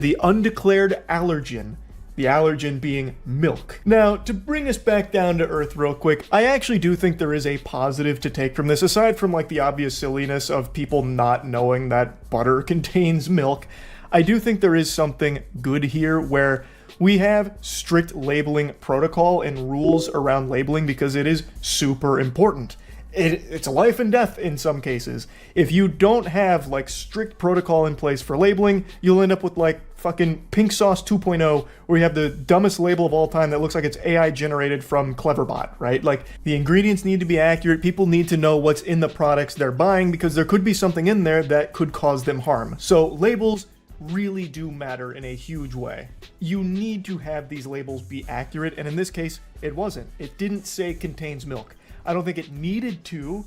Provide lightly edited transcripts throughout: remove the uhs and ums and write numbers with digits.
the undeclared allergen. The allergen being milk. Now, to bring us back down to earth real quick, I actually do think there is a positive to take from this, aside from like the obvious silliness of people not knowing that butter contains milk. I do think there is something good here where we have strict labeling protocol and rules around labeling because it is super important. It's a life and death in some cases. If you don't have like strict protocol in place for labeling, you'll end up with like fucking Pink Sauce 2.0, where you have the dumbest label of all time that looks like it's AI generated from Cleverbot, right? Like, the ingredients need to be accurate. People need to know what's in the products they're buying because there could be something in there that could cause them harm. So labels really do matter in a huge way. You need to have these labels be accurate, and in this case, it wasn't. It didn't say contains milk. I don't think it needed to,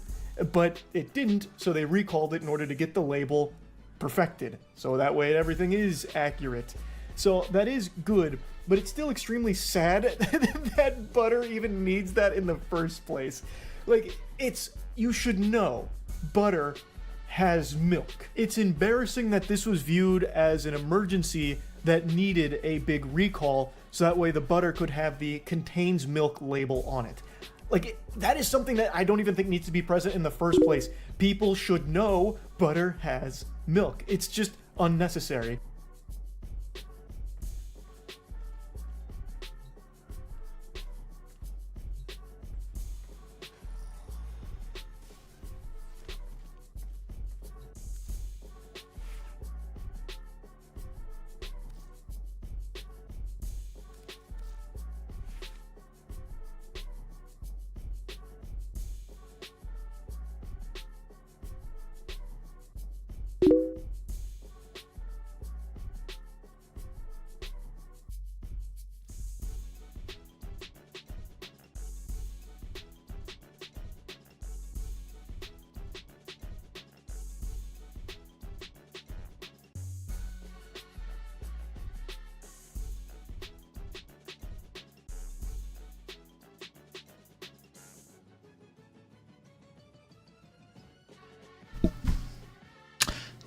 but it didn't, so they recalled it in order to get the label perfected. So that way everything is accurate. So that is good, but it's still extremely sad that butter even needs that in the first place. Like, you should know butter has milk. It's embarrassing that this was viewed as an emergency that needed a big recall, so that way the butter could have the contains milk label on it. Like, that is something that I don't even think needs to be present in the first place. People should know butter has milk. It's just unnecessary.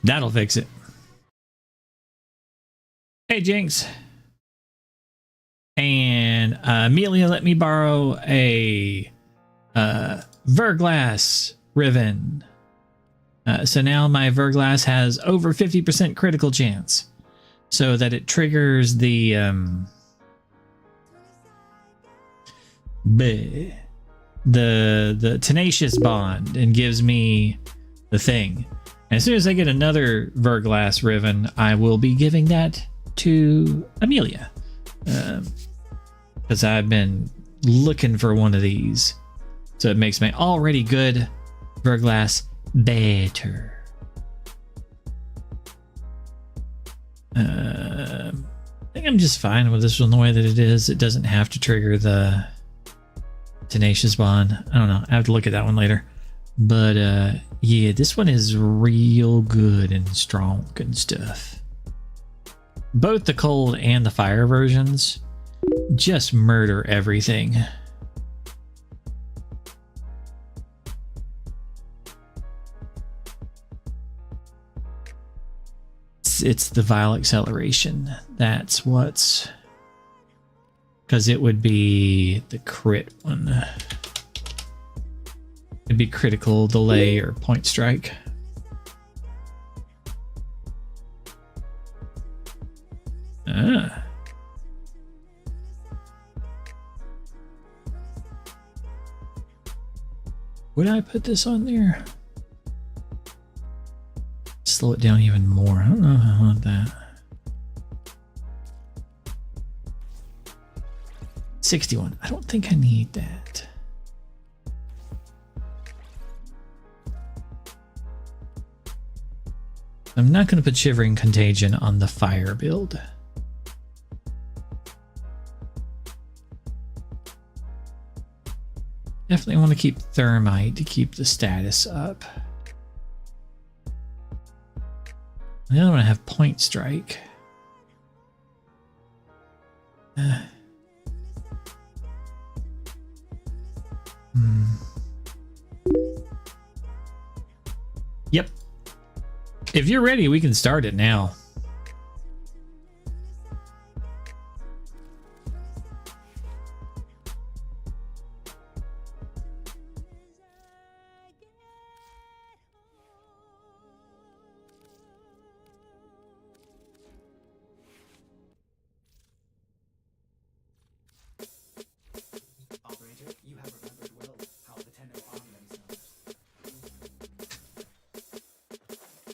That'll fix it. Hey, Jinx. And Amelia let me borrow a Verglass Riven. So now my Verglass has over 50% critical chance. So that it triggers the tenacious bond and gives me the thing. And as soon as I get another Verglass Riven, I will be giving that to Amelia. Because I've been looking for one of these. So it makes my already good Verglass better. I think I'm just fine with this one the way that it is. It doesn't have to trigger the tenacious bond. I don't know. I have to look at that one later. But yeah, this one is real good and strong and stuff. Both the cold and the fire versions just murder everything. It's the Vile Acceleration. That's what's... Because it would be the crit one. It'd be critical, delay, or point strike. Ah. Would I put this on there? Slow it down even more. I don't know if I want that. 61. I don't think I need that. I'm not going to put Shivering Contagion on the fire build. Definitely want to keep Thermite to keep the status up. I don't want to have Point Strike. Yep. If you're ready, we can start it now.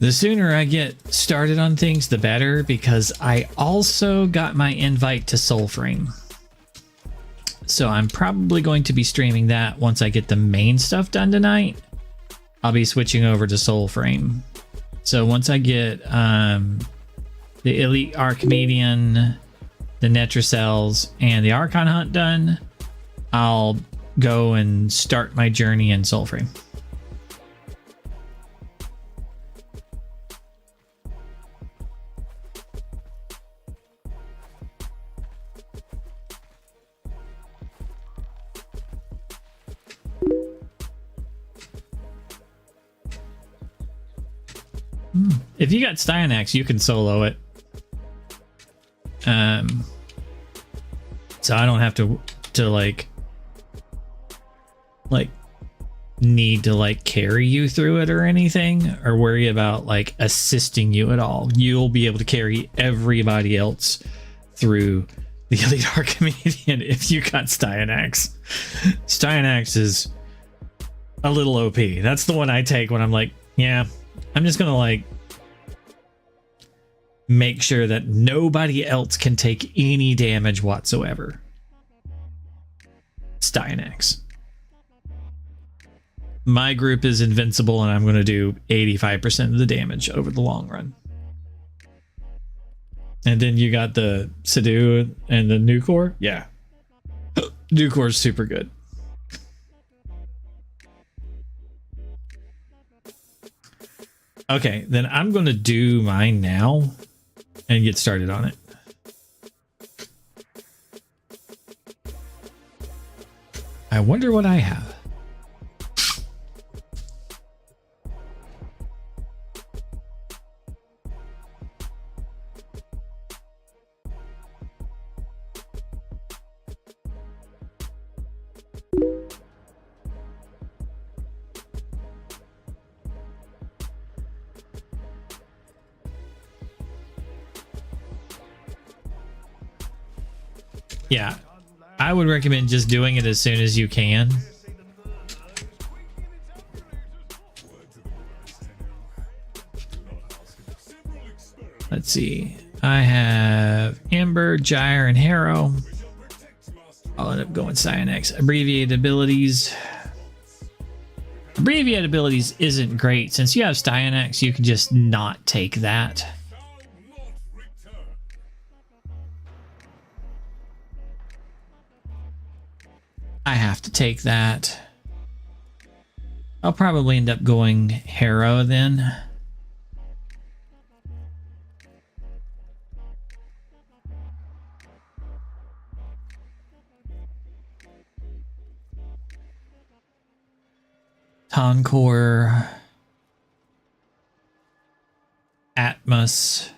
The sooner I get started on things, the better, because I also got my invite to Soulframe. So I'm probably going to be streaming that once I get the main stuff done tonight. I'll be switching over to Soulframe. So once I get the Elite Archimedian, the Netracells, and the Archon Hunt done, I'll go and start my journey in Soulframe. If you got Styanax, you can solo it. So I don't have to need to carry you through it or anything, or worry about assisting you at all. You'll be able to carry everybody else through the Elite Archimedian if you got Styanax. Styanax is a little OP. That's the one I take when I'm like, yeah, I'm just gonna make sure that nobody else can take any damage whatsoever. Styanax. My group is invincible, and I'm going to do 85% of the damage over the long run. And then you got the Sidhu and the Nucor. Yeah. Nucor is super good. Okay, then I'm going to do mine now and get started on it. I wonder what I have. Yeah, I would recommend just doing it as soon as you can. Let's see. I have Amber, Gyre, and Harrow. I'll end up going Styanax. Abbreviated abilities. Abbreviated abilities isn't great. Since you have Styanax, you can just not take that. I have to take that. I'll probably end up going Harrow then. Tonkor. Atmos.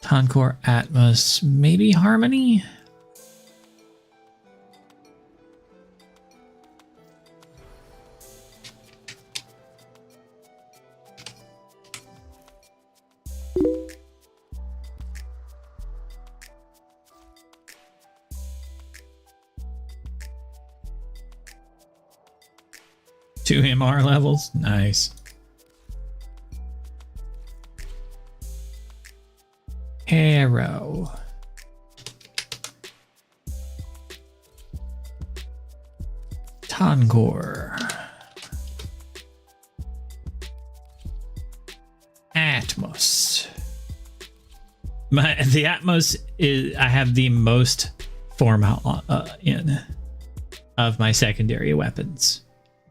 Tonkor, Atmos, maybe Harmony? Two MR levels? Nice. Harrow. Tonkor. Atmos. The Atmos is, I have the most form in of my secondary weapons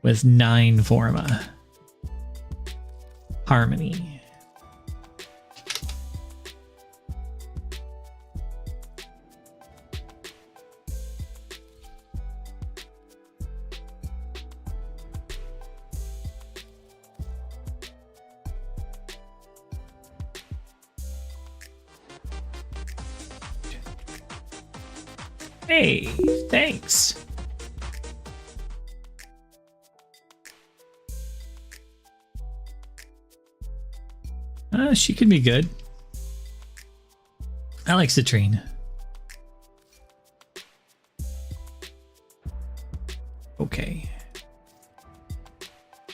with 9 forma. Harmony. Hey, thanks. She could be good. I like Citrine. Okay.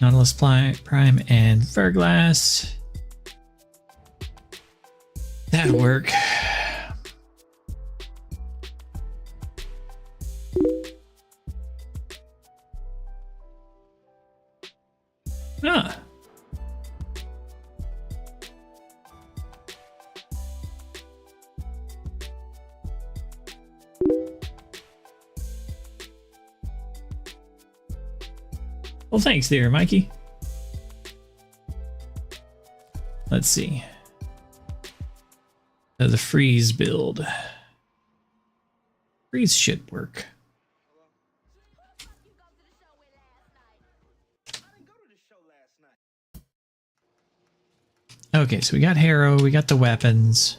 Nautilus Prime and Verglass. That'll work. Ah. Well, thanks there, Mikey. Let's see. The freeze build. Freeze should work. Okay, so we got Harrow, we got the weapons.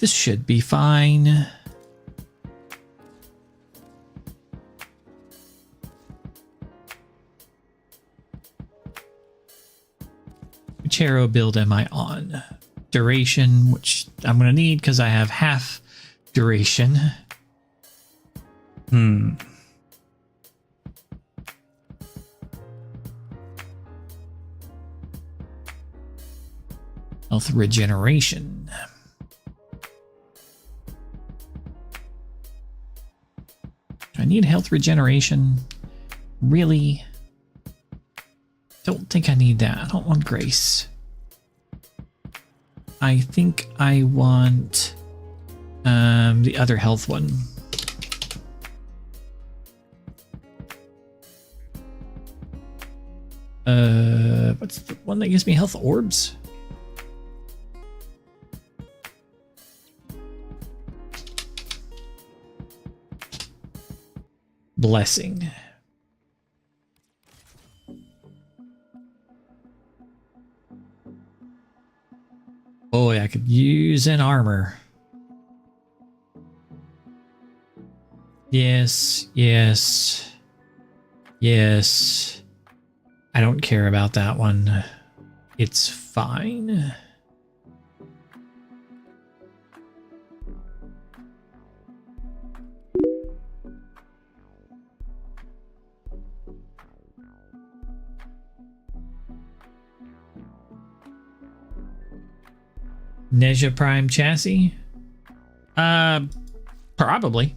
This should be fine. Which Harrow build am I on? Duration, which I'm going to need because I have half duration. Health regeneration. I need health regeneration. Really? Don't think I need that. I don't want grace. I think I want the other health one. What's the one that gives me health orbs? Blessing. Boy, I could use an armor. Yes, yes, yes. I don't care about that one. It's fine. Neja Prime chassis? Probably.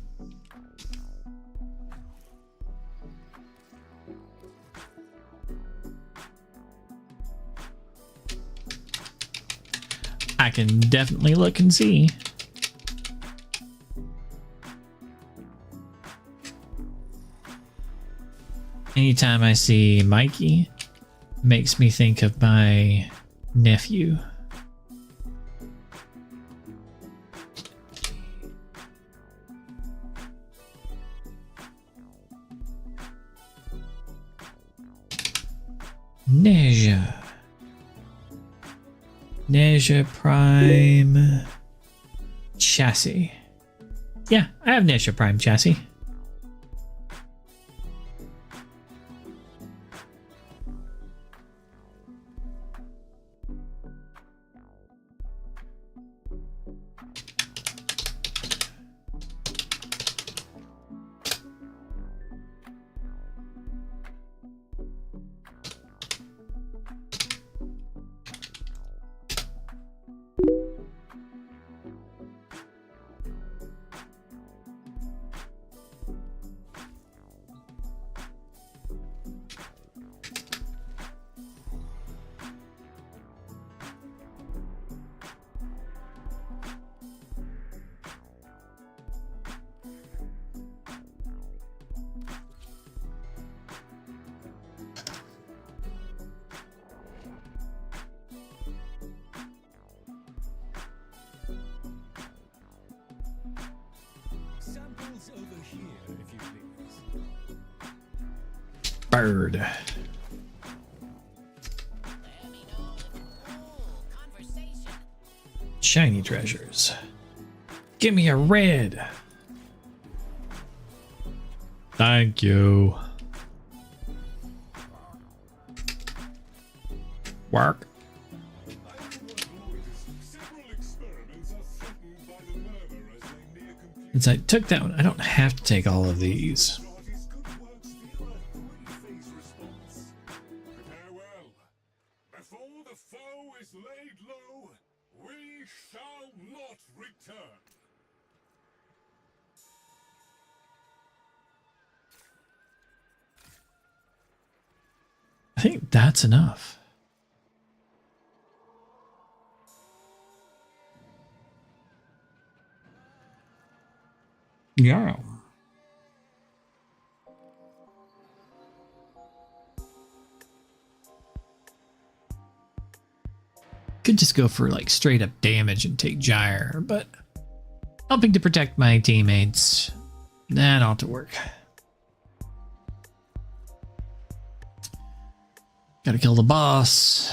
I can definitely look and see. Anytime I see Mikey, makes me think of my nephew. Neja Prime chassis. Yeah, I have Neja Prime chassis. Bird. Shiny treasures. Give me a red. Thank you. Work. Since I took that one, I don't have to take all of these. The foe is laid low. We shall not return. I think that's enough. Yeah. Could just go for like straight up damage and take Gyre, but helping to protect my teammates, that ought to work. Gotta kill the boss.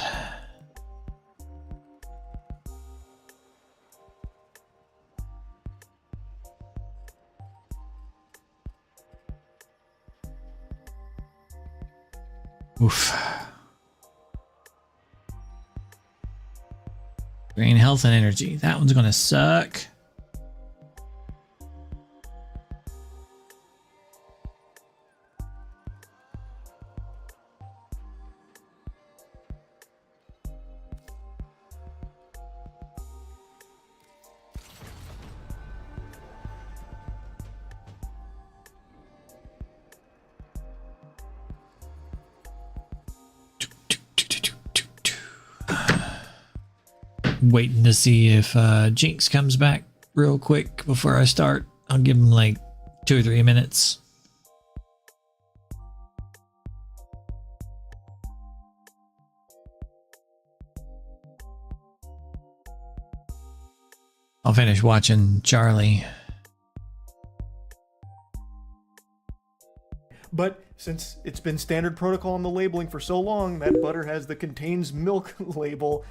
Oof. Drain health and energy. That one's gonna suck. Waiting to see if Jinx comes back real quick before I start. I'll give him like 2 or 3 minutes. I'll finish watching Charlie. But since it's been standard protocol on the labeling for so long, that butter has the contains milk label.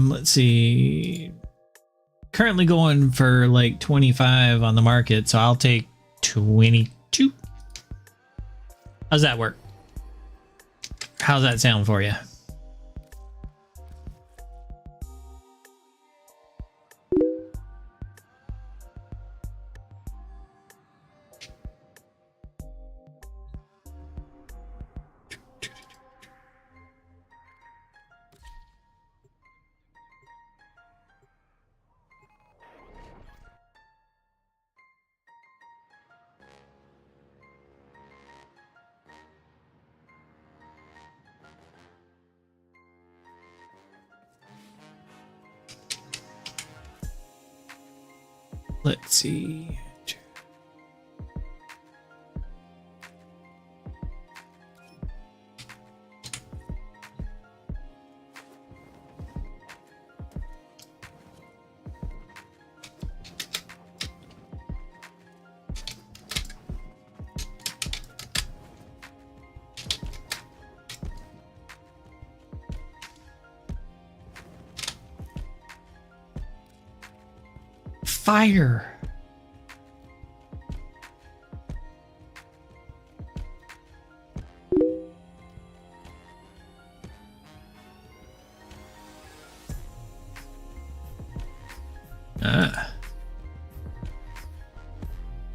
Let's see. Currently going for like 25 on the market, so I'll take 22. How's that work? How's that sound for you? Let's see. Fire.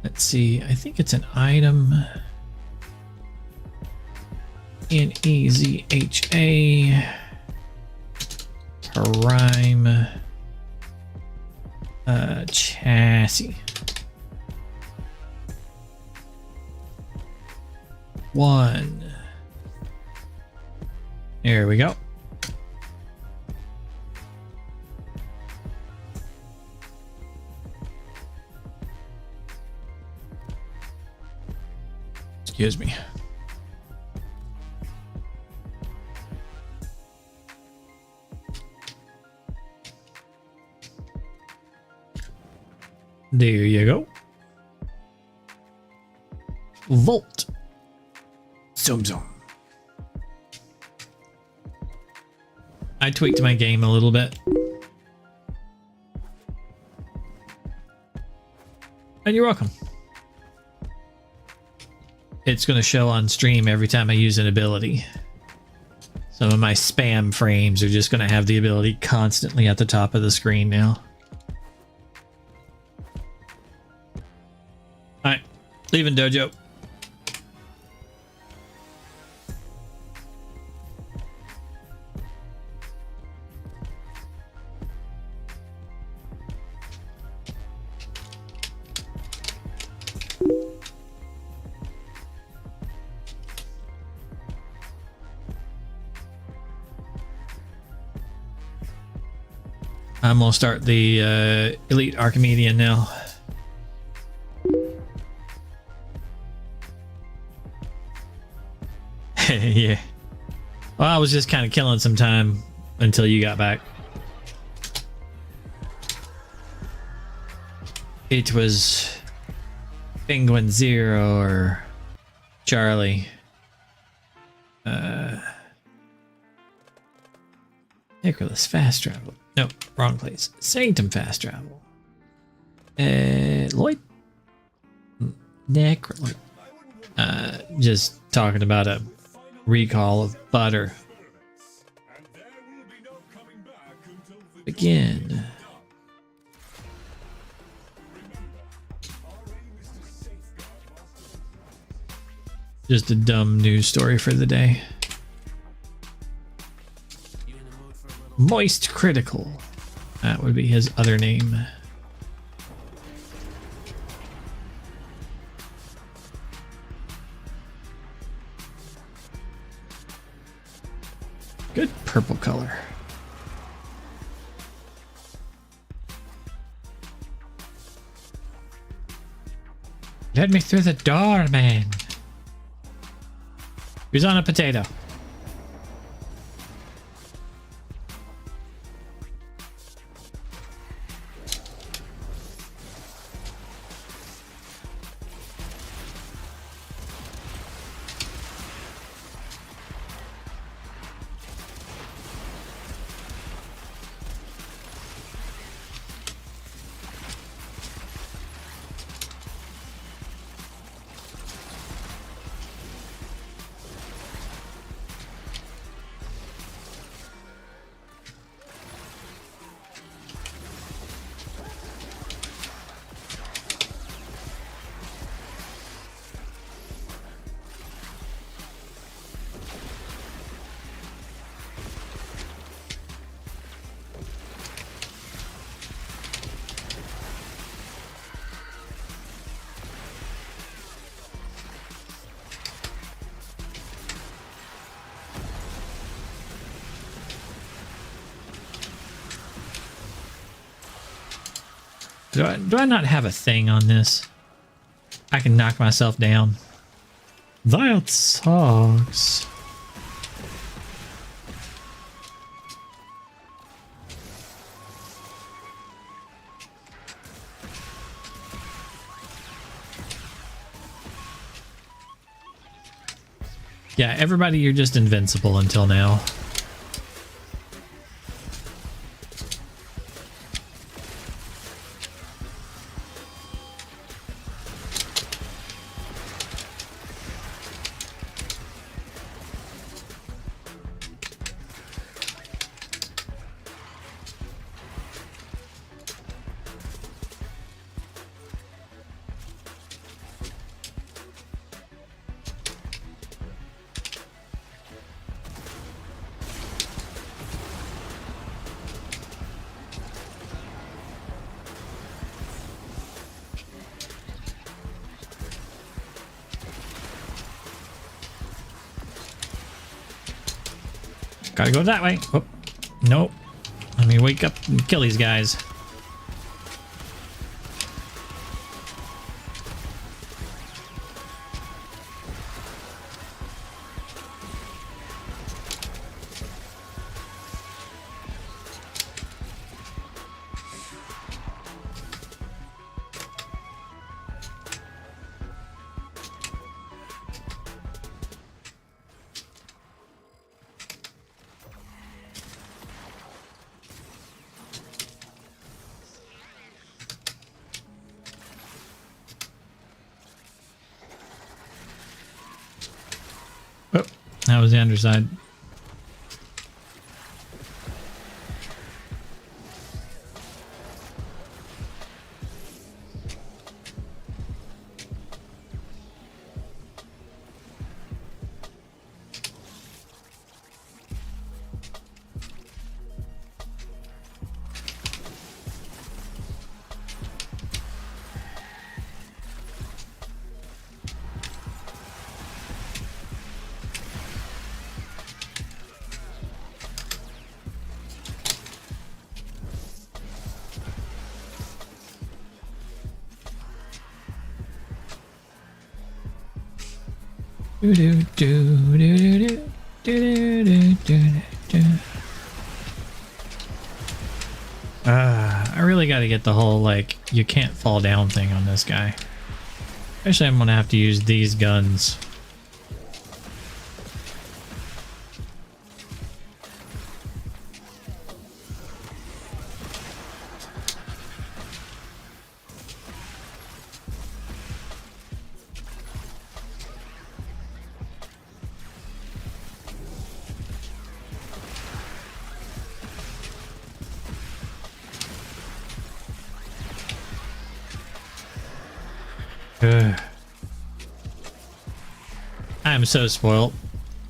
Let's see. I think it's an item. Nezha. Prime. Chassis. 1. There we go. Excuse me. There you go. Volt. Zoom zoom. I tweaked my game a little bit. And you're welcome. It's going to show on stream every time I use an ability. Some of my spam frames are just going to have the ability constantly at the top of the screen now. Alright, leaving dojo. I'm gonna start the Elite Archimedean now. Yeah. Well, I was just kind of killing some time until you got back. It was Penguin Zero or Charlie. Nicholas Fast Travel. No, wrong place. Sanctum Fast Travel. Lloyd? Necroid. Just talking about a recall of butter. And there will be no coming back until the Begin. Just a dumb news story for the day. Moist Critical. That would be his other name. Good purple color. Let me through the door, man. Who's on a potato? Do I not have a thing on this? I can knock myself down. That sucks. Yeah, everybody, you're just invincible until now. Gotta go that way. Oh, nope. Let me wake up and kill these guys. Oh, that was the underside. Do do do do do do do do do. I really got to get the whole like you can't fall down thing on this guy. Actually, I'm gonna have to use these guns. I'm so spoiled.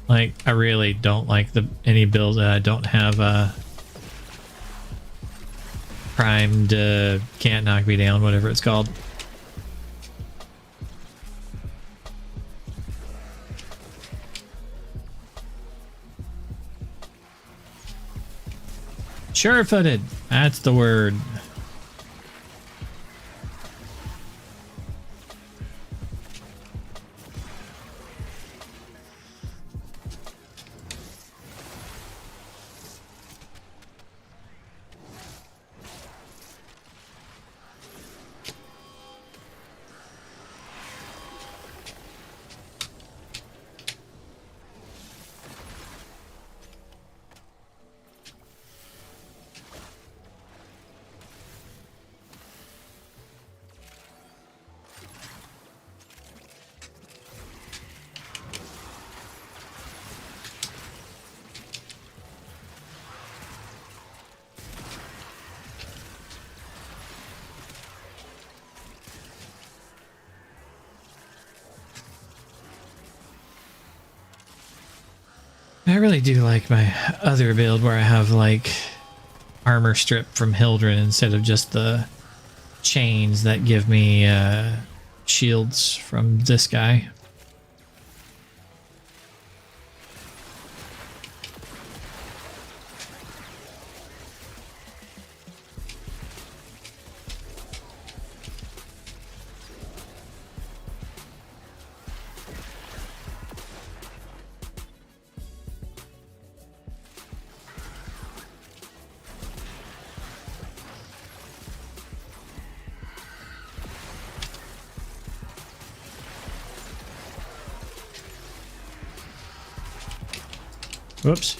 Like, I really don't like any build that I don't have primed can't knock me down, whatever it's called. Sure-footed. That's the word. I really do like my other build where I have like armor strip from Hildren instead of just the chains that give me shields from this guy. Whoops.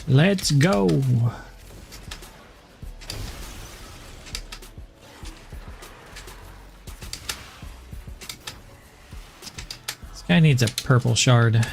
Let's go. This guy needs a purple shard.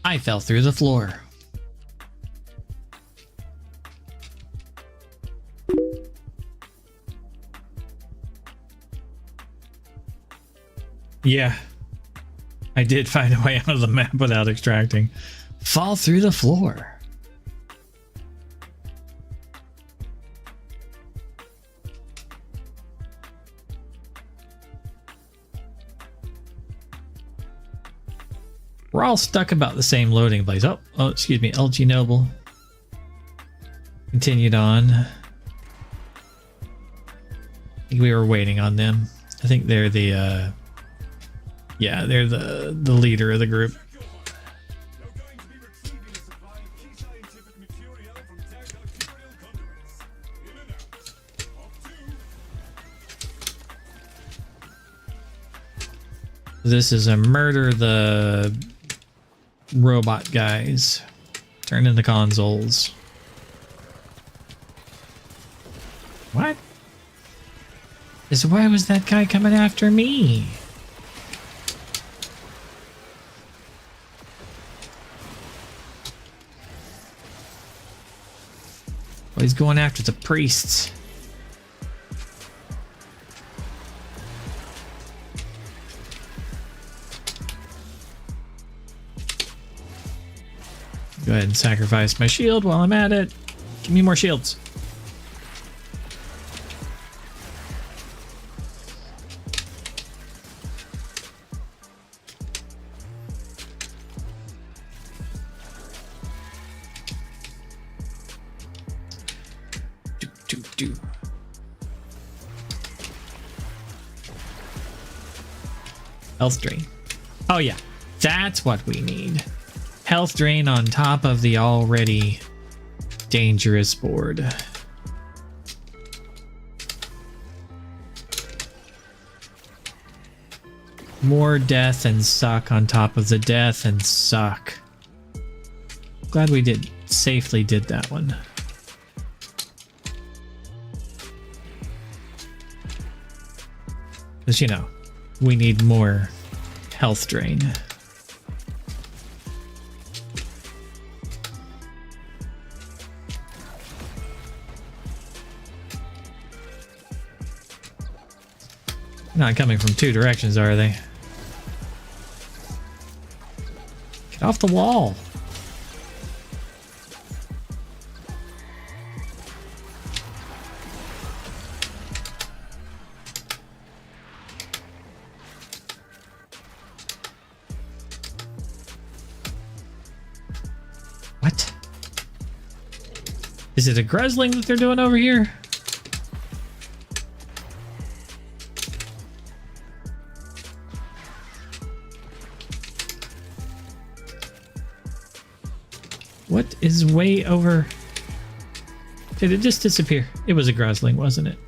I fell through the floor. Yeah. I did find a way out of the map without extracting. Fall through the floor. We're all stuck about the same loading place. Oh, excuse me, LG Noble. Continued on. I think we were waiting on them. I think they're the yeah, they're the leader of the group. You're going to be retrieving a supply of key scientific material from tech-arterial conduits. In and out. Up 2. This is a murder the robot guys. Turn into consoles. What? Why was that guy coming after me? Well, he's going after the priests. Go ahead and sacrifice my shield while I'm at it. Give me more shields. Do. Health drain. Oh yeah, that's what we need. Health drain on top of the already dangerous board. More death and suck on top of the death and suck. Glad we safely did that one. Because, you know, we need more health drain. Not coming from two directions, are they? Get off the wall. What? Is it a Grezling that they're doing over here? What is way over? Did it just disappear? It was a Grozling, wasn't it?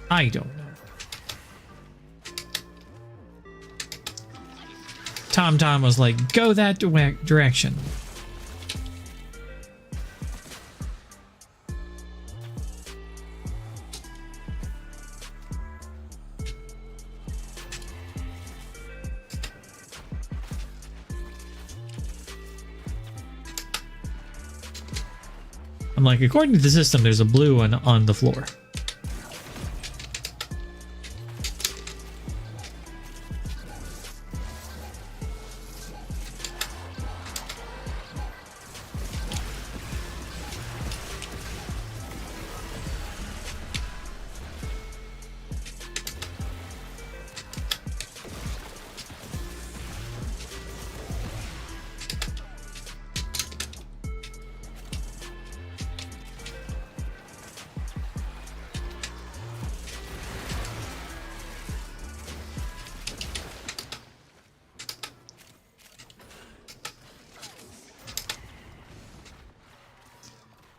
I don't know. Tom was like, go that direction. I'm like, according to the system, there's a blue one on the floor.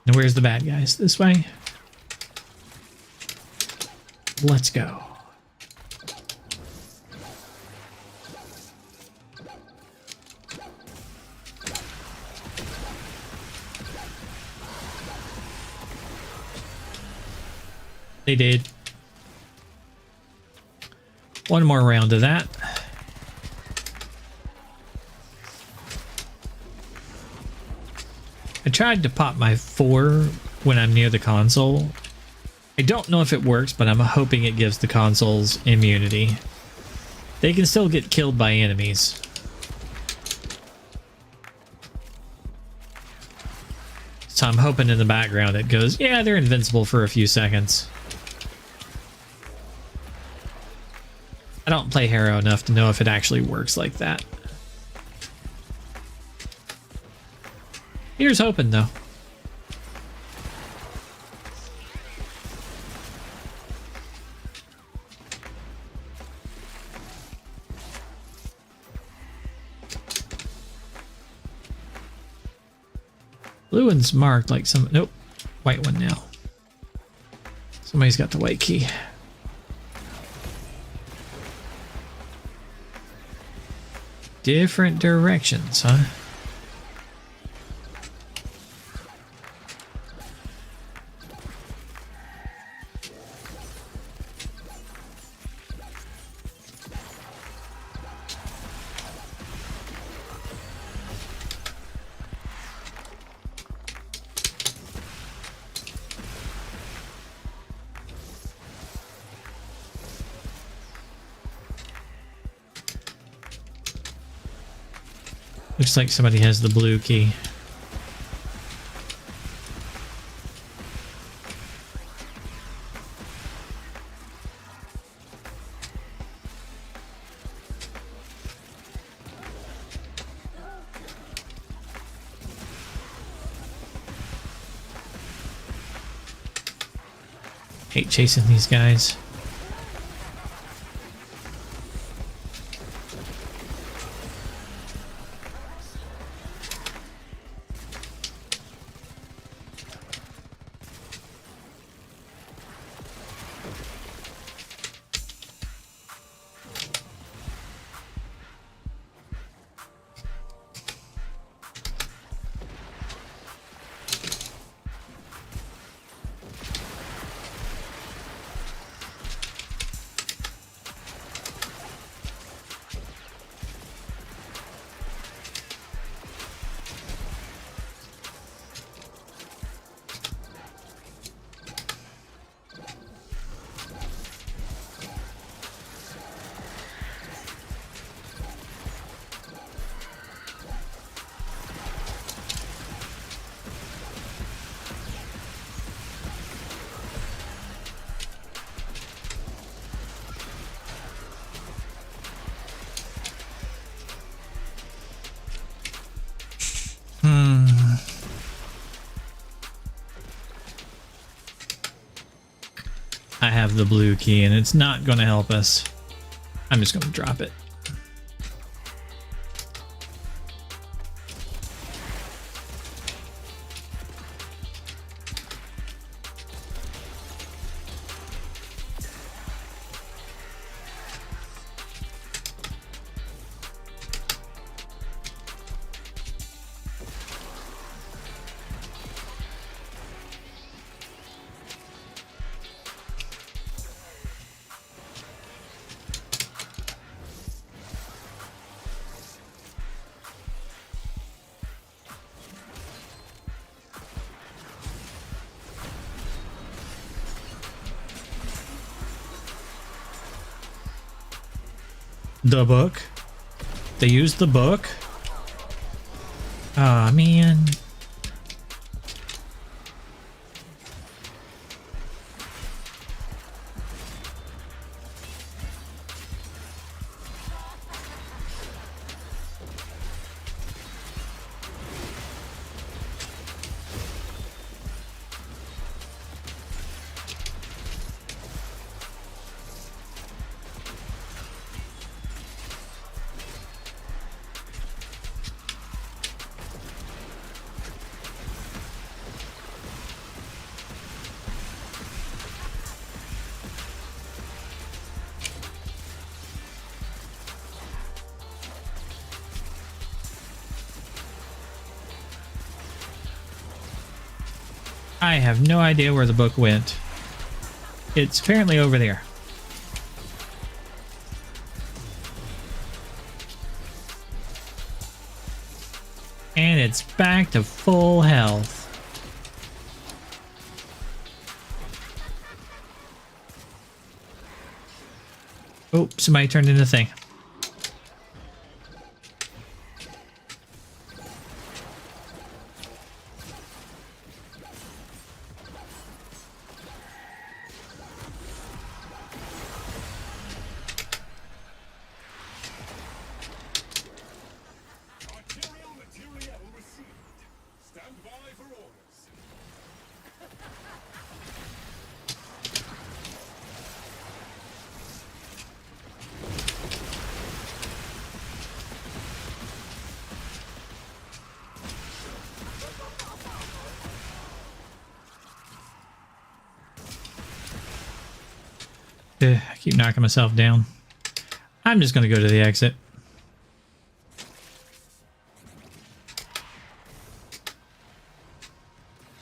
Now where's the bad guys? This way? Let's go. They did. One more round of that. I tried to pop my 4 when I'm near the console. I don't know if it works, but I'm hoping it gives the consoles immunity. They can still get killed by enemies. So I'm hoping in the background it goes, yeah, they're invincible for a few seconds. I don't play Harrow enough to know if it actually works like that. Here's hoping, though. Blue one's marked like some... Nope. White one now. Somebody's got the white key. Different directions, huh? Looks like somebody has the blue key. Hate chasing these guys. I have the blue key and it's not going to help us. I'm just going to drop it. The book? They used the book? Aw, man. I have no idea where the book went. It's apparently over there. And it's back to full health. Oh, somebody turned into a thing. Arterial material received. Stand by for orders. I keep knocking myself down. I'm just going to go to the exit.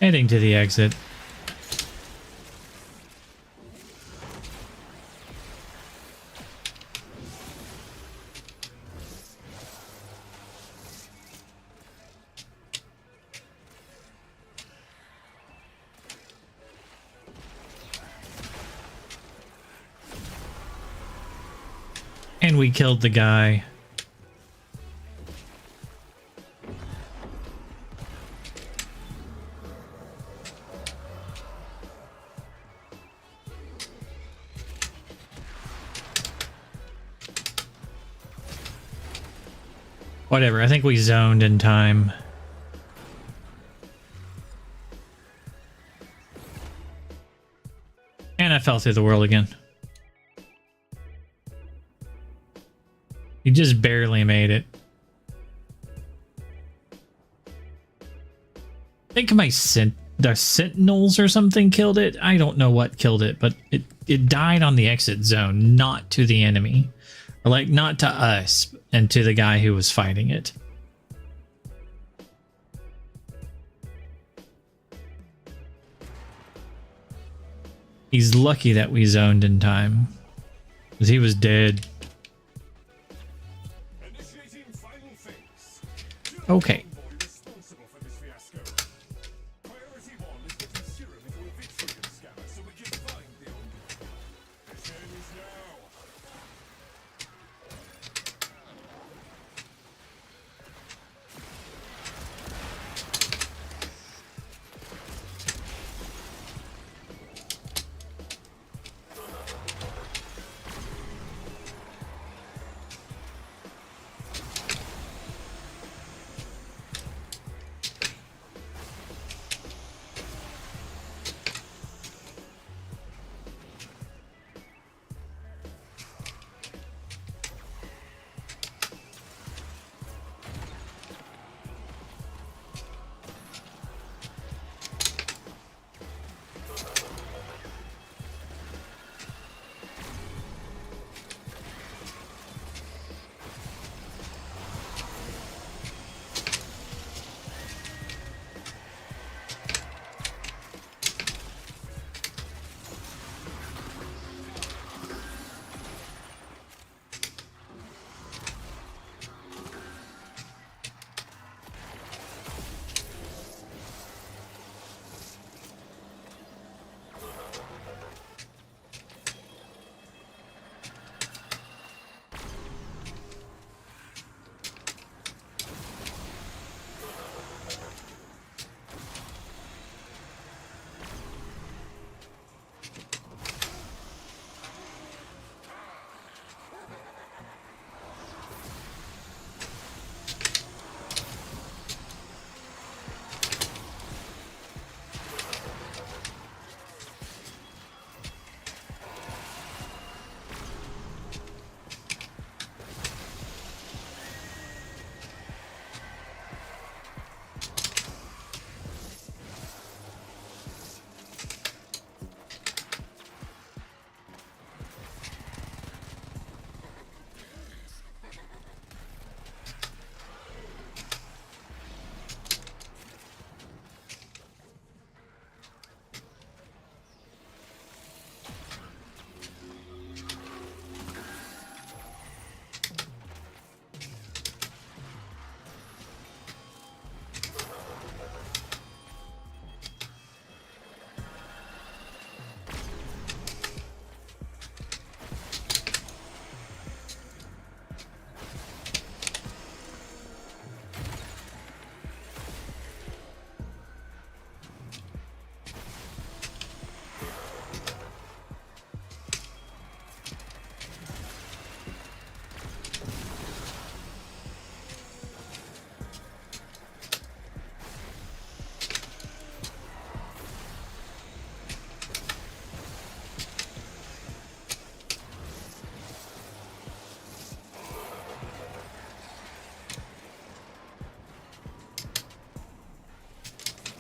Heading to the exit. And we killed the guy. Whatever, I think we zoned in time. And I fell through the world again. You just barely made it. I think the sentinels or something killed it. I don't know what killed it, but it died on the exit zone, not to the enemy. Or like, not to us, and to the guy who was fighting it. He's lucky that we zoned in time, because he was dead. Initiating final phase. Okay. Convoy responsible for this fiasco. Priority 1 is getting serum into a Vitrion scanner so we can find the old. This ends now.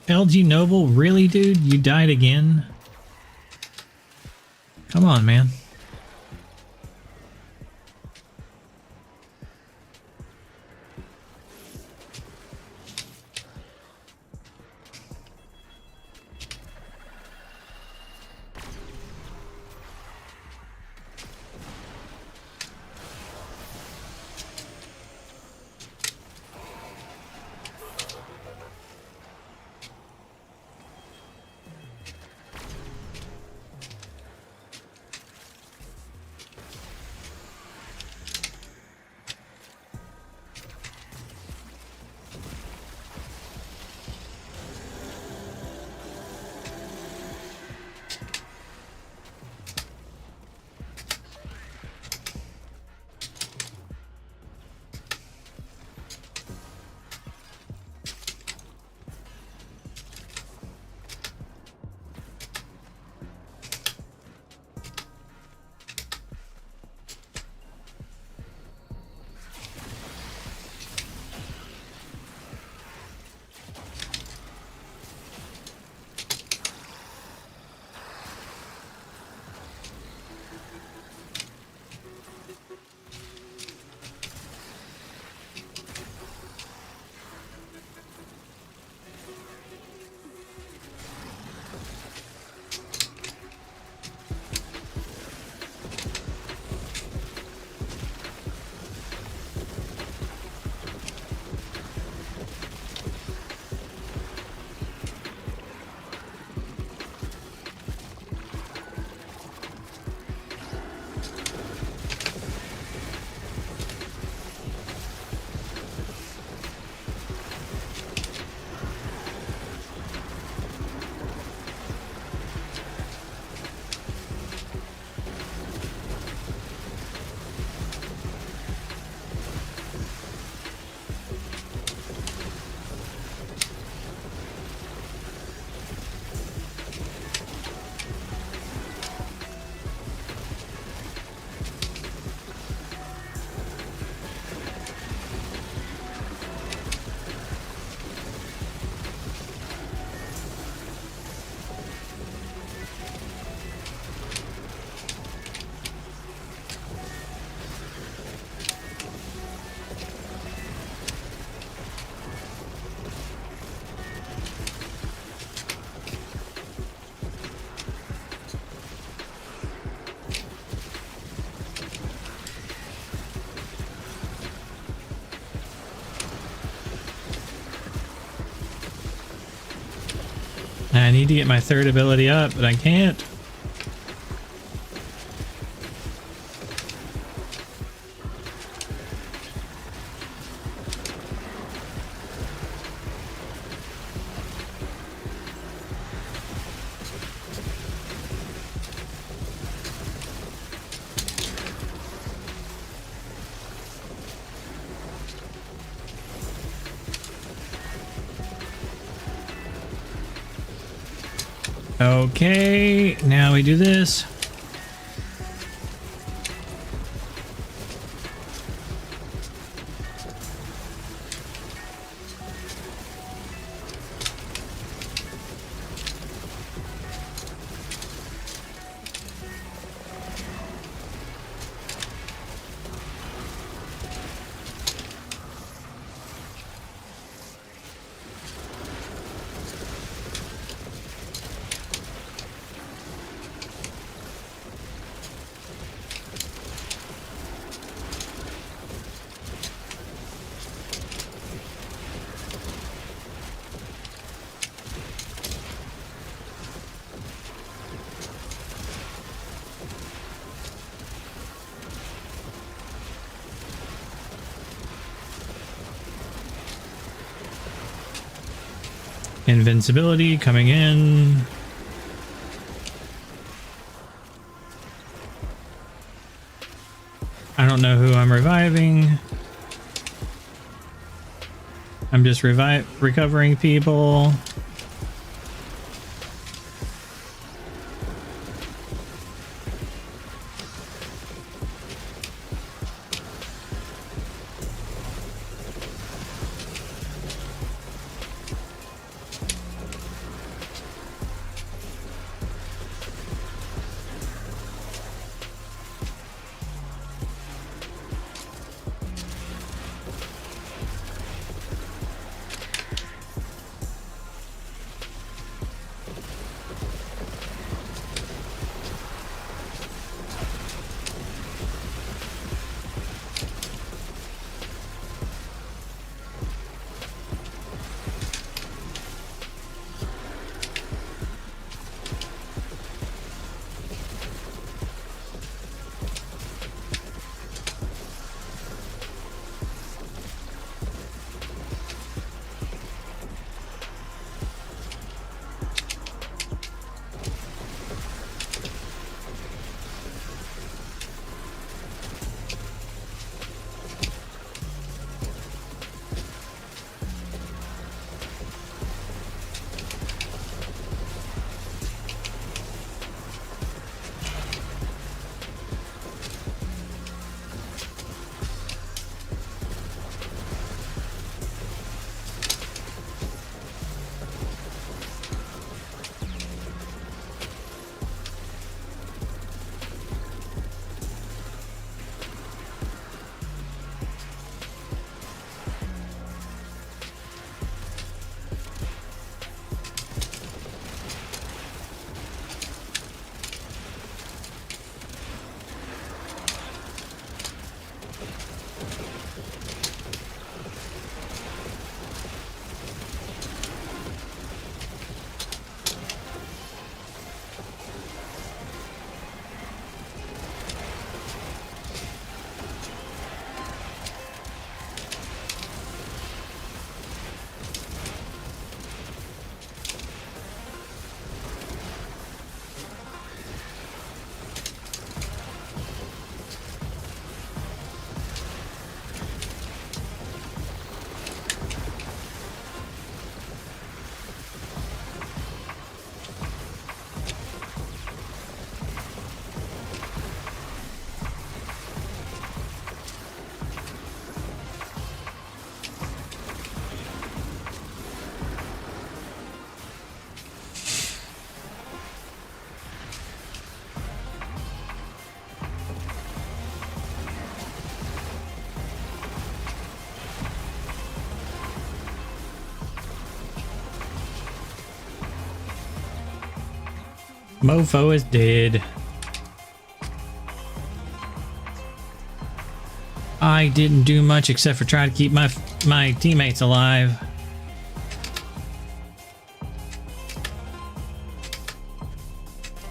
LG Noble, really, dude? You died again? Come on, man. I need to get my third ability up, but I can't. Okay, now we do this. Invincibility coming in. I don't know who I'm reviving. I'm just recovering people. Mofo is dead. I didn't do much except for try to keep my teammates alive.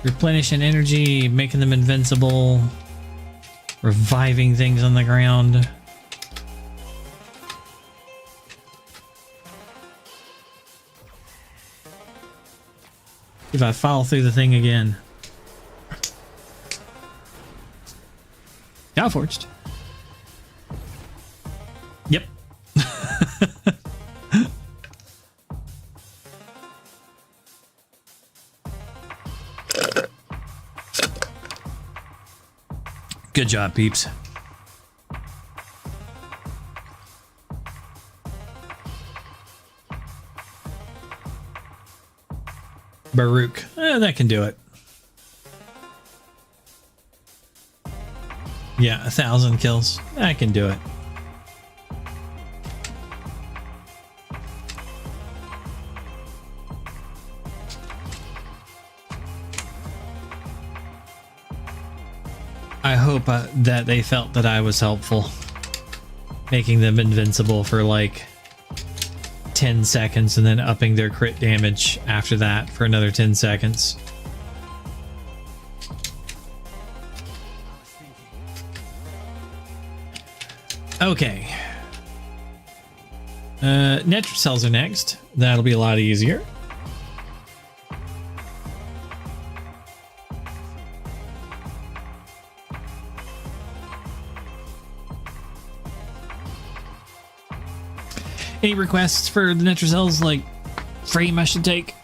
Replenishing energy, making them invincible, reviving things on the ground. If I fall through the thing again. Forged. Yep. Good job, peeps. Baruch. That can do it. Yeah, 1,000 kills. I can do it. I hope that they felt that I was helpful. Making them invincible for like 10 seconds and then upping their crit damage after that for another 10 seconds. Okay. Netrocells are next. That'll be a lot easier. Any requests for the Netrocells, like frame I should take?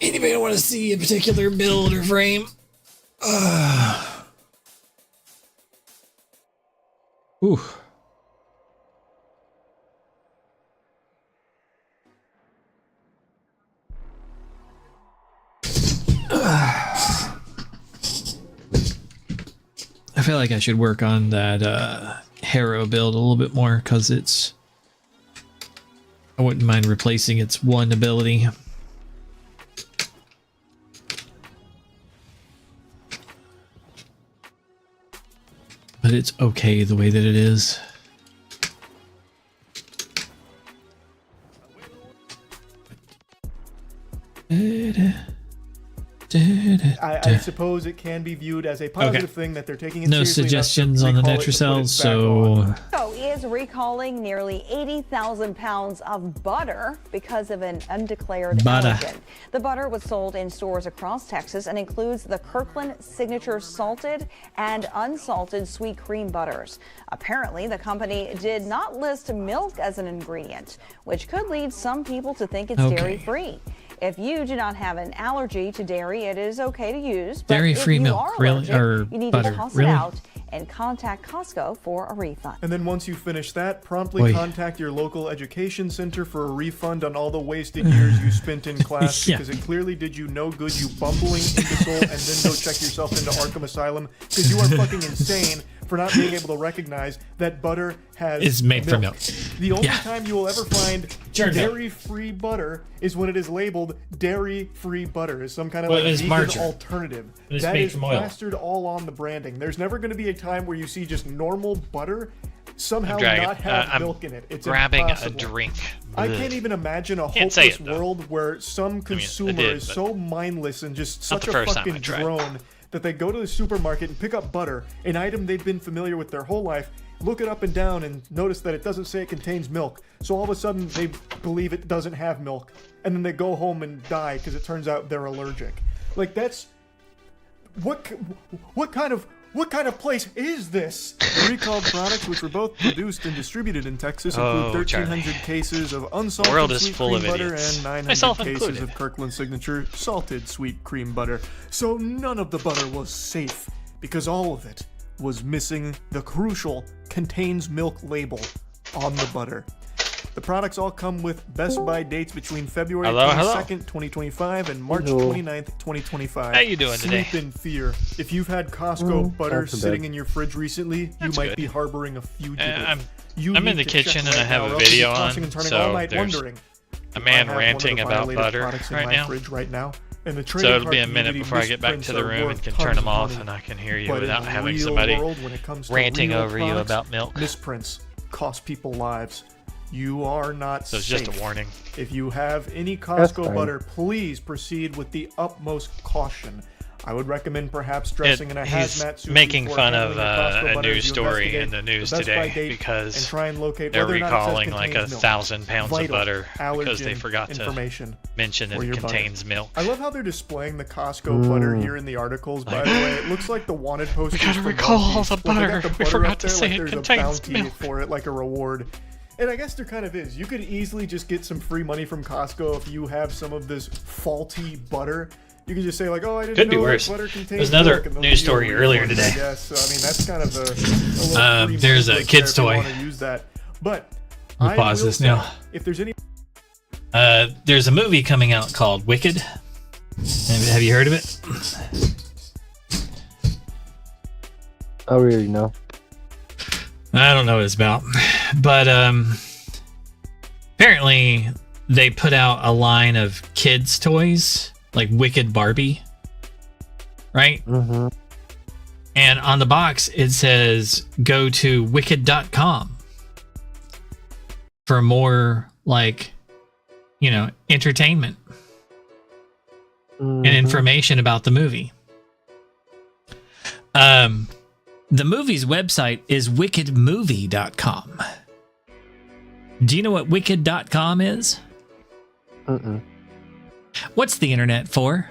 Anybody want to see a particular build or frame? Ooh. I feel like I should work on that Harrow build a little bit more because it's... I wouldn't mind replacing its one ability. But it's okay the way that it is. I suppose it can be viewed as a positive thing that they're taking it no seriously. suggestions on the Netrocells, so... is recalling nearly 80,000 pounds of butter because of an undeclared allergen. The butter was sold in stores across Texas and includes the Kirkland Signature salted and unsalted sweet cream butters. Apparently, the company did not list milk as an ingredient, which could lead some people to think it's dairy-free. If you do not have an allergy to dairy, it is okay to use. But dairy-free milk, really? Or you need butter, to toss really? it out and contact Costco for a refund. And then once you finish that, promptly contact your local education center for a refund on all the wasted years you spent in class, because it clearly did you no good, you bumbling imbecile, and then go check yourself into Arkham Asylum, because you are fucking insane for not being able to recognize that butter is made from milk. The only time you will ever find dairy-free butter is when it is labeled dairy-free butter, is some kind of vegan alternative. That is plastered all on the branding. There's never going to be a time where you see just normal butter somehow not have milk in it. It's grabbing impossible. a drink. I can't even imagine a hopeless world where some consumer is so mindless and just such a fucking drone that they go to the supermarket and pick up butter, an item they've been familiar with their whole life, look it up and down and notice that it doesn't say it contains milk. So all of a sudden they believe it doesn't have milk, and then they go home and die because it turns out they're allergic. Like, that's what kind of place is this? The recalled products, which were both produced and distributed in Texas, include 1,300 cases of unsalted sweet cream butter and 900 cases of Kirkland Signature salted sweet cream butter. So none of the butter was safe, because all of it was missing the crucial contains milk label on the butter. The products all come with Best Buy dates between February Hello, 22nd, 2025 and March 29th, 2025. How you doing today? Sleep in fear. If you've had Costco butter not so sitting bad. in your fridge recently, That's you might good. be harboring a fugitive. I'm You I'm need in the to check kitchen right and I have now, a or else you'll be video tossing on, and turning so all night there's wondering, a "Do I man have one of ranting the about violated butter products in right my now. fridge right now?" And the So trading it'll be a card minute community before I get back misprints to the are room worth and can tons turn them of off money. and I can hear you But in without the having real somebody world, when it comes to ranting real over you products, about milk. misprints cost people lives. You are not So it's safe. just a warning. If you have any That's Costco fine. butter, please proceed with the utmost caution. I would recommend perhaps dressing in a He's hazmat suit making before fun handling of your Costco a butter news as you story in investigate the news Best Buy today date because and try and locate they're whether or not it says recalling like contains milk. 1,000 pounds of Vital butter because they allergen forgot to information mention that for it your butter. contains milk. I love how they're displaying the Costco butter here in the articles. By the way, it looks like the wanted posters. gotta for recall One all Piece. the Like, they got butter. the We butter forgot up to there, say like it there's a contains bounty milk. for it, like a reward. And I guess there kind of is. You could easily just get some free money from Costco if you have some of this faulty butter. You can just say like, "Oh, I didn't Could be know worse. that butter contains There's another milk," and they'll news give you a story earlier refund, today. I guess. So, I mean, that's kind of a little free There's money a glitch kid's there if you toy. wanna use that. But We'll I pause will this say, now. if there's any There's a movie coming out called Wicked. Have you heard of it? I really know. I don't know what it's about, but apparently they put out a line of kids' toys like Wicked Barbie, right? Mm-hmm. And on the box it says go to wicked.com for more like, you know, entertainment and information about the movie. The movie's website is wickedmovie.com. Do you know what wicked.com is? Mm-mm. What's the internet for?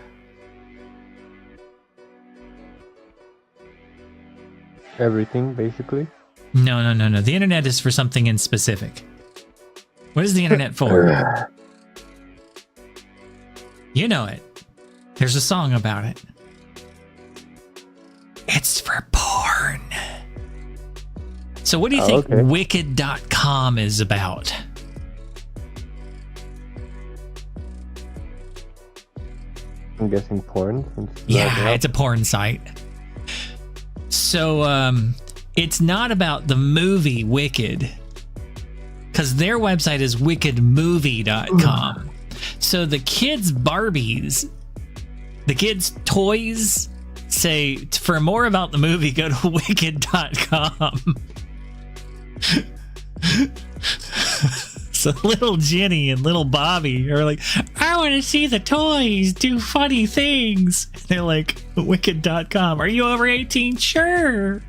Everything, basically. No. The internet is for something in specific. What is the internet for? You know it. There's a song about it. It's for porn. So what do you Oh, think okay. wicked.com is about? I'm guessing porn. Since it's Yeah, not it's a porn site. So it's not about the movie Wicked, because their website is wickedmovie.com. So the kids' Barbies, the kids' toys say, for more about the movie, go to wicked.com. So little Jenny and little Bobby are like, I want to see the toys do funny things. They're like, wicked.com. Are you over 18? Sure.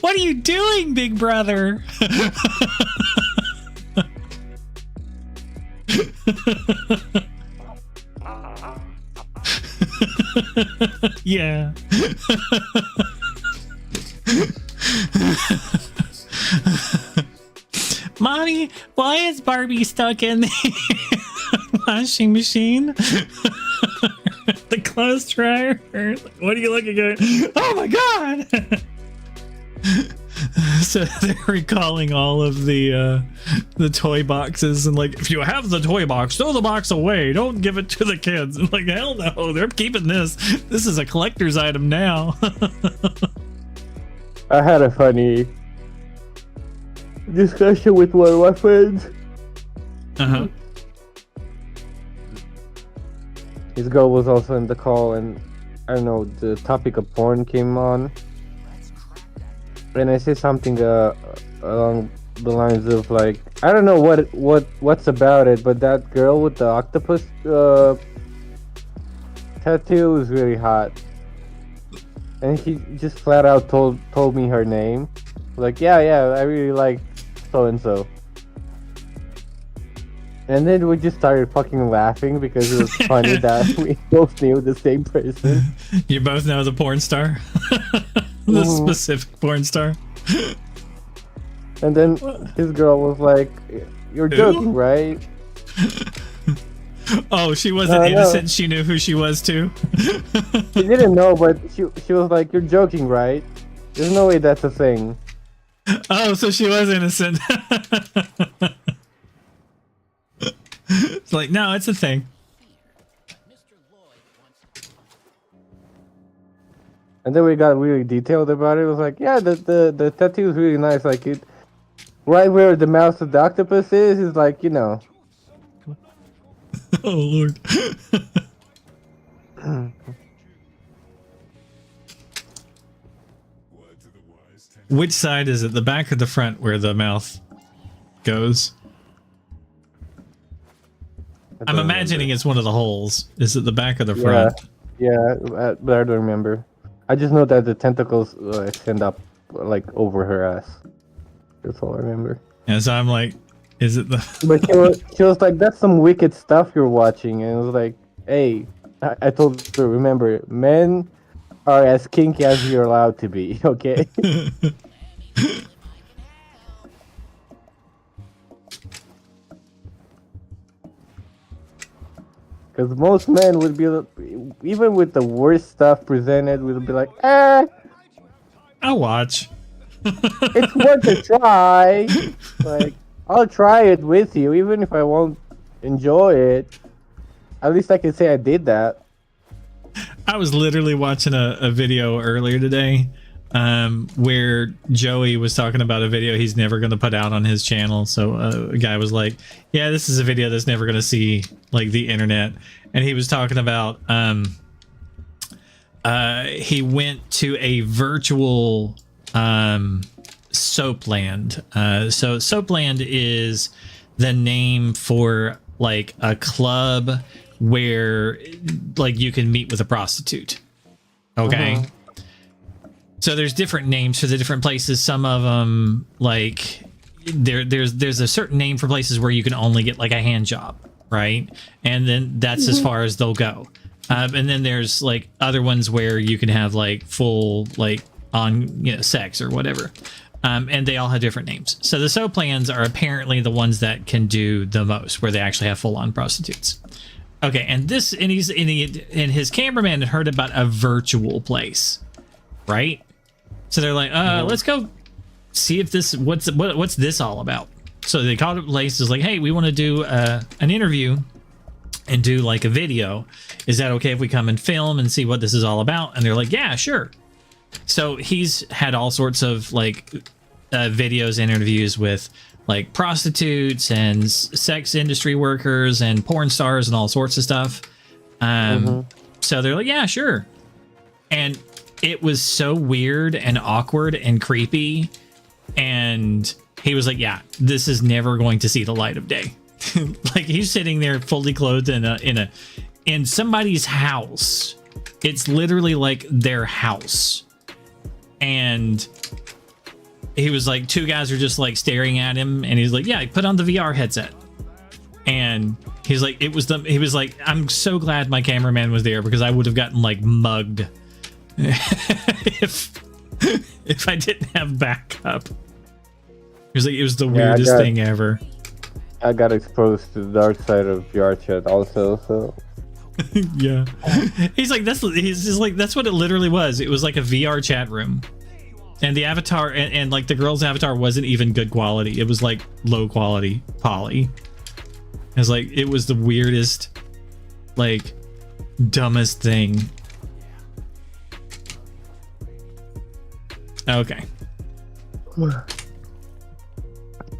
What are you doing, big brother? Yeah. Mommy, why is Barbie stuck in the washing machine? The clothes dryer? What are you looking at? Oh my god! So they're recalling all of the toy boxes and like, if you have the toy box, throw the box away. Don't give it to the kids. And like, hell no, they're keeping this. This is a collector's item now. I had a funny discussion with one of my friends. Uh-huh. His girl was also in the call, and I don't know, the topic of porn came on. And I said something along the lines of like, I don't know what's about it, but that girl with the octopus tattoo is really hot. And he just flat out told me her name. Like, yeah, I really like so and so. And then we just started fucking laughing because it was funny that we both knew the same person. You both know the porn star? The specific porn star? And then his girl was like, "You're joking, right?" Oh, she wasn't No. innocent. She knew who she was too. She didn't know, but she was like, "You're joking, right? There's no way that's a thing." Oh, so she was innocent. It's like, no, it's a thing. And then we got really detailed about it. It was like, yeah, the tattoo is really nice. Like it, right where the mouth of the octopus is like, you know. Oh Lord. Word to the wise, Which side is it? The back or the front where the mouth goes? I'm imagining it's one of the holes. Is it the back or the front? Yeah, but I don't remember. I just know that the tentacles extend up like over her ass. That's all I remember. And so I'm like, is it the? But she was like, "That's some wicked stuff you're watching," and it was like, "Hey, I told her, remember, men are as kinky as you're allowed to be, okay?" Because most men would be, even with the worst stuff presented, would be like, I'll watch. it's worth a try. Like, I'll try it with you, even if I won't enjoy it. At least I can say I did that. I was literally watching a video earlier today where Joey was talking about a video he's never going to put out on his channel. So a guy was like, yeah, this is a video that's never going to see like the internet. And he was talking about he went to a virtual Soapland. So Soapland is the name for like a club where like you can meet with a prostitute. Okay. So there's different names for the different places. Some of them like there's a certain name for places where you can only get like a hand job, right? And then that's as far as they'll go. And then there's like other ones where you can have like full like on sex or whatever. And they all have different names. So the soap plans are apparently the ones that can do the most, where they actually have full on prostitutes. Okay, and his cameraman had heard about a virtual place, right? So they're like, let's go see if what's this all about. So they called up place, is like, hey, we want to do an interview and do like a video. Is that okay if we come and film and see what this is all about? And they're like, yeah, sure. So he's had all sorts of like videos and interviews with like prostitutes and sex industry workers and porn stars and all sorts of stuff. So they're like, yeah, sure. And it was so weird and awkward and creepy. And he was like, yeah, this is never going to see the light of day. Like he's sitting there fully clothed in somebody's house. It's literally like their house. And he was like, two guys are just like staring at him, and he's like, yeah, put on the VR headset. And he's like, he was like, I'm so glad my cameraman was there, because I would have gotten like mugged if I didn't have backup. He was like, it was the weirdest thing ever. I got exposed to the dark side of VR chat also, so yeah. He's just like, that's what it literally was. It was like a VR chat room. And the avatar and like the girl's avatar wasn't even good quality. It was like low quality poly. It was like, it was the weirdest, like dumbest thing. Okay.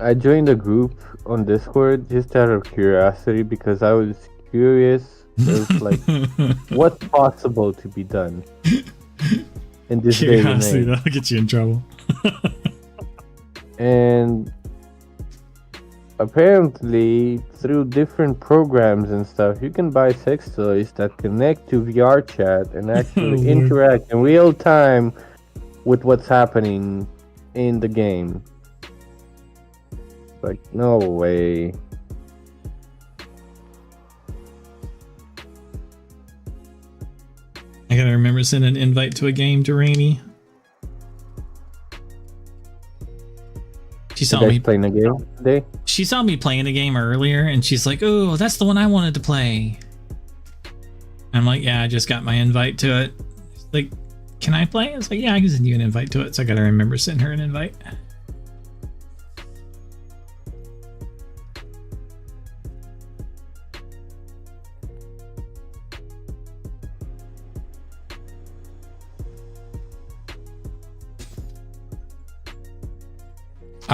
I joined a group on Discord just out of curiosity, because I was curious of like what's possible to be done in this day and age. That'll get you in trouble. And apparently through different programs and stuff, you can buy sex toys that connect to VR chat and actually interact in real time with what's happening in the game. Like, no way. I gotta remember to send an invite to a game to Rainy. She saw me playing a game today. She saw me playing a game earlier, and she's like, "Oh, that's the one I wanted to play." I'm like, "Yeah, I just got my invite to it." She's like, "Can I play?" I was like, "Yeah, I can send you an invite to it." So I gotta remember to send her an invite.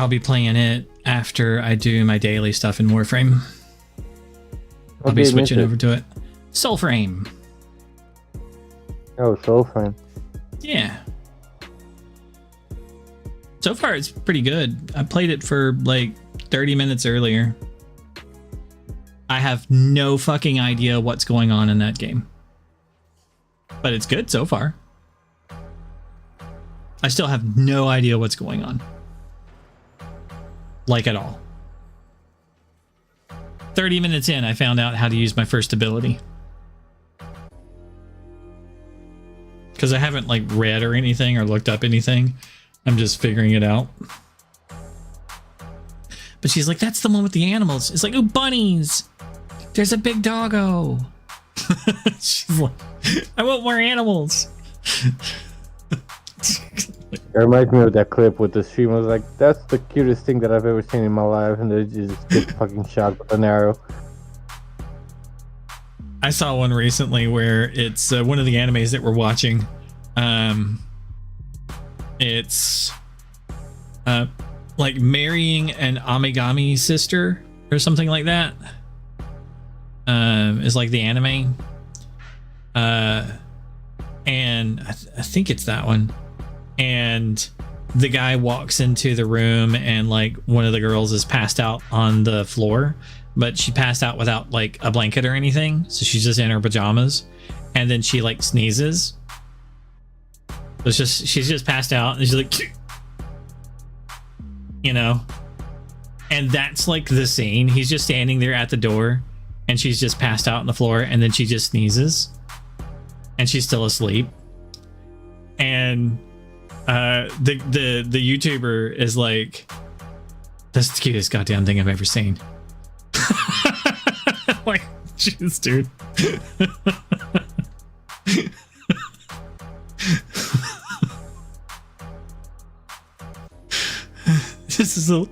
I'll be playing it after I do my daily stuff in Warframe. I'll be switching over to it. Soulframe. Oh, Soulframe. Yeah. So far, it's pretty good. I played it for like 30 minutes earlier. I have no fucking idea what's going on in that game. But it's good so far. I still have no idea what's going on. Like at all. 30 minutes in, I found out how to use my first ability. Because I haven't like read or anything or looked up anything. I'm just figuring it out. But she's like, that's the one with the animals. It's like, oh, bunnies. There's a big doggo. She's like, I want more animals. It reminds me of that clip with the stream. I was like, that's the cutest thing that I've ever seen in my life. And they just get fucking shot with an arrow. I saw one recently where it's one of the animes that we're watching. It's like marrying an Amigami sister or something like that. Is like the anime. And I think it's that one. And the guy walks into the room and like one of the girls is passed out on the floor, but she passed out without like a blanket or anything. So she's just in her pajamas, and then she like sneezes. It's just, she's just passed out and she's like, you know, and that's like the scene. He's just standing there at the door and she's just passed out on the floor, and then she just sneezes and she's still asleep. And the YouTuber is like, that's the cutest goddamn thing I've ever seen. Like, jeez, dude. Just this little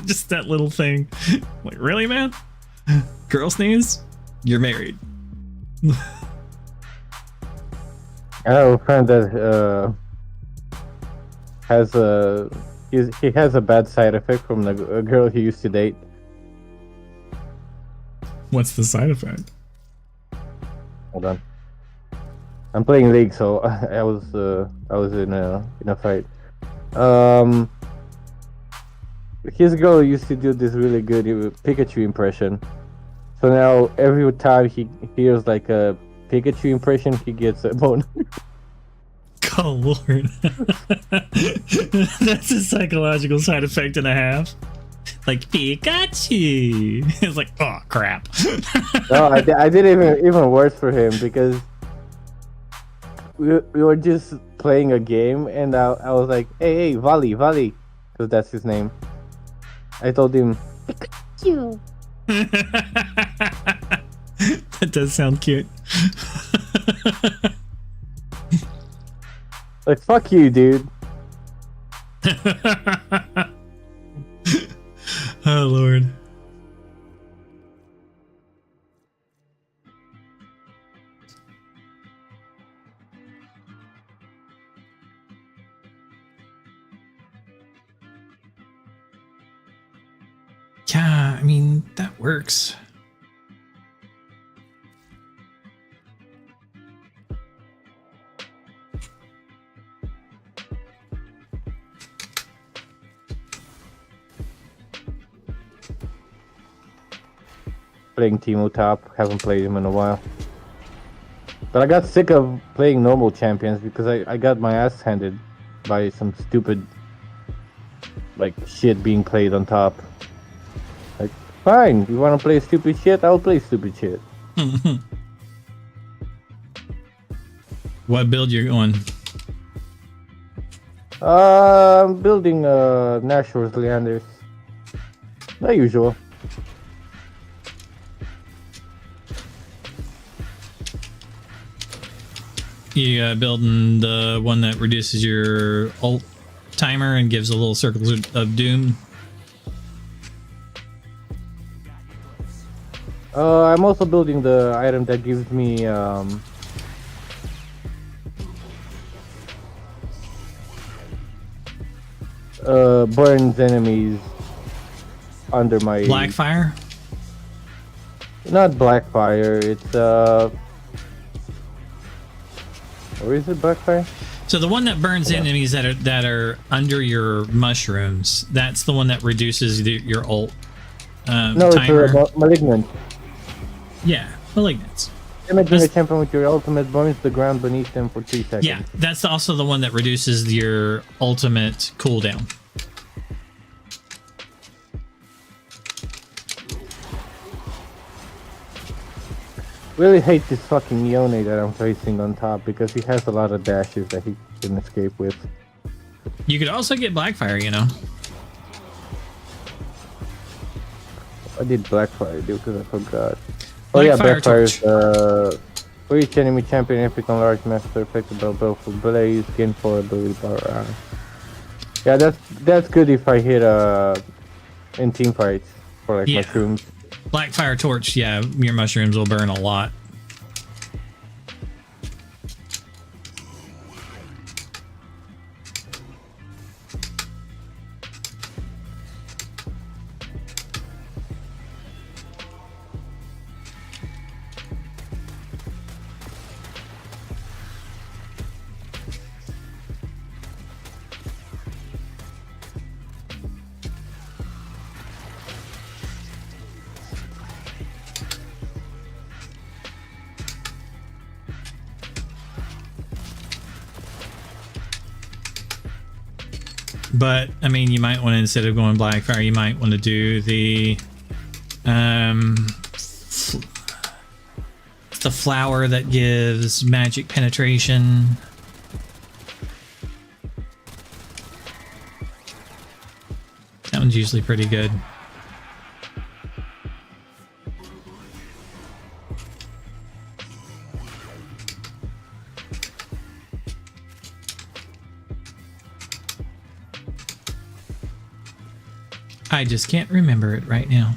just that little thing. Like, really, man? Girl sneeze? You're married. I have a friend that has a he has a bad side effect from a girl he used to date. What's the side effect? Hold on. I'm playing League, so I was in a fight. His girl used to do this really good Pikachu impression. So now every time he hears like a Pikachu impression, he gets a bone. Oh Lord. That's a psychological side effect and a half. Like, Pikachu. It's like, oh crap. No, I did even worse for him, because we were just playing a game, and I was like, hey, Vali, because that's his name. I told him, Pikachu. That does sound cute. Like, fuck you, dude. Oh Lord. Yeah, I mean, that works. Playing Teemo top, haven't played him in a while. But I got sick of playing normal champions because I got my ass handed by some stupid like shit being played on top. Like, fine, you wanna play stupid shit? I'll play stupid shit. What build you're on? I'm building Nashor's Leanders. The usual. You building the one that reduces your ult timer and gives a little circle of doom? I'm also building the item that gives me burns enemies under my Blackfire. Not Blackfire. It's or is it Blackfire? So the one that burns enemies that are under your mushrooms, that's the one that reduces your ult No, timer. it's Malignant. Yeah, malignants. Damaging a champion with your ultimate burns the ground beneath them for 3 seconds. Yeah, that's also the one that reduces your ultimate cooldown. Really hate this fucking Yone that I'm facing on top because he has a lot of dashes that he can escape with. You could also get Blackfire, you know. What did Blackfire do? Because I forgot. Oh yeah, Blackfire Blackfire is for each enemy champion, epic and large master affected by both blaze, gain 4 ability power. Yeah, that's good if I hit in team fights for like mushrooms. Blackfire torch, yeah, your mushrooms will burn a lot. But I mean, you might want to, instead of going Blackfire, you might want to do the the flower that gives magic penetration. That one's usually pretty good. I just can't remember it right now.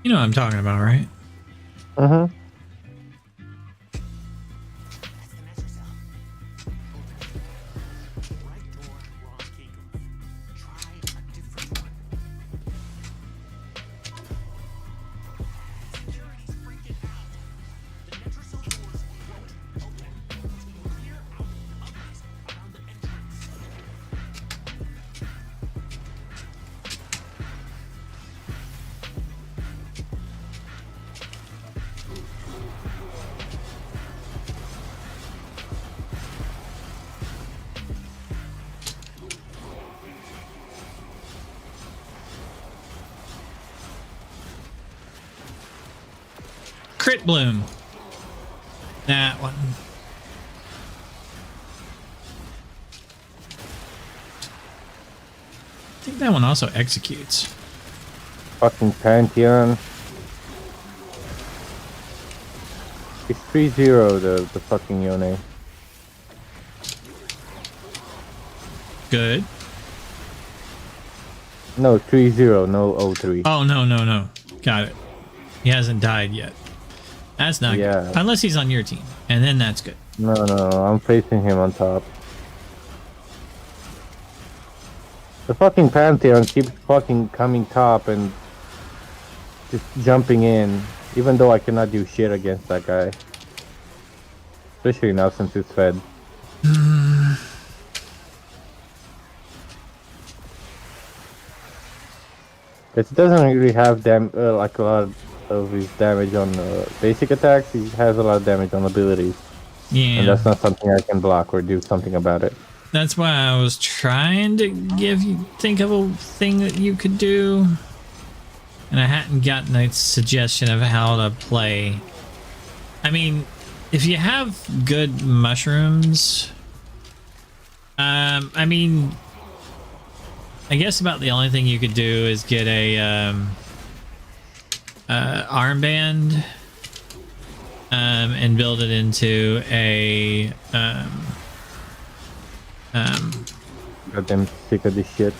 You know what I'm talking about, right? Uh-huh. Crit Bloom. That one. I think that one also executes. Fucking Pantheon. It's 3-0 the fucking Yone. Good. No, 3-0, no 0-3. Oh, no. Got it. He hasn't died yet. That's not good. Unless he's on your team. And then that's good. No, I'm facing him on top. The fucking Pantheon keeps fucking coming top and just jumping in, even though I cannot do shit against that guy. Especially now since it's fed. It doesn't really have like a lot of his damage on basic attacks. He has a lot of damage on abilities. Yeah. And that's not something I can block or do something about it. That's why I was trying to think of a thing that you could do. And I hadn't gotten a suggestion of how to play. I mean, if you have good mushrooms, I mean, I guess about the only thing you could do is get a armband and build it into a Goddamn sick of this shit.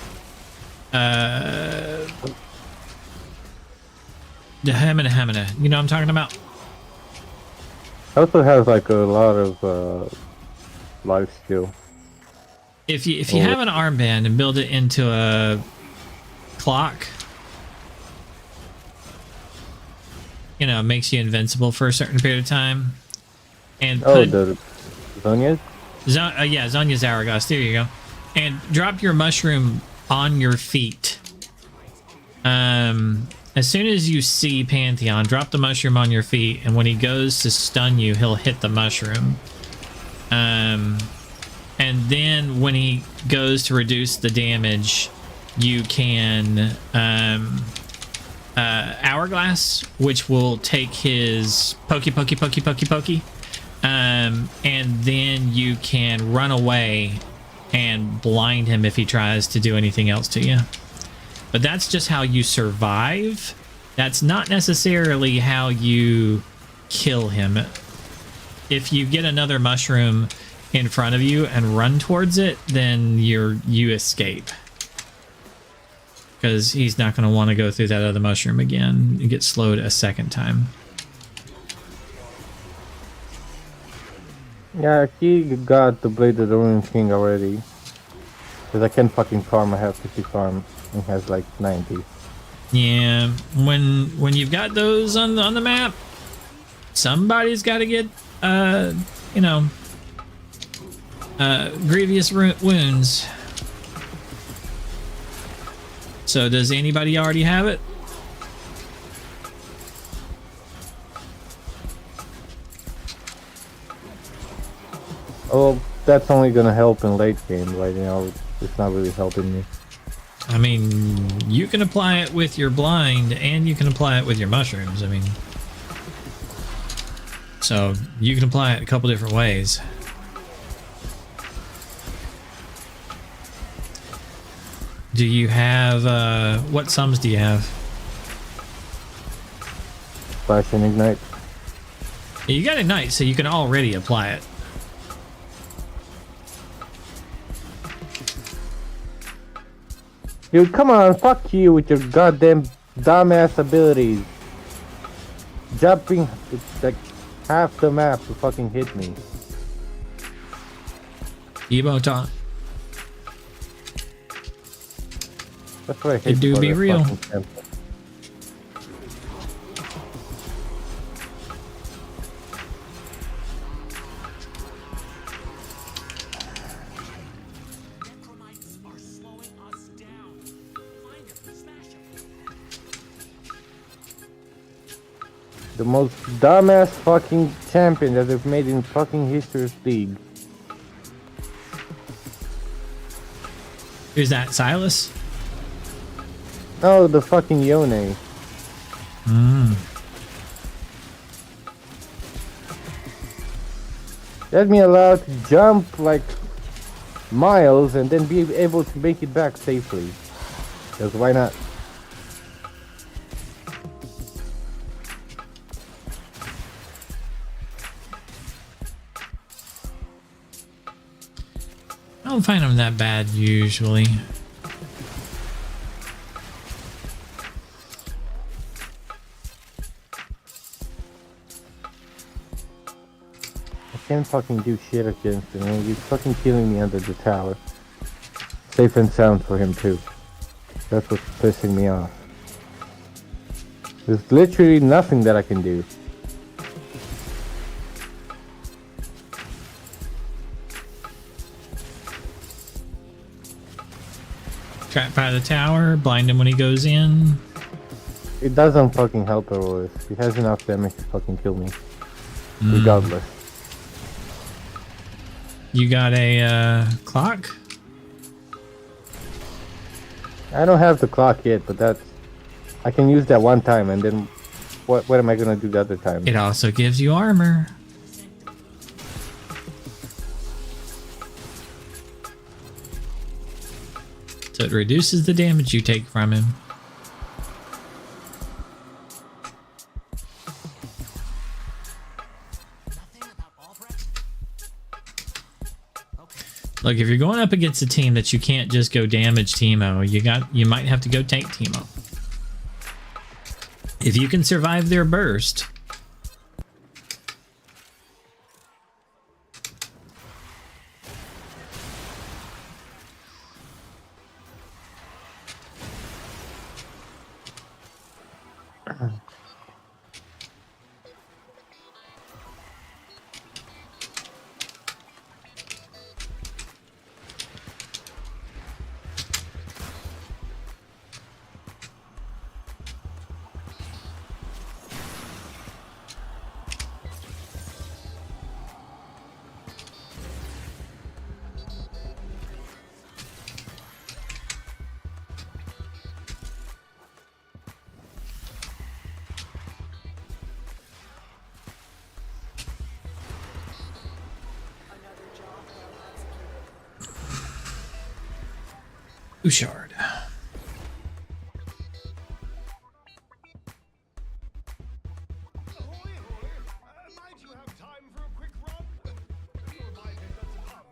The Hamina. You know what I'm talking about? Also has like a lot of life steal. If you have an armband and build it into a clock, you know, it makes you invincible for a certain period of time. And put, the Zonias? yeah, Zonya's Hourglass. There you go. And drop your mushroom on your feet. As soon as you see Pantheon, drop the mushroom on your feet, and when he goes to stun you, he'll hit the mushroom. And then when he goes to reduce the damage, you can Hourglass, which will take his pokey, and then you can run away and blind him if he tries to do anything else to you. But that's just how you survive. That's not necessarily how you kill him. If you get another mushroom in front of you and run towards it, then you escape. Because he's not going to want to go through that other mushroom again and get slowed a second time. Yeah, he got the Blade of the Ruin King already. Because I can't fucking farm, I have 50 farm. He has like 90. Yeah, when you've got those on the map, somebody's got to get you know, grievous wounds. So does anybody already have it? Oh, that's only gonna help in late game. Right now, it's not really helping me. I mean, you can apply it with your blind and you can apply it with your mushrooms. I mean, so you can apply it a couple different ways. Do you have, what sums do you have? Flash and Ignite. You got Ignite, so you can already apply it. Dude, come on, fuck you with your goddamn dumbass abilities. Jumping like half the map to fucking hit me. Emo taunt. That's what I hate. It do for be the real. fucking temple. Necromites are slowing us down. Find them, smash them. The most dumbass fucking champion that they've made in fucking History's League. Who's that, Silas? Oh, the fucking Yone. Let me allow to jump like miles and then be able to make it back safely. Because why not? I don't find them that bad usually. I can't fucking do shit against him, man. He's fucking killing me under the tower. Safe and sound for him too. That's what's pissing me off. There's literally nothing that I can do. Trap by the tower, blind him when he goes in. It doesn't fucking help at all. He has enough damage to fucking kill me. Regardless. You got a clock? I don't have the clock yet, but that's... I can use that one time and then... What am I gonna do the other time? It also gives you armor. So it reduces the damage you take from him. Look, if you're going up against a team that you can't just go damage Teemo, you might have to go tank Teemo. If you can survive their burst. Ushard. Ahoy, ahoy! Might you have time for a quick run? Your mind has got some hum.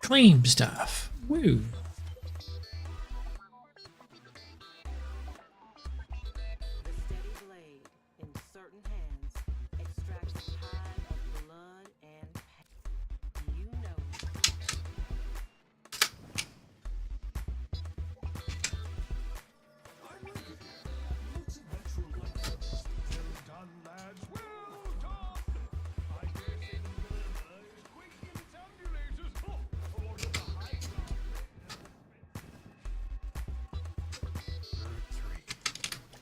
Claim stuff. Woo. The steady blade in certain hands extracts a tide of blood and pain. You know it. I'm with you. Lots of natural light. Well done, lads. Well done. I dare say the murmur is quaking its ambulators. Oh, order the high guard.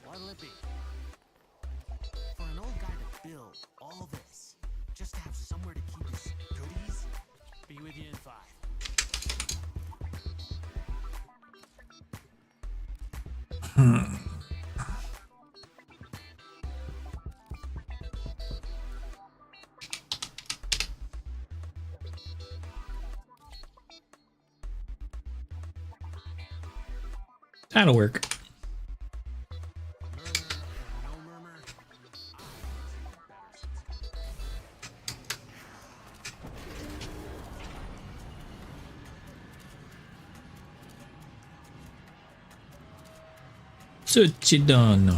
What'll it be? For an old guy to build all this, just to have somewhere to keep his goodies? Be with you in 5. That'll work. Murmur or no murmur, Suchidano.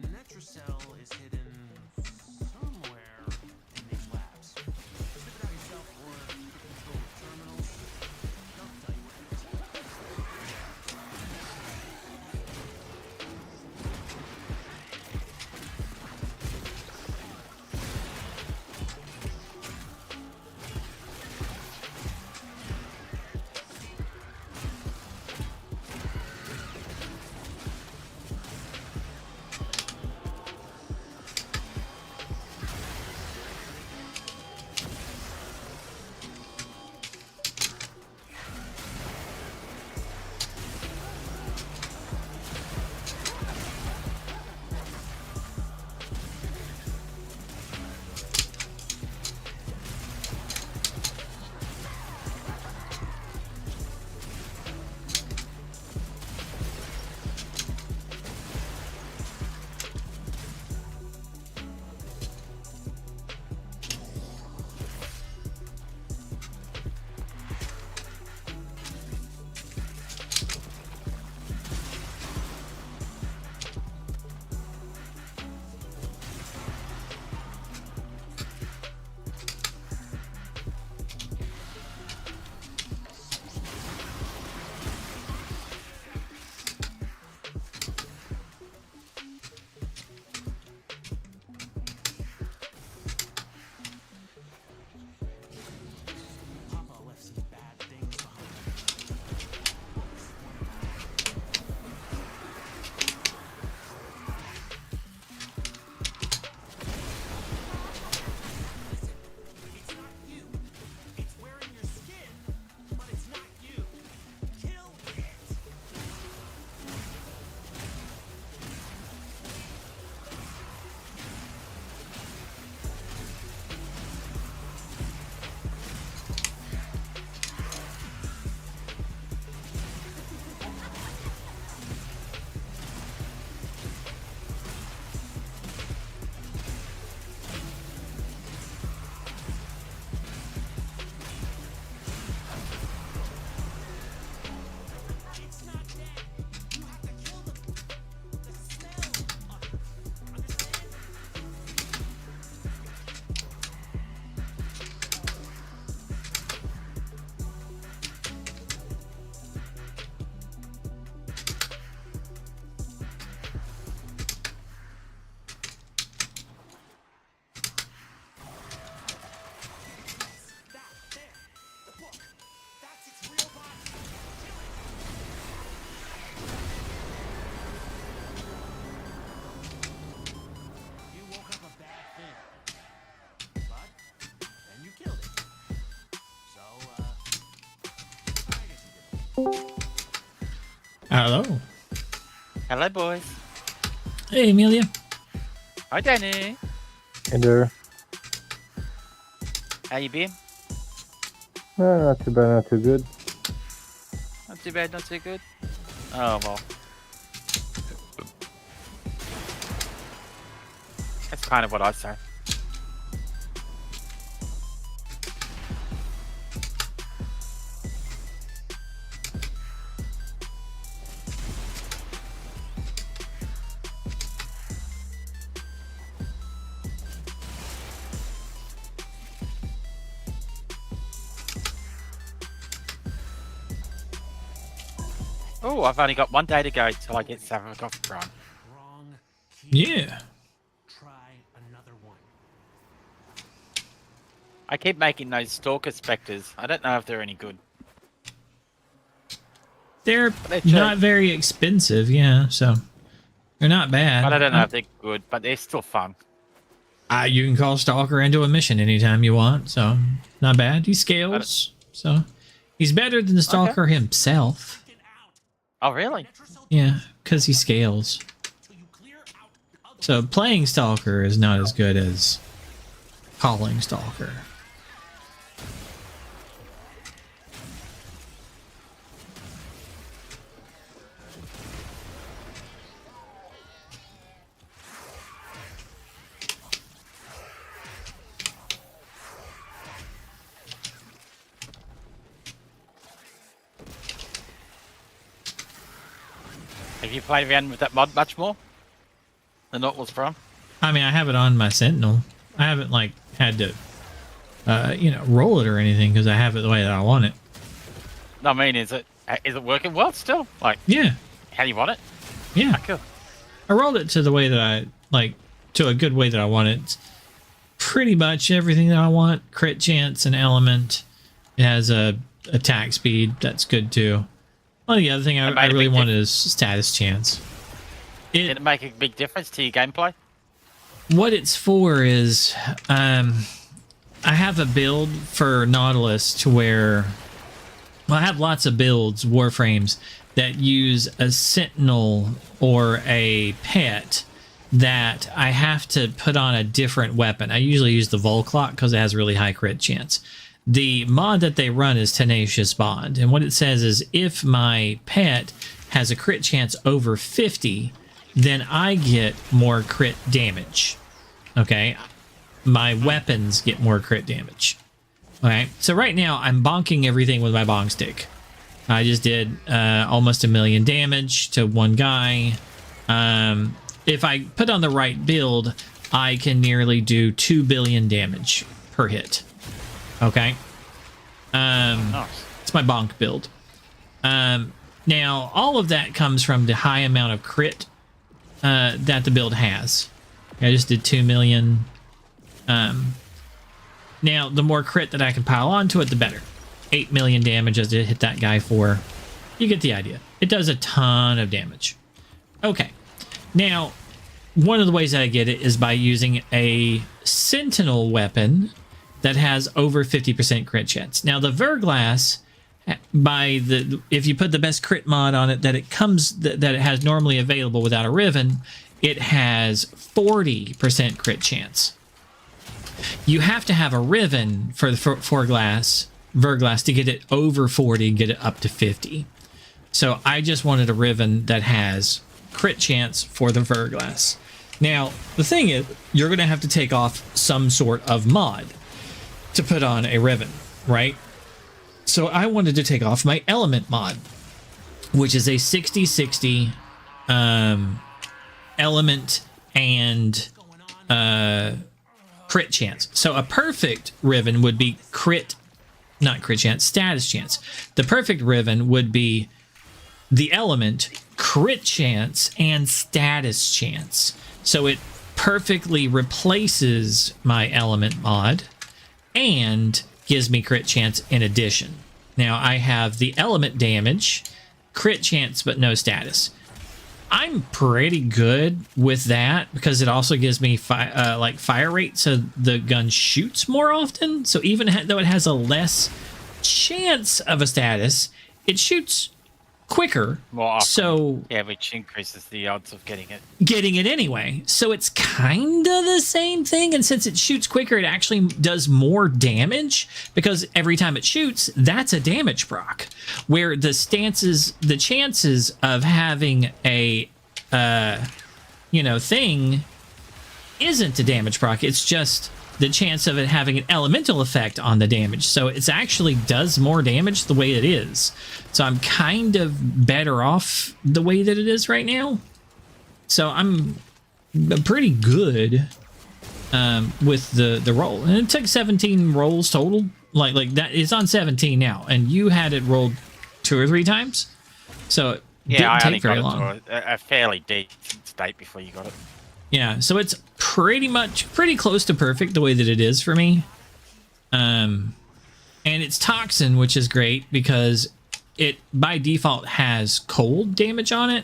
the Netracell is hidden somewhere in these labs. Sniff it out yourself or control the terminals. They'll tell you where it is. Hello. Hello, boys. Hey, Amelia. Hi, Danny. Hey there. How you been? Not too bad, not too good. Not too bad, not too good. Oh, well. That's kind of what I'd say. Oh, I've only got one day to go till I get Sarkophron. Wrong key. Yeah. Try another one. I keep making those Stalker Spectres. I don't know if they're any good. They're They're cheap. not very expensive, yeah, so they're not bad. But I don't know if they're good, but they're still fun. You can call Stalker into a mission anytime you want, so not bad. He scales, so he's better than the Stalker himself. Oh, really? Yeah, because he scales. So playing Stalker is not as good as calling Stalker. Have you played around with that mod much more than what was from? I mean, I have it on my Sentinel. I haven't like had to, roll it or anything because I have it the way that I want it. No, I mean, is it working well still? Like, Yeah, how do you want it? yeah. Ah, cool. I rolled it to the way that I like, to a good way that I want it. It's pretty much everything that I want. Crit chance and element. It has a attack speed. That's good too. Well, the other thing I made a really big wanted is status chance. Did it make a big difference to your gameplay? What it's for is, I have a build for Nautilus to where, well, I have lots of builds, Warframes, that use a Sentinel or a pet that I have to put on a different weapon. I usually use the Volclock because it has really high crit chance. The mod that they run is Tenacious Bond, and what it says is if my pet has a crit chance over 50, then I get more crit damage. Okay, my weapons get more crit damage. Okay, so right now I'm bonking everything with my bong stick. I just did almost 1 million damage to one guy. If I put on the right build, I can nearly do 2 billion damage per hit. Okay. Nice. It's my bonk build. Now, all of that comes from the high amount of crit that the build has. I just did 2 million. Now, the more crit that I can pile onto it, the better. 8 million damage as it hit that guy for. You get the idea. It does a ton of damage. Okay. Now, one of the ways that I get it is by using a Sentinel weapon that has over 50% crit chance. Now, the Verglass, if you put the best crit mod on it that it has normally available without a Riven, it has 40% crit chance. You have to have a Riven for the Verglass to get it over 40 and get it up to 50. So I just wanted a Riven that has crit chance for the Verglass. Now, the thing is, you're going to have to take off some sort of mod to put on a Riven, right? So I wanted to take off my element mod, which is a 60-60 element and crit chance. So a perfect Riven would be status chance. The perfect Riven would be the element, crit chance, and status chance. So it perfectly replaces my element mod and gives me crit chance in addition. Now I have the element damage, crit chance, but no status. I'm pretty good with that because it also gives me fire rate, so the gun shoots more often. So even though it has a less chance of a status, it shoots quicker. More often. So Yeah, which increases the odds of getting it. Anyway. So it's kind of the same thing. And since it shoots quicker, it actually does more damage because every time it shoots, that's a damage proc. Where the chances of having a, thing isn't a damage proc. It's just the chance of it having an elemental effect on the damage. So it actually does more damage the way it is. So I'm kind of better off the way that it is right now. So I'm pretty good with the roll. And it took 17 rolls total. Like that, it's on 17 now. And you had it rolled 2 or 3 times. So it didn't take very long. I only got it to a fairly decent state before you got it. Yeah, so it's pretty close to perfect the way that it is for me. And it's Toxin, which is great because it by default has cold damage on it.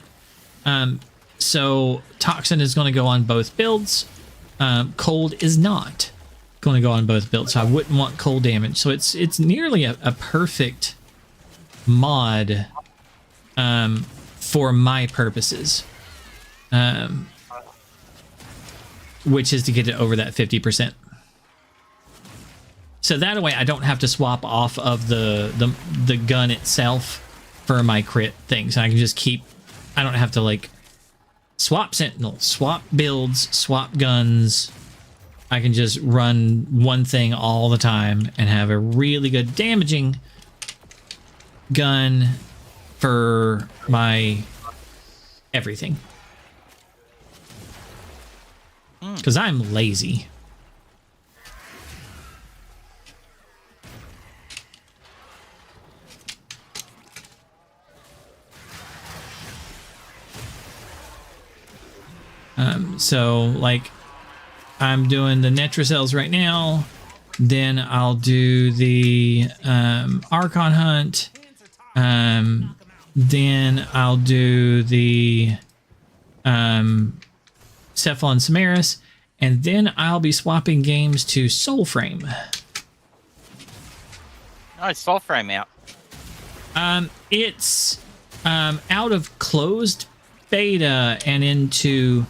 So Toxin is going to go on both builds. Cold is not going to go on both builds, so I wouldn't want cold damage. So it's nearly a perfect mod for my purposes. Which is to get it over that 50%. So that way I don't have to swap off of the gun itself for my crit things. I can just keep, I don't have to like swap sentinel, swap builds, swap guns. I can just run one thing all the time and have a really good damaging gun for my everything. Because I'm lazy. So, like, I'm doing the Netracells right now. Then I'll do the Archon Hunt. Then I'll do the Cephalon Samaris, and then I'll be swapping games to Soulframe. Oh, Soulframe out. It's out of closed beta and into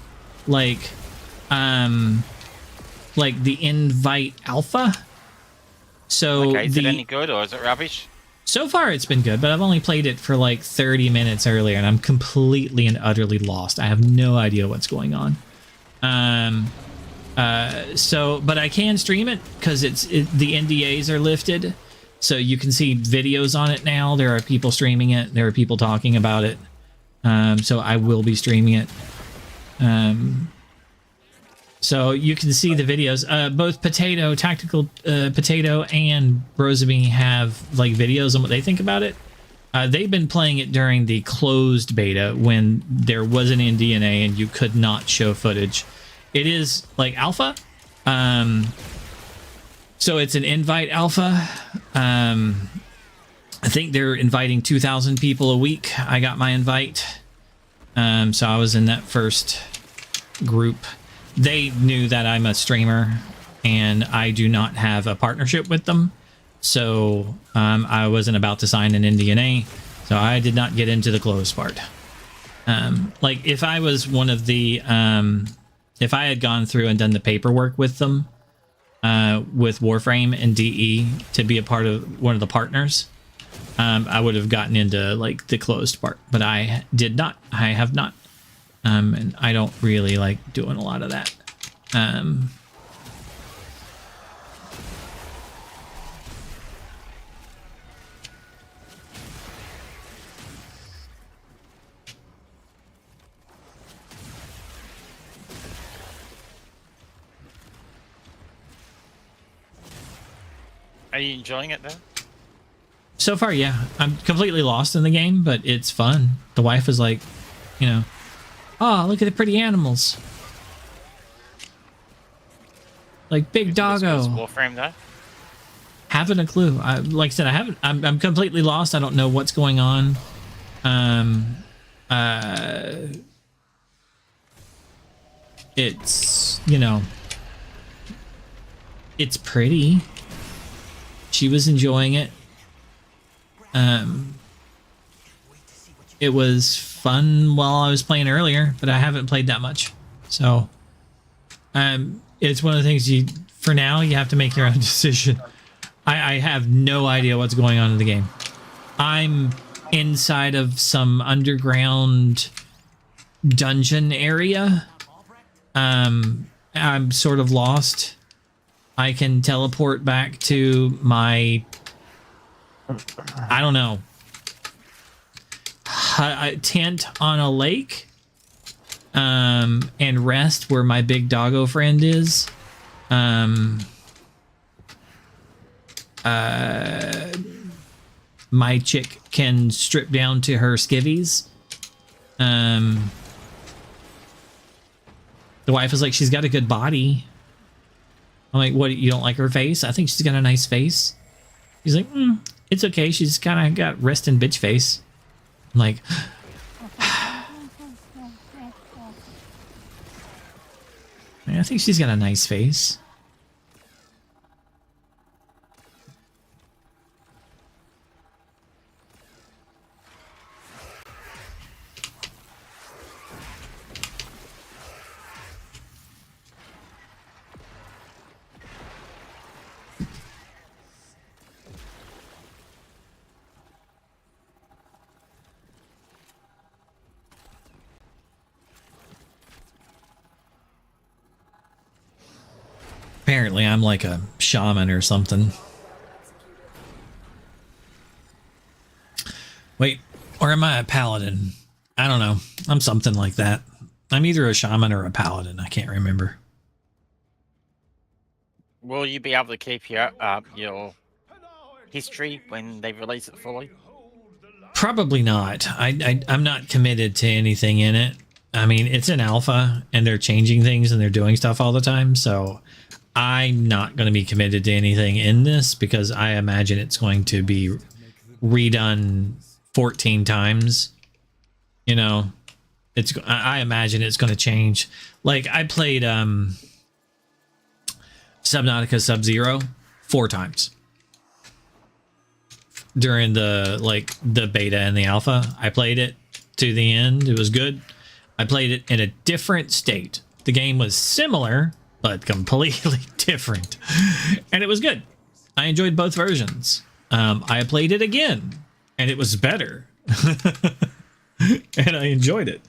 like the invite alpha. So okay, is it any good or is it rubbish? So far it's been good, but I've only played it for like 30 minutes earlier and I'm completely and utterly lost. I have no idea what's going on. But I can stream it because the NDAs are lifted, so you can see videos on it now. There are people streaming it. There are people talking about it. So I will be streaming it. So you can see the videos. Both Tactical Potato and Brosamy have like videos on what they think about it. They've been playing it during the closed beta when there was an NDA and you could not show footage. It is like alpha. So it's an invite alpha. I think they're inviting 2,000 people a week. I got my invite. So I was in that first group. They knew that I'm a streamer and I do not have a partnership with them. So I wasn't about to sign an NDA, so I did not get into the closed part. Like if I was one of the, if I had gone through and done the paperwork with them, with Warframe and DE to be a part of one of the partners, I would have gotten into like the closed part, but I did not. I have not. And I don't really like doing a lot of that. Are you enjoying it though? So far, yeah. I'm completely lost in the game, but it's fun. The wife is like, you know, oh, look at the pretty animals. Like big doggo. Warframe though? Haven't a clue. Like I said, I'm completely lost. I don't know what's going on. It's, you know, it's pretty. She was enjoying it. Wait to see what you It was fun while I was playing earlier, but I haven't played that much. So, it's one of the things for now, you have to make your own decision. I have no idea what's going on in the game. I'm inside of some underground dungeon area. I'm sort of lost. I can teleport back to my, I don't know, tent on a lake, and rest where my big doggo friend is. My chick can strip down to her skivvies. The wife is like, she's got a good body. I'm like, what, you don't like her face? I think she's got a nice face. He's like, it's okay. She's kind of got resting bitch face. I'm like, I think she's got a nice face. Apparently, I'm like a shaman or something. Wait, or am I a paladin? I don't know. I'm something like that. I'm either a shaman or a paladin. I can't remember. Will you be able to keep your history when they release it fully? Probably not. I'm not committed to anything in it. I mean, it's an alpha, and they're changing things, and they're doing stuff all the time, so I'm not going to be committed to anything in this because I imagine it's going to be redone 14 times. You know, I imagine it's going to change. Like, I played Subnautica Sub-Zero 4 times during the beta and the alpha. I played it to the end. It was good. I played it in a different state. The game was similar, but completely different. And it was good. I enjoyed both versions. I played it again, and it was better. And I enjoyed it.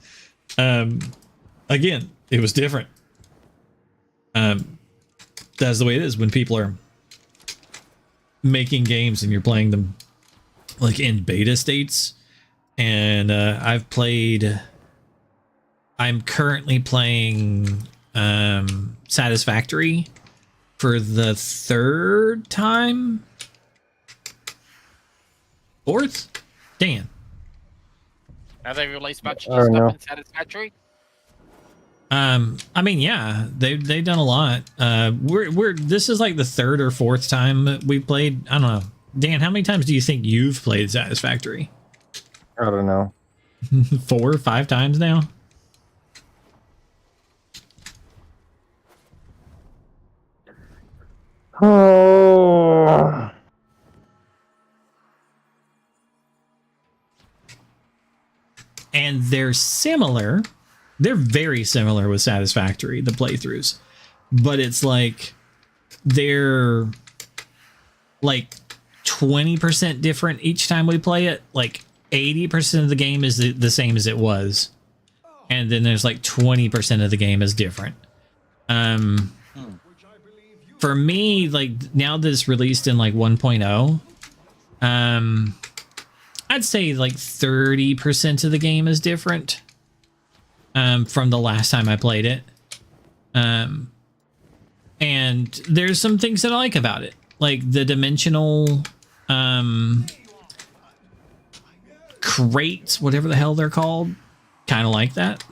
Again, it was different. That's the way it is when people are making games and you're playing them like in beta states. And I'm currently playing Satisfactory for the 3rd time. 4th? Dan. Have they released much I don't new know. stuff in Satisfactory? I mean, yeah, they've done a lot. This is like the 3rd or 4th time we played. I don't know. Dan, how many times do you think you've played Satisfactory? I don't know. 4 or 5 times now? Oh. And they're similar. They're very similar with Satisfactory, the playthroughs. But it's like they're like 20% different each time we play it. Like 80% of the game is the same as it was. And then there's like 20% of the game is different. For me, like now that it's released in like 1.0, I'd say like 30% of the game is different from the last time I played it. And there's some things that I like about it, like the dimensional crates, whatever the hell they're called. Kind of like that.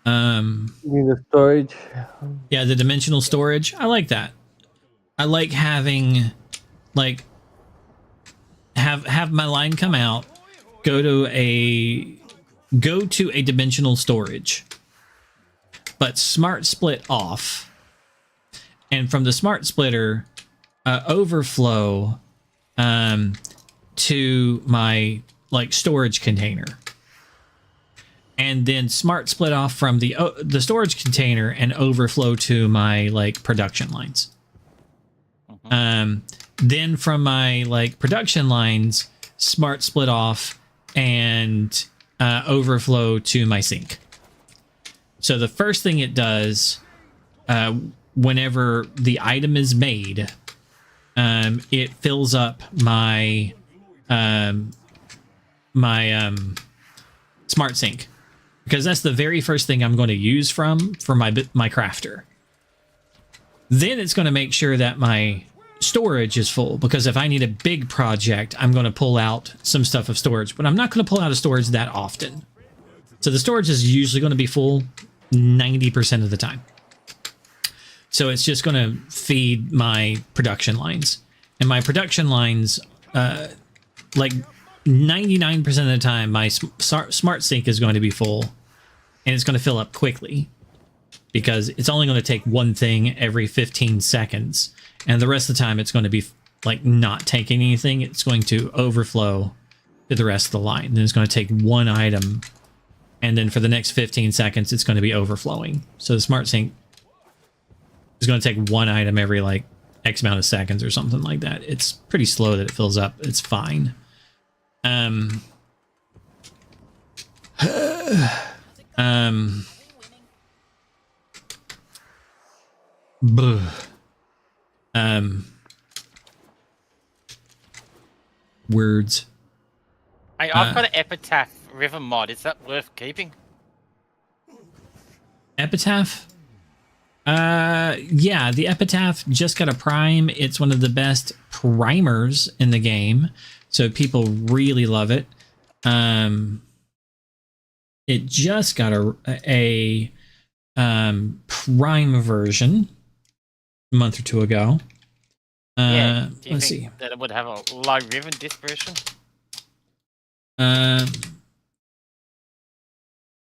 You mean the storage? Yeah, the dimensional storage. I like that. I like having like have my line come out, go to a dimensional storage, but smart split off, and from the smart splitter overflow to my like storage container, and then smart split off from the storage container and overflow to my like production lines. Then from my like production lines, smart split off and overflow to my sink. So the first thing it does, whenever the item is made, it fills up my smart sink, because that's the very first thing I'm going to use for my crafter. Then it's going to make sure that my storage is full, because if I need a big project, I'm going to pull out some stuff of storage, but I'm not going to pull out of storage that often. So the storage is usually going to be full 90% of the time. So it's just going to feed my production lines. And my production lines, like 99% of the time, my smart sink is going to be full, and it's going to fill up quickly, because it's only going to take one thing every 15 seconds. And the rest of the time, it's going to be like not taking anything. It's going to overflow to the rest of the line. Then it's going to take one item, and then for the next 15 seconds, it's going to be overflowing. So the smart sink is going to take one item every like X amount of seconds or something like that. It's pretty slow that it fills up. It's fine. Words. Hey, I've got an Epitaph River mod. Is that worth keeping? Epitaph? Yeah, the Epitaph just got a prime. It's one of the best primers in the game, so people really love it. It just got a prime version a month or two ago. Yeah. Do you Let's think see. that it would have a low river this version? I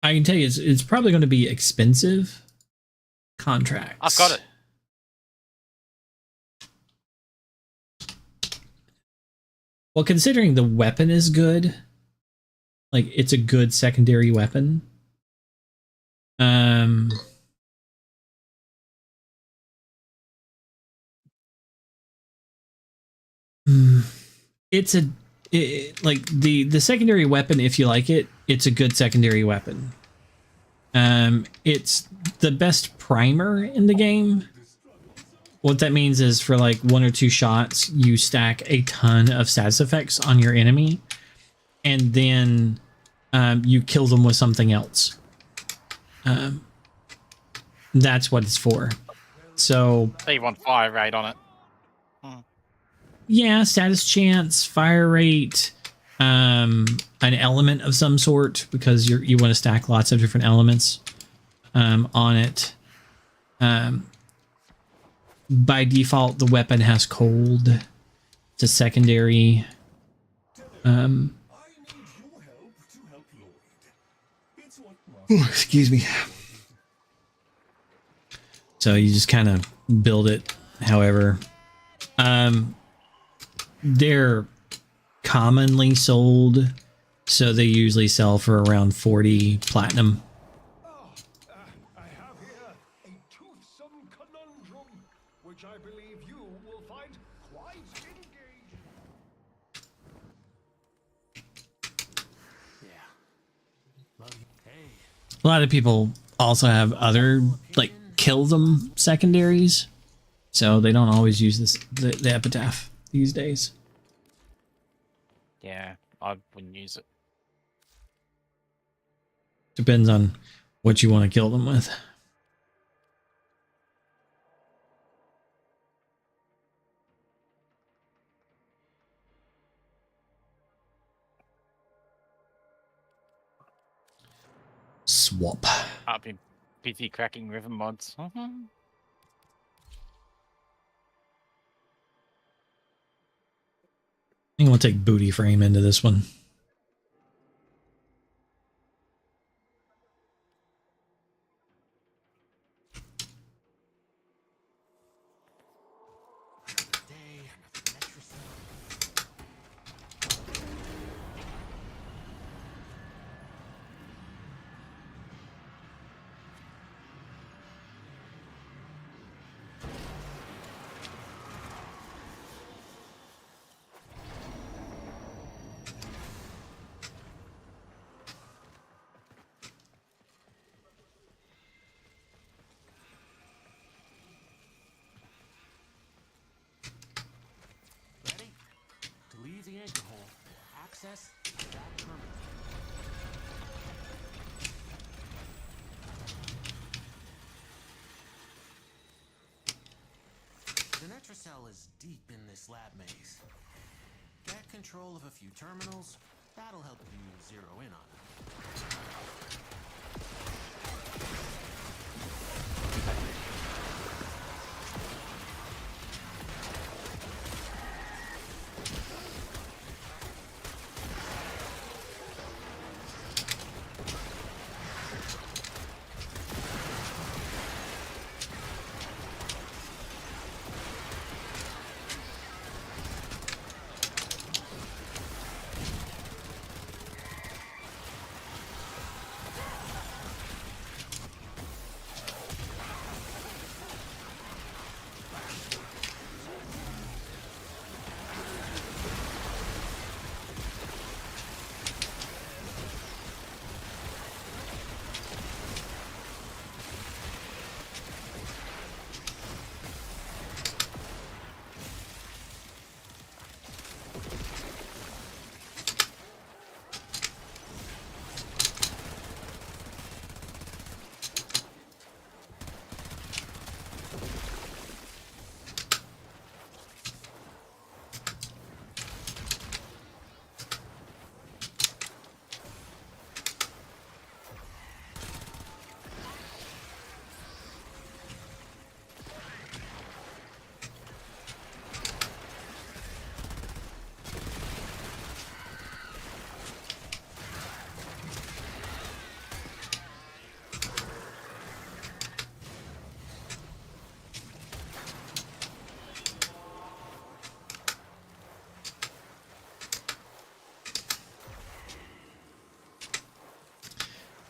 can tell you, it's probably going to be expensive. Contracts. I've got it. Well, considering the weapon is good, like it's a good secondary weapon. It's like the secondary weapon, if you like it, it's a good secondary weapon. It's the best primer in the game. What that means is for like 1 or 2 shots, you stack a ton of status effects on your enemy, and then you kill them with something else. That's what it's for. So you want fire rate on it. Yeah, status chance, fire rate, an element of some sort, because you want to stack lots of different elements on it. By default, the weapon has cold. It's a secondary. Excuse me. So you just kind of build it however. They're commonly sold, so they usually sell for around 40 platinum. I have here a toothsome conundrum, which I believe you will find quite engaging. A lot of people also have other, like, kill them secondaries, so they don't always use the Epitaph these days. Yeah, I wouldn't use it. Depends on what you want to kill them with. Swap. I've been busy cracking river mods. I think we'll take Booty Frame into this one. access that terminal. The Netracell is deep in this lab maze. Get control of a few terminals. That'll help you zero in on it.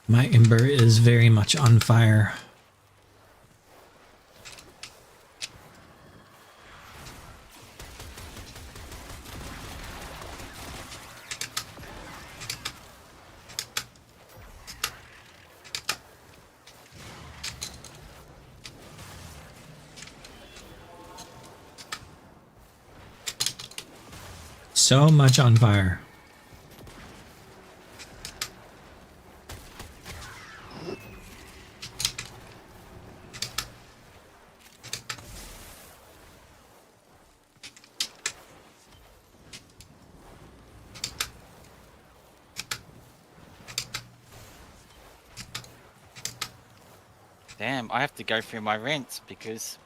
My ember is very much on fire. So much on fire. Damn, I have to go through my rents because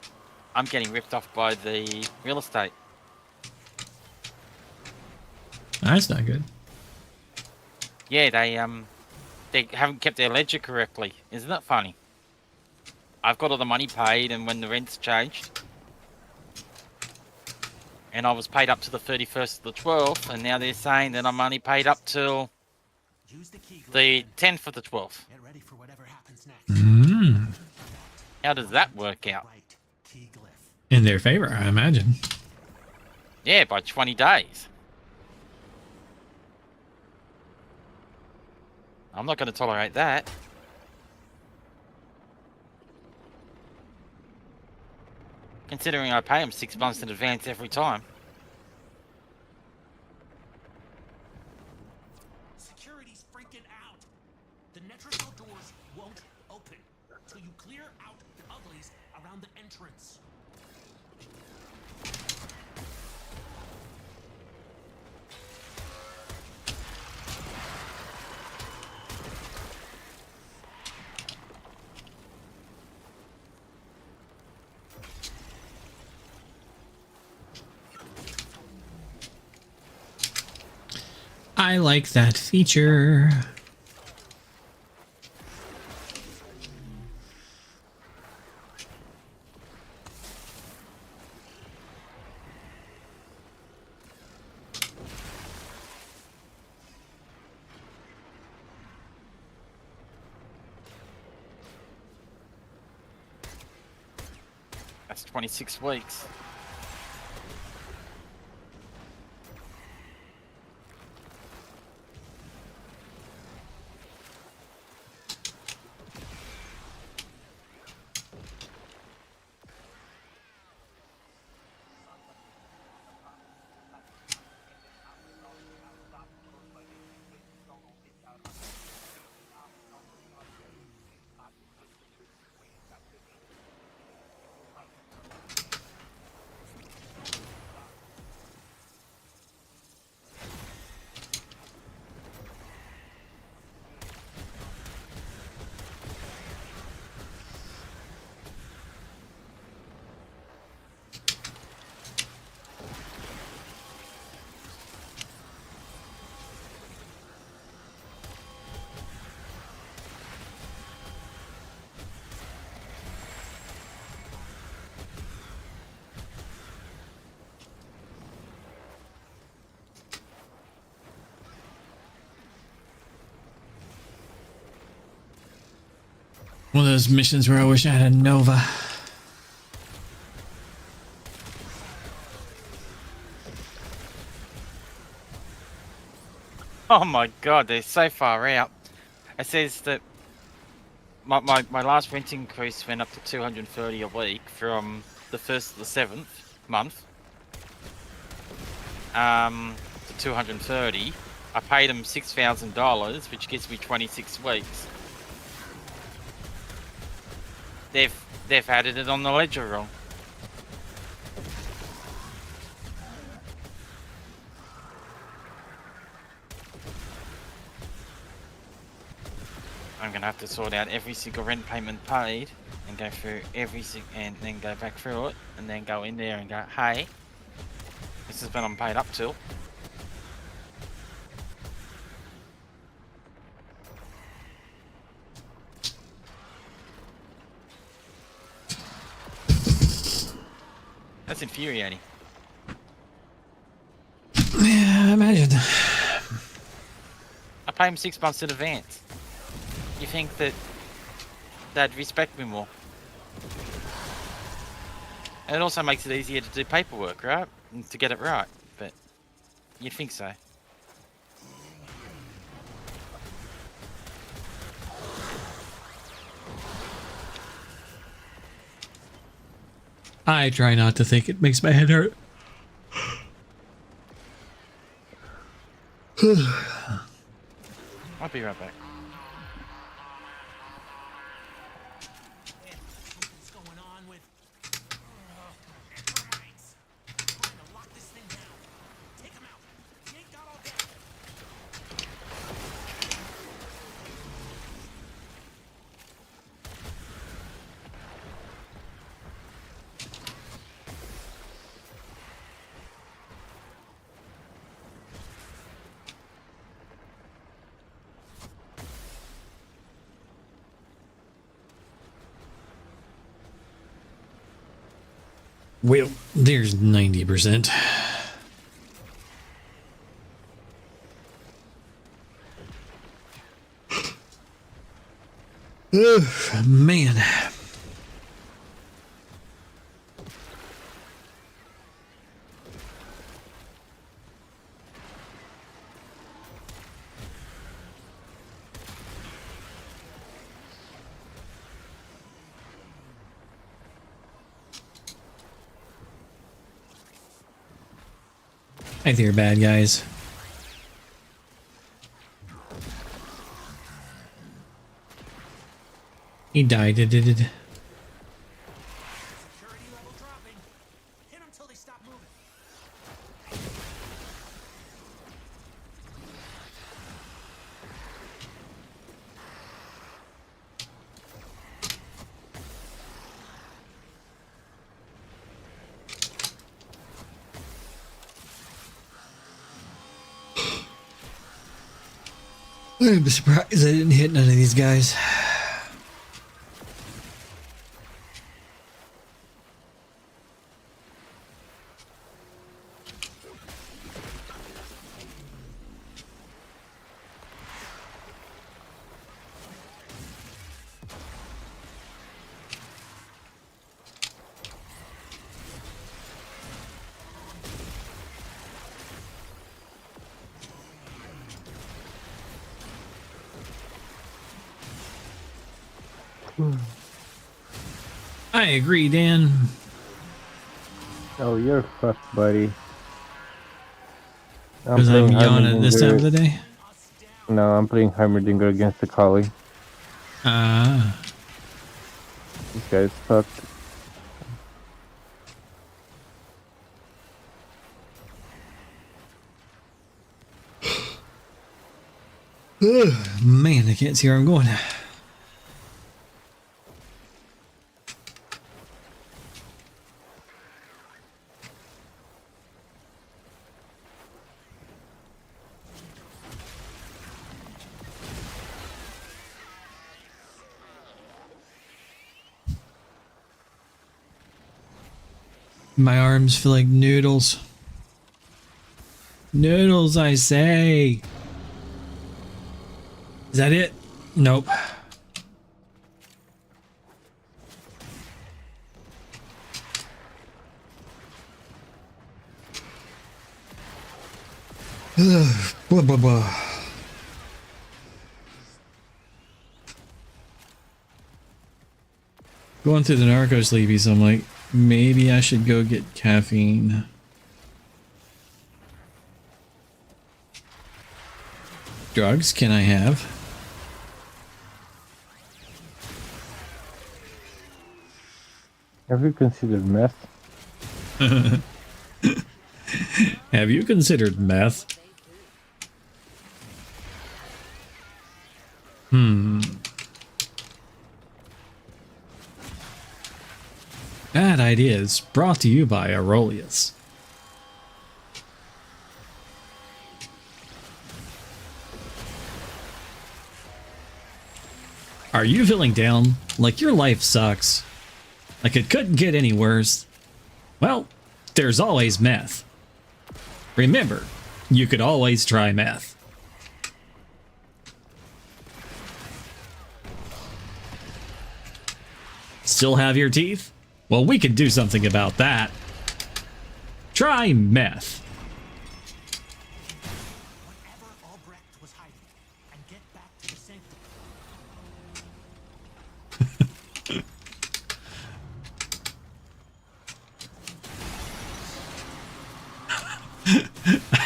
I'm getting ripped off by the real estate. That's not good. Yeah, they haven't kept their ledger correctly. Isn't that funny? I've got all the money paid, and when the rent's changed, and I was paid up to the 31st of the 12th, and now they're saying that I'm only paid up till Use the key the glyph 10th of the 12th. and get ready for whatever happens next. How does that work out? Right. Key glyph. In their favor, I imagine. Yeah, by 20 days. I'm not going to tolerate that. Considering I pay them 6 months in advance every time. Security's freaking out. The Netracell doors won't open until you clear out the uglies around the entrance. I like that feature. That's 26 weeks. One of those missions where I wish I had a Nova. Oh my god, they're so far out. It says that my last rent increase went up to 230 a week from the 1st to the 7th month. To 230. I paid them $6,000, which gives me 26 weeks. They've added it on the ledger wrong. I'm gonna have to sort out every single rent payment paid and go through and then go back through it and then go in there and go, hey, this is what I'm paid up to. That's infuriating. Yeah, I imagine. I pay him 6 months in advance. You think that they'd respect me more? And it also makes it easier to do paperwork, right? And to get it right, but you'd think so. I try not to think. It makes my head hurt. I'll be right back. What's going on with termites? Trying to lock this thing down. Take him out. He ain't got all day. Well, there's 90%. Ugh, man. Hi there, bad guys. He died. Security level dropping. Hit them till they stop moving. I'm surprised I didn't hit none of these guys. I agree, Dan. Oh, you're fucked, buddy. Because I'm playing yawning at this time of the Heimerdinger. day. No, I'm playing Heimerdinger against the collie. Ah. This guy's fucked. Man, I can't see where I'm going. My arms feel like noodles. Noodles, I say. Is that it? Nope. Blah, blah, blah. Going through the narco sleepies, I'm like, maybe I should go get caffeine. Drugs can I have? Have you considered meth? Have you considered meth? Bad Ideas brought to you by Aurelius. Are you feeling down? Like your life sucks? Like it couldn't get any worse? Well, there's always meth. Remember, you could always try meth. Still have your teeth? Well, we could do something about that. Try meth. Whatever Albrecht was hiding, and get back to the sanctum.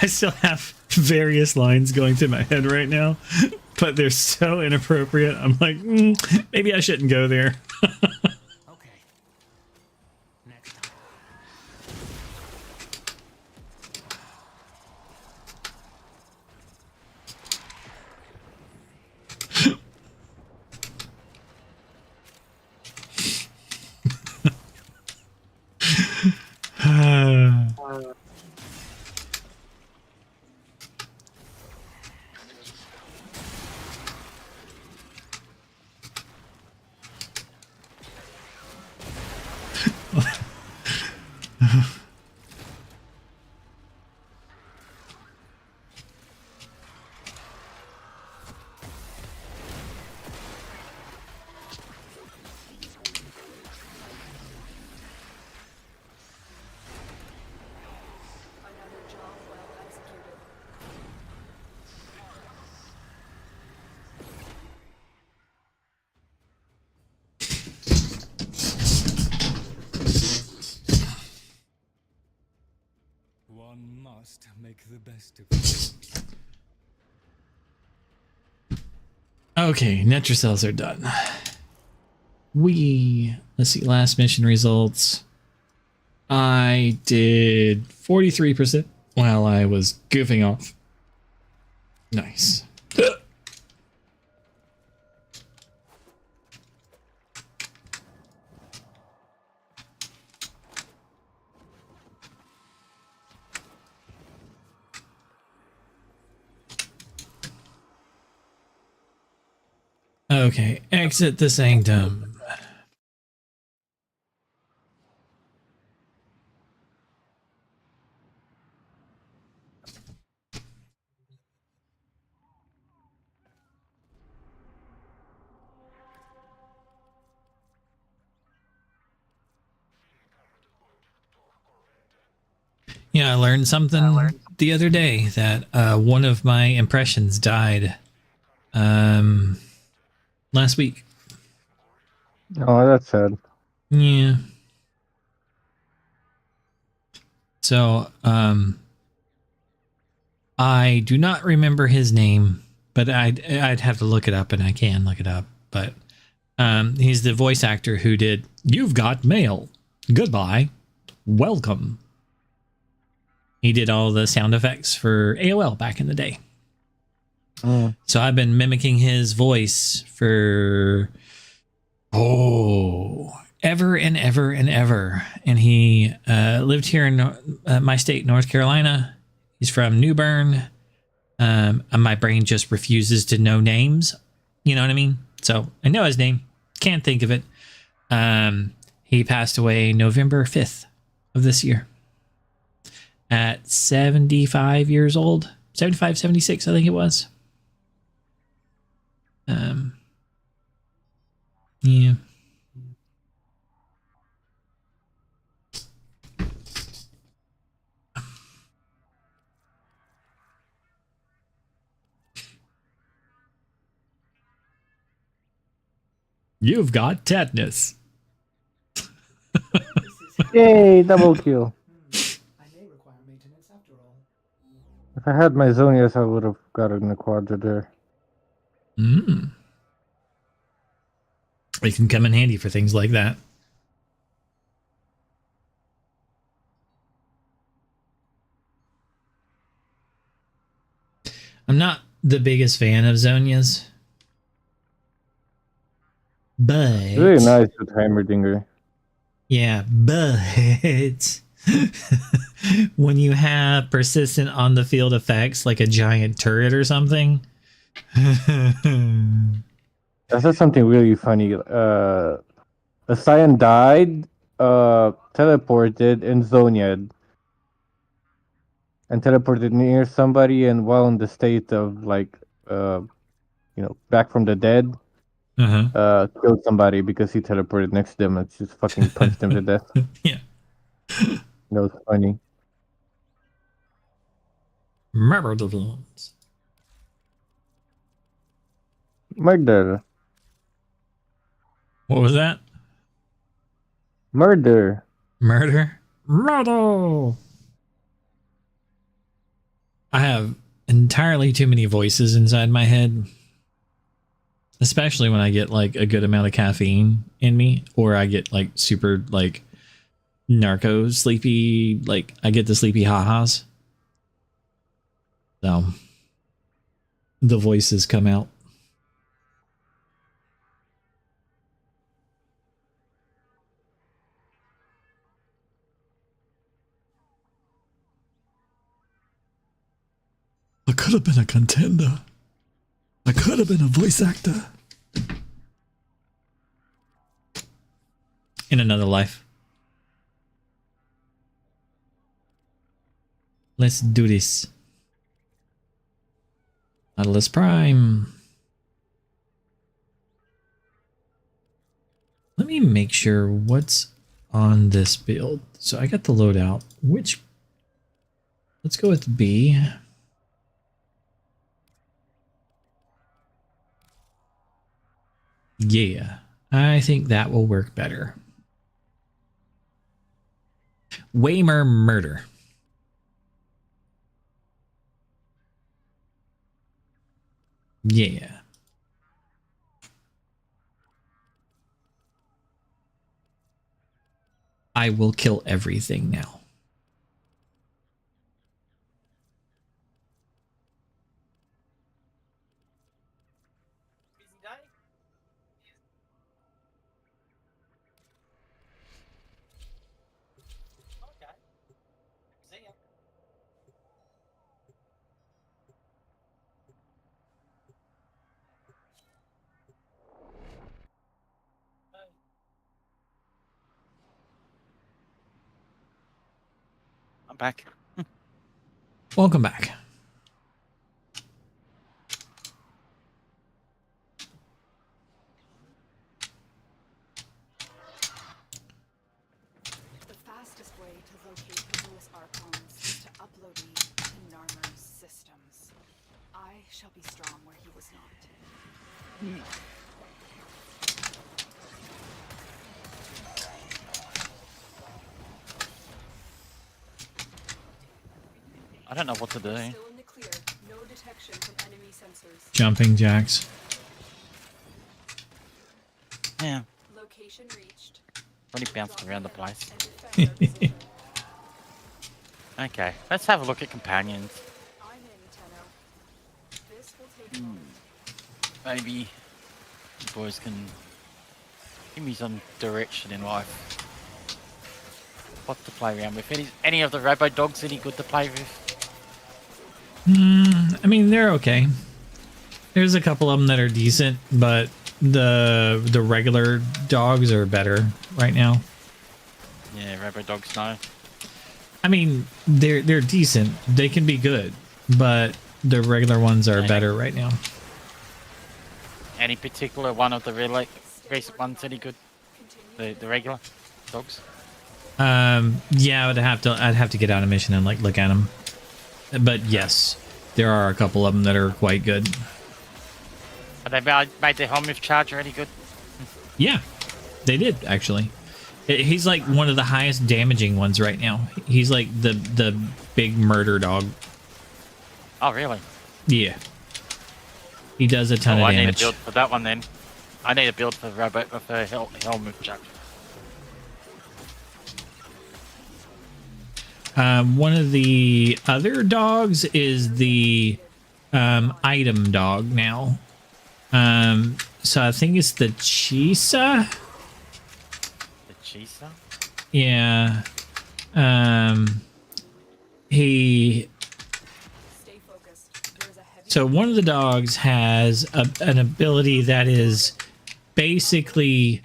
I still have various lines going through my head right now, but they're so inappropriate. I'm like, maybe I shouldn't go there. Okay. Next time. One must make the best of it. Okay, Netrocells are done. Let's see, last mission results. I did 43% while I was goofing off. Nice. Okay, exit the sanctum. Yeah, I learned something the other day that one of my impressions died last week. Oh, that's sad. Yeah. So, I do not remember his name, but I'd have to look it up, and I can look it up. But he's the voice actor who did "You've Got Mail," "Goodbye," "Welcome." He did all the sound effects for AOL back in the day. So I've been mimicking his voice for ever and ever and ever. And he lived here in my state, North Carolina. He's from New Bern. And my brain just refuses to know names. You know what I mean? So I know his name. Can't think of it. He passed away November 5th of this year. At 75 years old. 75, 76, I think it was. Yeah. You've got tetanus. Yay, double kill. I may require maintenance after all. If I had my Zonias, I would have gotten a Quadra there. Mm. It can come in handy for things like that. I'm not the biggest fan of Zonias. But It's really nice with Heimerdinger. yeah, but when you have persistent on the field effects like a giant turret or something. That's something really funny. A Cyan died, teleported, and Zonia'd. And teleported near somebody, and while in the state of like, back from the dead, killed somebody because he teleported next to them and just fucking punched him to death. Yeah. That was funny. Remember the villains. Murder. What was that? Murder. Murder? Murder! I have entirely too many voices inside my head. Especially when I get like a good amount of caffeine in me, or I get like super like narco sleepy, like I get the sleepy ha-has. So the voices come out. I could have been a contender. I could have been a voice actor. In another life. Let's do this. Nautilus Prime. Let me make sure what's on this build. So I got the loadout. Which... Let's go with B. Yeah, I think that will work better. Waymer Murder. Yeah. I will kill everything now. I'm back. Welcome back. The fastest way to locate the newest archons is to upload me to Narmer's systems. I shall be strong where he was not. I don't know what to do. Still in the clear. No detection from enemy sensors. Jumping jacks. Yeah, Location reached. really bounced around the place. And defend our position. Okay, let's have a look at companions. I'm in, Tenno. This will take long. Maybe you boys can give me some direction in life. What to play around with? Any of the Robo Dogs any good to play with? I mean, they're okay. There's a couple of them that are decent, but the regular dogs are better right now. Yeah, Robo Dogs, no. I mean, they're decent. They can be good, but the regular ones are better right now. Any particular one of the recent ones any good? The regular dogs? Yeah, I'd have to get out a mission and like look at them. But yes, there are a couple of them that are quite good. Have they made their Helmuth Charger any good? Yeah, they did actually. He's like one of the highest damaging ones right now. He's like the big murder dog. Oh, really? Yeah. He does a ton of I need damage. a build for that one then. I need a build for Rabbit for helmet charge. One of the other dogs is the item dog now. So I think it's the Chisa. The Chisa? Yeah. He. Stay focused. There is a heavy So one of the dogs has an ability that is basically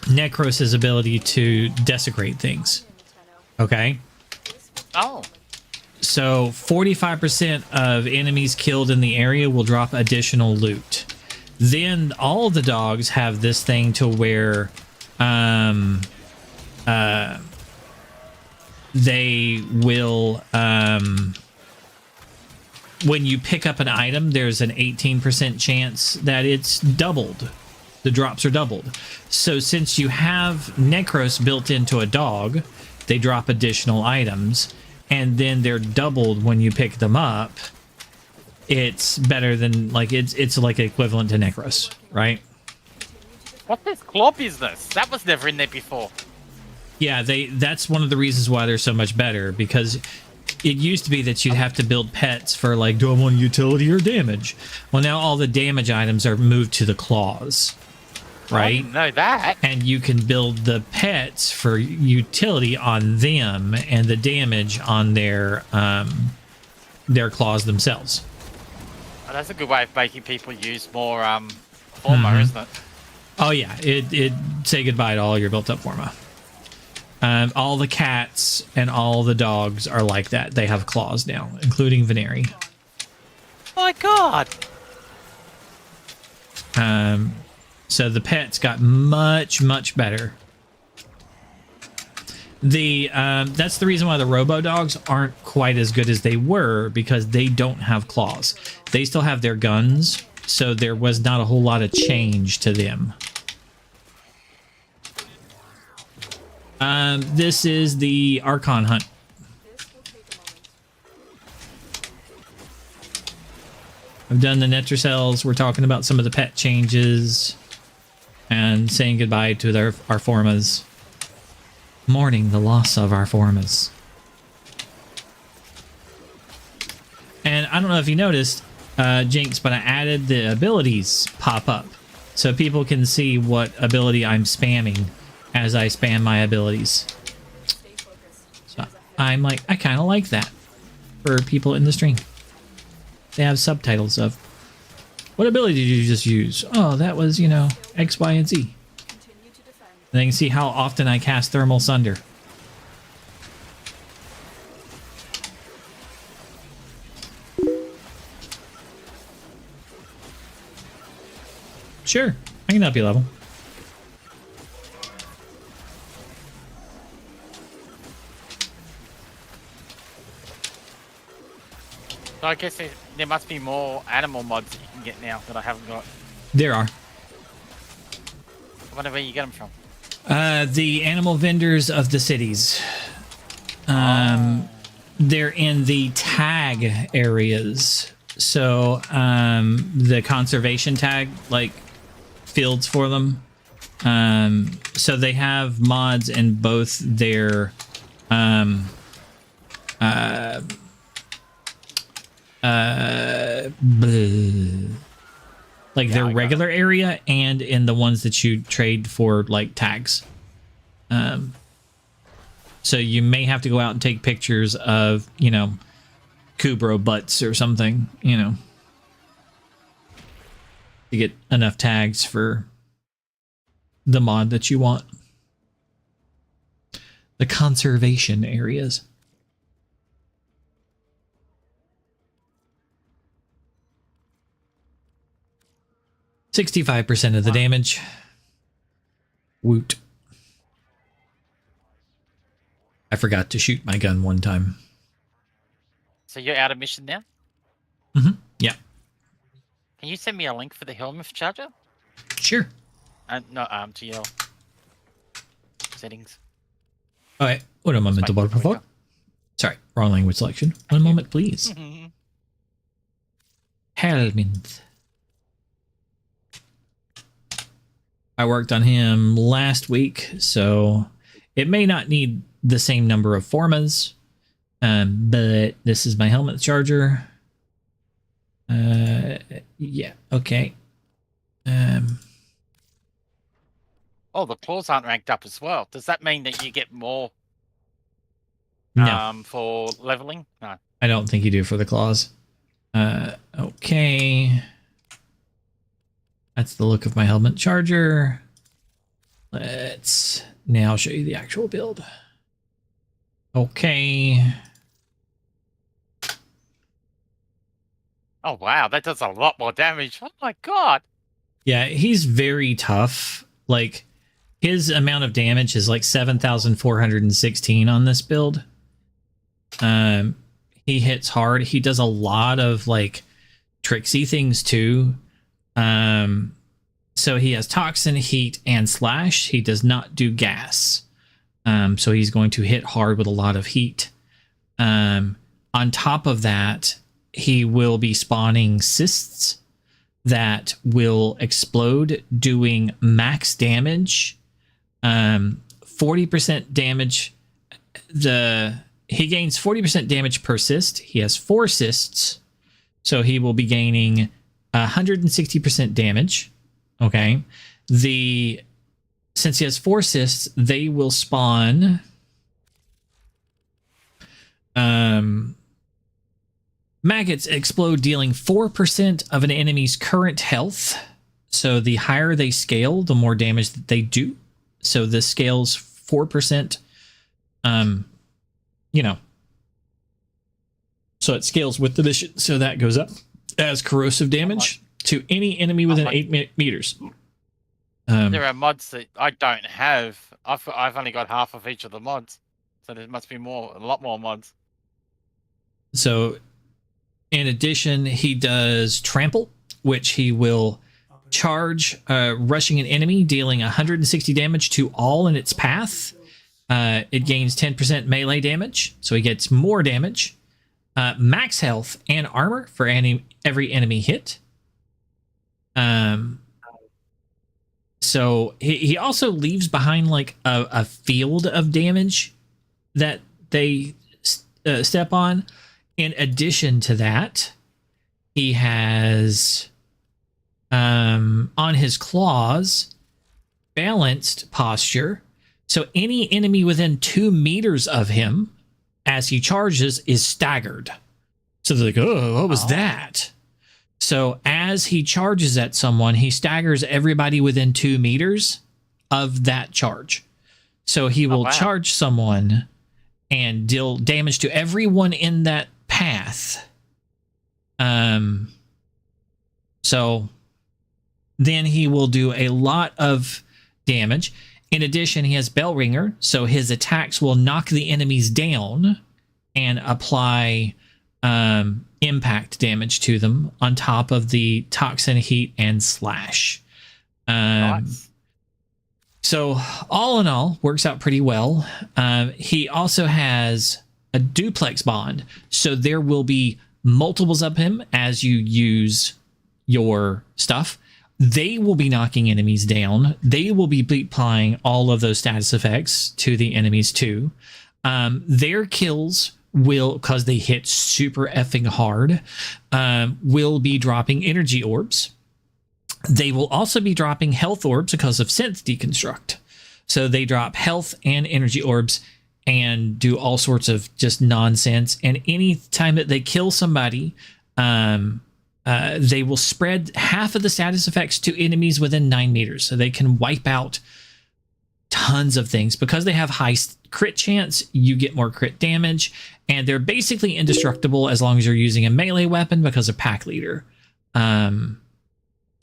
Necros's ability to desecrate things. Okay. Oh. So 45% of enemies killed in the area will drop additional loot. Then all the dogs have this thing to where they will when you pick up an item, there's an 18% chance that it's doubled. The drops are doubled. So since you have Necros built into a dog, they drop additional items, and then they're doubled when you pick them up. It's better than, like, it's like equivalent to Necros, right? What this club is this? That was never in there before. Yeah, that's one of the reasons why they're so much better, because it used to be that you'd have to build pets for, like, do I want utility or damage? Well, now all the damage items are moved to the claws, I right? didn't know that. And you can build the pets for utility on them and the damage on their claws themselves. Oh, that's a good way of making people use more forma, isn't it? Oh yeah, it say goodbye to all your built up forma. All the cats and all the dogs are like that. They have claws now, including Veneri. My God. So the pets got much better. That's the reason why the Robo Dogs aren't quite as good as they were, because they don't have claws. They still have their guns, so there was not a whole lot of change to them. This is the Archon hunt. I've done the Netricels. We're talking about some of the pet changes and saying goodbye to our formas. Mourning the loss of our formas. And I don't know if you noticed, Jinx, but I added the abilities pop up so people can see what ability I'm spamming as I spam my abilities. So I'm like, I kind of like that for people in the stream. They have subtitles of, what ability did you just use? Oh, that was, you know, X, Y, and Z. And they can see how often I cast Thermal Sunder. Sure, I can help you level. So I guess there must be more animal mods you can get now that I haven't got. There are. I wonder where you get them from. The animal vendors of the cities. They're in the tag areas. So the conservation tag, like fields for them. So they have mods in both their like their regular area and in the ones that you trade for, like, tags. So you may have to go out and take pictures of, you know, Kubro butts or something, you know, to get enough tags for the mod that you want. The conservation areas. %65% of the damage. Woot. I forgot to shoot my gun one time. So you're out of mission now? Yeah. Can you send me a link for the helmet charger? Sure. No, to your settings. All right. Un momento, por favor. Sorry, wrong language selection. One moment, please. Helminth. I worked on him last week, so it may not need the same number of formas, but this is my helmet charger. Yeah, okay. Oh, the claws aren't ranked up as well. Does that mean that you get more No, for leveling? No. I don't think you do for the claws. Okay. That's the look of my helmet charger. Let's now show you the actual build. Okay. Oh, wow. That does a lot more damage. Oh, my God. Yeah, he's very tough. Like, his amount of damage is like 7,416 on this build. He hits hard. He does a lot of like tricksy things too. So he has toxin, heat, and slash. He does not do gas. So he's going to hit hard with a lot of heat. On top of that, he will be spawning cysts that will explode, doing max damage. 40% damage. He gains 40% damage per cyst. He has 4 cysts, so he will be gaining 160% damage. Okay. Since he has 4 cysts, they will spawn maggots explode, dealing 4% of an enemy's current health. So the higher they scale, the more damage that they do. So this scales 4%. You know, so it scales with the mission, so that goes up as corrosive damage to any enemy within 8 meters. There are mods that I don't have. I've only got half of each of the mods, so there must be a lot more mods. So, in addition, he does trample, which he will charge, rushing an enemy, dealing 160 damage to all in its path. It gains 10% melee damage, so he gets more damage. Max health and armor for every enemy hit. So he also leaves behind like a field of damage that they step on. In addition to that, he has on his claws balanced posture. So any enemy within 2 meters of him as he charges is staggered. So they're like, oh, what was that? So as he charges at someone, he staggers everybody within 2 meters of that charge. So he will charge someone and deal damage to everyone in that path. So then he will do a lot of damage. In addition, he has Bell Ringer, so his attacks will knock the enemies down and apply impact damage to them on top of the toxin, heat, and slash. Nice. So all in all, works out pretty well. He also has a duplex bond, so there will be multiples of him as you use your stuff. They will be knocking enemies down. They will be applying all of those status effects to the enemies too. Their kills will, because they hit super effing hard, will be dropping energy orbs. They will also be dropping health orbs because of synth deconstruct. So they drop health and energy orbs and do all sorts of just nonsense. And any time that they kill somebody, they will spread half of the status effects to enemies within 9 meters. So they can wipe out tons of things. Because they have high crit chance, you get more crit damage. And they're basically indestructible as long as you're using a melee weapon because of pack leader.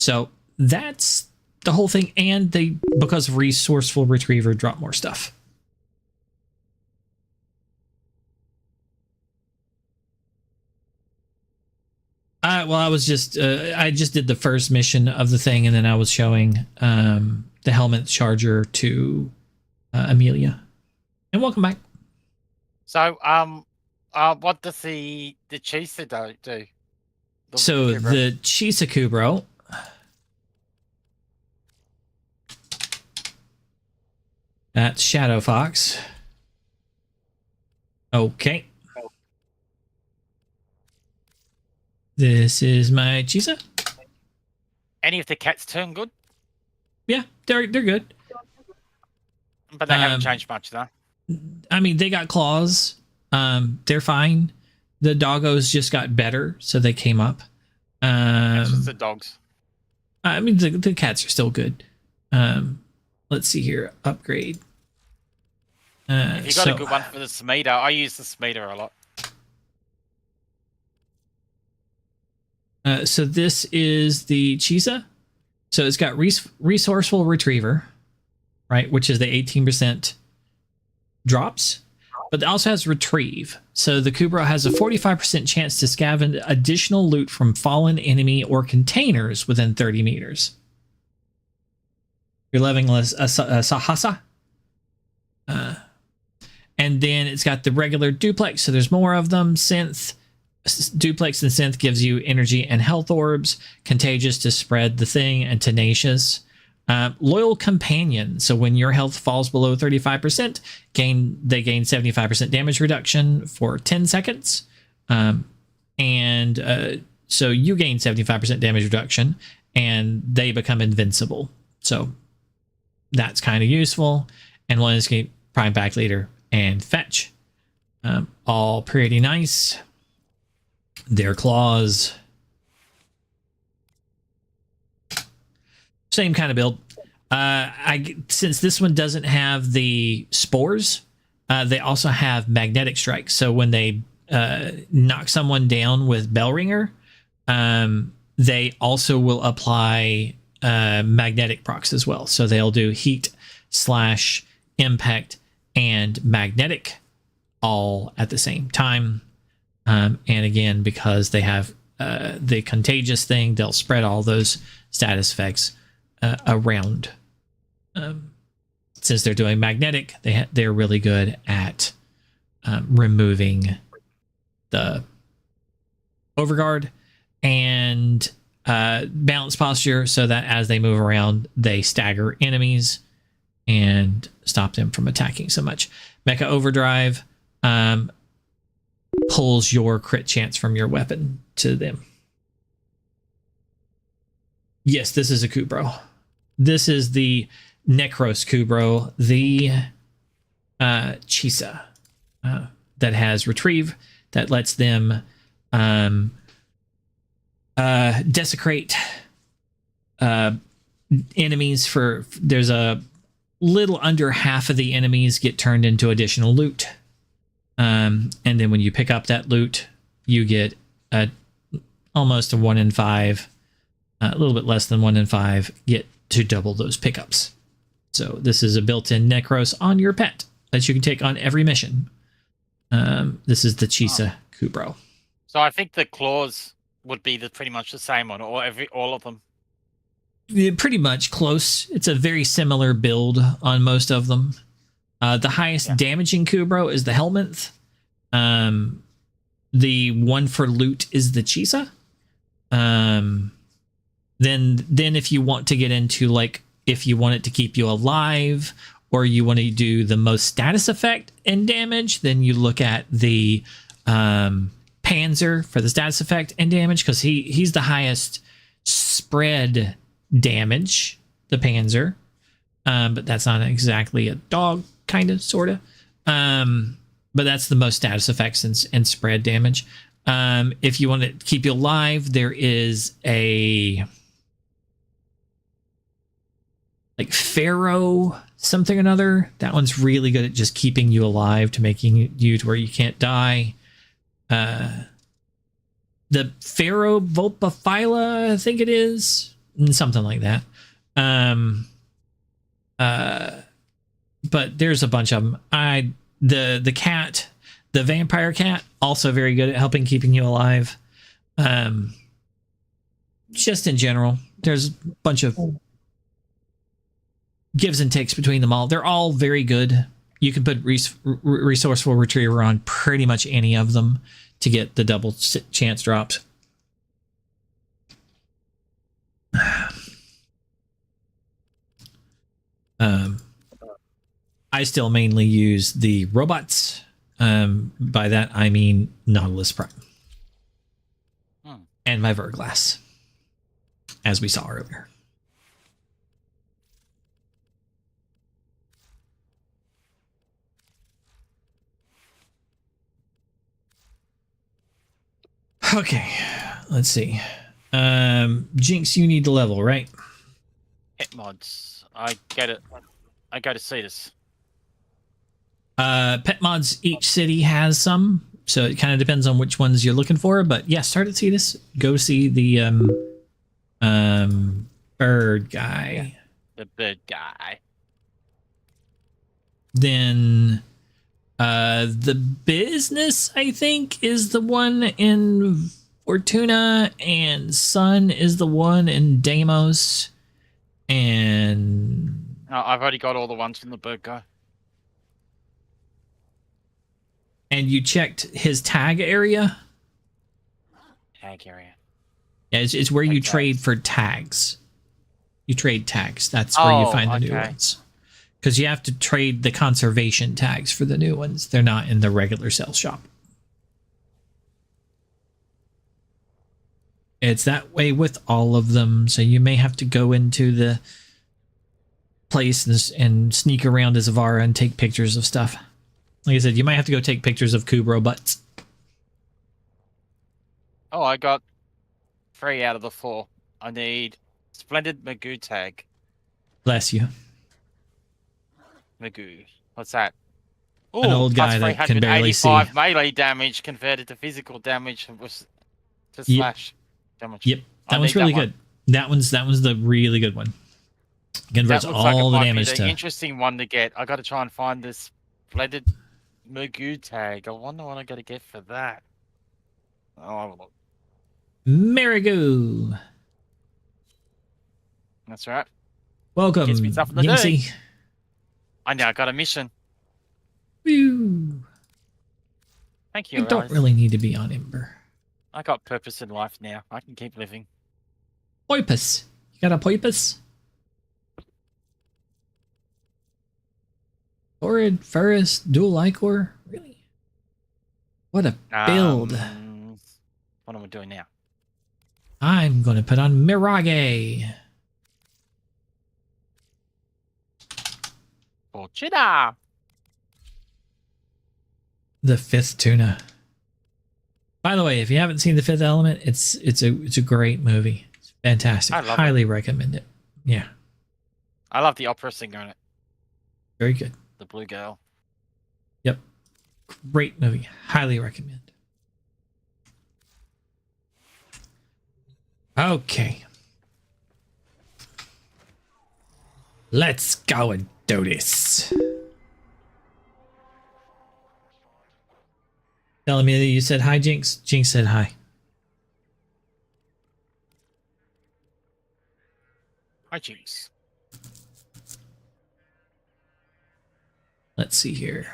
So that's the whole thing. And they, because of resourceful retriever, drop more stuff. Well, I was just I just did the first mission of the thing, and then I was showing the helmet charger to Amelia. And welcome back. So, what does the Chisa do? So Kubro? the Chisakubro. That's Shadow Fox. Okay. This is my Chisa. Any of the cats turn good, Yeah, they're good. but they haven't changed much though. I mean, they got claws. They're fine. The doggos just got better, so they came up. It's just the dogs. I mean, the cats are still good. Let's see here. Upgrade. If you got a good one for the Smita, I use the Smita a lot. So this is the Chisa. So it's got resourceful retriever, right, which is the 18% drops, but it also has retrieve. So the Kubro has a 45% chance to scavenge additional loot from fallen enemy or containers within 30 meters. You're leveling a Sahasa. And then it's got the regular duplex, so there's more of them. Synth. Duplex and synth gives you energy and health orbs. Contagious to spread the thing, and tenacious. Loyal companion. So when your health falls below 35%, they gain 75% damage reduction for 10 seconds. So you gain 75% damage reduction, and they become invincible. So that's kind of useful. And one escape, prime pack leader, and fetch. All pretty nice. Their claws. Same kind of build. Since this one doesn't have the spores, they also have magnetic strikes. So when they knock someone down with Bell Ringer, they also will apply magnetic procs as well. So they'll do heat / impact and magnetic all at the same time. And again, because they have the contagious thing, they'll spread all those status effects around. Since they're doing magnetic, they're really good at removing the overguard and balance posture, so that as they move around, they stagger enemies and stop them from attacking so much. Mecha Overdrive pulls your crit chance from your weapon to them. Yes, this is a Kubro. This is the Necros Kubro, the Chisa, that has retrieve, that lets them desecrate enemies. There's a little under half of the enemies get turned into additional loot. And then when you pick up that loot, you get almost a 1 in 5, a little bit less than 1 in 5, get to double those pickups. So this is a built-in Necros on your pet that you can take on every mission. This is the Chisa Kubro. So I think the claws would be pretty much the same on all of them. Yeah, pretty much close. It's a very similar build on most of them. The highest damaging Kubro is the Helminth. The one for loot is the Chisa. Then if you want to get into, like, if you want it to keep you alive, or you want to do the most status effect and damage, then you look at the Panzer for the status effect and damage, because he's the highest spread damage, the Panzer. But that's not exactly a dog, kind of, sort of. But that's the most status effects and spread damage. If you want to keep you alive, there is a like Pharaoh something or another. That one's really good at just keeping you alive, to making you to where you can't die. The Pharaoh Volpaphyla, I think it is, something like that. But there's a bunch of them. The cat, the vampire cat, also very good at helping keeping you alive. just in general, there's a bunch of gives and takes between them all. They're all very good. You can put Resourceful Retriever on pretty much any of them to get the double chance drops. I still mainly use the robots. By that, I mean Nautilus Prime. And my Verglass, as we saw earlier. Okay, let's see. Jinx, you need to level, right? Hit mods. I get it. I go to see this. Pet mods, each city has some, so it kind of depends on which ones you're looking for. But yeah, start at Cetus. Go see the bird guy. The bird guy. Then the business, I think, is the one in Fortuna, and Sun is the one in Deimos. And I've already got all the ones from the bird guy. And you checked his tag area? Tag area. Yeah, it's where you trade for tags. You trade tags. That's where you find the new ones. Because you have to trade the conservation tags for the new ones. They're not in the regular sales shop. It's that way with all of them. So you may have to go into the place and sneak around as Avara and take pictures of stuff. Like I said, you might have to go take pictures of Kubro butts. Oh, I got 3 out of the 4. I need Splendid Magoo tag. Bless you. Magoo. What's that? Ooh, an old guy that can barely see. Melee damage converted to physical damage was to slash damage. Yep, that one's really good. That one's the really good one. Converts all the damage to. Interesting one to get. I got to try and find this Splendid Magoo tag. I wonder what I got to get for that. Oh, I'll have a look. Marigoo. That's right. Welcome, Yimsy. I now got a mission. Woo. Thank you. You don't really need to be on Ember. I got purpose in life now. I can keep living. Poipus. You got a Poipus? Torrid, Ferris, Dual Ichor? Really? What a build. What am I doing now? I'm going to put on Mirage. Fortuna. The 5th tuna. By the way, if you haven't seen The Fifth Element, it's a great movie. It's fantastic. I highly recommend it. Yeah. I love the opera singer in it. Very good. The blue girl. Yep. Great movie. Highly recommend. Okay. Let's go and do this. Telling me that you said hi, Jinx. Jinx said hi. Hi, Jinx. Let's see here.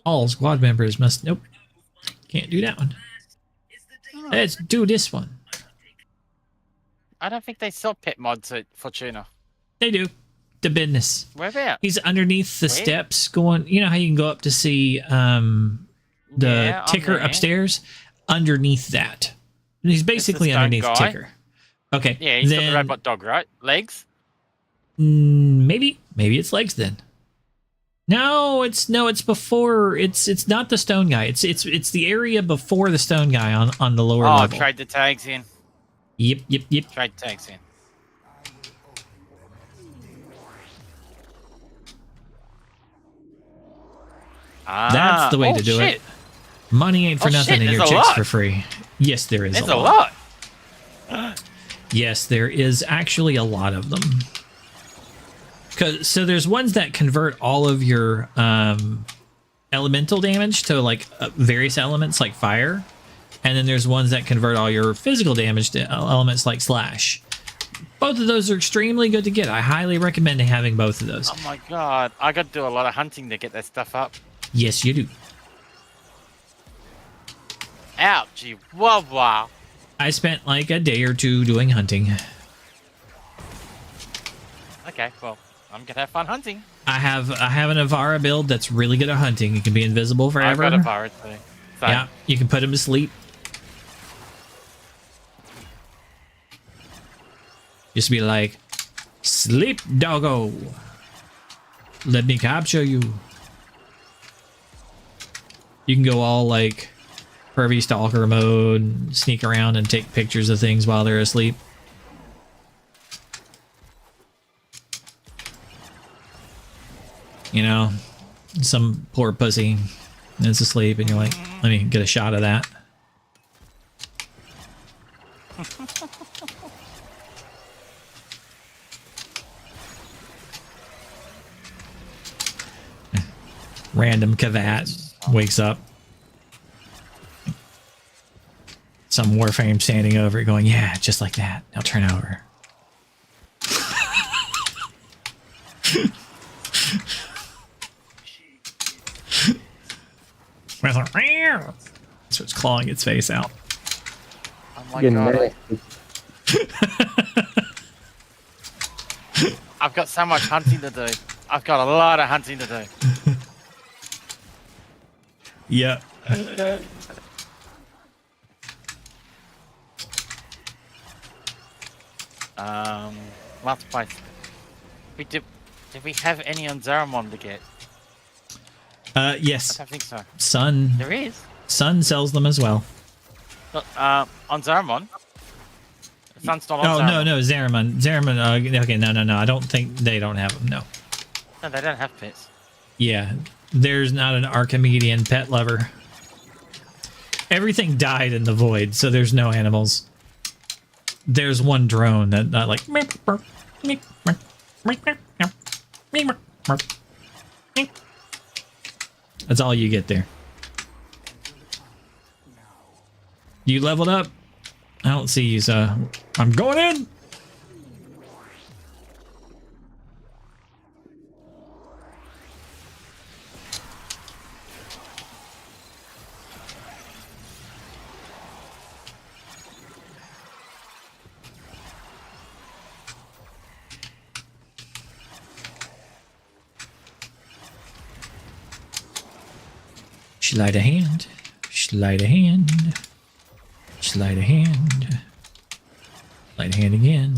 All squad members must... Nope. Can't do that one. Let's do this one. I don't think they sell pet mods at Fortuna. They do. The business. Where about? He's underneath the steps going... You know how you can go up to see the ticker upstairs? Underneath that. He's basically underneath ticker. Okay. Yeah, he's got the robot dog, right? Legs? Maybe it's legs then. No, it's before. It's not the stone guy. It's the area before the stone guy on the lower level. Oh, trade the tags in. Yep. Trade tags in. That's the way to do it. Money ain't for nothing, and your chicks for free. Yes, there is. There's a lot. Yes, there is actually a lot of them. So there's ones that convert all of your elemental damage to like various elements like fire, and then there's ones that convert all your physical damage to elements like slash. Both of those are extremely good to get. I highly recommend having both of those. Oh my god, I got to do a lot of hunting to get that stuff up. Yes, you do. Ouchie, wow. I spent like a day or two doing hunting. Okay, well, I'm gonna have fun hunting. I have an Avara build that's really good at hunting. It can be invisible forever. I've got a Avara too. So, Yeah, you can put him to sleep. Just be like, sleep, doggo. Let me capture you. You can go all like pervy stalker mode, sneak around and take pictures of things while they're asleep. You know, some poor pussy is asleep and you're like, let me get a shot of that. Random cavat wakes up. Some Warframe standing over it going, yeah, just like that. Now turn over. Starts clawing its face out. Oh my Getting god. nasty. I've got so much hunting to do. I've got a lot of hunting to do. Yeah. Last place. Did we have any on Zaramon to get? I Yes. don't think so. Sun There is. sells them as well. On Zaramon. The Sun's not on Oh, Zaramon. no, Zeraman, okay, no. I don't think they don't have them, no. No, they don't have pets. Yeah, there's not an Archimedean pet lover. Everything died in the void, so there's no animals. There's one drone that like... That's all you get there. You leveled up? I don't see you, so I'm going in! Sleight of hand. Sleight of hand. Sleight of hand. Sleight of hand again.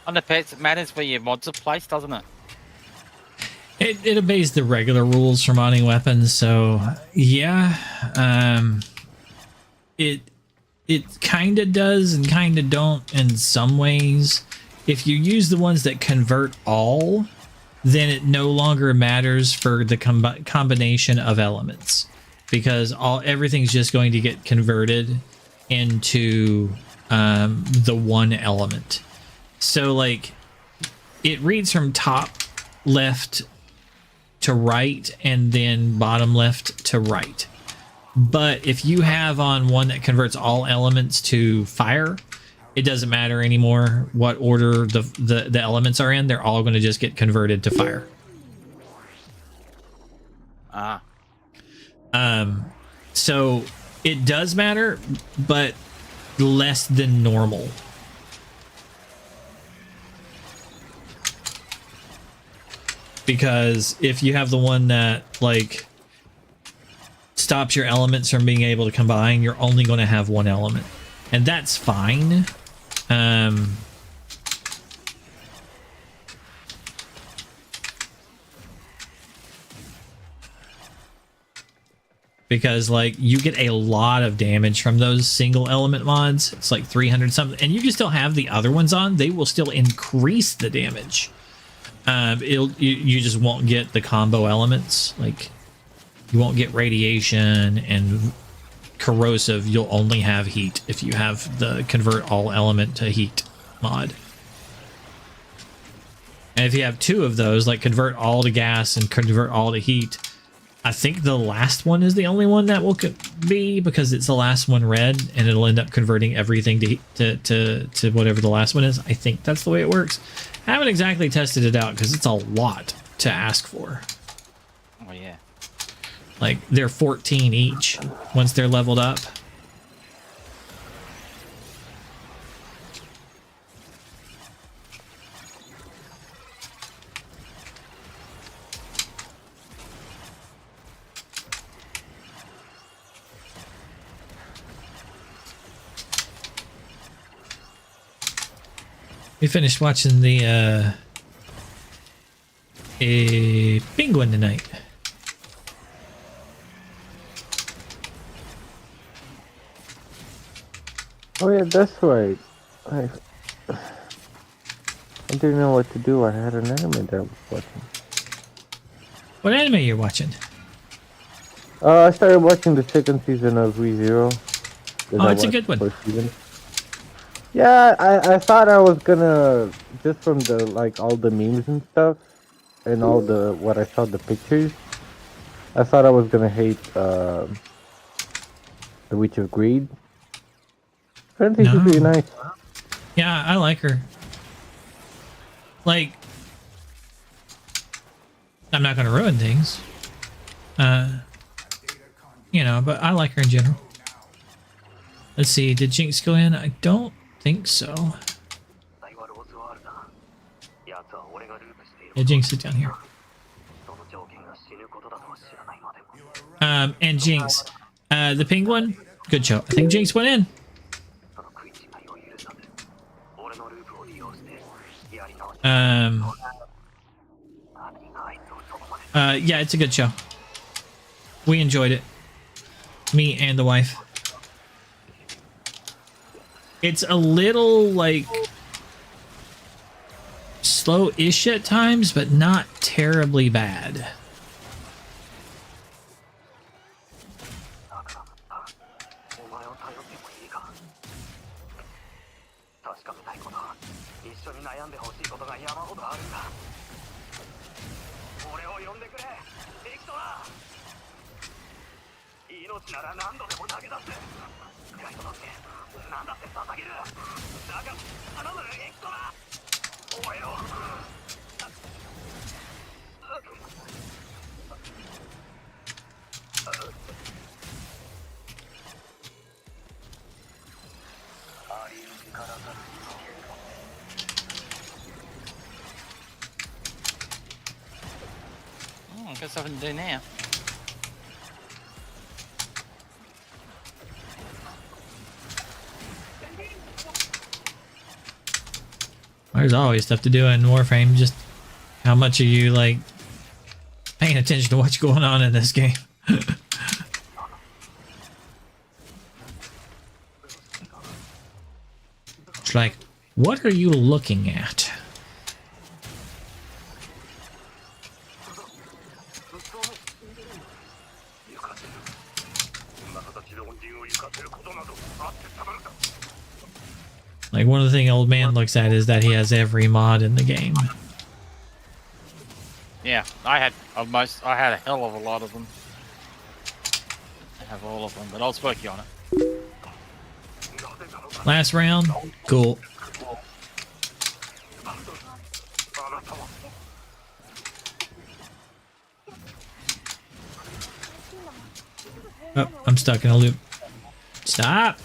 On the pets, it matters where your mods are placed, doesn't it? It obeys the regular rules for modding weapons, so yeah. It kind of does and kind of don't in some ways. If you use the ones that convert all, then it no longer matters for the combination of elements, because everything's just going to get converted into the one element. So like it reads from top left to right and then bottom left to right. But if you have on one that converts all elements to fire, it doesn't matter anymore what order the elements are in. They're all going to just get converted to fire. So it does matter, but less than normal. Because if you have the one that like stops your elements from being able to combine, you're only going to have one element, and that's fine. Because like you get a lot of damage from those single element mods. It's like 300 something, and you can still have the other ones on. They will still increase the damage. You just won't get the combo elements. Like you won't get radiation and corrosive. You'll only have heat if you have the convert all element to heat mod. And if you have two of those, like convert all to gas and convert all to heat, I think the last one is the only one that will be, because it's the last one red, and it'll end up converting everything to whatever the last one is. I think that's the way it works. I haven't exactly tested it out because it's a lot to ask for. Oh yeah. Like they're 14 each once they're leveled up. We finished watching the Penguin tonight. Oh yeah, that's right. I didn't know what to do. I had an anime that I was watching. What anime you're watching? I started watching the second season of ReZero. Oh, it's a good one. Yeah, I thought I was gonna, just from the like all the memes and stuff, and all the what I saw the pictures, I thought I was gonna hate the Witch of Greed. Apparently she's really nice. Yeah, I like her. Like, I'm not gonna ruin things. You know, but I like her in general. Let's see, did Jinx go in? I don't think so. Yeah, Jinx is down here. And Jinx, the penguin, good show. I think Jinx went in. Yeah, it's a good show. We enjoyed it. Me and the wife. It's a little, like, slow-ish at times, but not terribly bad. I got something to do now. There's always stuff to do in Warframe. Just how much are you, like, paying attention to what's going on in this game? It's like, what are you looking at? Like, one of the things old man looks at is that he has every mod in the game. Yeah, I had I had a hell of a lot of them. I have all of them, but I was working on it. Last round. Cool. Oh, I'm stuck in a loop. Stop.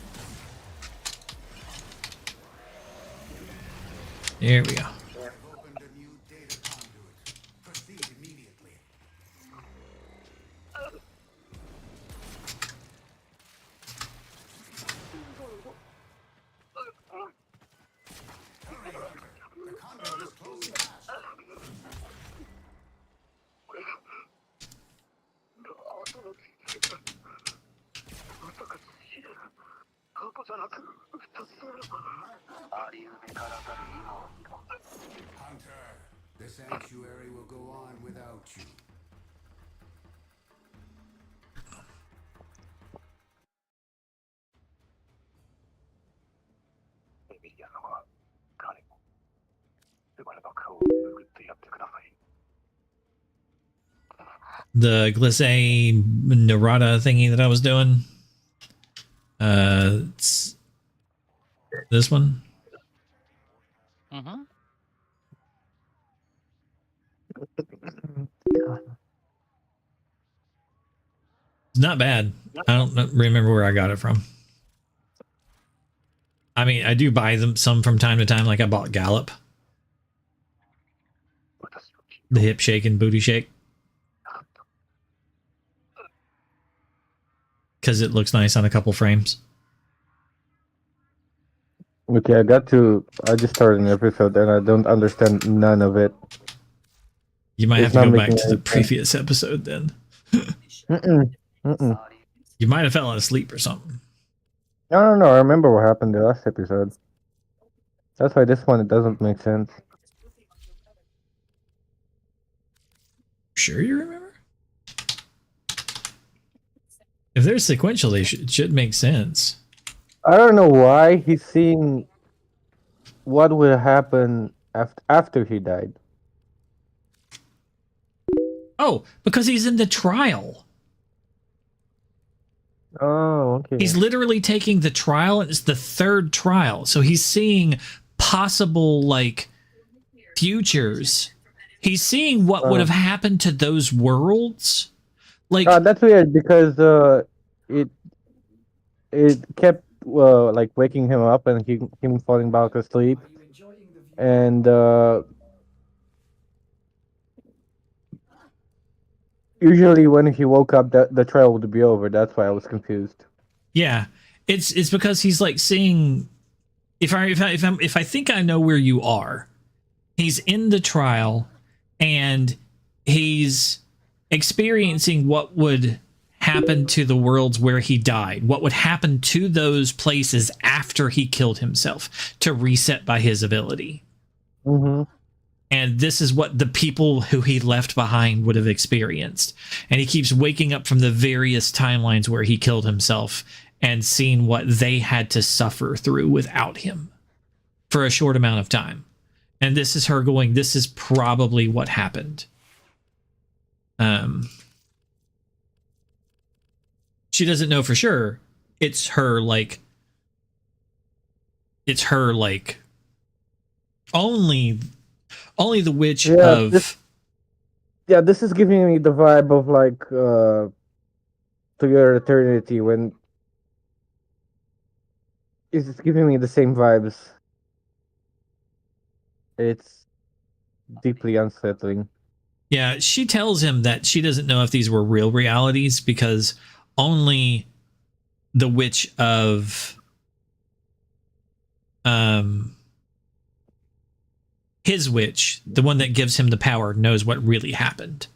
There we go. Opened a new data conduit. Proceed immediately. The conduit is closing fast. Hunter, the sanctuary will go on without you. The glisse narada thingy that I was doing. It's this one. Mm-hmm. It's not bad. I don't remember where I got it from. I mean, I do buy them some from time to time. Like I bought Gallop, the hip shake and booty shake, because it looks nice on a couple frames. Okay, I just started an episode and I don't understand none of it. You might It's have to not go back making to the any sense. previous episode then. You might have fallen asleep or something. No. I remember what happened the last episode. That's why this one, it doesn't make sense. Sure you remember? If they're sequential, they should make sense. I don't know why he's seeing what will happen after he died. Oh, because he's in the trial. Oh, okay. He's literally taking the trial, and it's the third trial. So he's seeing possible, like, futures. He's seeing what would have happened to those worlds. Like, that's weird because it kept like waking him up and him falling back asleep, and usually when he woke up, the trial would be over. That's why I was confused. yeah, it's because he's like seeing. If I think I know where you are, he's in the trial, and he's experiencing what would happen to the worlds where he died, what would happen to those places after he killed himself to reset by his ability. Mm-hmm. And this is what the people who he left behind would have experienced. And he keeps waking up from the various timelines where he killed himself and seeing what they had to suffer through without him for a short amount of time. And this is her going, this is probably what happened. She doesn't know for sure. It's her like only the witch of this is giving me the vibe of like To Your Eternity, when it's giving me the same vibes. It's deeply unsettling. Yeah, she tells him that she doesn't know if these were real realities because only the witch of his witch, the one that gives him the power, knows what really happened.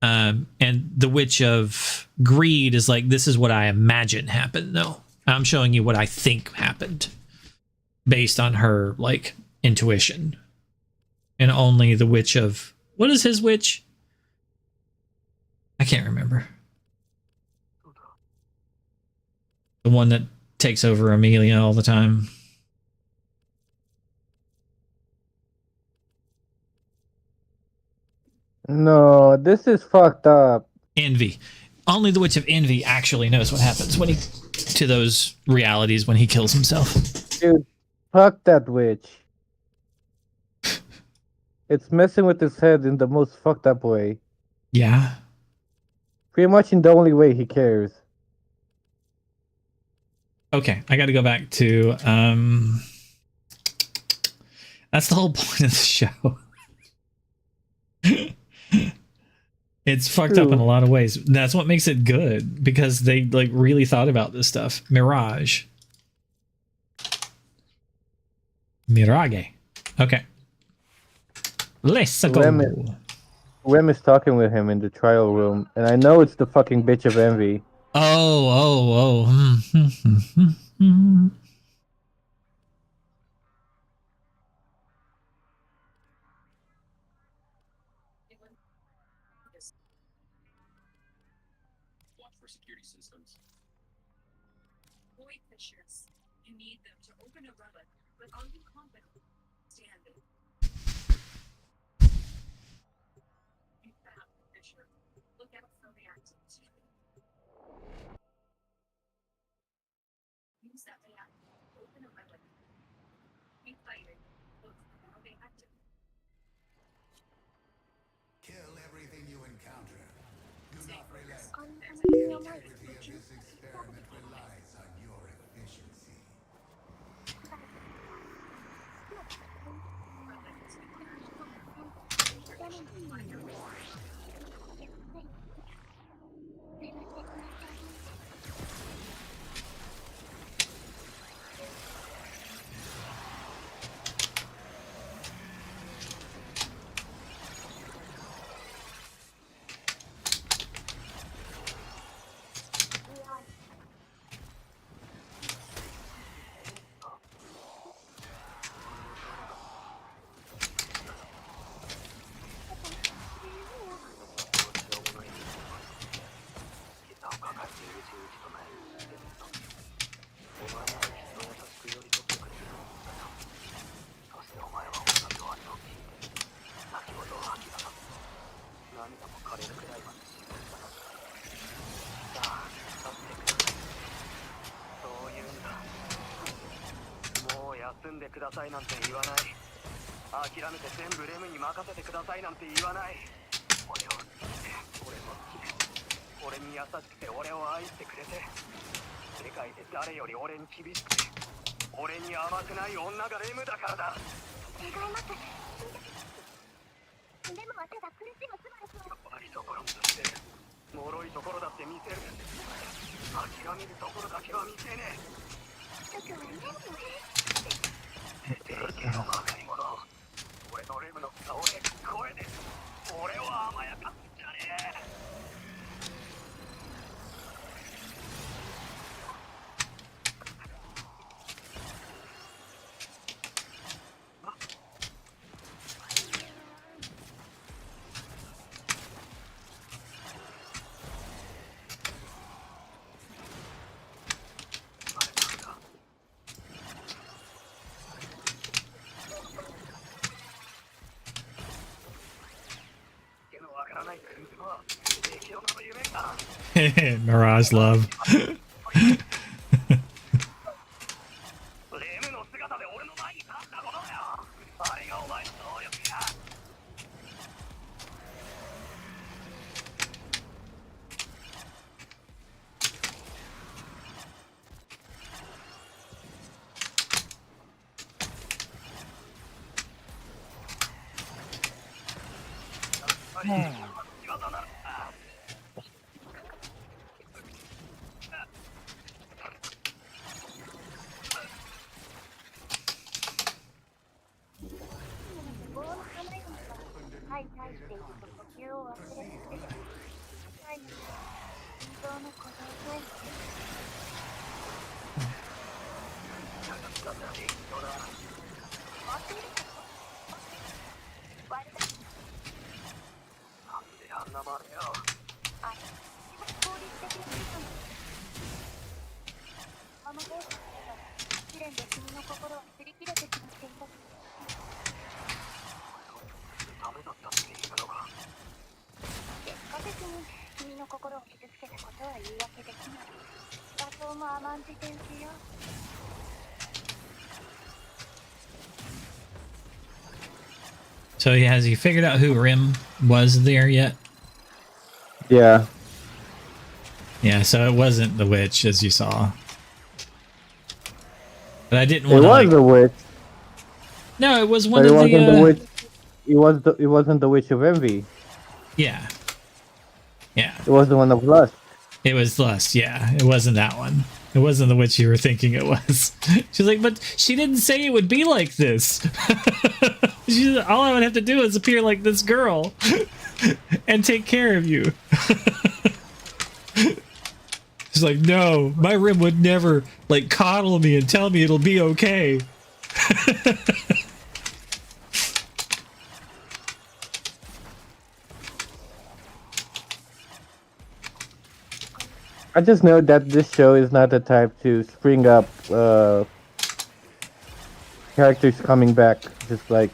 And the witch of greed is like, this is what I imagine happened, though. I'm showing you what I think happened based on her like intuition. And only the witch of, what is his witch? I can't remember. The one that takes over Amelia all the time. No, this is fucked up. Envy. Only the Witch of Envy actually knows what happens when he to those realities when he kills himself. Dude, fuck that witch. It's messing with his head in the most fucked up way. Yeah. Pretty much in the only way he cares. Okay, I got to go back to that's the whole point of the show. It's fucked up in a lot of ways. That's what makes it good, because they like really thought about this stuff. Mirage. Mirage. Okay. Let's go. Rem is talking with him in the trial room, and I know it's the fucking bitch of envy. Oh. Watch for security systems. Void fissures. You need them to open a relic, but are you confident? Stand it. You found the fissure. Look out for reactants. Use that reactant. Open a relic. Be fighting. Look for how they activate. Kill everything you encounter. Do not relent. There's The a integrity of this experiment relies on your efficiency. Mirage love. So has he figured out who Rim was there yet? Yeah. Yeah, so it wasn't the witch as you saw. But I didn't It want to was the witch, No, it was one but it of wasn't the the witch. It wasn't the witch of envy. Yeah. Yeah. It was the one of lust. It was Lust, yeah. It wasn't that one. It wasn't the witch you were thinking it was. She's like, but she didn't say it would be like this. All I would have to do is appear like this girl and take care of you. She's like, no, my Rim would never like coddle me and tell me it'll be okay. I just know that this show is not the type to spring up characters coming back. Just like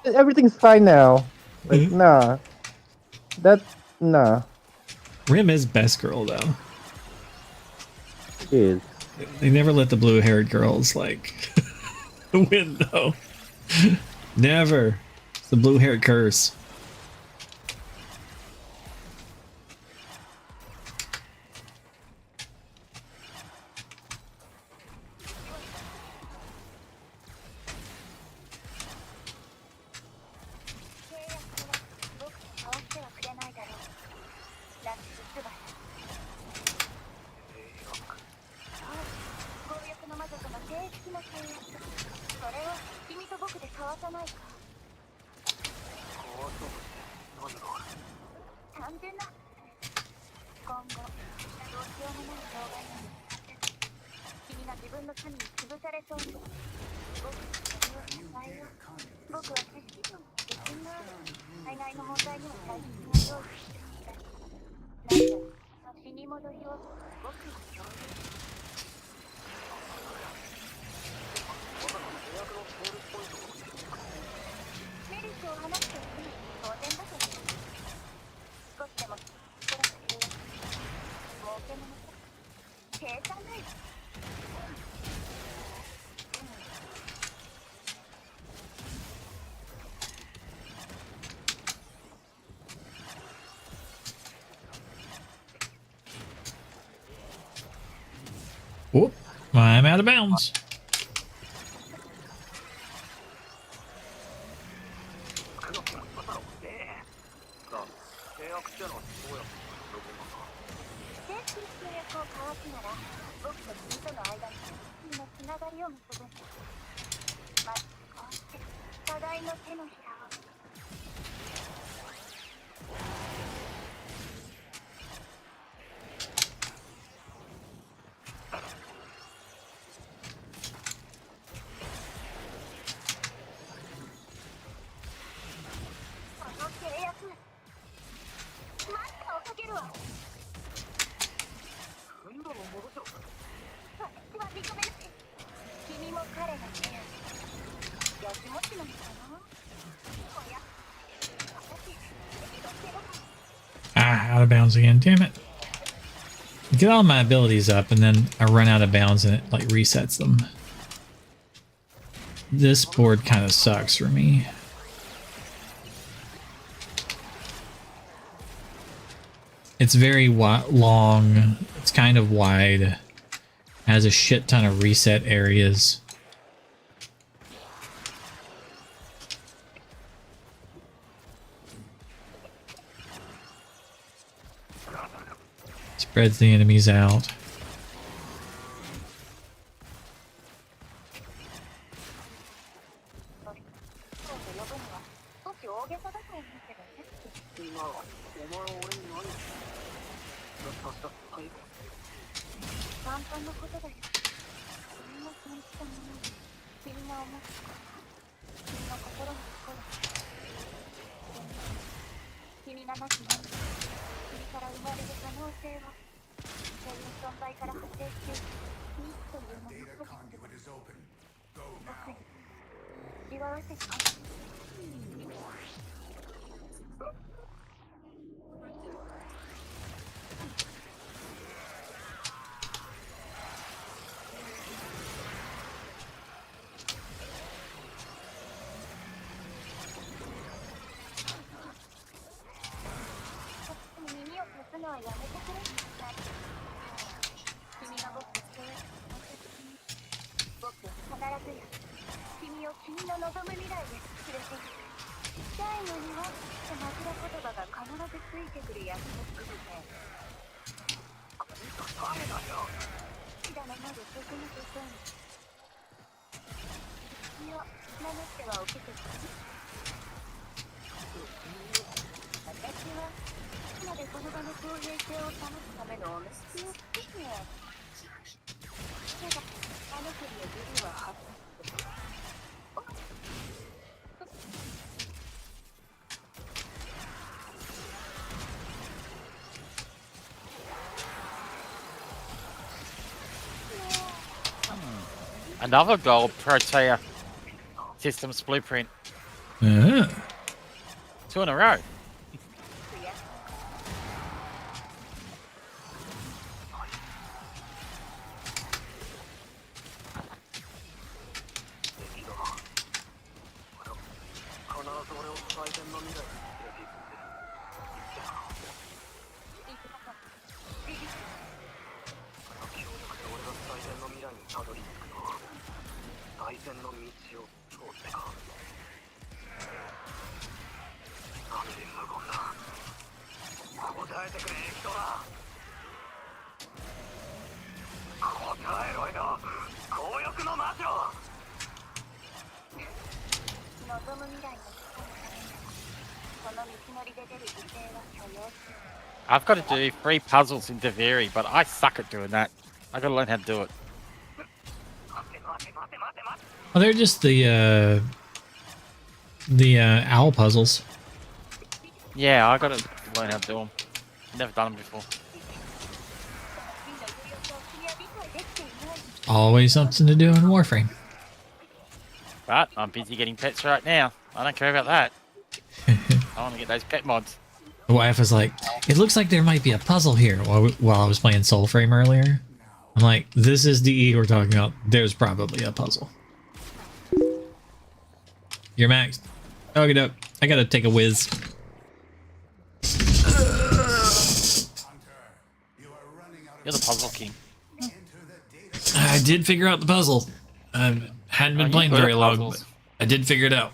everything's fine now. Like nah, nah. Rim is best girl though. It is. They never let the blue-haired girls like win though. Never. It's the blue-haired curse. Whoop. I'm out of bounds. Out of bounds again. Damn it. Get all my abilities up and then I run out of bounds and it like resets them. This board kind of sucks for me. It's very long. It's kind of wide. Has a shit ton of reset areas. Spreads the enemies out. Another gold Protea systems blueprint. Ah. 2 in a row. I've got to do 3 puzzles in Deviri, but I suck at doing that. I gotta learn how to do it. Oh, they're just the owl puzzles. Yeah, I gotta learn how to do them. Never done them before. Always something to do in Warframe. But I'm busy getting pets right now. I don't care about that. I want to get those pet mods. The wife was like, it looks like there might be a puzzle here while I was playing Soulframe earlier. I'm like, this is DE we're talking about. There's probably a puzzle. You're maxed. Okay, up. I gotta take a whiz. You're the puzzle king. I did figure out the puzzle. I hadn't been playing very long, but I did figure it out.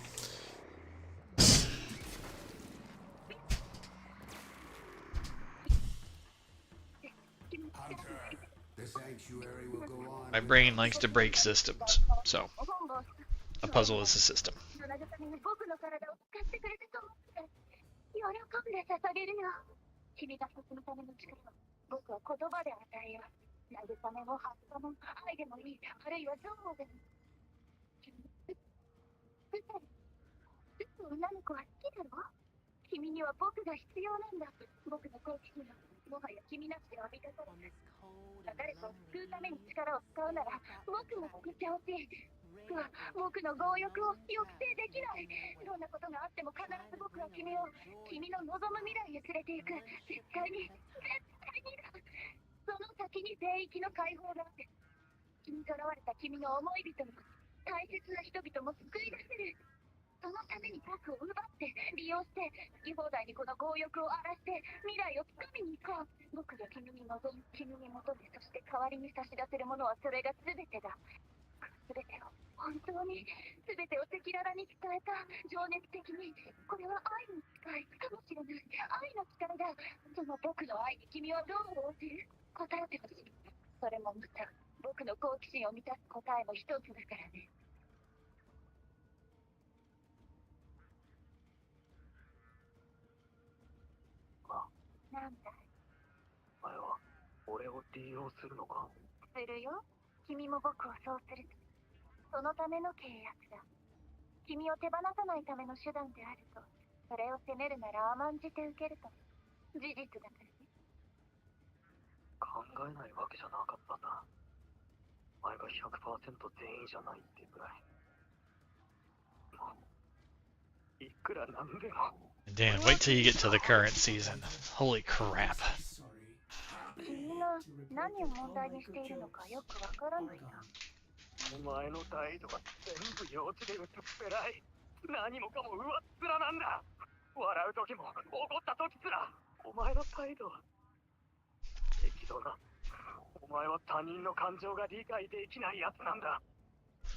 My brain likes to break systems, so a puzzle is a system. Damn, wait till you get to the current season. Holy crap.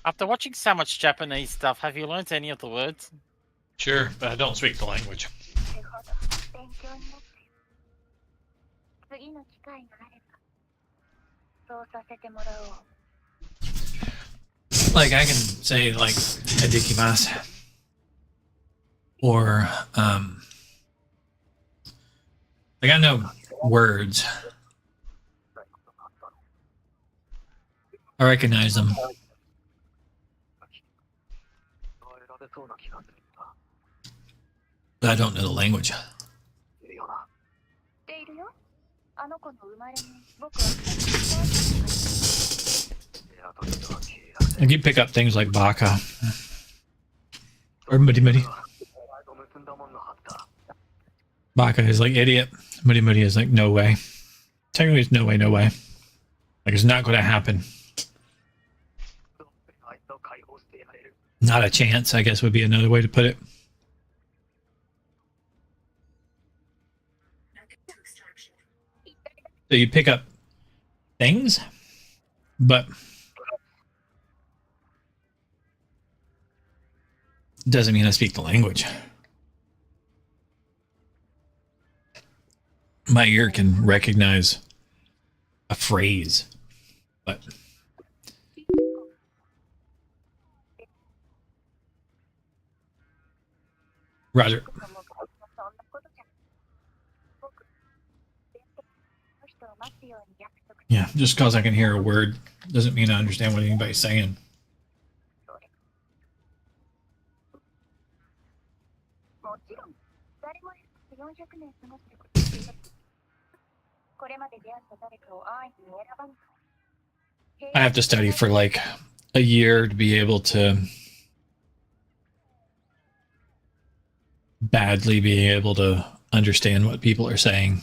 After watching so much Japanese stuff, have you learnt any of the words? Sure, but I don't speak the language. Like I can say like "edikimasu" or like I know words. I recognize them. But I don't know the language. I can pick up things like baka or mudi mudi. Baka is like idiot. Mudi mudi is like no way. Technically, it's no way, no way. Like it's not going to happen. Not a chance, I guess would be another way to put it. So you pick up things, but doesn't mean I speak the language. My ear can recognize a phrase, but Roger. Yeah, just because I can hear a word doesn't mean I understand what anybody's saying. I have to study for like a year to be able to badly be able to understand what people are saying.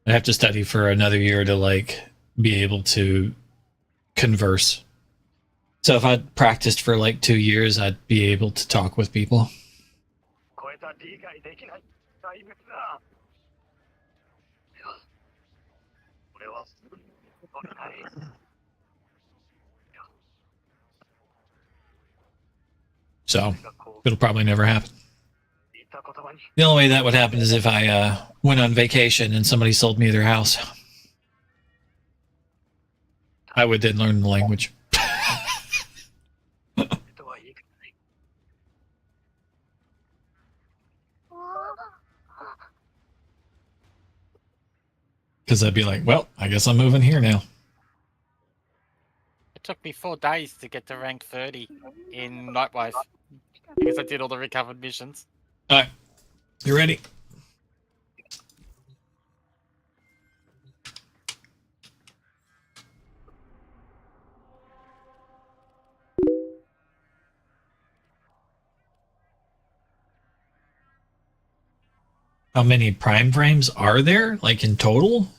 I have to study for another year to like be able to converse. So if I'd practiced for like 2 years, I'd be able to talk with people. So it'll probably never happen. The only way that would happen is if I went on vacation and somebody sold me their house. I would then learn the language. Because I'd be like, well, I guess I'm moving here now. It took me 4 days to get to rank 30 in Nightwife because I did all the recovered missions. All right, you ready? How many prime frames are there, like in total?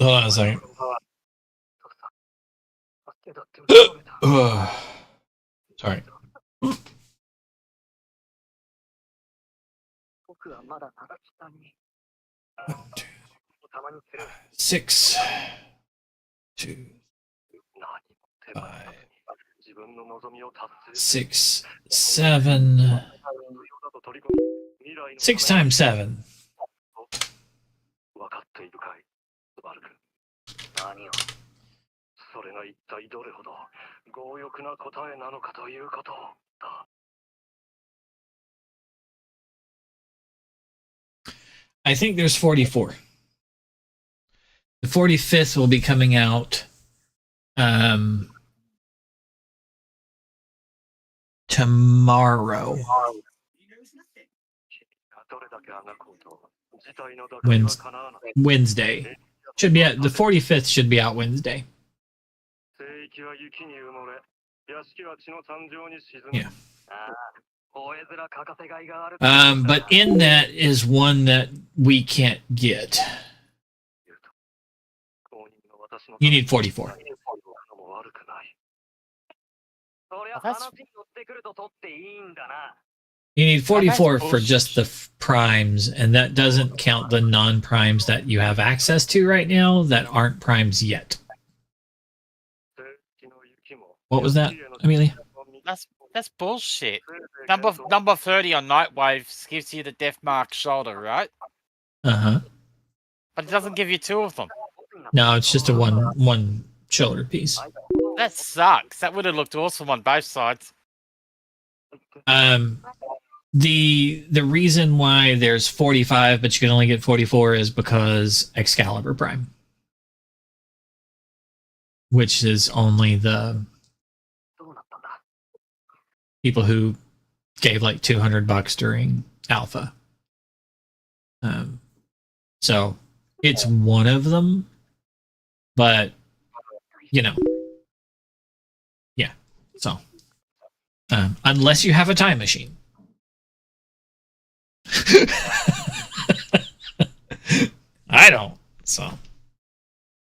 Hold on a second. Sorry. 6, 2, 5, 6, 7. 6 times 7. I think there's 44. The 45th will be coming out tomorrow. Wednesday. Should be at the 45th should be out Wednesday. Yeah. But in that is one that we can't get. You need 44. That's You need Oh, that's 44 for just the primes, and that doesn't count the non-primes that you have access to right now that aren't primes yet. What was that, Amelia? that's bullshit. Number 30 on Nightwave gives you the death mark shoulder, right? Uh-huh. But it doesn't give you two of them. No, it's just a one shoulder piece. That sucks. That would have looked awesome on both sides. The reason why there's 45 but you can only get 44 is because Excalibur Prime, which is only the people who gave like $200 during alpha. So it's one of them, but you know, yeah. So unless you have a time machine. I don't. So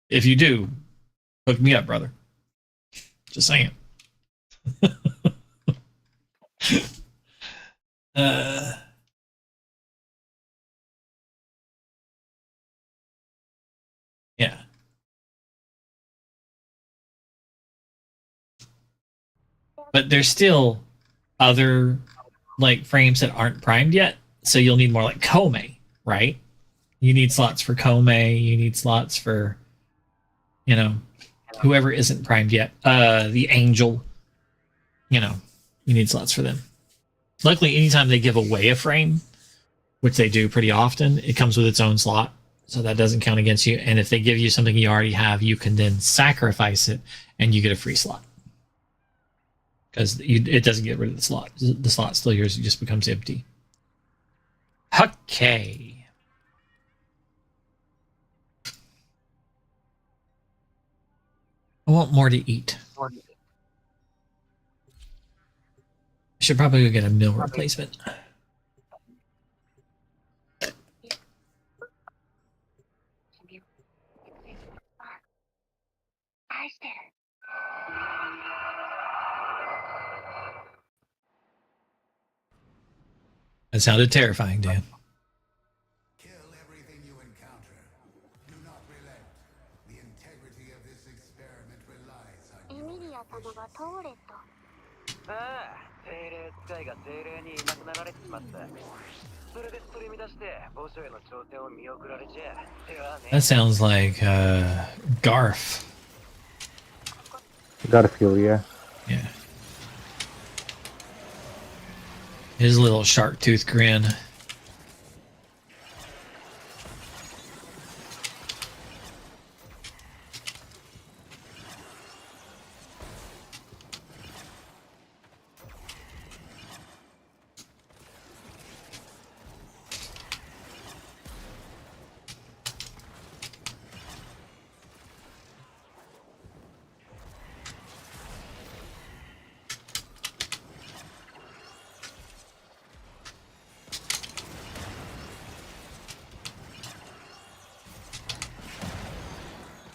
if you do, hook me up, brother. Just saying. Yeah. But there's still other like frames that aren't primed yet, so you'll need more like Kome, right? You need slots for Kome, you need slots for, you know, whoever isn't primed yet. The Angel, you know, you need slots for them. Luckily, anytime they give away a frame, which they do pretty often, it comes with its own slot, so that doesn't count against you. And if they give you something you already have, you can then sacrifice it and you get a free slot. Because it doesn't get rid of the slot. The slot's still yours, it just becomes empty. Okay. I want more to eat. I should probably go get a meal replacement. That sounded terrifying, Dan. Kill everything you encounter. Do not relent. The integrity of this experiment relies on your efficiency. ああ、精霊使いが精霊にいなくなられちまった。それで取り乱して墓所への挑戦を見送られちゃ手はね。 That sounds like Garf. Garfield, yeah. Yeah. His little shark tooth grin.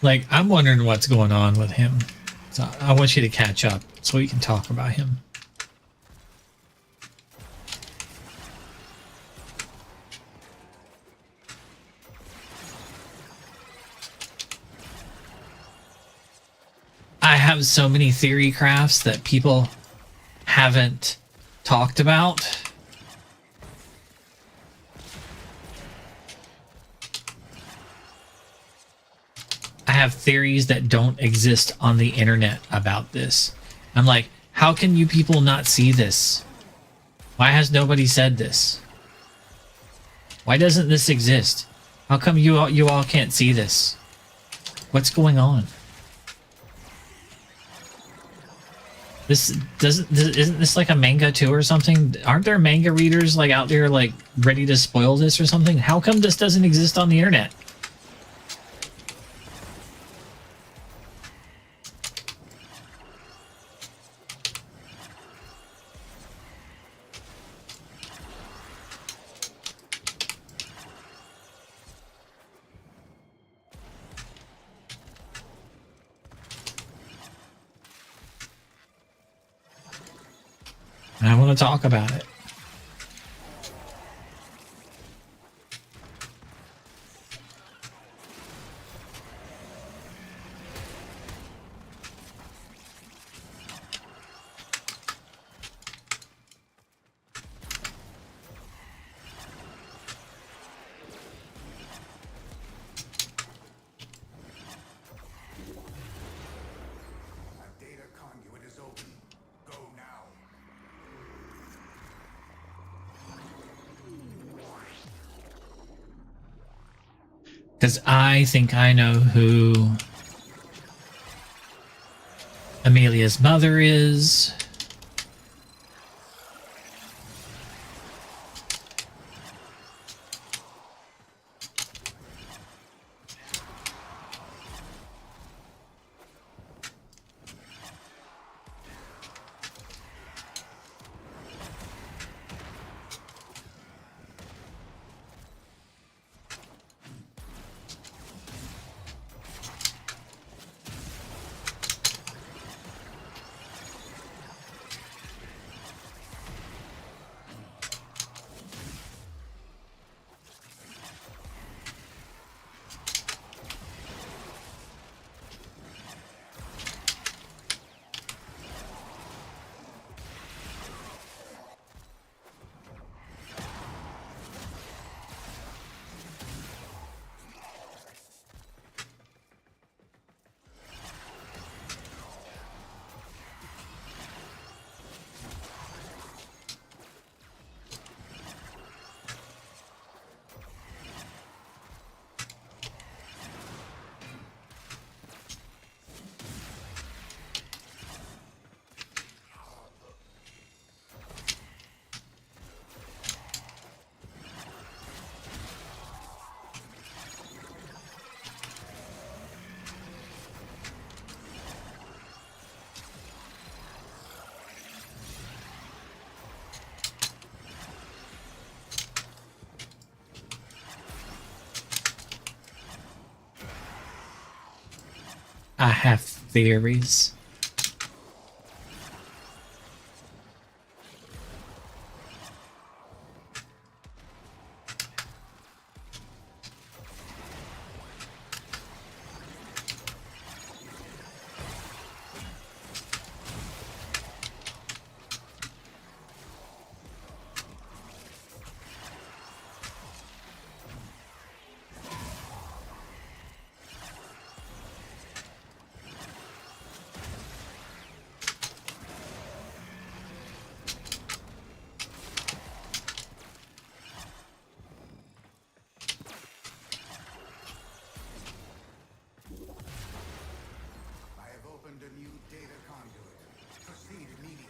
Like, I'm wondering what's going on with him. So I want you to catch up so we can talk about him. I have so many theory crafts that people haven't talked about. I have theories that don't exist on the internet about this. I'm like, how can you people not see this? Why has nobody said this? Why doesn't this exist? How come you all can't see this? What's going on? Isn't this like a manga too or something? Aren't there manga readers like out there like ready to spoil this or something? How come this doesn't exist on the internet? I want to talk about it. A data conduit is open. Go now. Because I think I know who Amelia's mother is. I have theories. I have opened a new data conduit. Proceed immediately.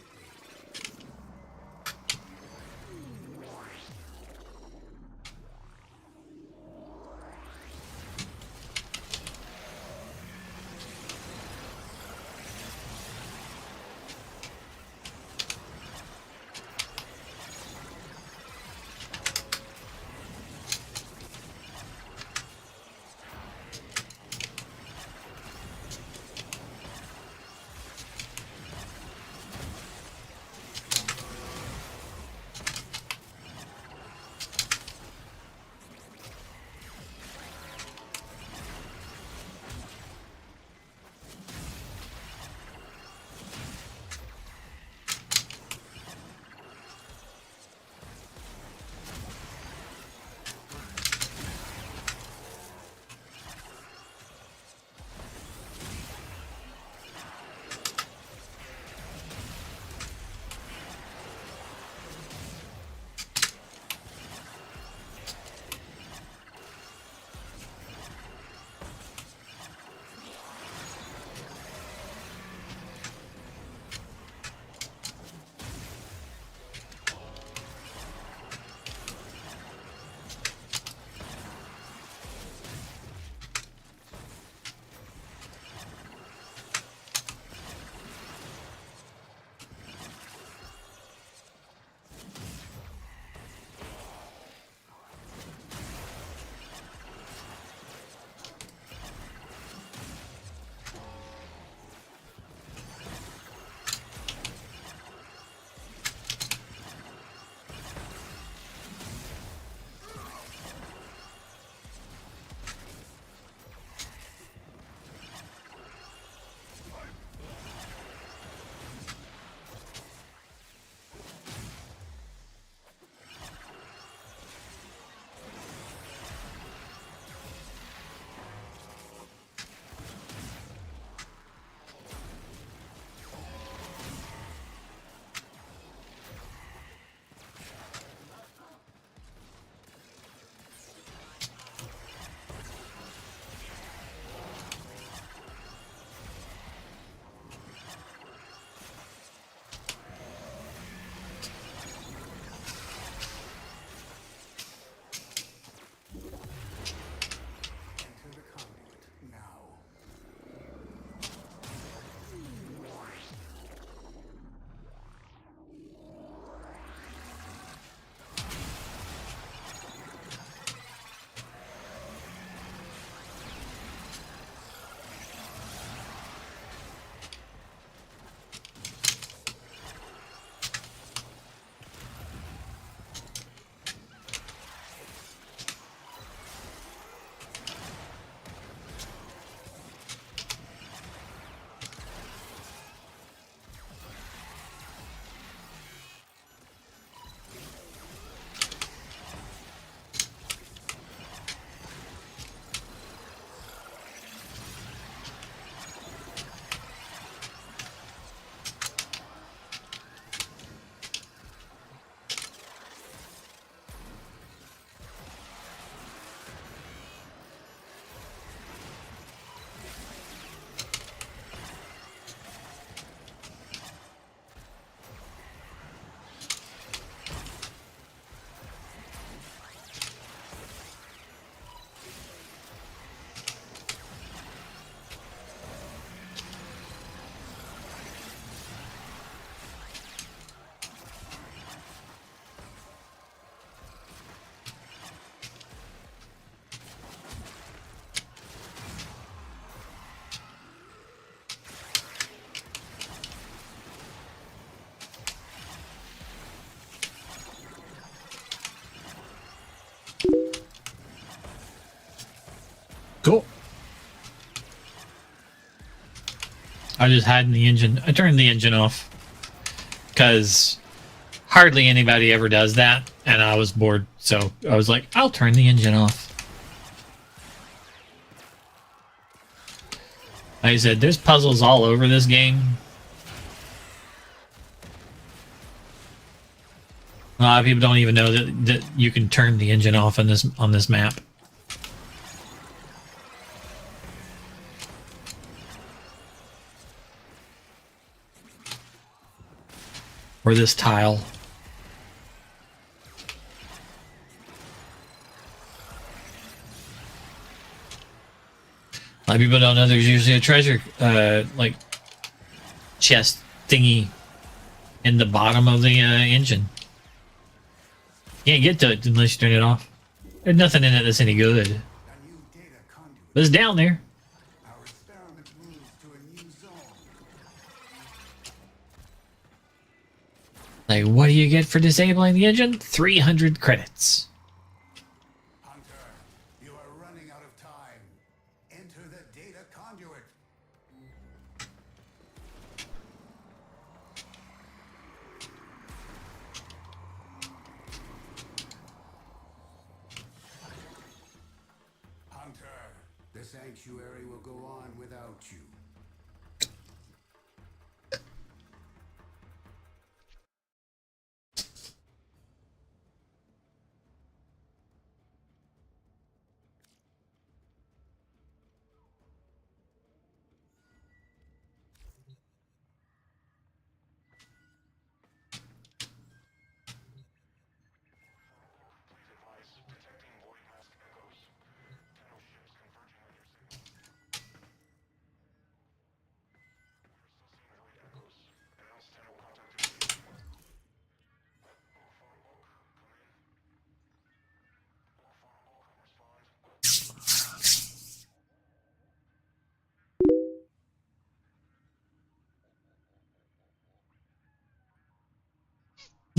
I just had the engine. I turned the engine off because hardly anybody ever does that, and I was bored, so I was like, I'll turn the engine off. Like I said, there's puzzles all over this game. A lot of people don't even know that you can turn the engine off on this map. Or this tile. A lot of people don't know there's usually a treasure, like, chest thingy in the bottom of the engine. You can't get to it unless you turn it off. There's nothing in it that's any good. But it's down there. Like, what do you get for disabling the engine? 300 credits. Hunter, you are running out of time. Enter the data conduit. Hunter, the sanctuary will go on without you.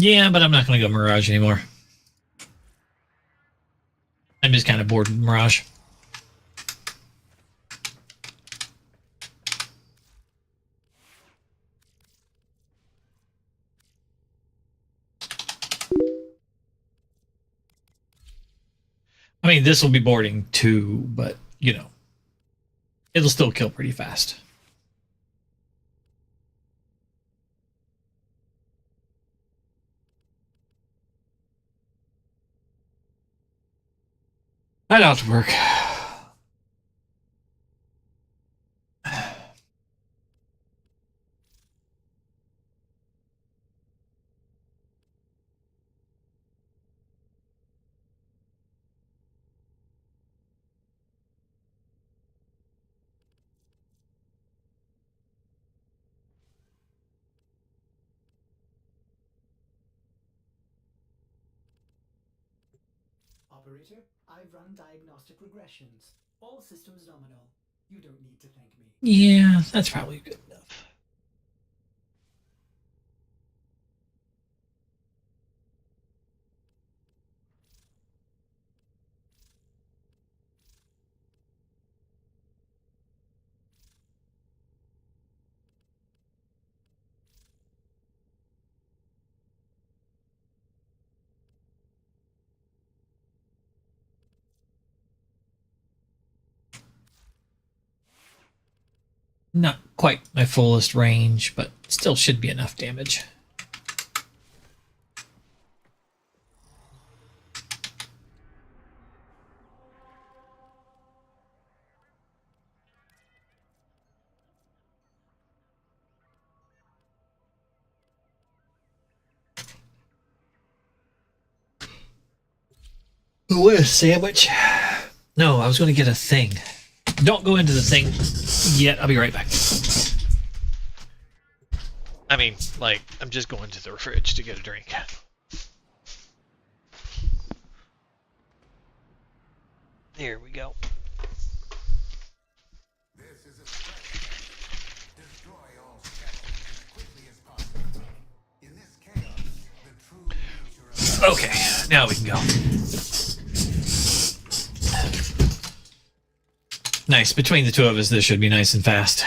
Yeah, but I'm not going to go Mirage anymore. I'm just kind of bored with Mirage. I mean, this will be boarding too, but, you know, it'll still kill pretty fast. I'd have to work. Operator, I've run diagnostic regressions. All systems nominal. You don't need to thank me. Yeah, that's probably good enough. Not quite my fullest range, but still should be enough damage. Ooh, a sandwich? No, I was going to get a thing. Don't go into the thing yet. I'll be right back. I mean, like, I'm just going to the fridge to get a drink. Here we go. This is a special. Destroy all skeptics as quickly as possible. In this chaos, the true nature of Okay, now we can go. Nice. Between the two of us, this should be nice and fast.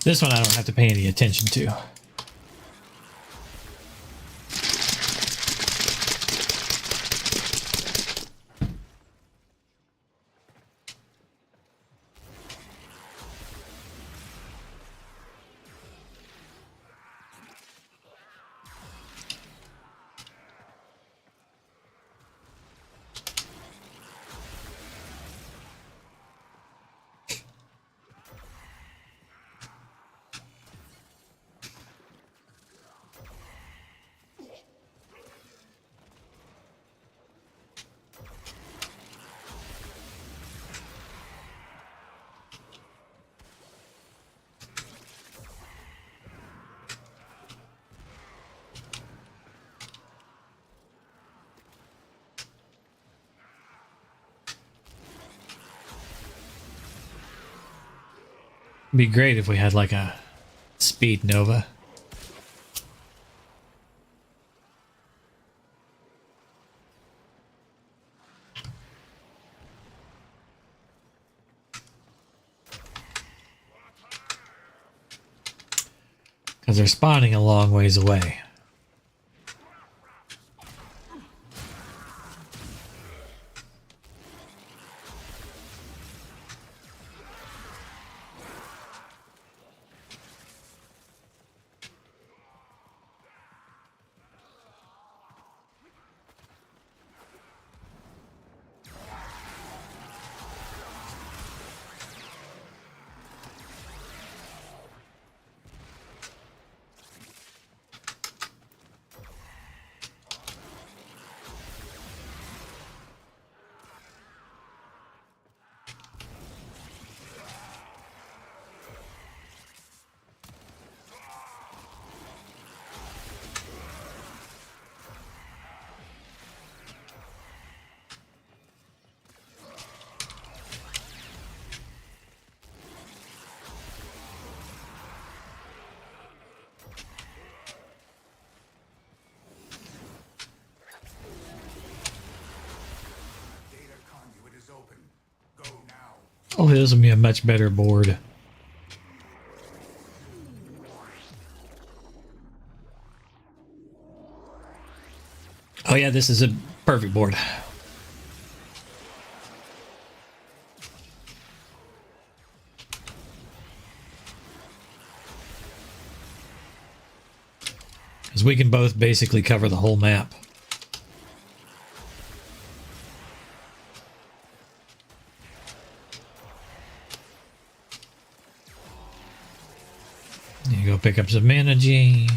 This one I don't have to pay any attention to. It'd be great if we had like a speed nova. Because they're spawning a long ways away. Oh, this will be a much better board. Oh yeah, this is a perfect board. Because we can both basically cover the whole map. You go pick up some energy.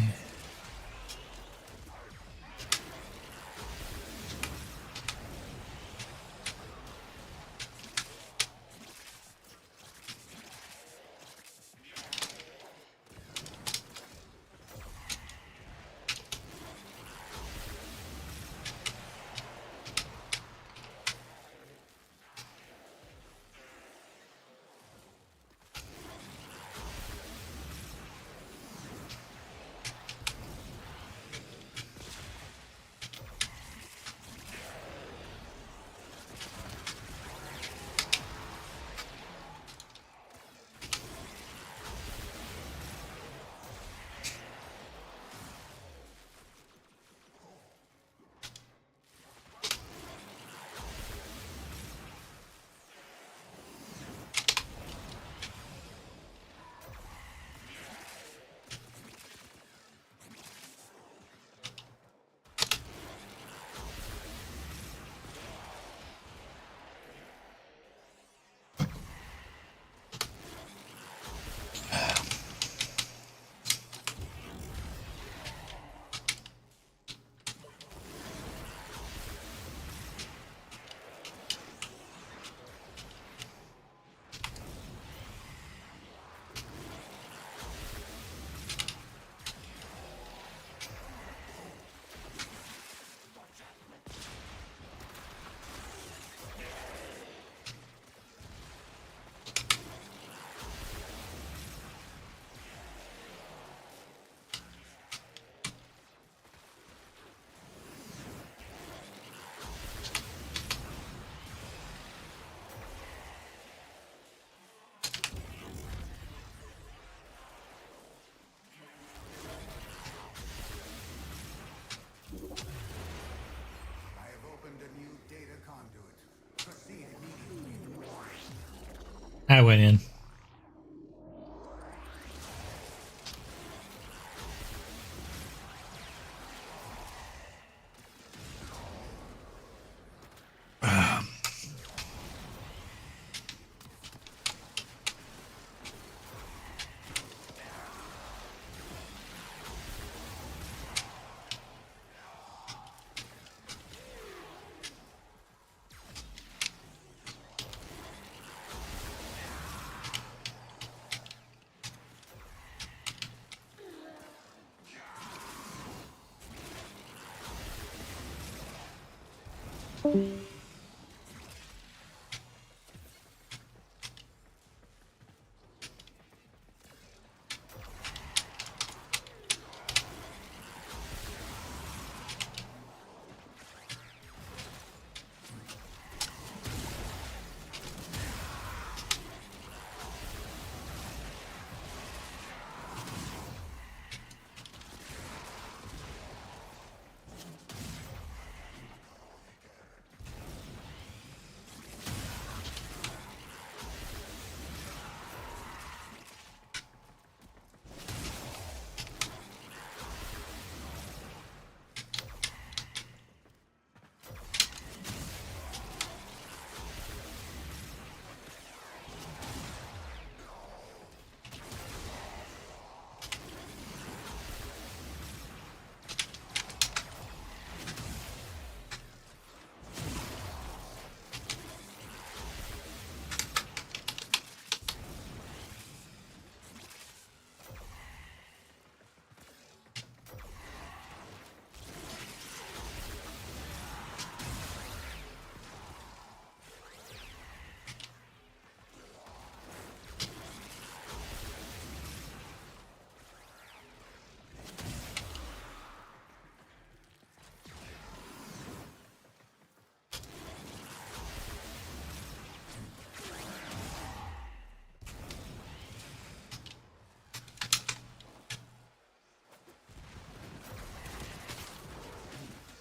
I went in.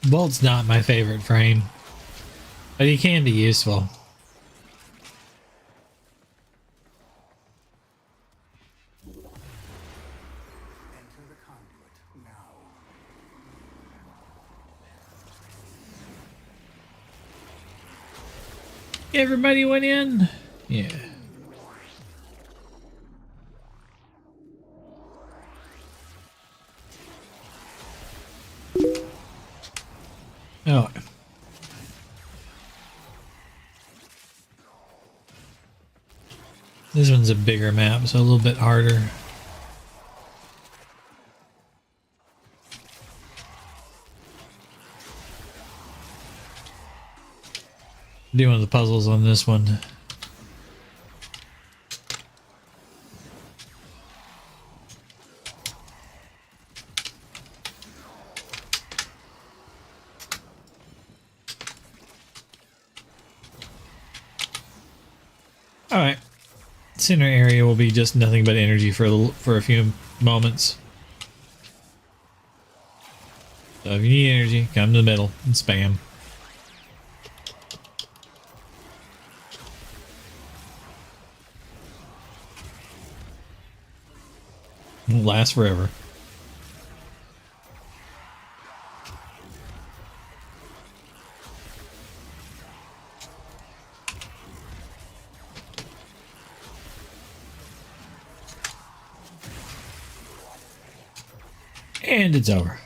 Bolt's not my favorite frame, but he can be useful. Enter the conduit now. Everybody went in? Yeah. Oh. This one's a bigger map, so a little bit harder. Doing the puzzles on this one. All right. Center area will be just nothing but energy for a few moments. So if you need energy, come to the middle and spam. Won't last forever. And it's over.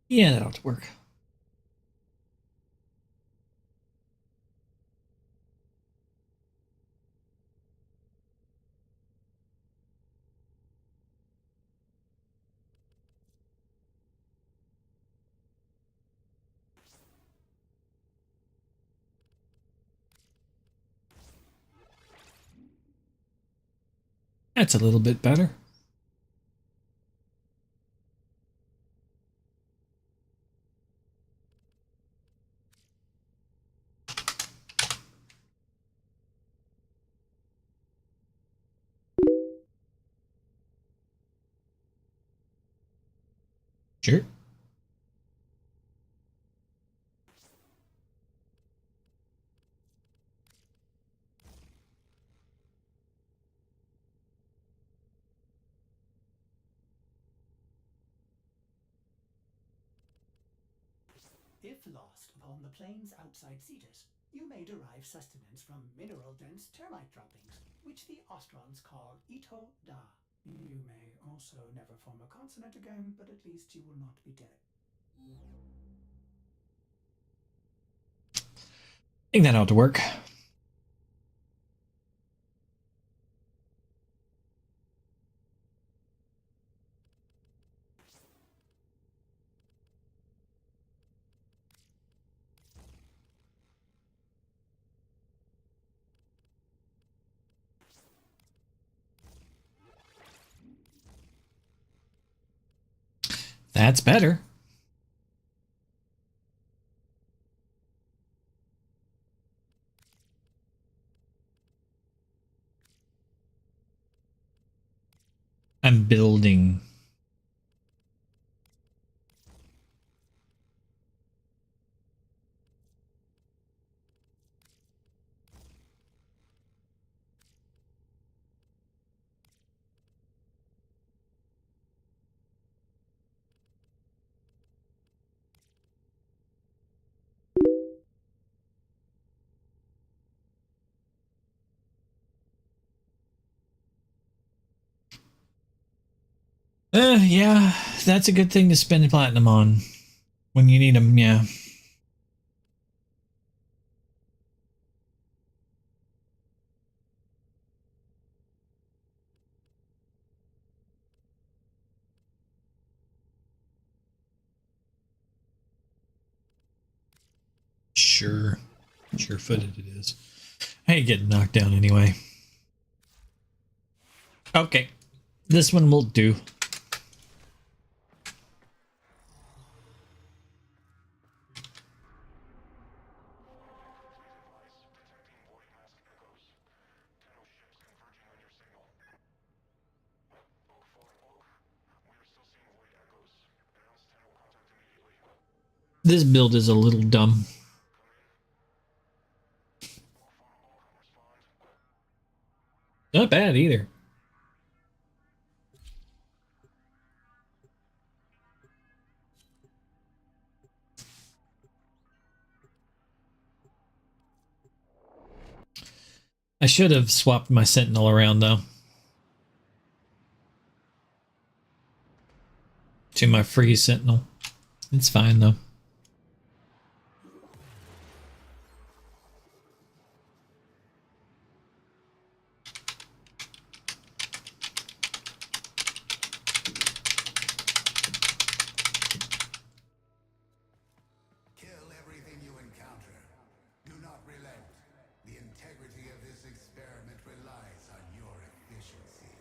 Yeah, that ought to work. That's a little bit better. Sure. If lost upon the plains outside Cetus, you may derive sustenance from mineral-dense termite droppings, which the Ostrons call Ito Da. You may also never form a consonant again, but at least you will not be dead. I think that ought to work. That's better. I'm building. Yeah, that's a good thing to spend platinum on when you need them, yeah. Sure. Sure-footed it is. I ain't getting knocked down anyway. Okay. This one will do. This build is a little dumb. Not bad either. I should have swapped my sentinel around though. To my free sentinel. It's fine though. Kill everything you encounter. Do not relent. The integrity of this experiment relies on your efficiency.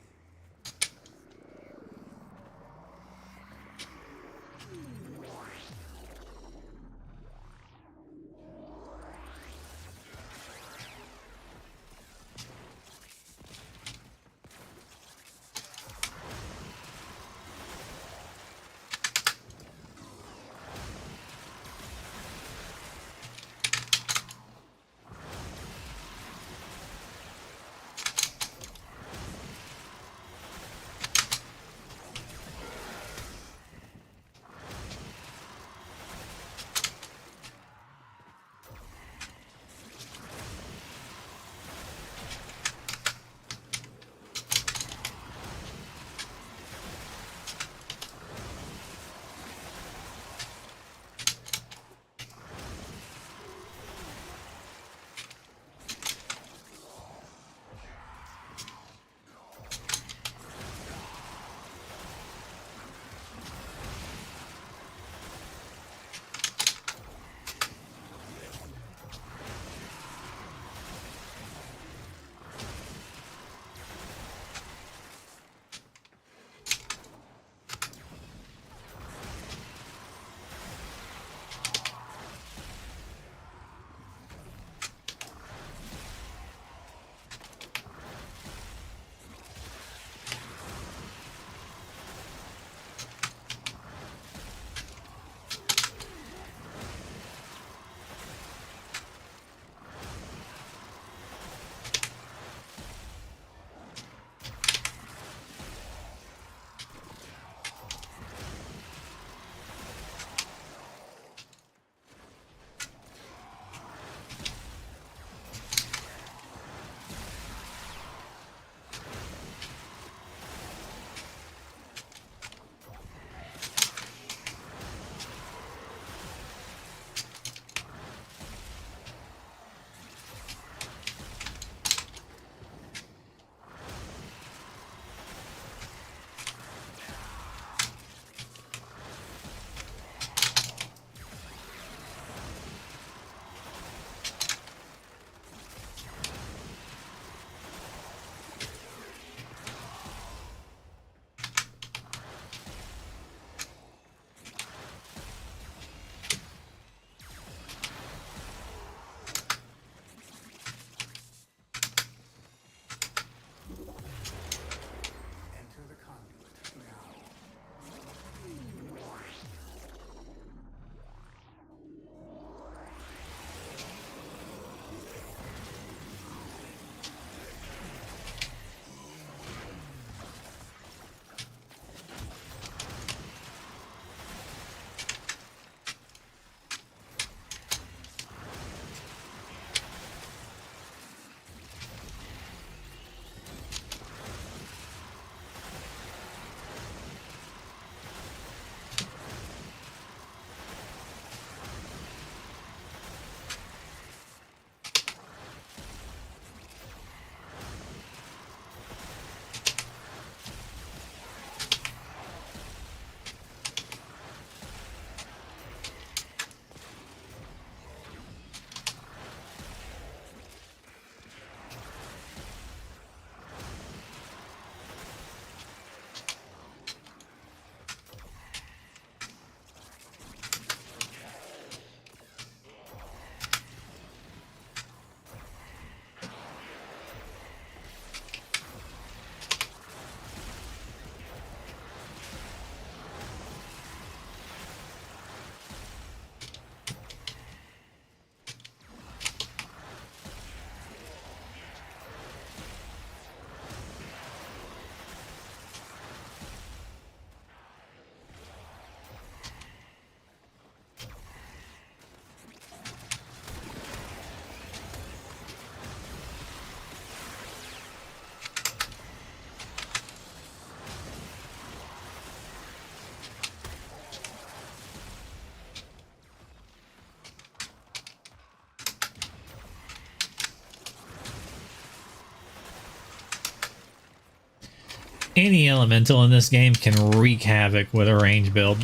Any elemental in this game can wreak havoc with a range build.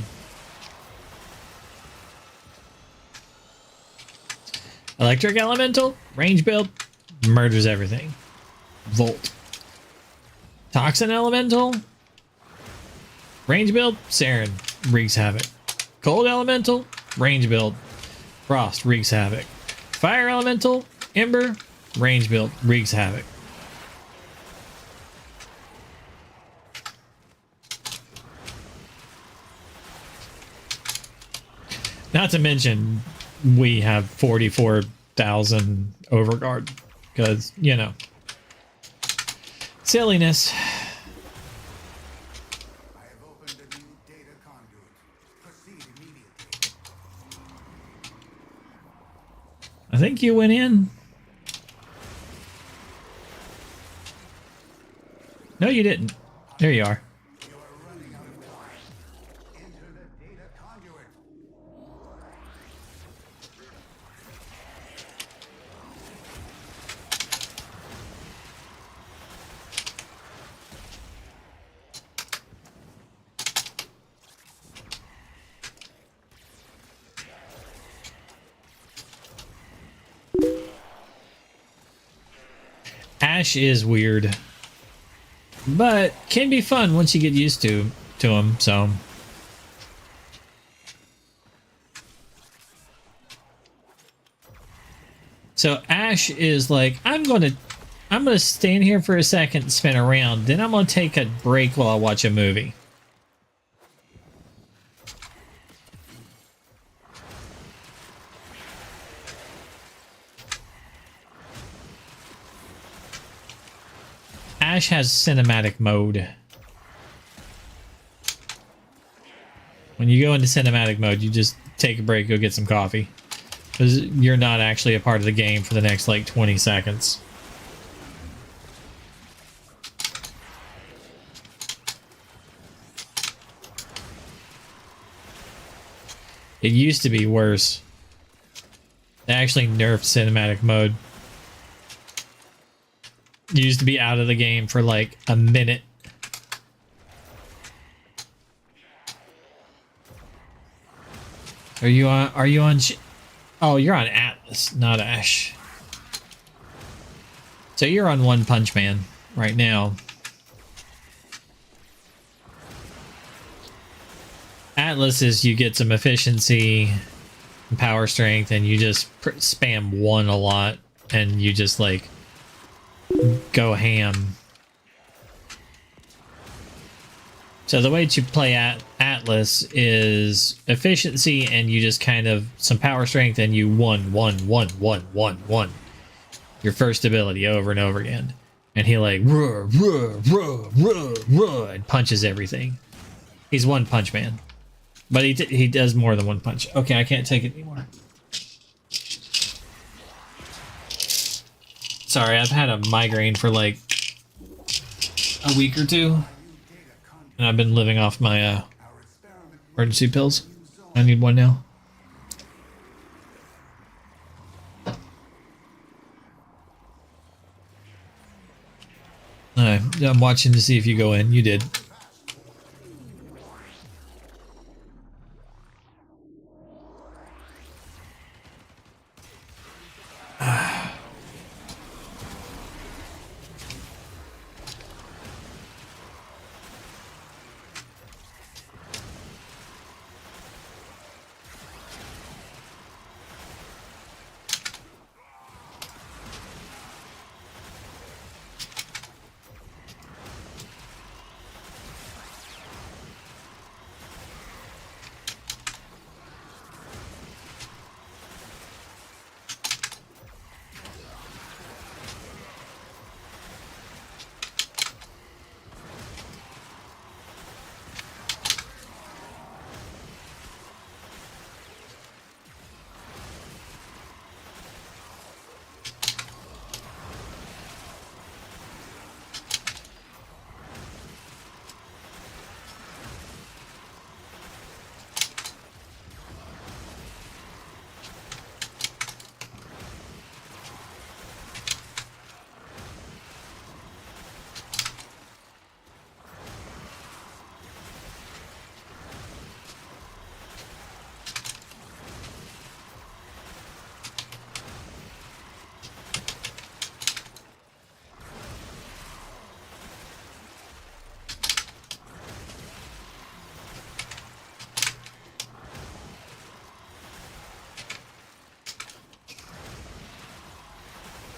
Electric elemental, range build, murders everything. Volt. Toxin elemental, range build, Saren, wreaks havoc. Cold elemental, range build, Frost, wreaks havoc. Fire elemental, Ember, range build, wreaks havoc. Not to mention, we have 44,000 overguard, because, you know, silliness. I think you went in. No, you didn't. There you are. Ash is weird, but can be fun once you get used to him. So Ash is like, I'm gonna stand here for a second and spin around, then I'm gonna take a break while I watch a movie. Ash has cinematic mode. When you go into cinematic mode, you just take a break, go get some coffee. Because you're not actually a part of the game for the next, like, 20 seconds. It used to be worse. They actually nerfed cinematic mode. You used to be out of the game for like a minute. Are you on oh, you're on Atlas, not Ash. So you're on One Punch Man right now. Atlas is you get some efficiency and power strength and you just spam one a lot and you just like go ham. So the way to play Atlas is efficiency and you just kind of some power strength and you one your first ability over and over again. And he like ruh, and punches everything. He's One Punch Man. But he does more than one punch. Okay, I can't take it anymore. Sorry, I've had a migraine for like a week or two. And I've been living off my emergency pills. I need one now. Alright, I'm watching to see if you go in. You did.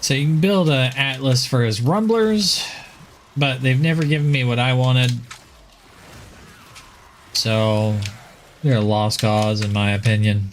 So you can build a atlas for his rumblers, but they've never given me what I wanted. So they're a lost cause in my opinion.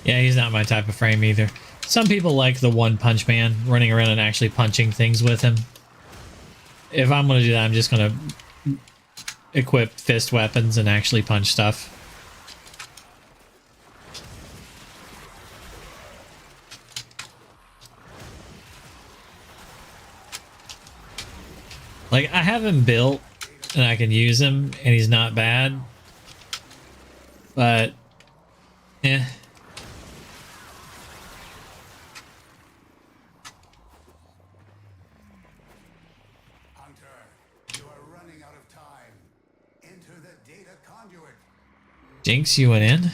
Yeah, he's not my type of frame either. Some people like the one punch man, running around and actually punching things with him. If I'm going to do that, I'm just going to equip fist weapons and actually punch stuff. Like, I have him built and I can use him and he's not bad. But, eh. Jinx, you went in?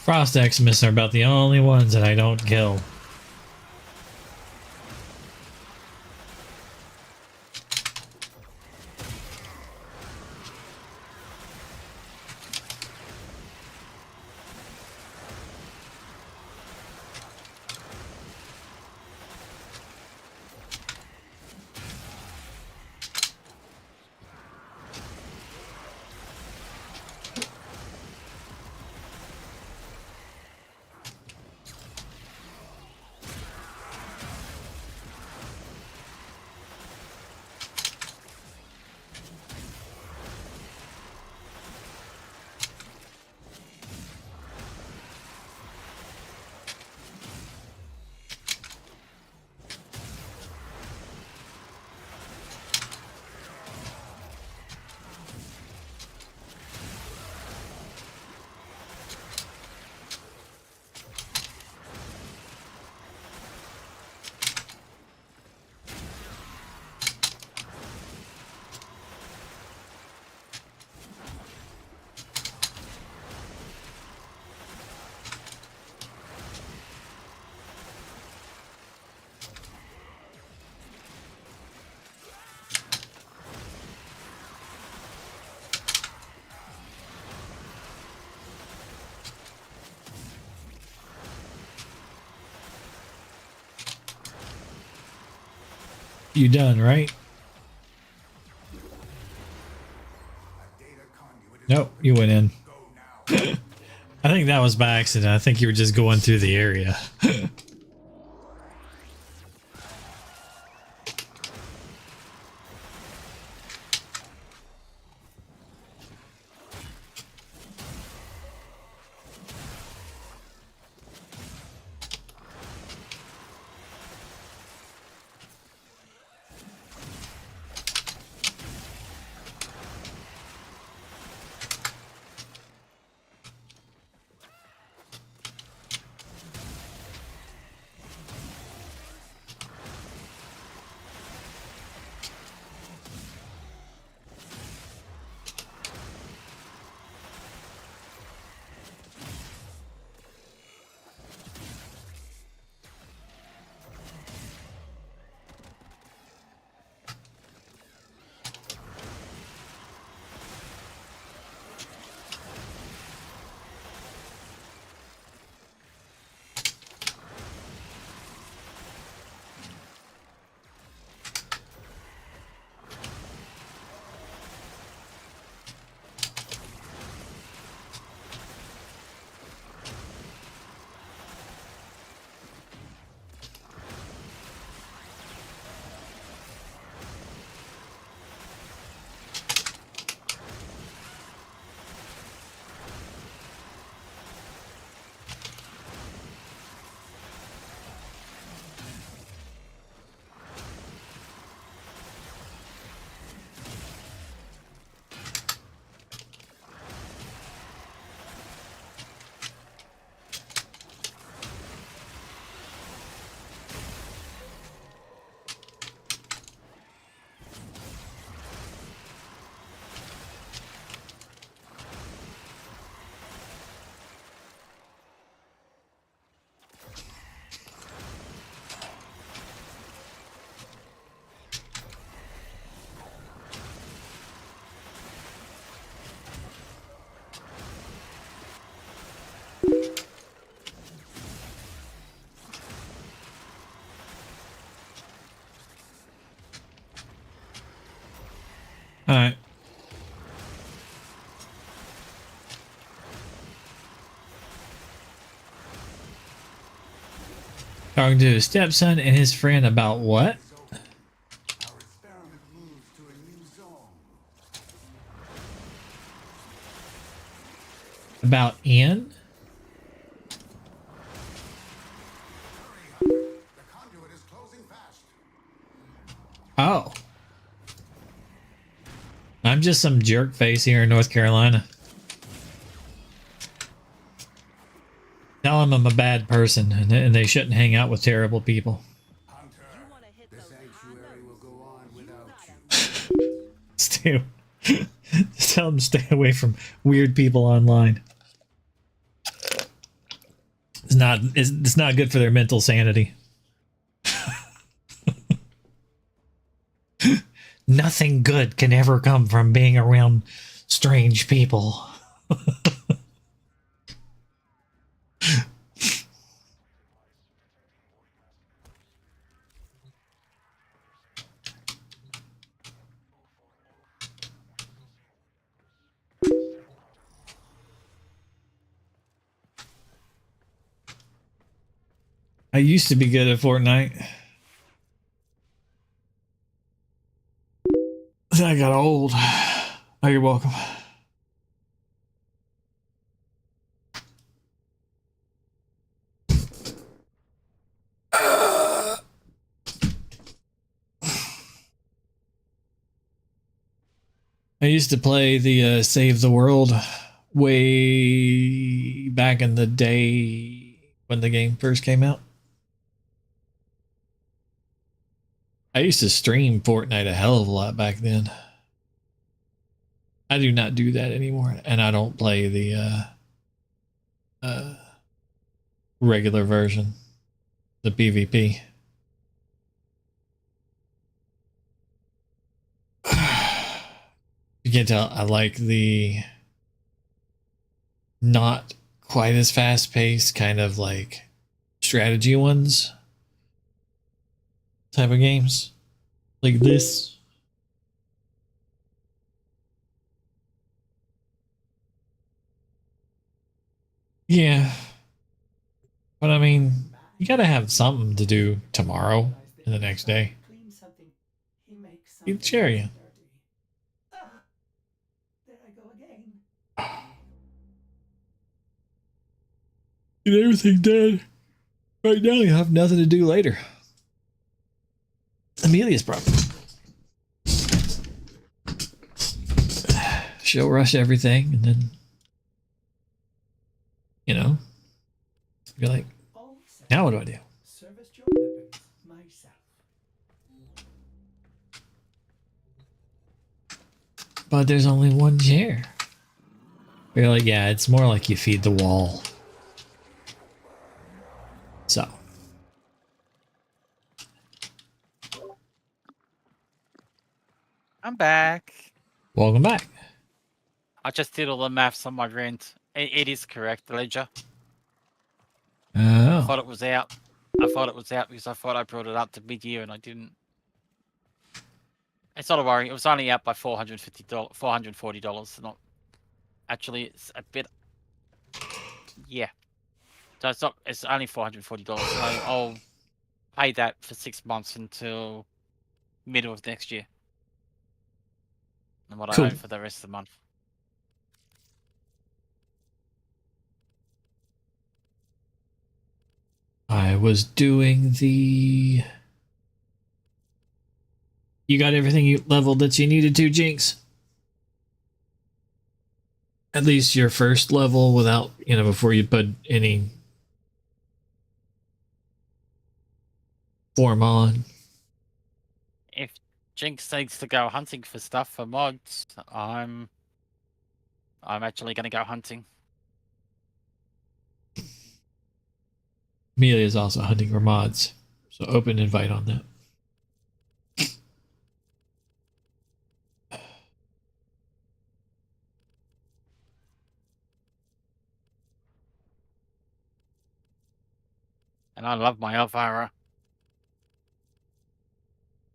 Frost Xmas are about the only ones that I don't kill. You done, right? Nope, you went in. I think that was by accident. I think you were just going through the area. All right. Talking to his stepson and his friend about what? Our experiment moves to a new zone. About Ian? The conduit is closing fast. Oh. I'm just some jerk face here in North Carolina. Tell them I'm a bad person and they shouldn't hang out with terrible people. Hunter, the sanctuary will go on without you. Stay. Just tell them to stay away from weird people online. It's not good for their mental sanity. Nothing good can ever come from being around strange people. I used to be good at Fortnite. Then I got old. Oh, you're welcome. I used to play the Save the World way back in the day when the game first came out. I used to stream Fortnite a hell of a lot back then. I do not do that anymore, and I don't play the regular version, the PvP. You can tell I like the not quite as fast-paced, kind of like strategy ones type of games, like this. Yeah, but I mean, you gotta have something to do tomorrow and the next day. He'd share you. There I go again. Get everything done right now. You have nothing to do later. Amelia's problem. She'll rush everything and then, you know, you're like, now what do I do? Serviced your weapons myself. But there's only one chair. You're like, yeah, it's more like you feed the wall. So. I'm back. Welcome back. I just did all the maths on my rent. It is correct, the ledger. Oh. I thought it was out. I thought it was out because I thought I brought it up to mid-year and I didn't. It's not a worry. It was only out by $450, $440. Not actually. It's a bit. Yeah. So it's not. It's only $440. So I'll pay that for 6 months until middle of next year. And what Cool. I owe for the rest of the month. I was doing the... You got everything you leveled that you needed to, Jinx? At least your first level without, you know, before you put any form on. If Jinx needs to go hunting for stuff for mods, I'm actually going to go hunting. Amelia is also hunting for mods, so open invite on that. And I love my Elvira.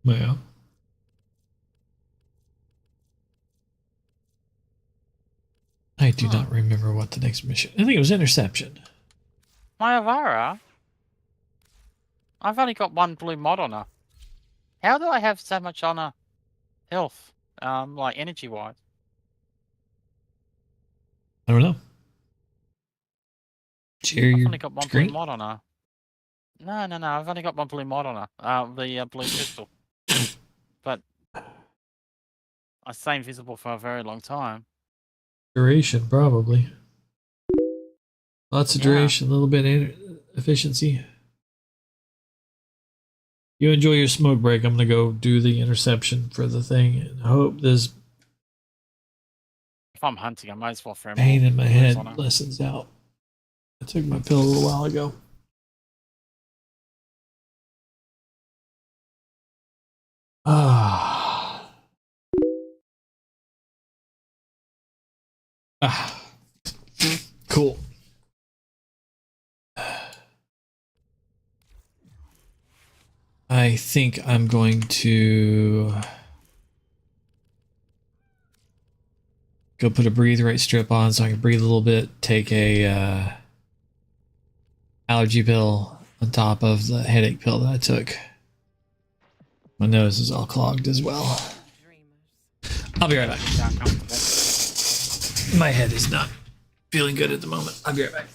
Yeah. do not remember what the next mission. I think it was Interception. My Avara? I've only got one blue mod on her. How do I have so much on her health? Like energy-wise? I don't know. Share I've your only got one screen. blue mod on her. No. I've only got one blue mod on her. The blue crystal. But I stay invisible for a very long time. Duration, probably. Lots of duration, a little bit efficiency. You enjoy your smoke break. I'm going to go do the interception for the thing and hope this If I'm hunting, I might as well throw pain more in my blues head on her. lessens out. I took my pill a little while ago. Cool. I think I'm going to go put a breathe right strip on so I can breathe a little bit, take a allergy pill on top of the headache pill that I took. My nose is all clogged as well. I'll be right back. My head is not feeling good at the moment. I'll be right back.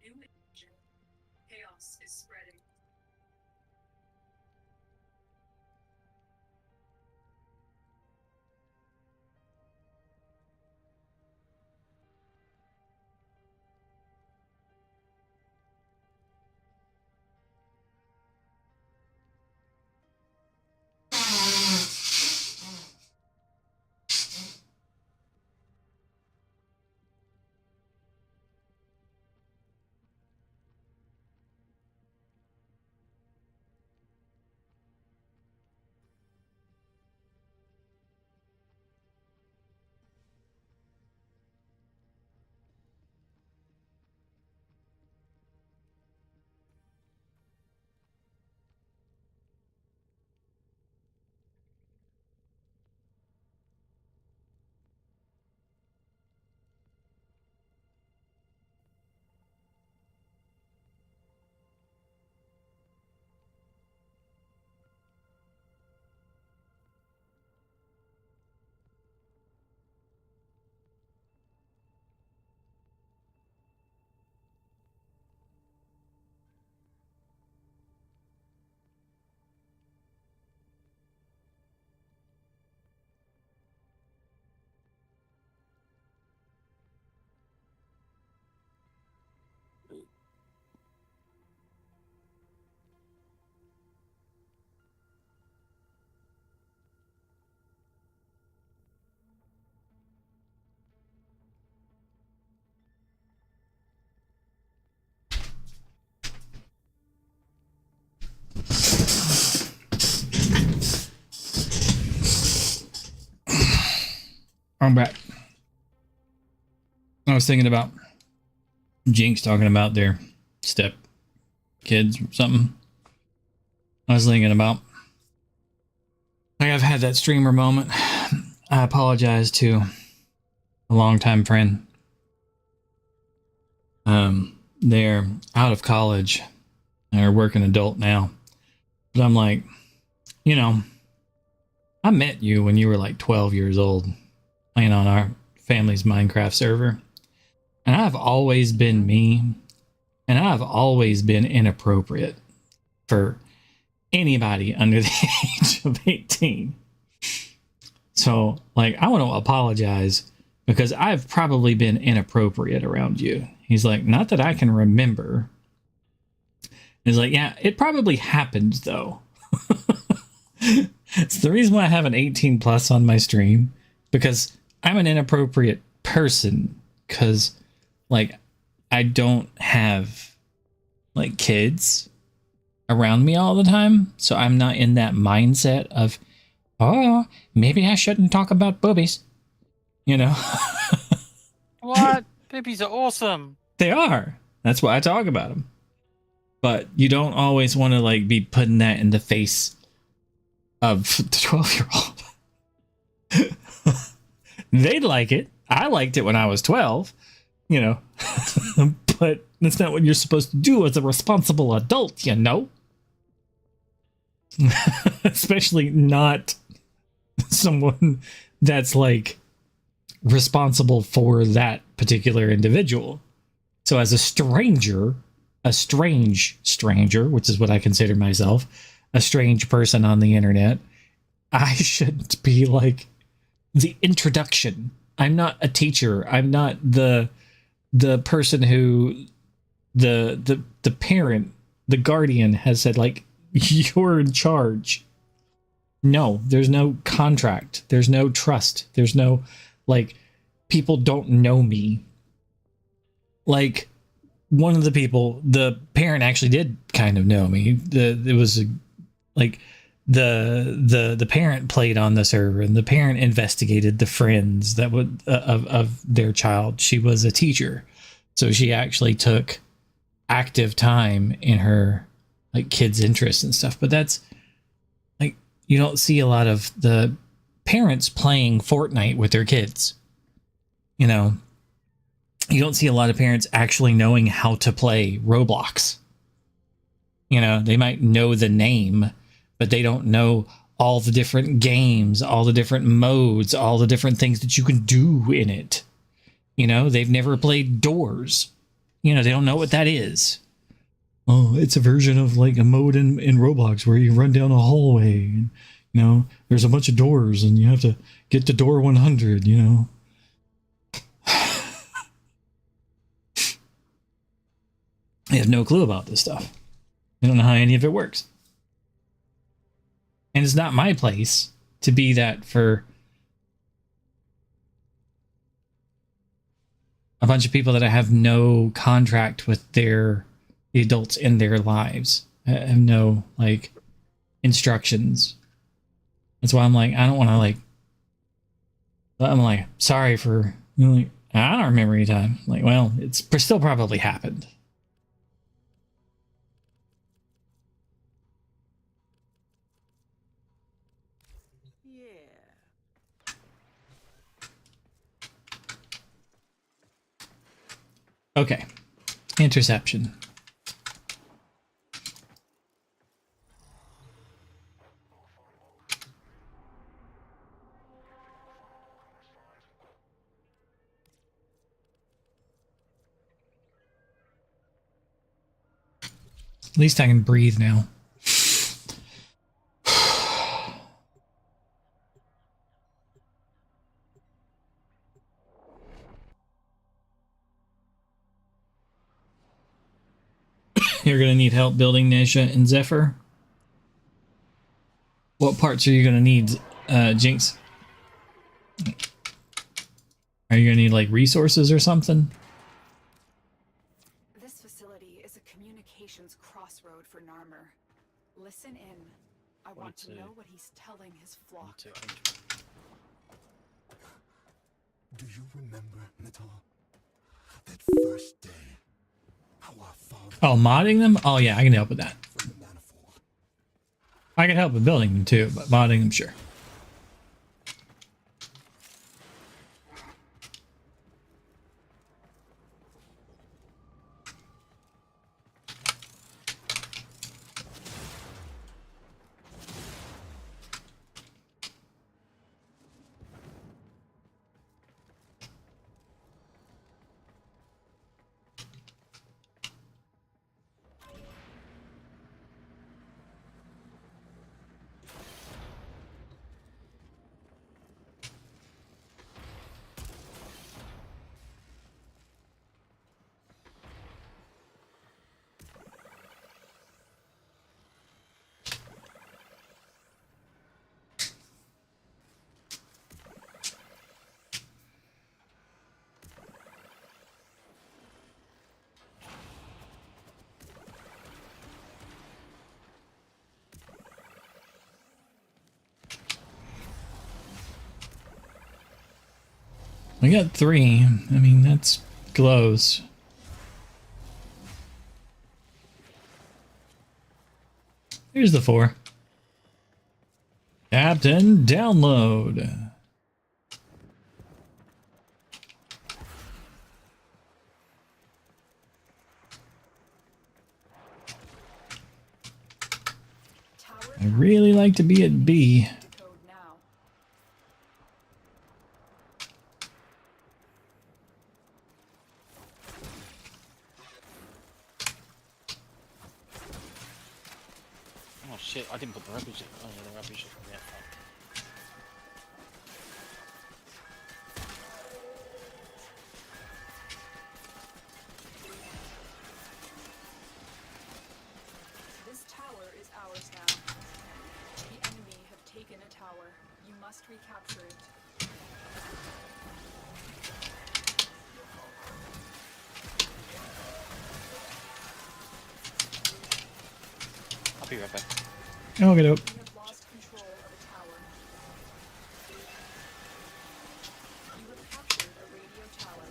New agent. Chaos is spreading. I'm back. I was thinking about Jinx talking about their step kids or something. I was thinking about, like, I've had that streamer moment. I apologize to a longtime friend. They're out of college and are working adult now. But I'm like, you know, I met you when you were like 12 years old, playing on our family's Minecraft server. And I've always been me, and I've always been inappropriate for anybody under the age of 18. So, like, I want to apologize because I've probably been inappropriate around you. He's like, not that I can remember. He's like, yeah, it probably happened though. It's the reason why I have an 18 plus on my stream, because I'm an inappropriate person, because, like, I don't have like kids around me all the time, so I'm not in that mindset of, oh, maybe I shouldn't talk about boobies. You know? What? Boobies are awesome. They are. That's why I talk about them. But you don't always want to like be putting that in the face of the 12-year-old. They'd like it. I liked it when I was 12, you know. But that's not what you're supposed to do as a responsible adult, you know. Especially not someone that's like responsible for that particular individual. So as a stranger, a strange stranger, which is what I consider myself, a strange person on the internet, I shouldn't be like the introduction. I'm not a teacher. I'm not the person who the parent, the guardian has said like, you're in charge. No, there's no contract. There's no trust. There's no like, people don't know me. Like, one of the people, the parent actually did kind of know me. It was like the parent played on the server, and the parent investigated the friends that would of their child. She was a teacher, so she actually took active time in her like kids' interests and stuff. But that's like, you don't see a lot of the parents playing Fortnite with their kids. You know, you don't see a lot of parents actually knowing how to play Roblox. You know, they might know the name, but they don't know all the different games, all the different modes, all the different things that you can do in it. You know, they've never played Doors. You know, they don't know what that is. Oh, it's a version of like a mode in Roblox where you run down a hallway and, you know, there's a bunch of doors and you have to get to door 100, you know. They have no clue about this stuff. They don't know how any of it works. And it's not my place to be that for a bunch of people that I have no contract with the adults in their lives. I have no like instructions. That's why I'm like, I don't want to like, I'm like, sorry for, you know, like, I don't remember any time. Like, well, it's still probably happened. Okay. Interception. At least I can breathe now. You're going to need help building Nesha and Zephyr. What parts are you going to need, Jinx? Are you going to need like resources or something? This facility is a communications crossroad for Narmer. Listen in. I want to know what he's telling his flock. Do you remember, Natal? That first day, how our father... Oh, modding them? Oh yeah, I can help with that. I can help with building them too, but modding them, sure. We got 3. I mean, that's close. Here's the 4. Captain, download. I really like to be at B. Oh shit, I didn't put the rubbish in. Oh yeah, the rubbish is yeah. This tower is ours now. The enemy have taken a tower. You must recapture it. I'll be right back. Oh, get up. We have lost control of a tower. You have captured a radio tower.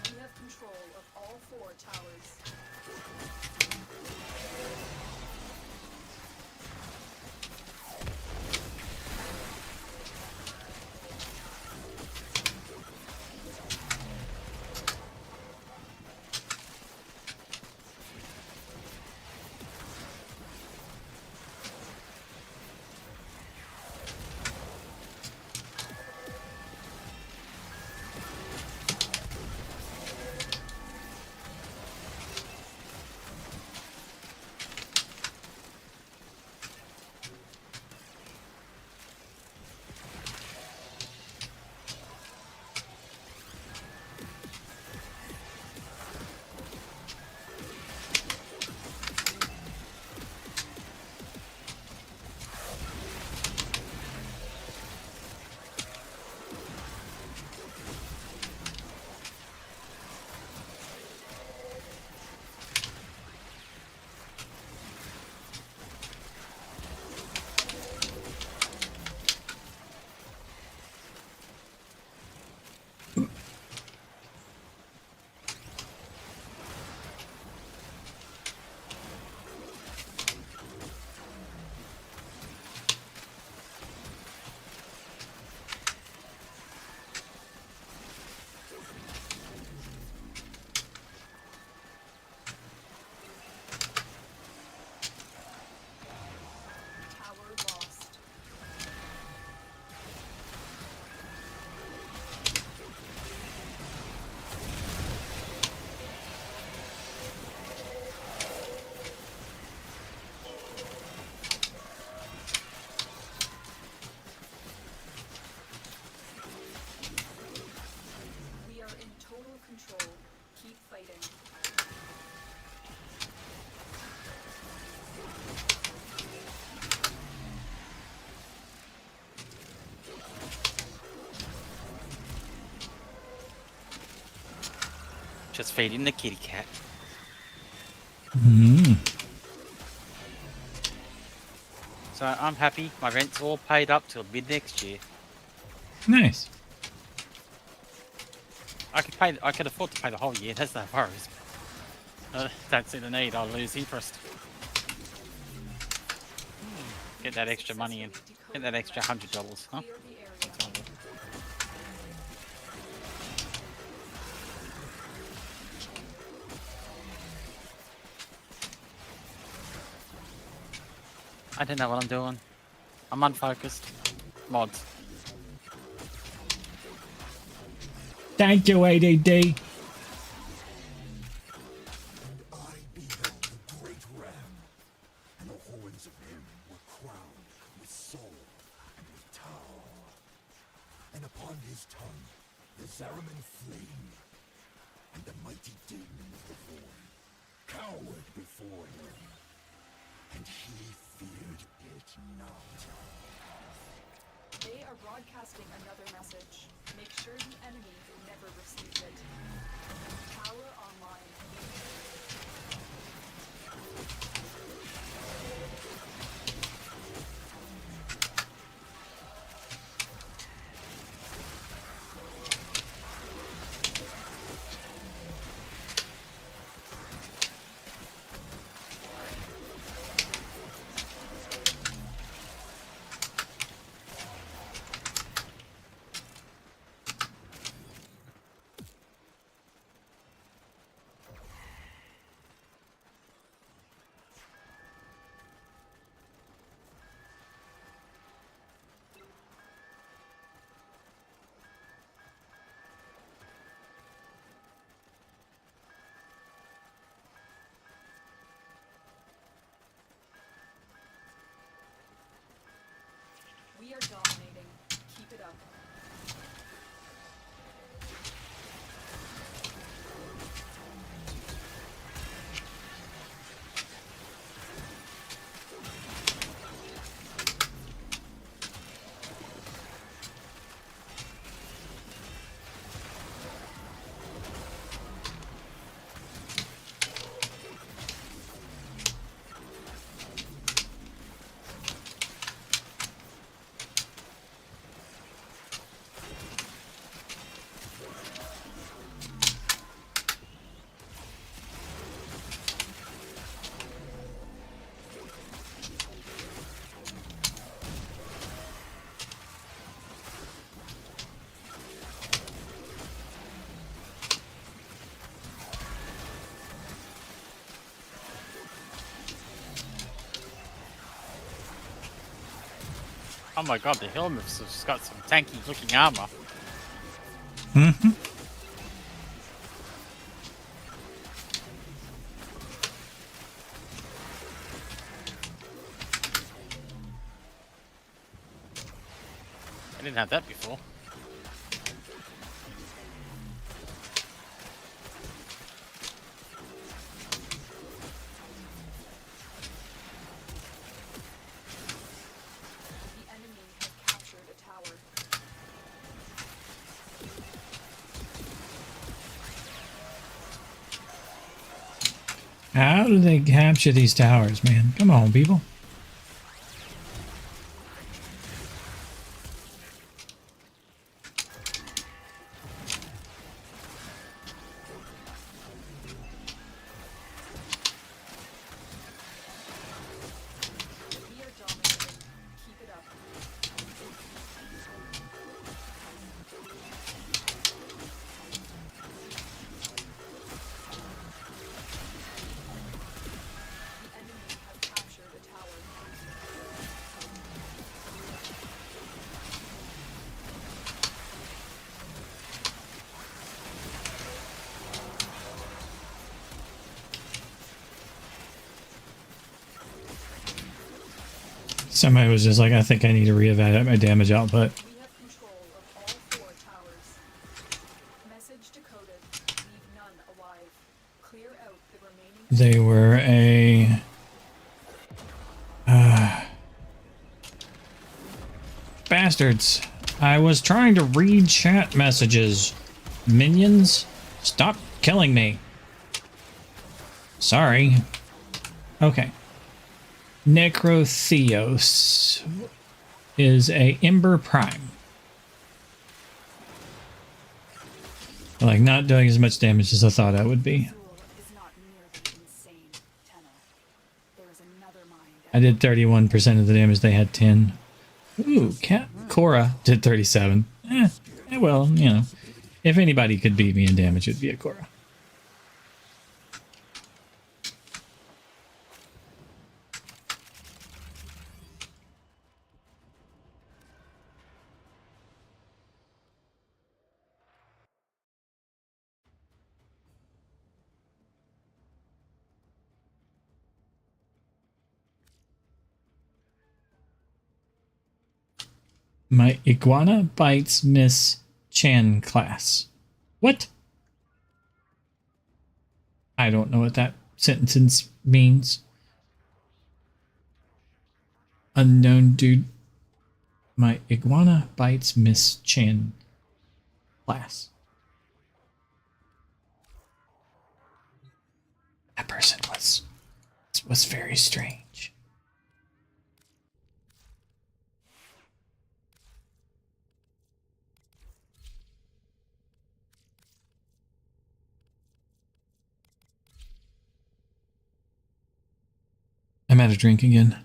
You have control of all 4 towers. Tower lost. We are in total control. Keep fighting. Just feeding the kitty cat. So I'm happy. My rent's all paid up till mid next year. Nice. I could afford to pay the whole year. That's no worries. Don't see the need. I'll lose interest. Get that extra money in. Get that extra $100, huh? That's all good. I don't know what I'm doing. I'm unfocused. Mods. Thank you, ADD. I beheld the great ram, and the horns of him were crowned with soul and with Tau. And upon his tongue the Zariman flame, and the mighty demons before him cowered before him, and he feared it not. They are broadcasting another message. Make sure the enemy never received it. Power online. We are dominating. Keep it up. Oh my god, the helmet's just got some tanky looking armor. Mm-hmm. I didn't have that before. The enemy has captured a tower. How do they capture these towers, man? Come on, people. We are dominating. Keep it up. The enemy has captured a tower. Somebody was just like, I think I need to reevaluate my damage output. We have control of all 4 towers. Message decoded. Leave none alive. Clear out the remaining. They were a... bastards. I was trying to read chat messages. Minions, stop killing me. Sorry. Okay. Necrotheos is a Ember Prime. Like, not doing as much damage as I thought I would be. Is not nearly insane, Tenno. There is another mind. I did 31% of the damage, they had 10. Ooh, Cora did 37. Well, you know, if anybody could beat me in damage, it'd be a Cora. My iguana bites Miss Chan class. What? I don't know what that sentence means. Unknown dude. My iguana bites Miss Chan class. person was very strange. I'm out of drink again.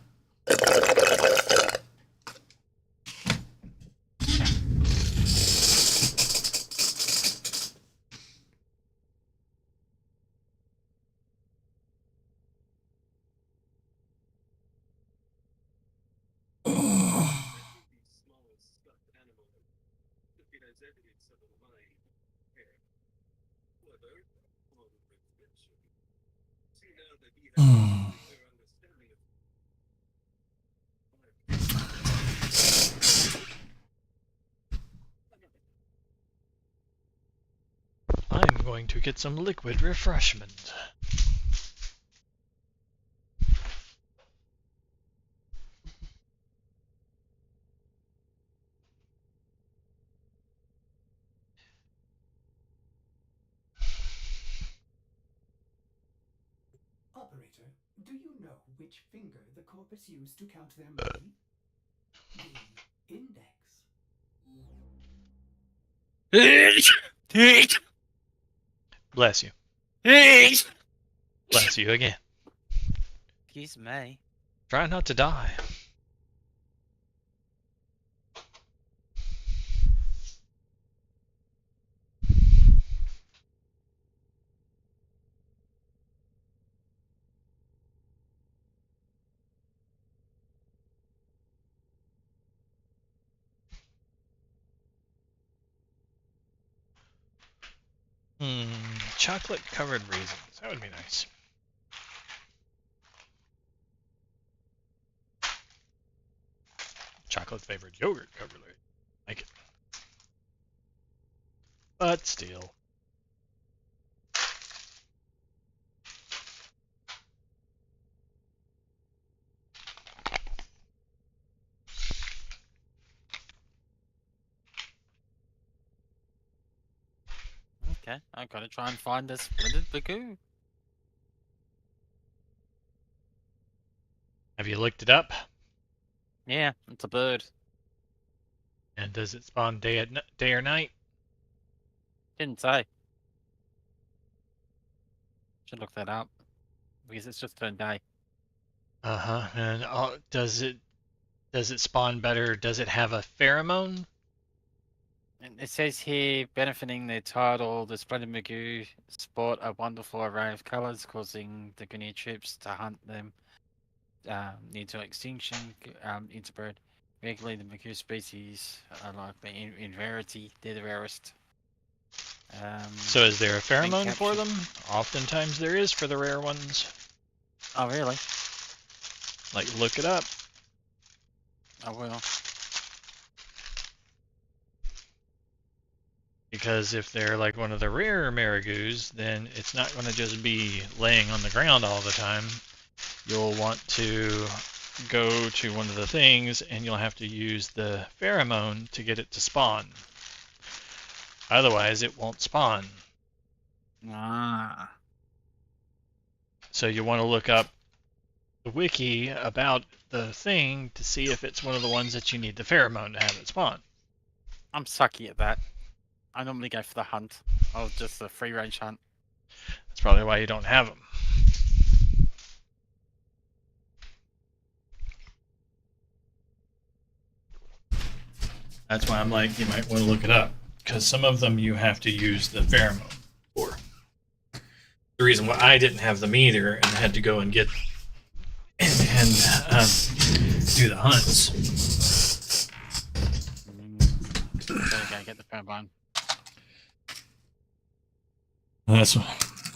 I'm going to get some liquid refreshment. Operator, do you know which finger the corpus used to count their money? The index. Bless you. Bless you again. Excuse me. Try not to die. Chocolate covered raisins. That would be nice. Chocolate flavored yogurt covered raisin. Like it. But still. Okay, I gotta try and find this splintered Bagoo. Have you looked it up? Yeah, it's a bird. And does it spawn day or night? Didn't say. Should look that up. Because it's just turned day. Uh-huh. And does it spawn better? Does it have a pheromone? And it says here, benefiting their title, the splendid Magoo sport a wonderful array of colours, causing the Guinea troops to hunt them near to extinction, interbred. Regularly, the Magoo species are like in rarity, they're the rarest. So is there a pheromone captured. for them? Oftentimes there is for the rare ones. Oh, really? Like, look it up. I will. Because if they're like one of the rarer Marigoos, then it's not going to just be laying on the ground all the time. You'll want to go to one of the things and you'll have to use the pheromone to get it to spawn. Otherwise, it won't spawn. Ah. So you want to look up the wiki about the thing to see if it's one of the ones that you need the pheromone to have it spawn. I'm sucky at that. I normally go for the hunt. Or just the free range hunt. That's probably why you don't have them. That's why I'm like, you might want to look it up. Because some of them you have to use the pheromone for. The reason why I didn't have them either and had to go and get and do the hunts. There you go, get the pheromone. That's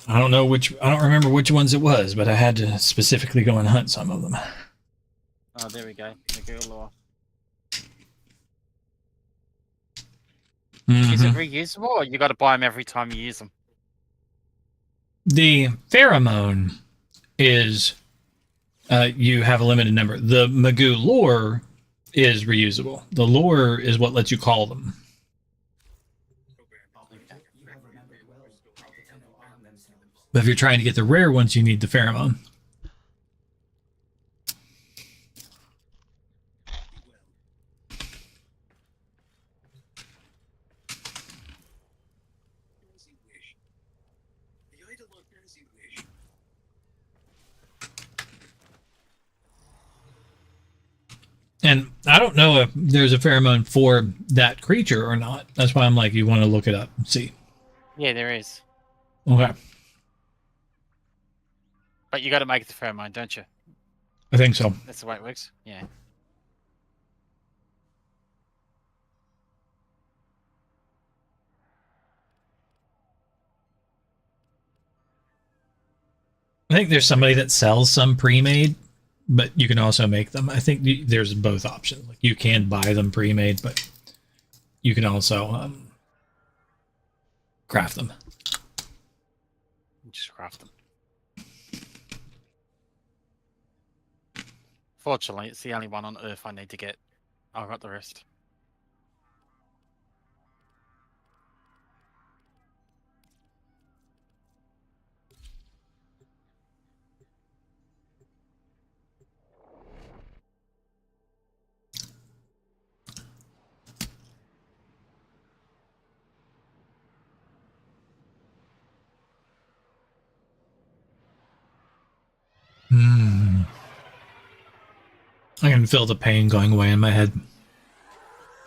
I don't remember which ones it was, but I had to specifically go and hunt some of them. Oh, there we go. Magoo lore. Is it reusable, or you got to buy them every time you use them? The pheromone is you have a limited number. The Magoo lore is reusable. The lore is what lets you call them. But if you're trying to get the rare ones, you need the pheromone. And I don't know if there's a pheromone for that creature or not. That's why I'm like, you want to look it up and see. Yeah, there is. Okay. But you got to make it the pheromone, don't you? I think so. That's the way it works. Yeah. I think there's somebody that sells some pre-made, but you can also make them. I think there's both options. Like you can buy them pre-made, but you can also craft them. Just craft them. Fortunately, it's the only one on Earth I need to get. I've got the rest. I can feel the pain going away in my head.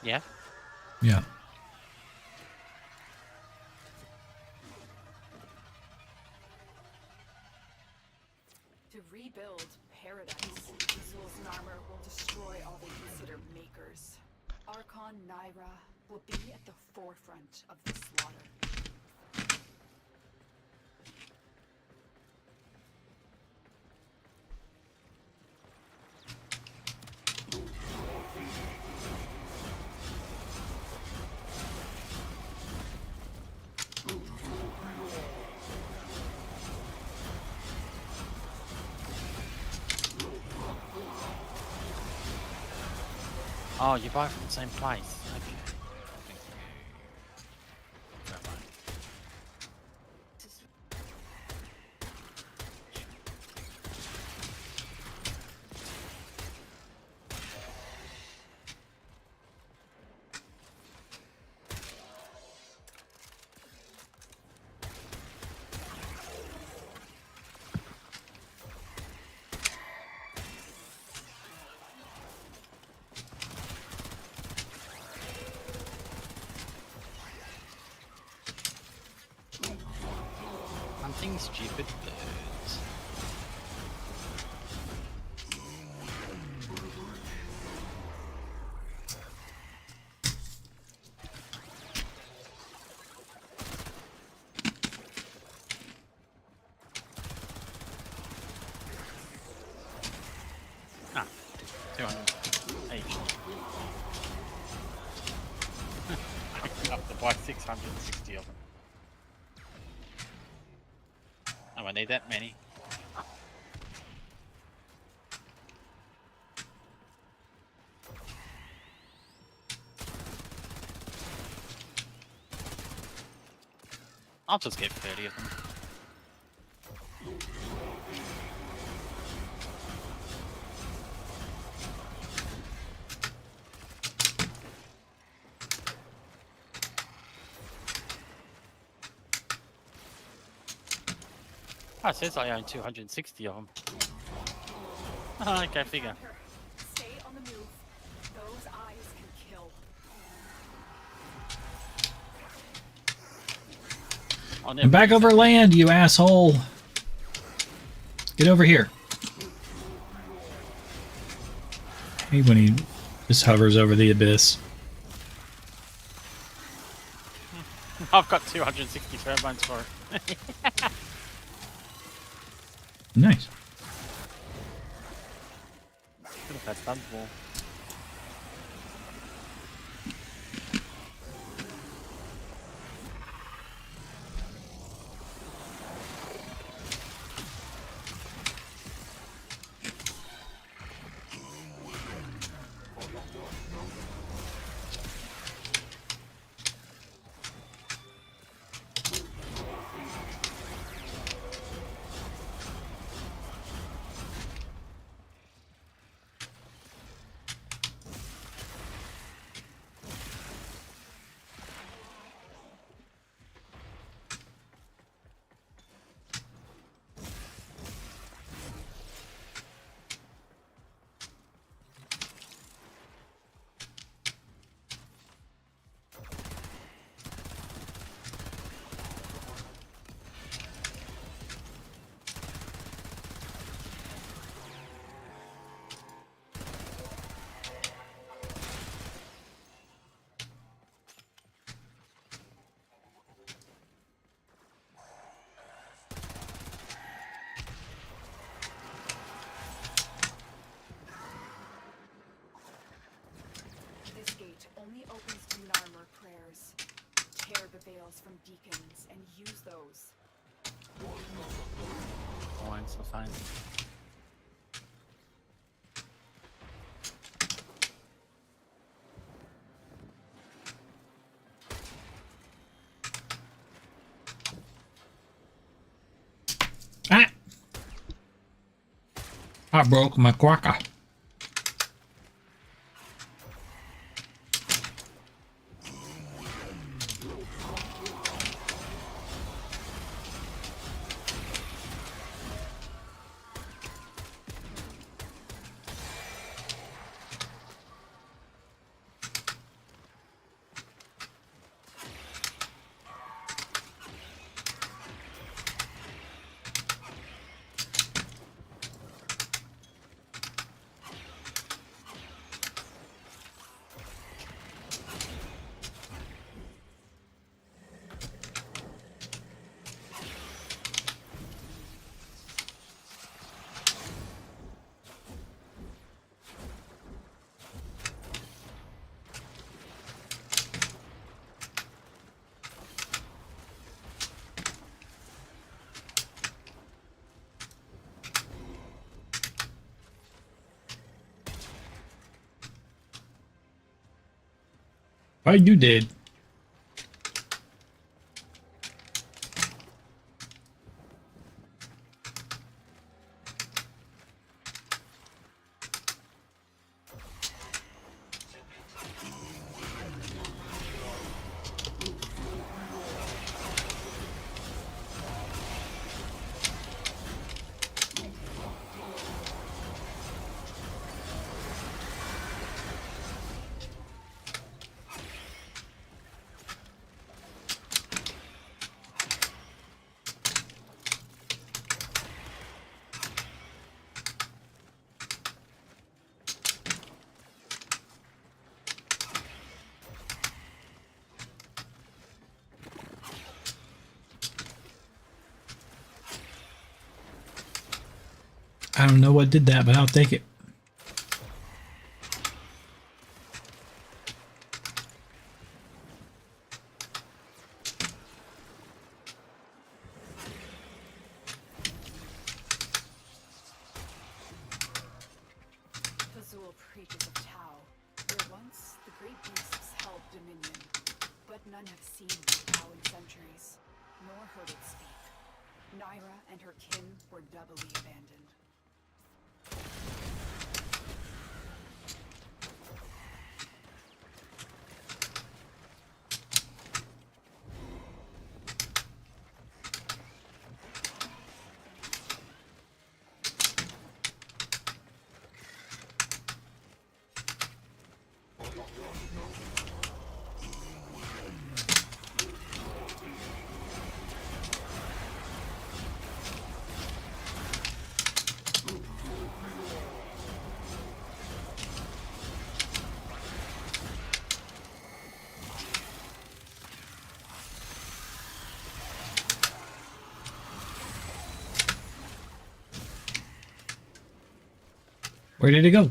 Yeah? Yeah. To rebuild paradise, Zul's armor will destroy all they consider makers. Archon Naira will be at the forefront of the slaughter. Oh, you buy from the same place. Okay. Hunting stupid birds. Ah, 200 each. Up to buy 660 of them. Oh, I need that many. I'll just get 30 of them. Oh, it says I own 260 of them. Oh, okay, figure. Stay on the move. Those eyes can kill. I'm back over land, you asshole. Get over here. I hate when he just hovers over the abyss. I've got 260 pheromones for it. Nice. Could have had tons more. beacons and use those. Oh, it's so fine. Ah! I broke my quacker. Why you did? I don't know what did that, but I'll take it. Fazul preaches of Tao, where once the great beasts held dominion, but none have seen Tao in centuries, nor heard it speak. Naira and her kin were doubly abandoned. Where did it go?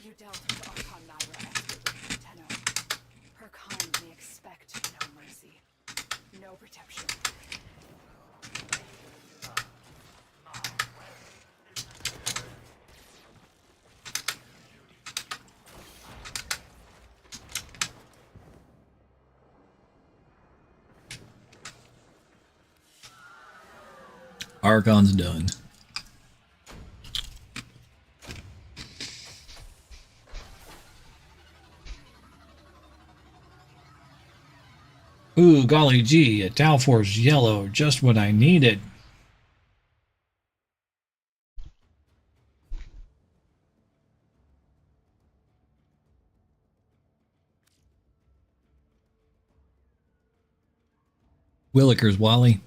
You dealt with Archon Naira expertly, Tenno. Her kind may expect no mercy, no protection. Archon's done. Ooh, golly gee, a Talfor's yellow, just what I needed. Willikers, Wally.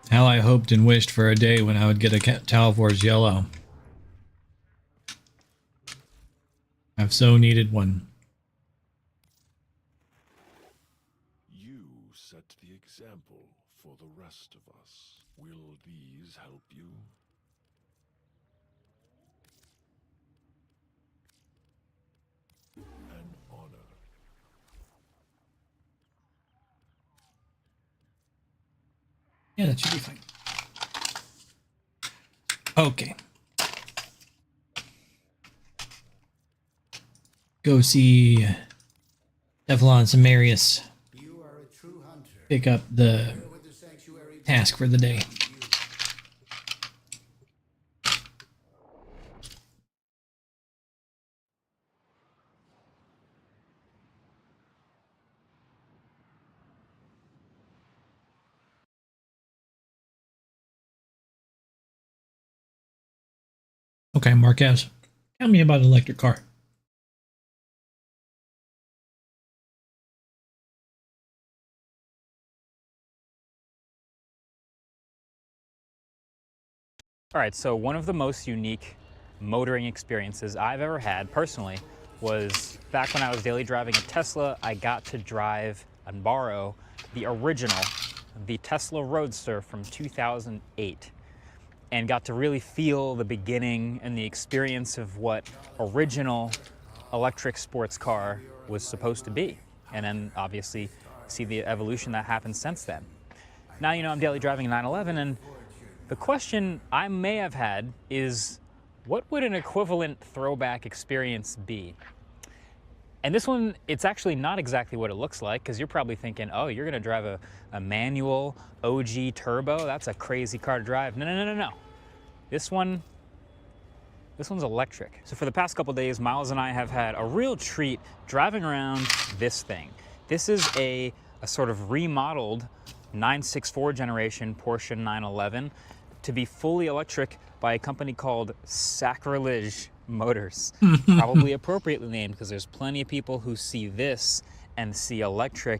How I hoped and wished for a day when I would get a Talfor's yellow. I've so needed one. You set the example for the rest of us. Will these help you? An honor. Yeah, that should be fine. Okay. Go see Teflon Samarius. Pick up the task for the day. Okay, Marquez, tell me about an electric car. All right, so one of the most unique motoring experiences I've ever had personally was back when I was daily driving a Tesla. I got to drive and borrow the original, the Tesla Roadster from 2008, and got to really feel the beginning and the experience of what original electric sports car was supposed to be. And then obviously see the evolution that happened since then. Now, you know, I'm daily driving a 911, and the question I may have had is, what would an equivalent throwback experience be? And this one, it's actually not exactly what it looks like, because you're probably thinking, oh, you're gonna drive a manual OG turbo? That's a crazy car to drive. No, no, no, no, no. This one's electric. So for the past couple days, Miles and I have had a real treat driving around this thing. This is a sort of remodeled 964 generation Porsche 911 to be fully electric by a company called Sacrilege Motors. Probably appropriately named, because there's plenty of people who see this and see electric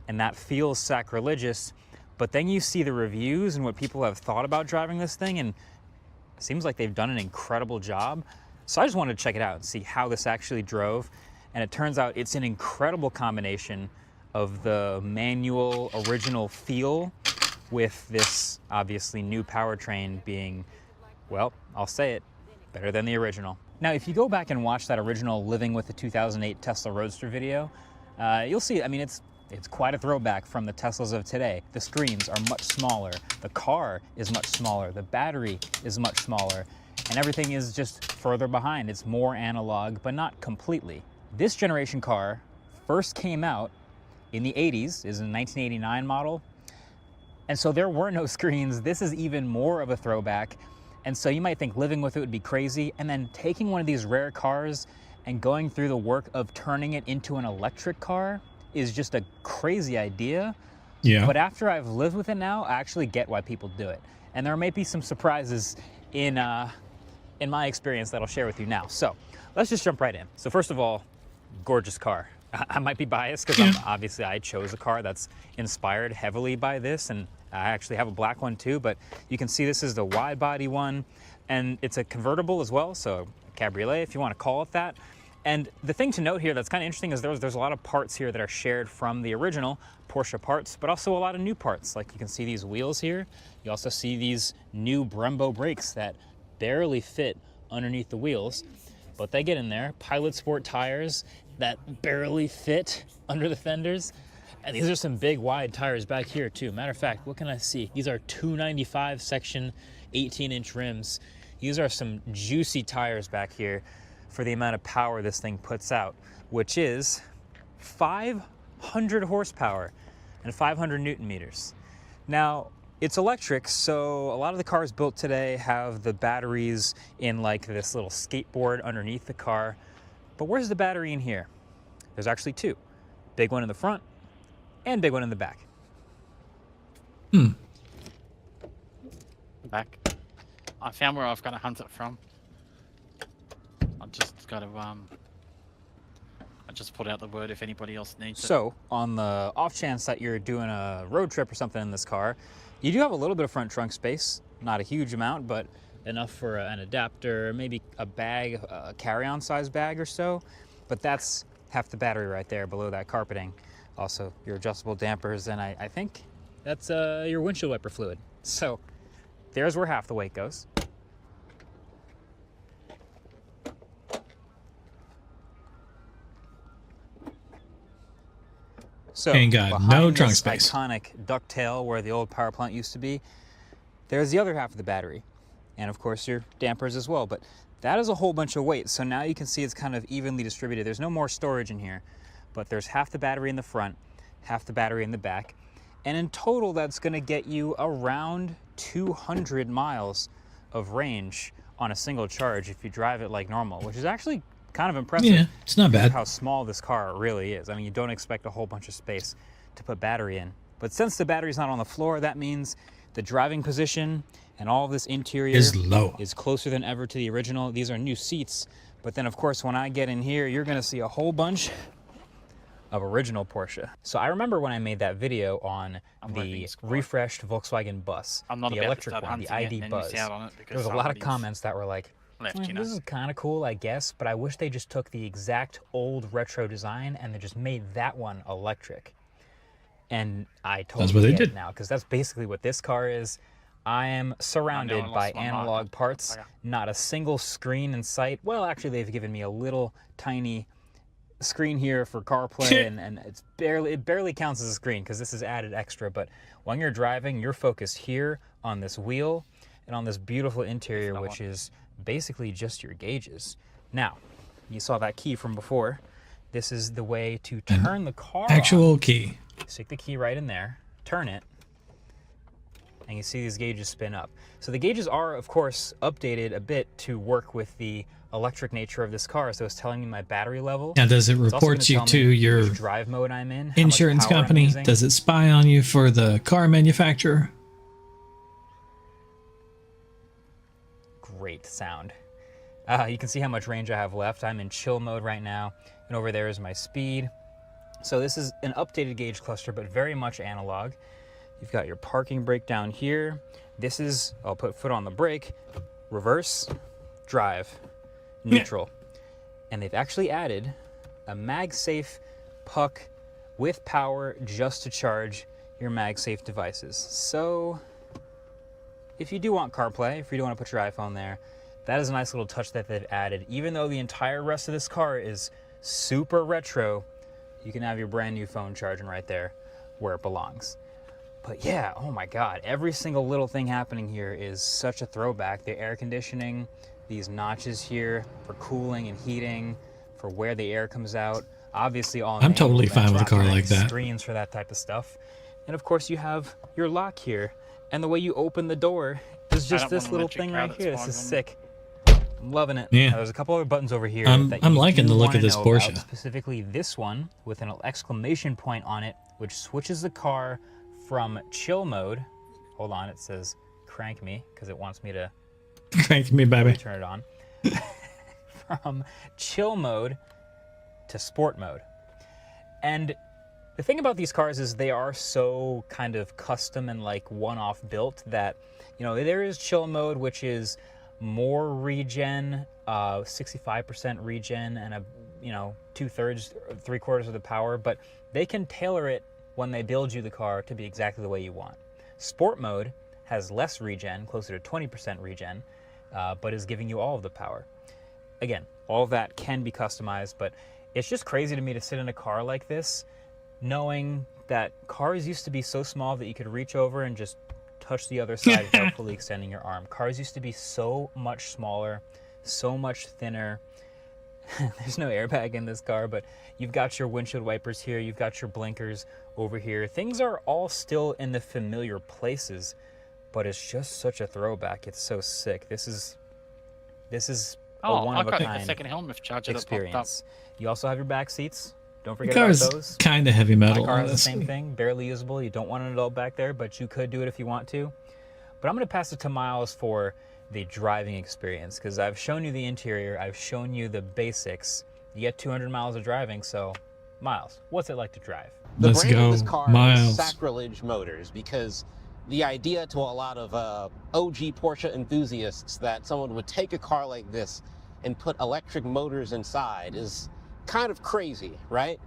and that feels sacrilegious. But then you see the reviews and what people have thought about driving this thing, and it seems like they've done an incredible job. So I just wanted to check it out and see how this actually drove. And it turns out it's an incredible combination of the manual original feel with this obviously new powertrain being, well, I'll say it, better than the original. Now, if you go back and watch that original Living with the 2008 Tesla Roadster video, you'll see, I mean, it's quite a throwback from the Teslas of today. The screens are much smaller, the car is much smaller, the battery is much smaller, and everything is just further behind. It's more analog, but not completely. This generation car first came out in the 80s, is a 1989 model, and so there were no screens. This is even more of a throwback. And so you might think living with it would be crazy, and then taking one of these rare cars and going through the work of turning it into an electric car is just a crazy idea. Yeah. But after I've lived with it now, I actually get why people do it. And there may be some surprises in my experience that I'll share with you now. So let's just jump right in. So first of all, gorgeous car. I might be biased because obviously I chose a car that's inspired heavily by this, and I actually have a black one too, but you can see this is the wide body one, and it's a convertible as well, so a cabriolet if you want to call it that. And the thing to note here that's kind of interesting is there's a lot of parts here that are shared from the original Porsche parts, but also a lot of new parts. Like you can see these wheels here. You also see these new Brembo brakes that barely fit underneath the wheels, but they get in there. Pilot Sport tires that barely fit under the fenders. And these are some big wide tires back here too. Matter of fact, what can I see? These are 295 section 18-inch rims. These are some juicy tires back here for the amount of power this thing puts out, which is 500 horsepower and 500 Newton meters. Now, it's electric, so a lot of the cars built today have the batteries in like this little skateboard underneath the car. But where's the battery in here? There's actually two. Big one in the front and big one in the back. Back. I found where I've got to hunt it from. I've just got to I just put out the word if anybody else needs it. So, on the off chance that you're doing a road trip or something in this car, you do have a little bit of front trunk space. Not a huge amount, but enough for an adapter, maybe a bag, a carry-on size bag or so. But that's half the battery right there below that carpeting. Also, your adjustable dampers, and I think that's your windshield wiper fluid. So, there's where half the weight goes. So, Ain't got behind no this trunk space. iconic ducktail where the old power plant used to be, there's the other half of the battery. And of course your dampers as well, but that is a whole bunch of weight. So now you can see it's kind of evenly distributed. There's no more storage in here, but there's half the battery in the front, half the battery in the back. And in total, that's gonna get you around 200 miles of range on a single charge if you drive it like normal, which is actually kind of impressive. Yeah, it's not because of bad. how small this car really is. I mean, you don't expect a whole bunch of space to put battery in. But since the battery's not on the floor, that means the driving position and all of this interior Is low. is closer than ever to the original. These are new seats. But then, of course, when I get in here, you're going to see a whole bunch of original Porsche. So I remember when I made that video on the refreshed Volkswagen Bus, I'm not the about to electric start one, the hunting it ID and then Buzz. miss out on it There was a lot of somebody's comments that were like, left, "Well, you know. this is kind of cool, I guess, but I wish they just took the exact old retro design and they just made that one electric." And I totally That's what they get it did. now, because that's basically what this car is. I am surrounded I by lost my analog marker. parts, Okay. not a single screen in sight. Well, actually, they've given me a little tiny screen here for CarPlay, and it barely counts as a screen because this is added extra. But when you're driving, you're focused here on this wheel and on this beautiful interior, which is basically just your gauges. Now, you saw that key from before. This is the way to turn the car Actual on. key. Stick the key right in there, turn it, and you see these gauges spin up. So the gauges are, of course, updated a bit to work with the electric nature of this car. So it's telling me my battery level. Now, does it It's also report gonna you tell to me your which drive mode I'm in, how much insurance power I'm company? using. Does it spy on you for the car manufacturer? Great sound. You can see how much range I have left. I'm in chill mode right now, and over there is my speed. So this is an updated gauge cluster, but very much analog. You've got your parking brake down here. This is, I'll put foot on the brake, reverse, drive, neutral. And they've actually added a MagSafe puck with power just to charge your MagSafe devices. So if you do want CarPlay, if you do want to put your iPhone there, that is a nice little touch that they've added. Even though the entire rest of this car is super retro, you can have your brand new phone charging right there where it belongs. But yeah, oh my God, every single little thing happening here is such a throwback. The air conditioning, these notches here for cooling and heating, for where the air comes out. Obviously all I'm manual totally vents, fine with a car automatic like that. Screens for that type of stuff. And of course you have your lock here. And the way you open the door is just this little thing right here. This is sick. I'm loving it. Yeah. There's a couple other buttons over here. I'm that you liking do the look wanna of this know Porsche. about, specifically this one with an exclamation point on it, which switches the car from chill mode. Hold on, it says crank me because it wants me to Crank me, baby. turn it on. From chill mode to sport mode. And the thing about these cars is they are so kind of custom and like one-off built that, you know, there is chill mode, which is more regen, 65% regen, and a, you know, 2/3, 3/4 of the power, but they can tailor it when they build you the car to be exactly the way you want. Sport mode has less regen, closer to 20% regen, but is giving you all of the power. Again, all of that can be customized, but it's just crazy to me to sit in a car like this, knowing that cars used to be so small that you could reach over and just touch the other side without fully extending your arm. Cars used to be so much smaller, so much thinner, There's no airbag in this car, but you've got your windshield wipers here, you've got your blinkers over here. Things are all still in the familiar places, but it's just such a throwback. It's so sick. This is a one of a kind a second helmet charger experience. You also have your back seats. Don't The forget car about is those. kind of heavy metal. My car has the honestly. same thing, barely usable. You don't want an adult back there, but you could do it if you want to. But I'm going to pass it to Miles for the driving experience, because I've shown you the interior, I've shown you the basics. You get 200 miles of driving, so Miles, what's it like to drive? The Let's brand go, of this car Miles. is Sacrilege Motors, because the idea to a lot of OG Porsche enthusiasts that someone would take a car like this and put electric motors inside is kind of crazy, right?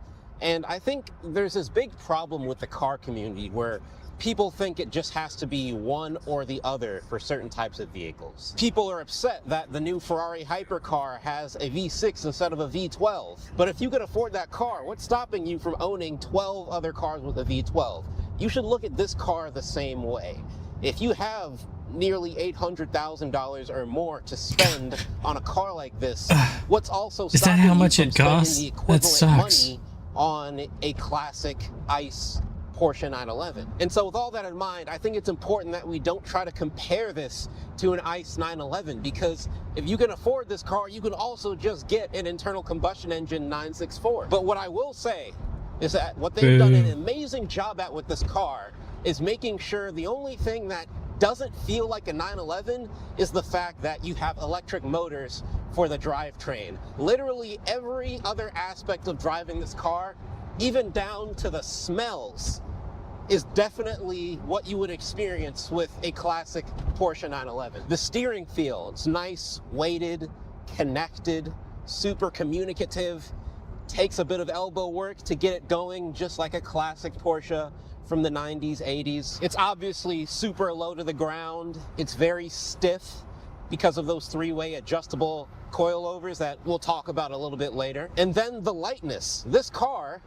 And I think there's this big problem with the car community where people think it just has to be one or the other for certain types of vehicles. People are upset that the new Ferrari hypercar has a V6 instead of a V12. But if you can afford that car, what's stopping you from owning 12 other cars with a V12? You should look at this car the same way. If you have nearly $800,000 or more to spend on a car like this, what's also Is that stopping how you much from it spending costs? the That equivalent sucks. money on a classic ICE Porsche 911? And so with all that in mind, I think it's important that we don't try to compare this to an ICE 911, because if you can afford this car, you can also just get an internal combustion engine 964. But what I will say is that what they've done an amazing job at with this car is making sure the only thing that doesn't feel like a 911 is the fact that you have electric motors for the drivetrain. Literally every other aspect of driving this car, even down to the smells, is definitely what you would experience with a classic Porsche 911. The steering feel, it's nice, weighted, connected, super communicative, takes a bit of elbow work to get it going, just like a classic Porsche from the 90s, 80s. It's obviously super low to the ground. It's very stiff because of those three-way adjustable coilovers that we'll talk about a little bit later. And then the lightness. This car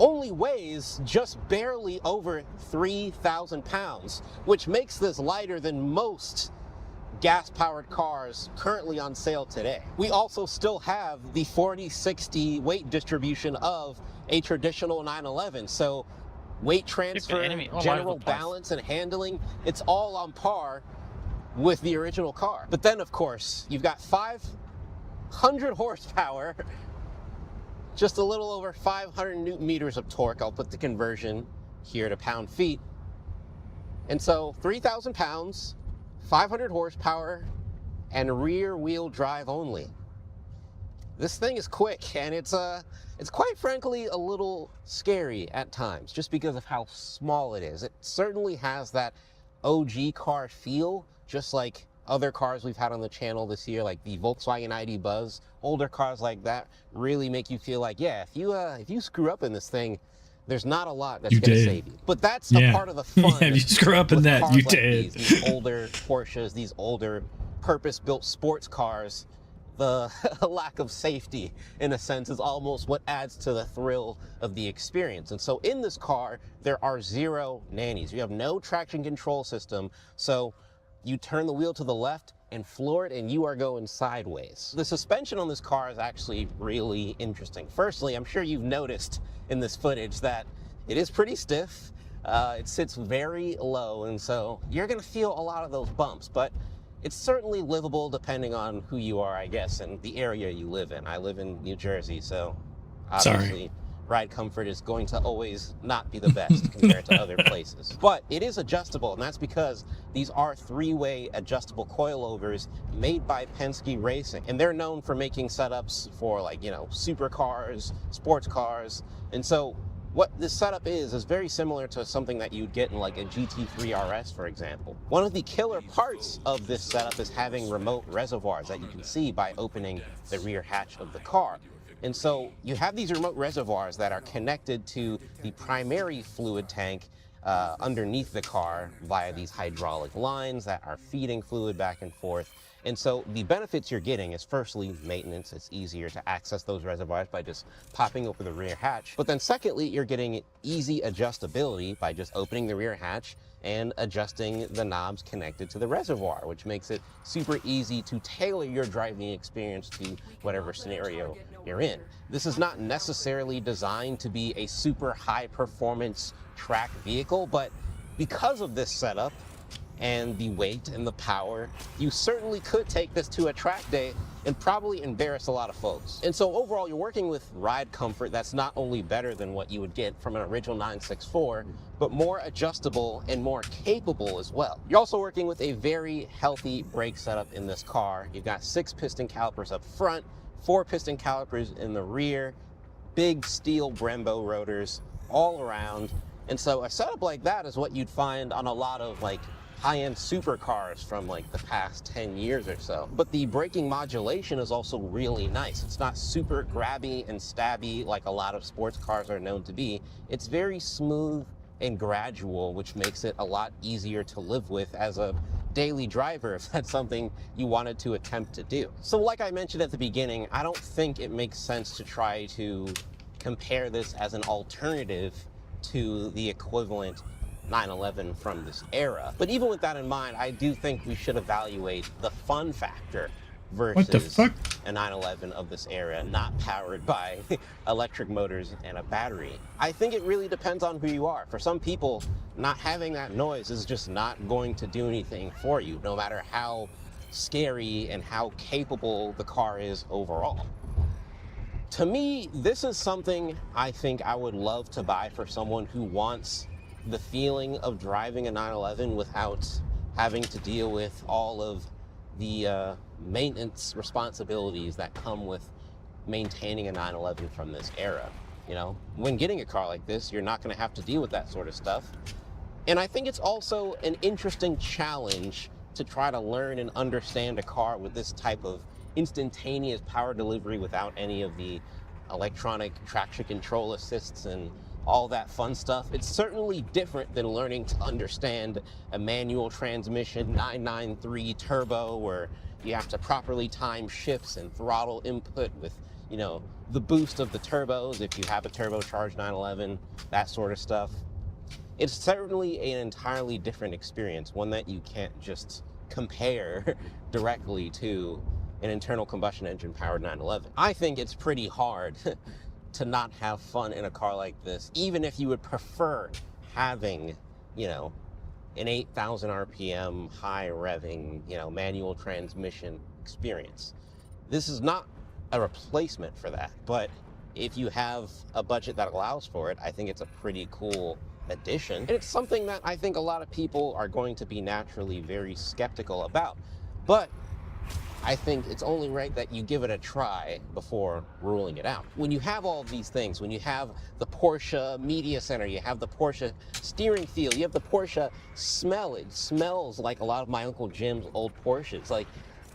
only weighs just barely over 3,000 pounds, which makes this lighter than most gas-powered cars currently on sale today. We also still have the 40-60 weight distribution of a traditional 911. So weight transfer, general balance, and handling, it's all on par with the original car. But then, of course, you've got 500 horsepower, just a little over 500 newton meters of torque. I'll put the conversion here to pound-feet. And so 3,000 pounds, 500 horsepower, and rear-wheel drive only. This thing is quick, and it's quite frankly a little scary at times, just because of how small it is. It certainly has that OG car feel, just like other cars we've had on the channel this year, like the Volkswagen ID Buzz. Older cars like that really make you feel like, yeah, if you screw up in this thing, there's not a lot that's going to save you. But that's a part of the fun. Yeah, if you screw up in that, you did. These older Porsches, these older purpose-built sports cars, the lack of safety, in a sense, is almost what adds to the thrill of the experience. And so in this car, there are zero nannies. You have no traction control system, so you turn the wheel to the left and floor it, and you are going sideways. The suspension on this car is actually really interesting. Firstly, I'm sure you've noticed in this footage that it is pretty stiff. It sits very low, and so you're gonna feel a lot of those bumps, but it's certainly livable depending on who you are, I guess, and the area you live in. I live in New Jersey, so obviously ride comfort is going to always not be the best compared to other places. But it is adjustable, and that's because these are three-way adjustable coilovers made by Penske Racing. And they're known for making setups for, like, you know, supercars, sports cars. And so what this setup is very similar to something that you'd get in like a GT3 RS, for example. One of the killer parts of this setup is having remote reservoirs that you can see by opening the rear hatch of the car. And so you have these remote reservoirs that are connected to the primary fluid tank underneath the car via these hydraulic lines that are feeding fluid back and forth. And so the benefits you're getting is, firstly, maintenance. It's easier to access those reservoirs by just popping open the rear hatch. But then secondly, you're getting easy adjustability by just opening the rear hatch and adjusting the knobs connected to the reservoir, which makes it super easy to tailor your driving experience to whatever scenario you're in. This is not necessarily designed to be a super high performance track vehicle, but because of this setup and the weight and the power, you certainly could take this to a track day and probably embarrass a lot of folks. And so overall, you're working with ride comfort that's not only better than what you would get from an original 964, but more adjustable and more capable as well. You're also working with a very healthy brake setup in this car. You've got 6 piston calipers up front, 4 piston calipers in the rear, big steel Brembo rotors all around. And so a setup like that is what you'd find on a lot of like high-end supercars from like the past 10 years or so. But the braking modulation is also really nice. It's not super grabby and stabby like a lot of sports cars are known to be. It's very smooth and gradual, which makes it a lot easier to live with as a daily driver if that's something you wanted to attempt to do. So like I mentioned at the beginning, I don't think it makes sense to try to compare this as an alternative to the equivalent 911 from this era. But even with that in mind, I do think we should evaluate the fun factor versus a 911 of this era, not powered by electric motors and a battery. I think it really depends on who you are. For some people, not having that noise is just not going to do anything for you, no matter how scary and how capable the car is overall. To me, this is something I think I would love to buy for someone who wants the feeling of driving a 911 without having to deal with all of the maintenance responsibilities that come with maintaining a 911 from this era. You know, when getting a car like this, you're not going to have to deal with that sort of stuff. And I think it's also an interesting challenge to try to learn and understand a car with this type of instantaneous power delivery without any of the electronic traction control assists and all that fun stuff. It's certainly different than learning to understand a manual transmission 993 turbo where you have to properly time shifts and throttle input with, you know, the boost of the turbos if you have a turbocharged 911, that sort of stuff. It's certainly an entirely different experience, one that you can't just compare directly to an internal combustion engine powered 911. I think it's pretty hard to not have fun in a car like this, even if you would prefer having, you know, an 8,000 RPM, high revving, you know, manual transmission experience. This is not a replacement for that, but if you have a budget that allows for it, I think it's a pretty cool addition. And it's something that I think a lot of people are going to be naturally very skeptical about. But I think it's only right that you give it a try before ruling it out. When you have all these things, when you have the Porsche Media Center, you have the Porsche steering feel, you have the Porsche smell, it smells like a lot of my Uncle Jim's old Porsches. Like,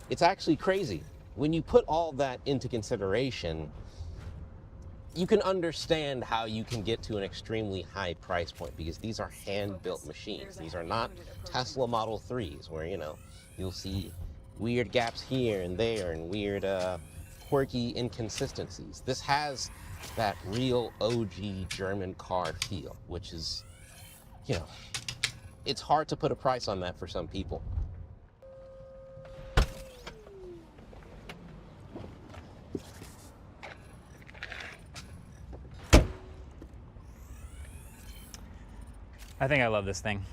it's actually crazy. When you put all that into consideration, you can understand how you can get to an extremely high price point because these are hand-built machines. These are not Tesla Model 3s where, you know, you'll see weird gaps here and there and weird quirky inconsistencies. This has that real OG German car feel, which is, you know, it's hard to put a price on that for some people. I think I love this thing.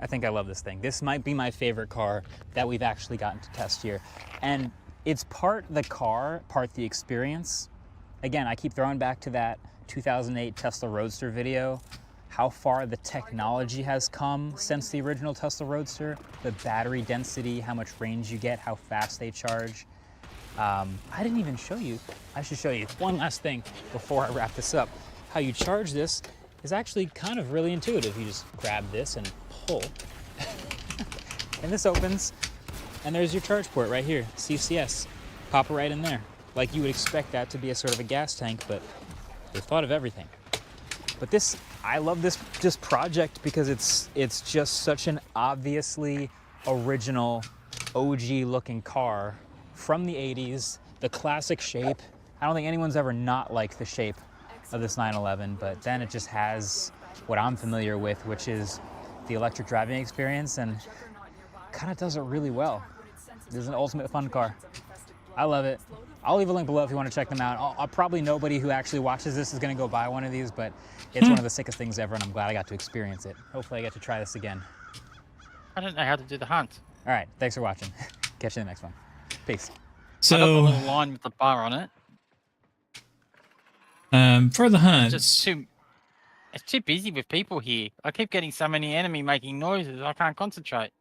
I think I love this thing. This might be my favorite car that we've actually gotten to test here. And it's part the car, part the experience. Again, I keep throwing back to that 2008 Tesla Roadster video, how far the technology has come since the original Tesla Roadster, the battery density, how much range you get, how fast they charge. I didn't even show you. I should show you one last thing before I wrap this up. How you charge this is actually kind of really intuitive. You just grab this and pull, and this opens, and there's your charge port right here, CCS. Pop it right in there. Like you would expect that to be a sort of a gas tank, but they thought of everything. But this, I love this just project because it's just such an obviously original, OG looking car from the 80s, the classic shape. I don't think anyone's ever not liked the shape of this 911, but then it just has what I'm familiar with, which is the electric driving experience, and kind of does it really well. This is an ultimate fun car. I love it. I'll leave a link below if you want to check them out. Probably nobody who actually watches this is going to go buy one of these, but it's one of the sickest things ever, and I'm glad I got to experience it. Hopefully I get to try this again. I don't know how to do the hunt. All right, thanks for watching. Catch you in the next one. Peace. I got the So, little line with the bar on it. for the hunts, It's too busy with people here. I keep getting so many enemy making noises, I can't concentrate.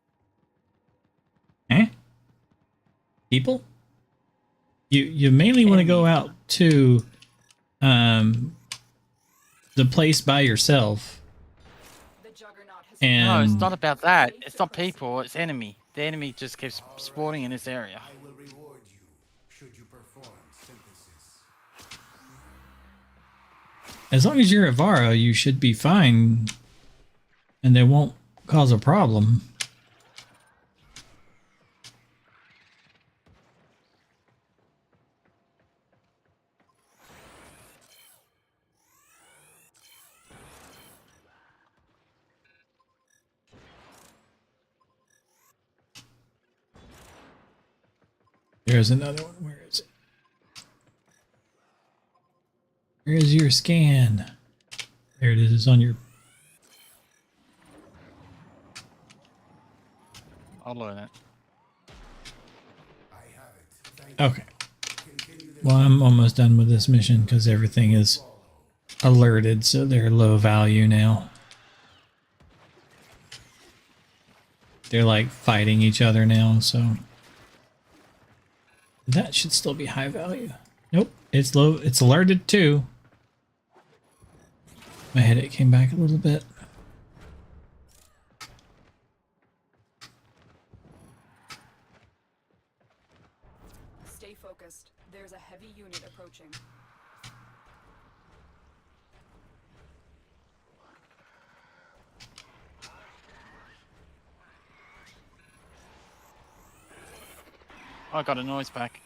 people, you mainly want to go out to the place by yourself. And No, it's not about that. It's not people, it's enemy. The enemy just keeps spawning in this area. I will reward you should you perform synthesis. as long as you're at Vara, you should be fine, and they won't cause a problem. There's another one. Where is it? Where's your scan? There it is on your... I'll learn it. Okay. Well, I'm almost done with this mission because everything is alerted, so they're low value now. They're like fighting each other now, so... That should still be high value. Nope, it's low. It's alerted too. My headache came back a little bit. Stay focused. There's a heavy unit approaching. I got a noise back.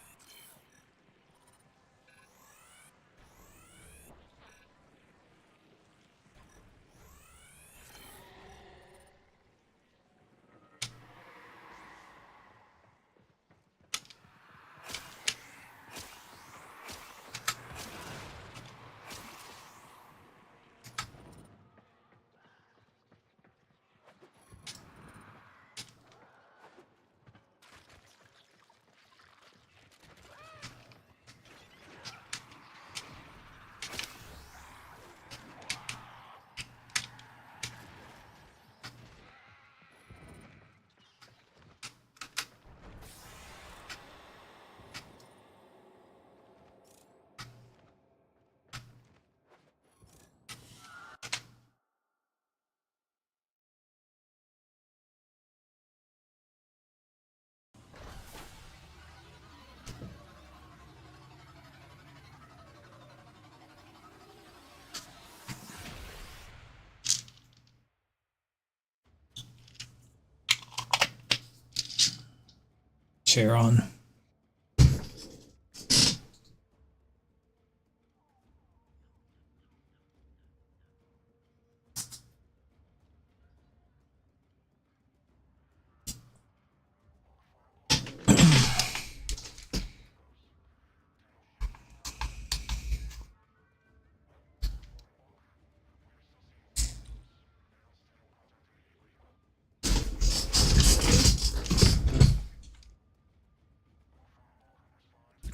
Chair on.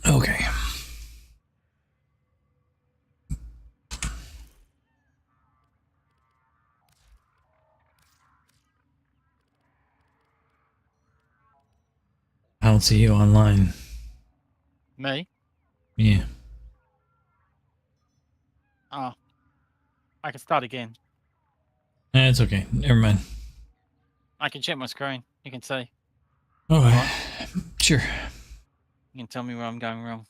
Okay. I don't see you online. Me? Yeah. Oh. I can start again. It's okay. Never mind. I can check my screen. You can see. Okay. Sure. You can tell me where I'm going wrong.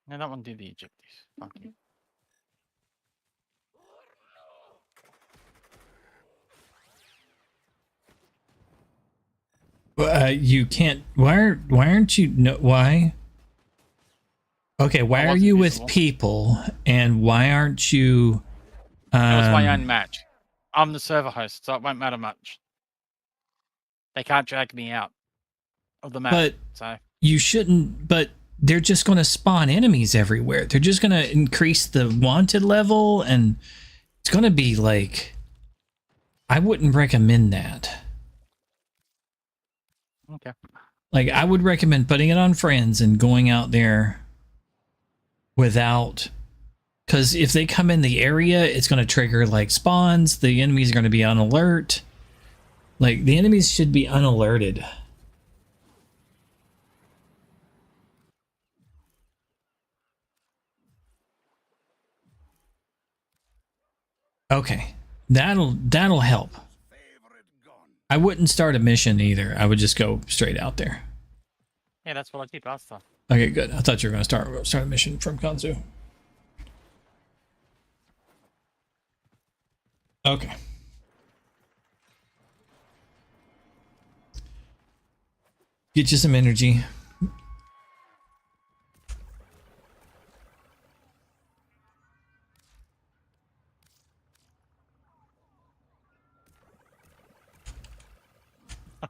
No, that one did the objectives. Fuck you. You can't. Why aren't you? No, why? Okay, why are you with people, and why aren't you? It was my own match. I'm the server host, so it won't matter much. They can't drag me out of the map. But so you shouldn't. But they're just going to spawn enemies everywhere. They're just going to increase the wanted level, and it's going to be like. I wouldn't recommend that. Okay. Like, I would recommend putting it on friends and going out there without, because if they come in the area, it's going to trigger like spawns. The enemies are going to be on alert. Like, the enemies should be unalerted. Okay, that'll help. I wouldn't start a mission either. I would just go straight out there. yeah, that's what I did last time. Okay, good. I thought you were going to start a mission from Kanzu. Okay. Get you some energy.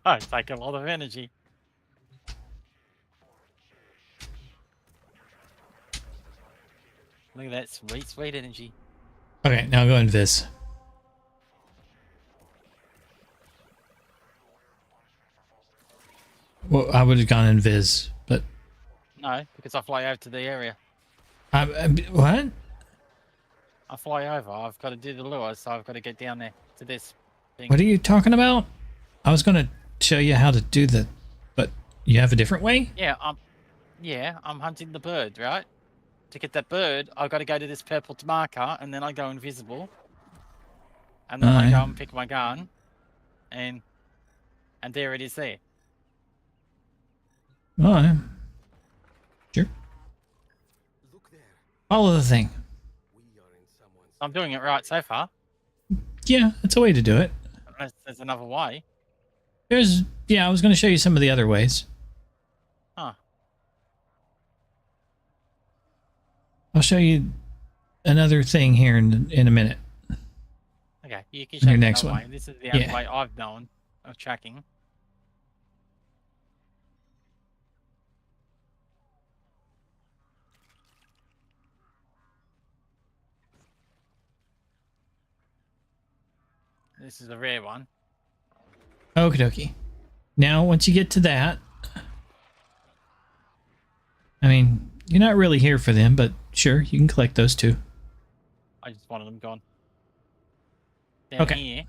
It's like a lot of energy. Look at that sweet energy. Okay, now go into this. Well, I would have gone in Viz, but No, because I fly over to the area. what? I fly over. I've got to do the lure, so I've got to get down there to this thing. What are you talking about? I was going to show you how to do but you have a different way? Yeah, I'm hunting the bird, right? To get that bird, I've got to go to this purple marker, and then I go invisible. And then I go and pick my gun, and there it is there. Oh, sure. Follow the thing. I'm doing it right so far. Yeah, that's a way to do it. Unless there's another way. Yeah, I was going to show you some of the other ways. Huh. I'll show you another thing here in a minute. Okay, you can show Your me next another one. way. This is the only Yeah. way I've known of tracking. This is a rare one. Okie dokie. Now, once you get to that, I mean, you're not really here for them, but sure, you can collect those too. I just wanted them gone. Down Okay. here,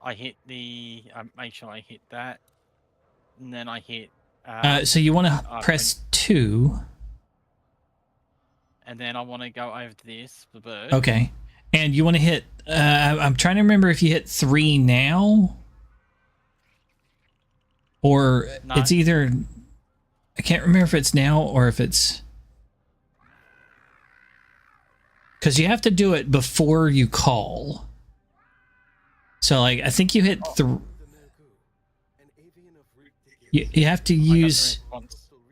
I hit the. Make sure I hit that, and then I hit. So you want to press 2. And then I want to go over to this, the bird. Okay. And you want to hit, I'm trying to remember if you hit 3 now, or No. it's either, I can't remember if it's now or if it's, because you have to do it before you call. So, like, I think you hit 3. You have to use,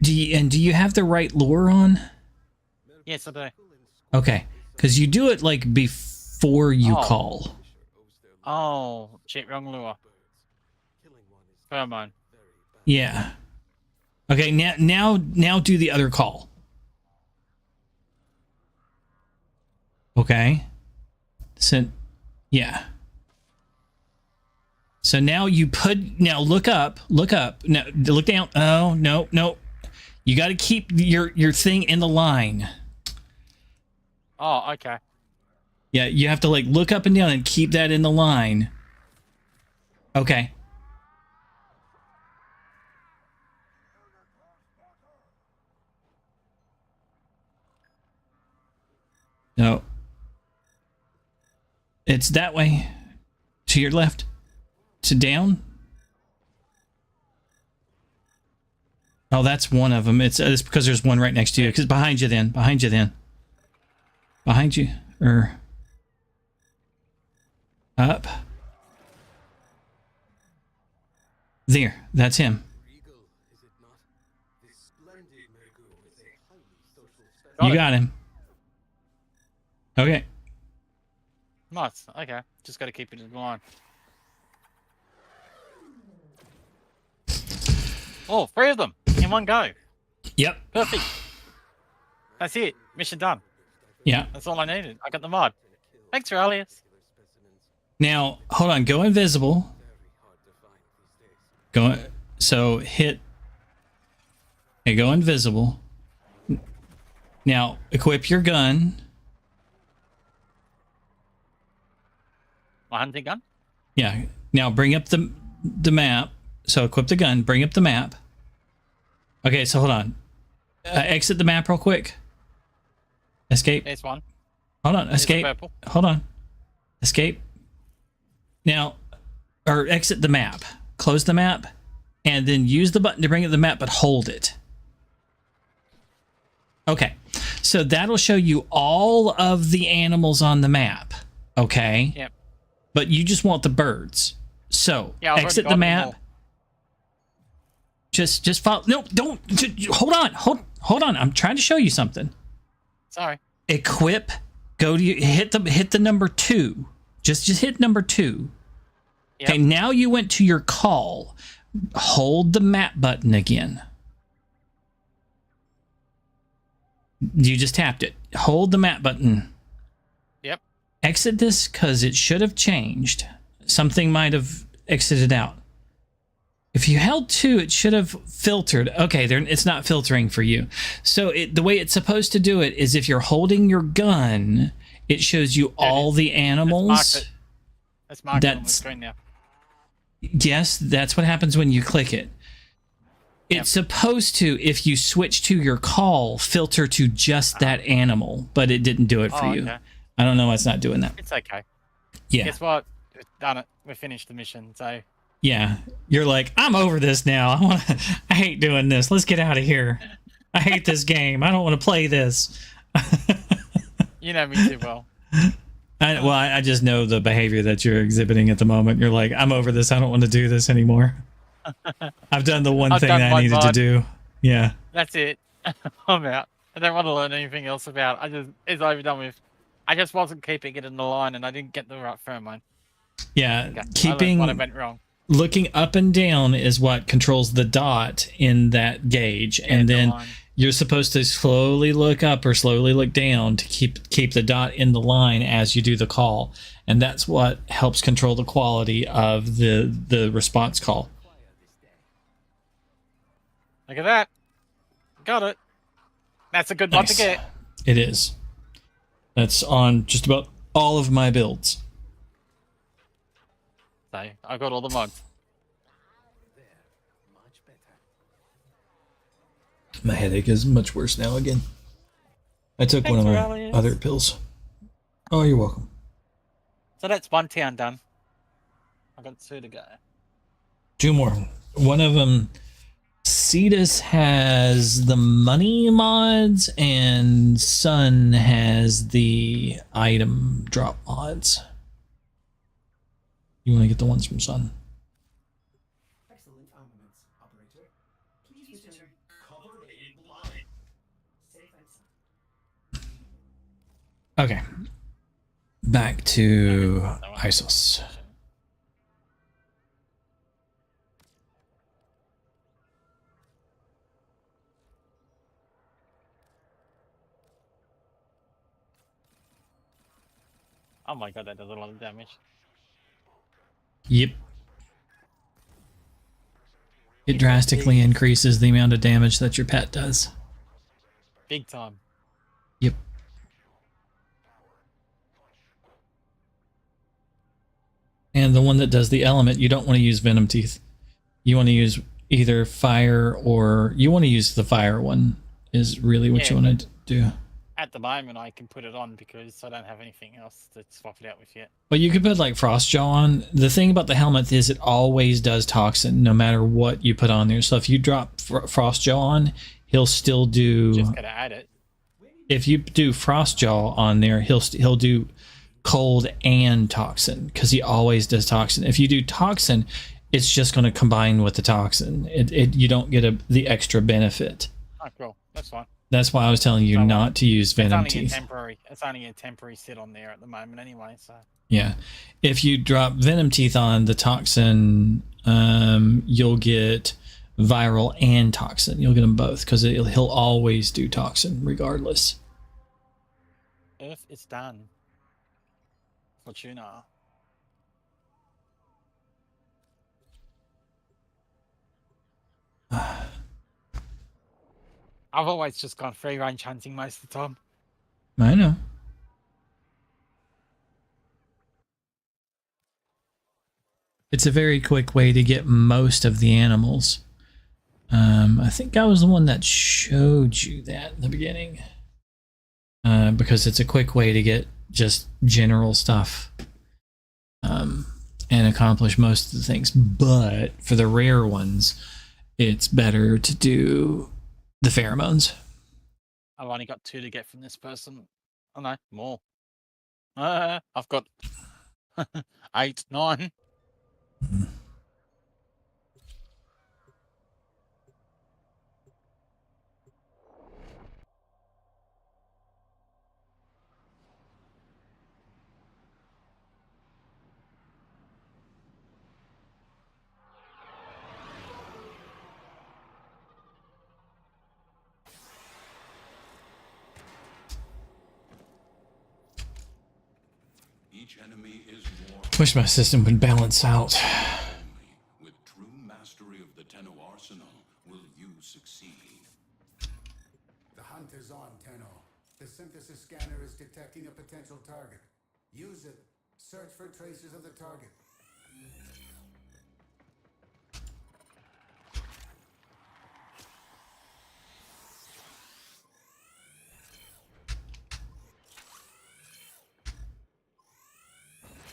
do you have the right lure on? Yes, I do. Okay. Because you do it, like, before you call. Oh, shit, wrong lure. Pheromone. Yeah. Okay, now do the other call. Okay. So, yeah. So now now look up. Now look down. Oh, no. You got to keep your thing in the line. Oh, okay. Yeah, you have to like look up and down and keep that in the line. Okay. No. It's that way. To your left. To down. Oh, that's one of them. It's because there's one right next to you. Because behind you then. Behind you. Or up. There, that's him. You got him. Okay. Nice. Okay. Just got to keep it in line. Oh, 3 of them in one go. Yep. Perfect. That's it. Mission done. Yeah. That's all I needed. I got the mod. Thanks, Aurelius. Now, hold on. Go invisible. So hit. Okay, go invisible. Now, equip your gun. My hunting gun? Yeah. Now, bring up the map. So, equip the gun. Bring up the map. Okay, so hold on. Exit the map real quick. Escape. There's one. Hold on. Escape. Purple. Hold on. Escape. Now, or exit the map. Close the map. And then use the button to bring up the map, but hold it. Okay. So that'll show you all of the animals on the map. Okay? Yep. But you just want the birds. So, Yeah, I've exit already the got them map. all. Just follow. No, don't. Hold on. Hold on. I'm trying to show you something. Sorry. Equip. Go to hit the number 2. Just hit number 2. Yep. Okay, now you went to your call. Hold the map button again. You just tapped it. Hold the map button. Yep. Exit this because it should have changed. Something might have exited out. If you held 2, it should have filtered. Okay, it's not filtering for you. So the way it's supposed to do it is if you're holding your gun, it shows you all the animals. Let's mark it on the screen now. Yes, that's what happens when you click it. It's supposed to, if you switch to your call, filter to just that animal, but it didn't do it for you. Okay. I don't know why it's not doing that. It's okay. Yeah. Guess what? We've done it. We finished the mission. So. Yeah. You're like, I'm over this now. I hate doing this. Let's get out of here. I hate this game. I don't want to play this. You know me too well. I just know the behavior that you're exhibiting at the moment. You're like, I'm over this. I don't want to do this anymore. I've done the one thing that I needed to do. Yeah. That's it. I'm out. I don't want to learn anything else about it. It's over done with. I just wasn't keeping it in the line and I didn't get the right pheromone. Yeah. Okay. Keeping what I went wrong. Looking up and down is what controls the dot in that gauge. And then you're supposed to slowly look up or slowly look down to keep the dot in the line as you do the call. And that's what helps control the quality of the response call. Look at that. Got it. That's a good one to get. It is. That's on just about all of my builds. So I got all the mods. My headache is much worse now again. I took one of my other pills. Oh, you're welcome. So that's one town done. I got 2 to go. 2 more. One of them, Cetus has the money mods and Sun has the item drop mods. You want to get the ones from Sun? Excellent armaments, operator. Please return. Cover a line. Safe and sound. Okay. Back to ISOS. Oh my god, that does a lot of damage. Yep. It drastically increases the amount of damage that your pet does. Big time. Yep. And the one that does the element, you don't want to use Venom Teeth. You want to use either fire or... You want to use the fire one is really what you want to do. At the moment, I can put it on because I don't have anything else to swap it out with yet. But you could put like Frostjaw on. The thing about the helmet is it always does toxin no matter what you put on there. So if you drop Frostjaw on, he'll still do... Just gotta add it. If you do Frostjaw on there, he'll do cold and toxin because he always does toxin. If you do toxin, it's just going to combine with the toxin. You don't get the extra benefit. Oh, cool. That's fine. That's why I was telling you So, not to use venom it's only teeth. It's only a temporary sit on there at the moment, anyway. So Yeah, if you drop venom teeth on the toxin, you'll get viral and toxin. You'll get them both because he'll always do toxin regardless. if it's done, Fortuna. I've always just gone free range hunting most of the time. I know. It's a very quick way to get most of the animals. I think I was the one that showed you that in the beginning. Because it's a quick way to get just general stuff. And accomplish most of the things. But for the rare ones, it's better to do the pheromones. I've only got 2 to get from this person. Oh no, more. I've got 8, 9. Each enemy is more. Wish my system would balance out. With true mastery of the Tenno arsenal, will you succeed? The hunt is on, Tenno. The synthesis scanner is detecting a potential target. Use it. Search for traces of the target.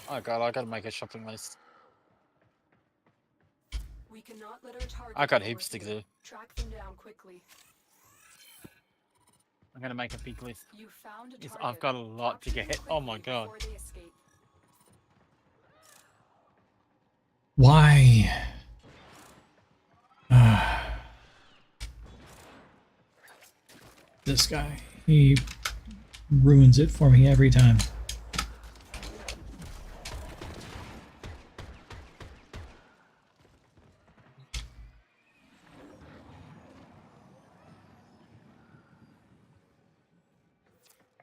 Oh god, I gotta make a shopping list. We cannot let our target I got go heaps to with you. do. Track them down quickly. I'm gonna make a big list. You found a target. I've got a lot to get. Oh my god. Before they escape. Why? This guy, he ruins it for me every time.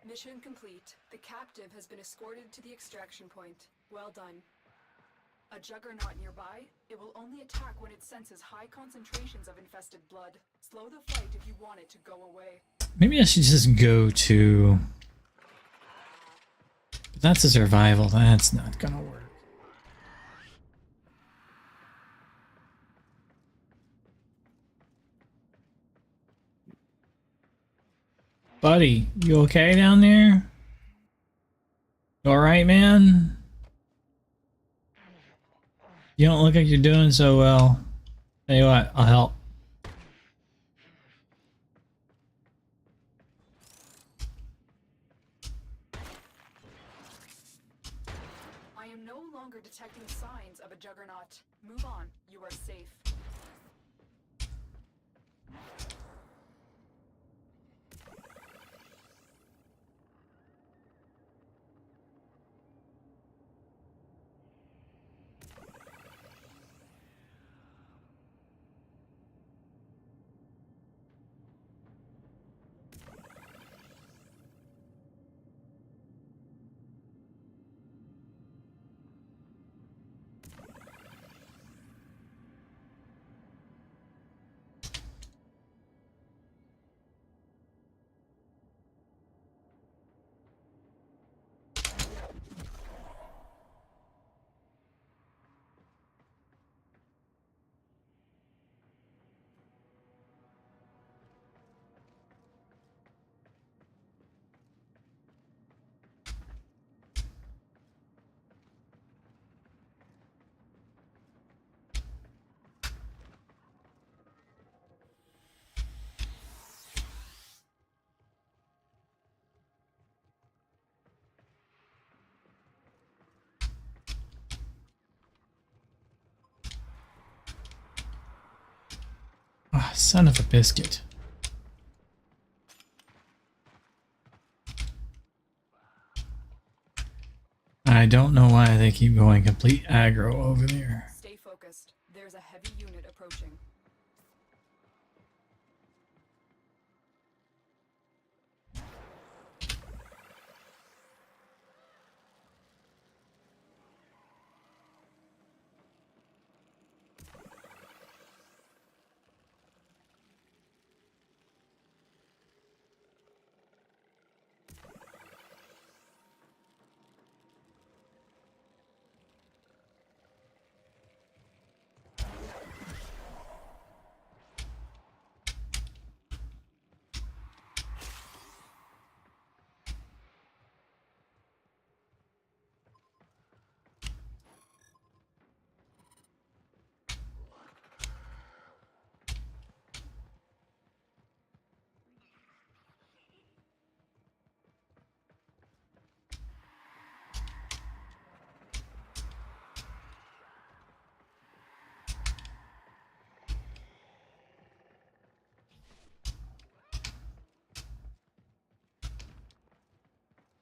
Mission complete. The captive has been escorted to the extraction point. Well done. A juggernaut nearby. It will only attack when it senses high concentrations of infested blood. Slow the fight if you want it to go away. Maybe I should just go to... But that's a survival. That's not gonna work. Buddy, you okay down there? You alright, man? You don't look like you're doing so well. Tell you what, I'll help. I am no longer detecting signs of a juggernaut. Move on. You are safe. Son of a biscuit. I don't know why they keep going complete aggro over there. Stay focused. There's a heavy unit approaching.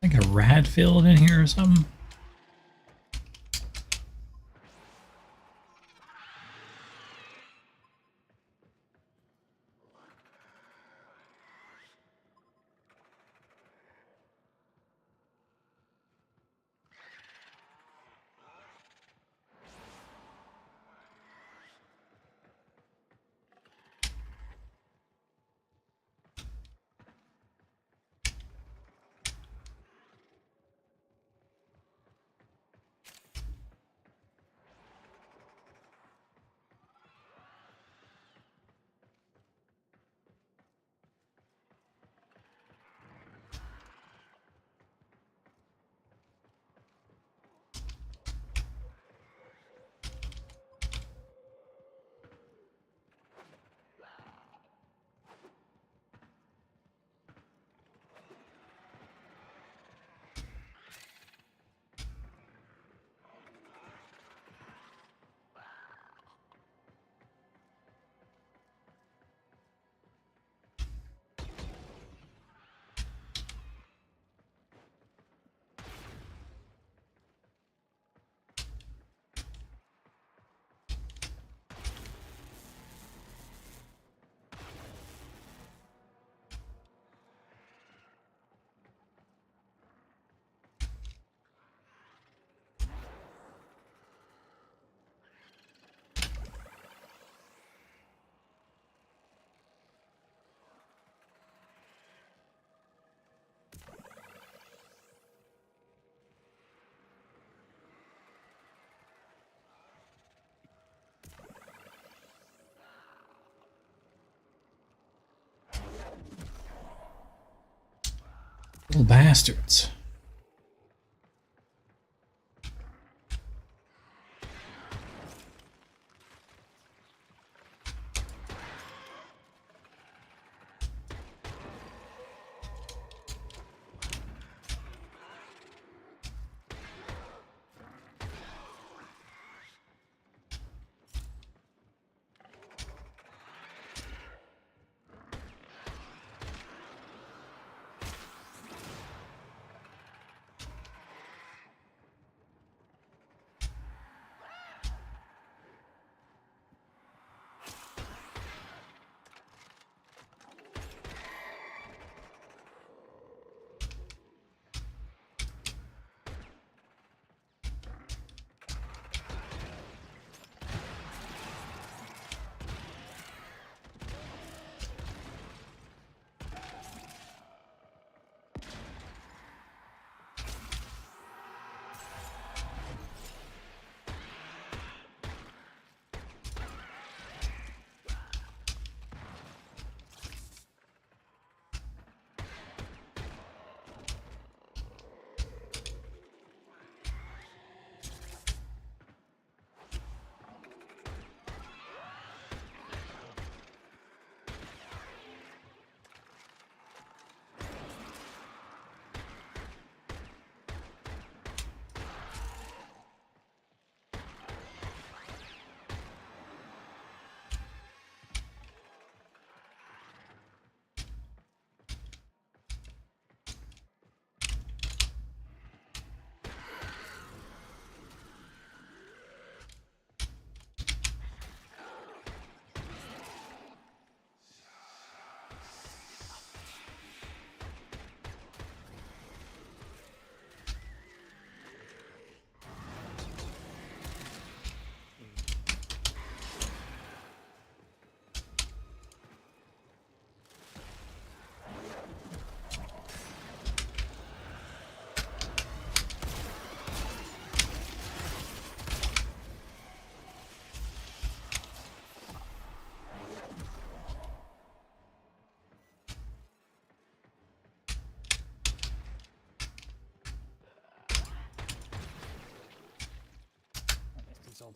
Like a rat filled in here or something. Little bastards.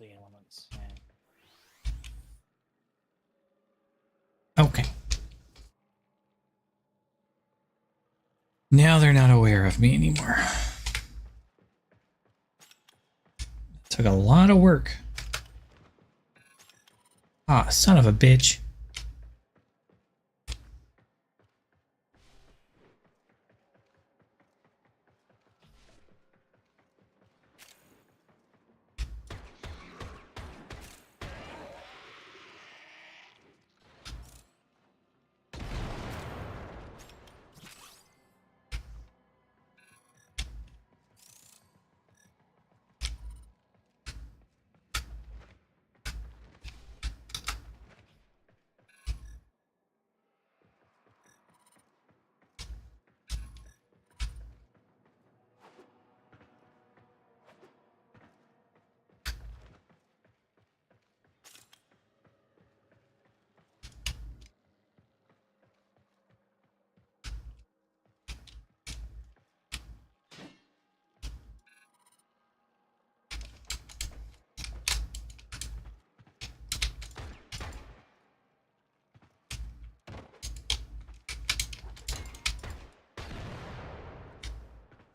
the elements. Yeah. Okay. Now they're not aware of me anymore. Took a lot of work. Ah, son of a bitch.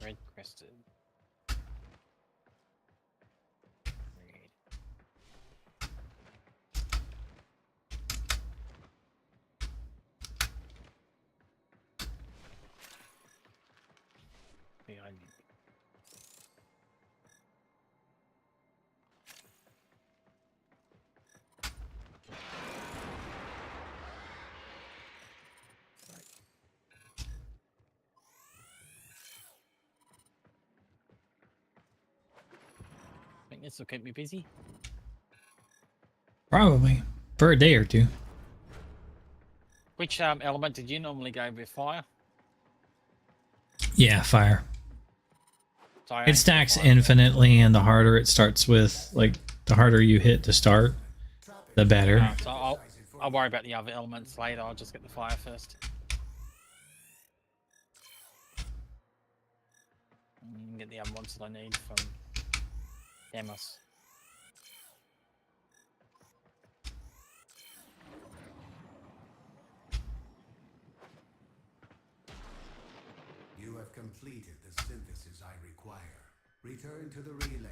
Red crested. Red. Behind me. Think this will keep me busy. Probably. For a day or two. Which element did you normally go with? Fire? Yeah, fire. So I It aim for stacks fire. infinitely, and the harder it starts with, like, the harder you hit to start, the better. So I'll worry about the other elements later. I'll just get the fire first. And get the other ones that I need from Demos. You have completed the synthesis I require. Return to the relay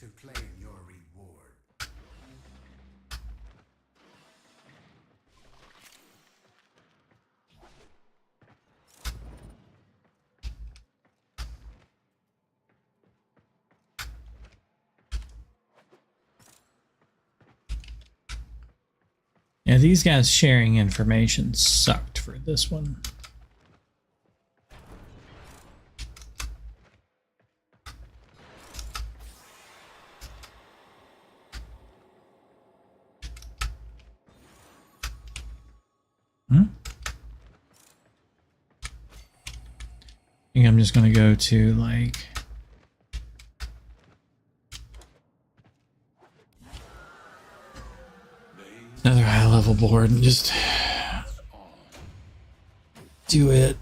to claim your reward. Yeah, these guys sharing information sucked for this one. I think I'm just gonna go to like another high level board and just do it.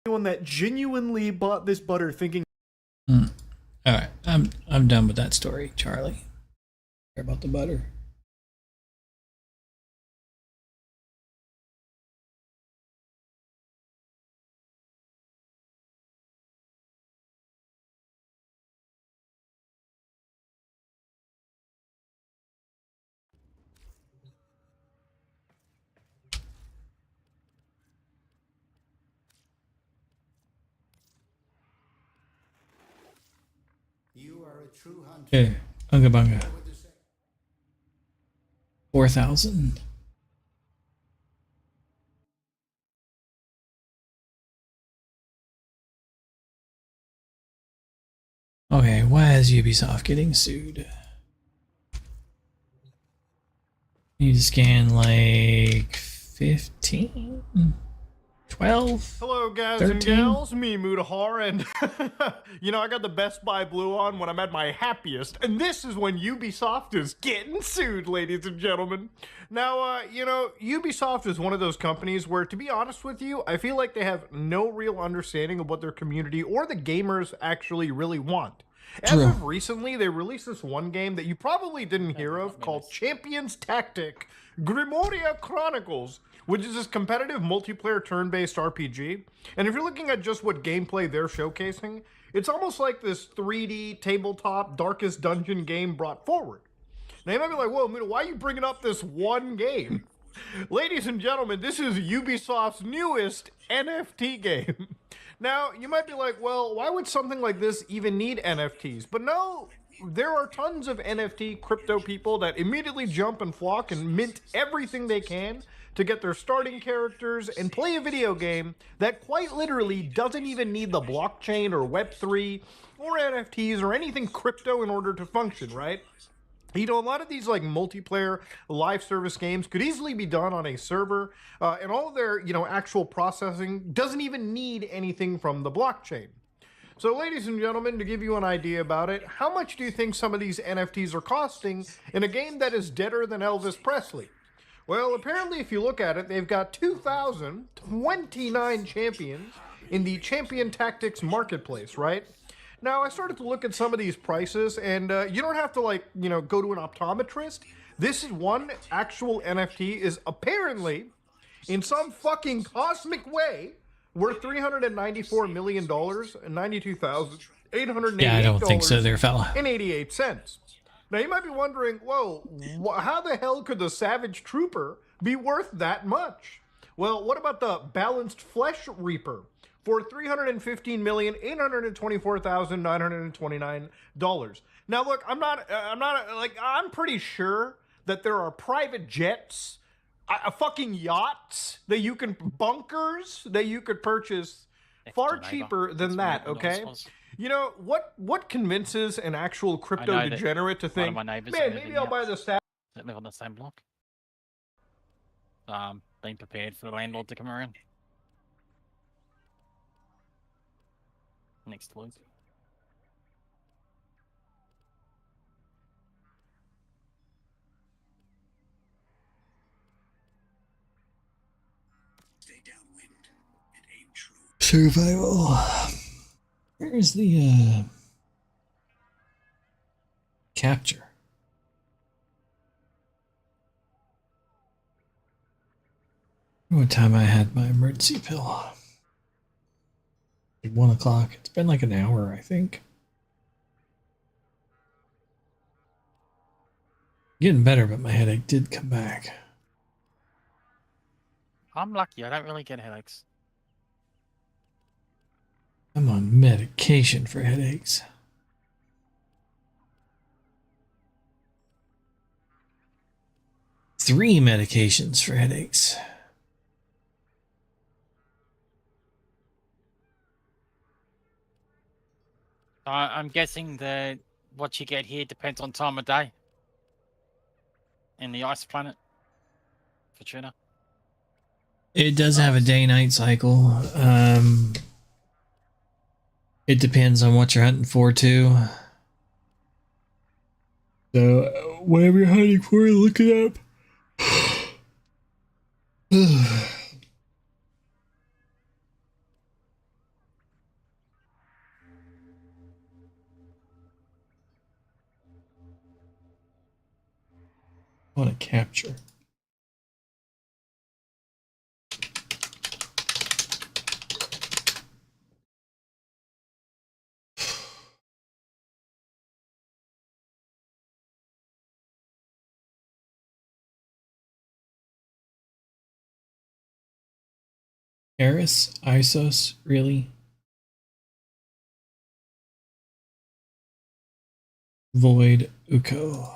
Anyone that genuinely bought this butter thinking. All right, I'm done with that story, Charlie. Care about the butter. You are a true hunter. Okay, Unga Bunga. 4,000. Okay, why is Ubisoft getting sued? Need to scan like 15? 12. Hello, guys 13. and gals. Me, Mudahar, and I got the Best Buy Blue on when I'm at my happiest, and this is when Ubisoft is getting sued, ladies and gentlemen. Now, Ubisoft is one of those companies where, to be honest with you, I feel like they have no real understanding of what their community or the gamers actually really want. As of recently, they released this one game that you probably didn't hear of called Champions Tactic Grimoria Chronicles, which is this competitive multiplayer turn-based RPG. And if you're looking at just what gameplay they're showcasing, it's almost like this 3D tabletop Darkest Dungeon game brought forward. Now you might be like, whoa, Muda, why are you bringing up this one game? Ladies and gentlemen, this is Ubisoft's newest NFT game. Now, you might be like, well, why would something like this even need NFTs? But no, there are tons of NFT crypto people that immediately jump and flock and mint everything they can to get their starting characters and play a video game that quite literally doesn't even need the blockchain or Web3 or NFTs or anything crypto in order to function, right? A lot of these like multiplayer live service games could easily be done on a server, and all of their, actual processing doesn't even need anything from the blockchain. So, ladies and gentlemen, to give you an idea about it, how much do you think some of these NFTs are costing in a game that is deader than Elvis Presley? Well, apparently, if you look at it, they've got 2,029 champions in the Champion Tactics marketplace, right? Now, I started to look at some of these prices, and you don't have to, go to an optometrist. This is one actual NFT is apparently, in some fucking cosmic way, worth $394 million and $92,888. Yeah, I don't think so there, fella. And 88 cents. Now, you might be wondering, whoa, how the hell could the Savage Trooper be worth that much? Well, what about the Balanced Flesh Reaper for $315,824,929? Now, look, I'm pretty sure that there are private jets, fucking yachts that you can, bunkers that you could purchase far cheaper than that, okay? What convinces an actual crypto degenerate to think, man, maybe I'll buy the Savage. That live on the same block. Being prepared for the landlord to come around. Next week. Stay downwind and aim true. Survival. Where's the capture? What time I had my emergency pill? Like 1 o'clock. It's been like an hour, I think. Getting better, but my headache did come back. I'm lucky. I don't really get headaches. I'm on medication for headaches. Three medications for headaches. I'm guessing that what you get here depends on time of day. In the ice planet. For tuna. It does have a day-night cycle. It depends on what you're hunting for, too. So, whatever you're hunting for, look it up. I want to capture. Eris, Isos, really? Void, Uko.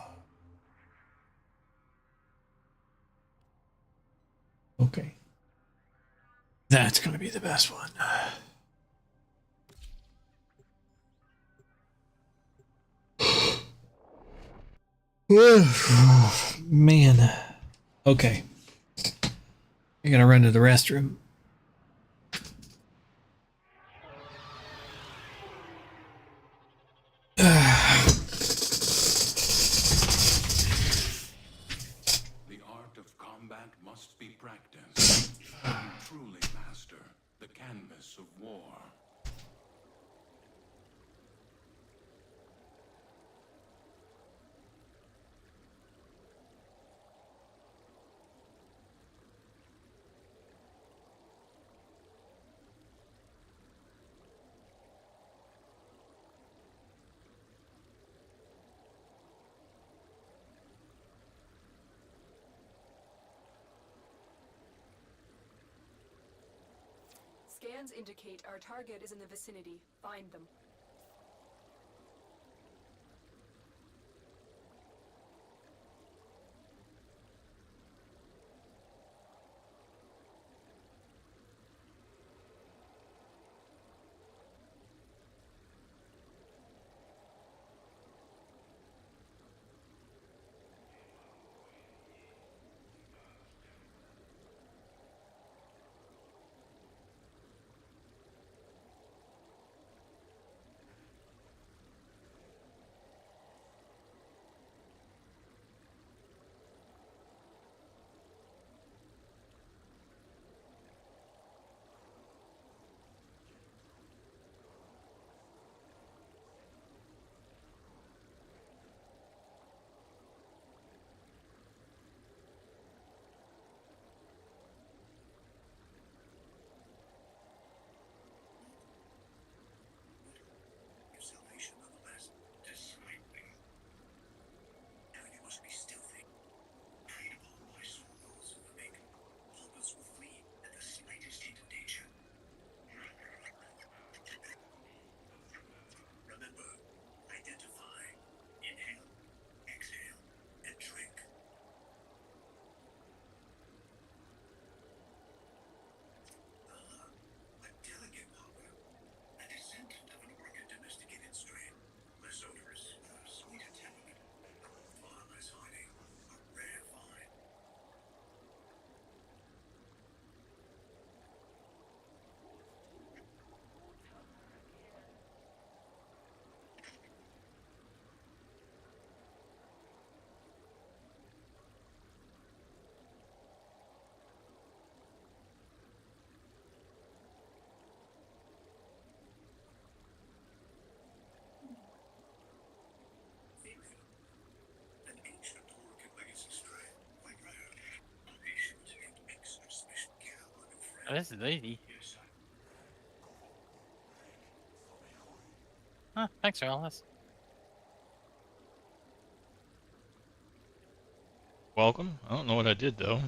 Okay. That's going to be the best one. Man. Okay. I gotta run to the restroom. war. Scans indicate our target is in the vicinity. Find them. Your salvation, nonetheless. Despite me. Now you must be stealthy. Preyed upon by those who make helpers will flee at the slightest hint of danger. Remember, identify, inhale, exhale, and drink. A delicate powder, a descendant of an orchid domesticated strain, less odorous, sweeter temperament, far less hardy, a rare find. Female, an ancient orchid legacy strain, quite rare. Be sure to take extra special care of our new friend. Oh, this is easy. Yes, Huh, thanks, Alice. Welcome. I don't know what I did though.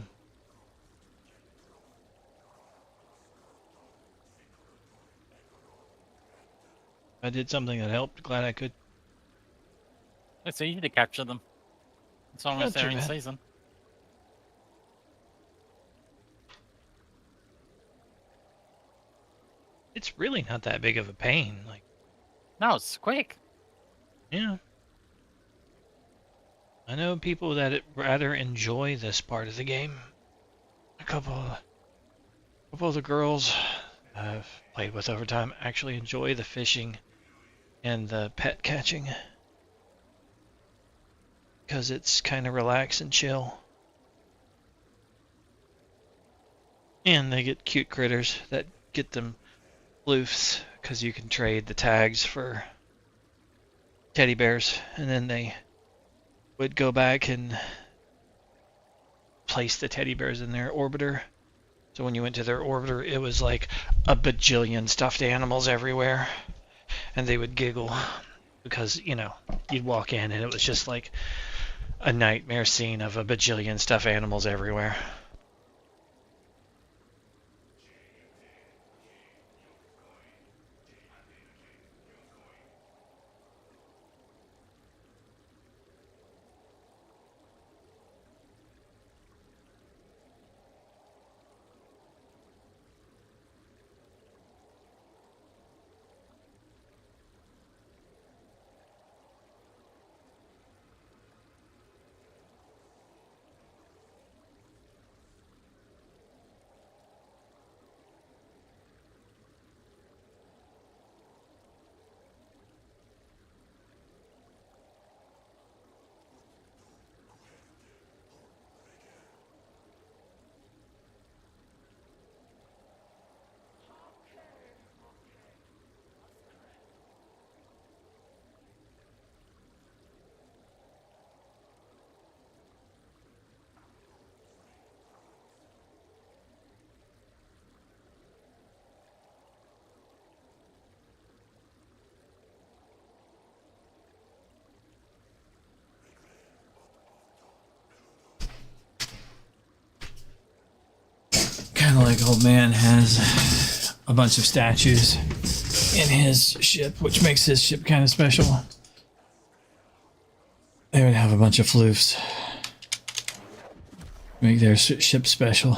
I did something that helped. Glad I could. It's easy to capture them. As long as Not too they're in bad. season. It's really not that big of a pain. Like, no, it's quick. Yeah. I know people that rather enjoy this part of the game. A couple of the girls I've played with over time actually enjoy the fishing and the pet catching because it's kind of relax and chill. And they get cute critters that get them loose because you can trade the tags for teddy bears, and then they would go back and place the teddy bears in their orbiter. So when you went to their orbiter, it was like a bajillion stuffed animals everywhere, and they would giggle because, you know, you'd walk in and it was just like a nightmare scene of a bajillion stuffed animals everywhere. like old man has a bunch of statues in his ship, which makes his ship kind of special. They would have a bunch of floofs. Make their ship special.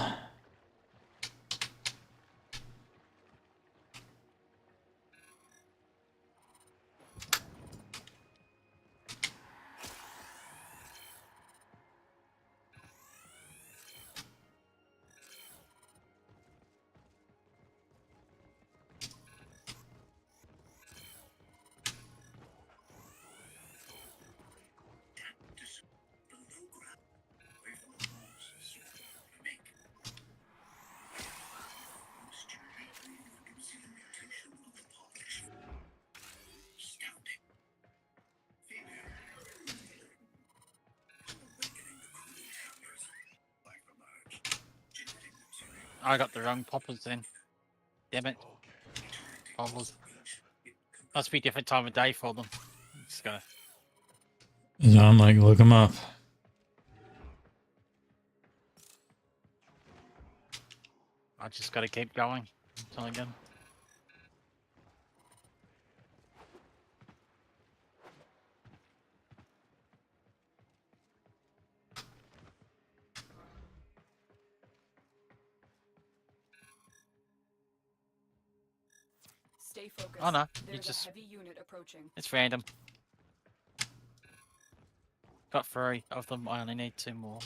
I got the wrong poppers then. Damn it. Poppers. Must be different time of day for them. Just gotta. So I'm like, look them up. I just gotta keep going until I get 'em. Stay focused. Oh no, you There's just. a heavy unit approaching. It's random. Got 3 of them, I only need 2 more.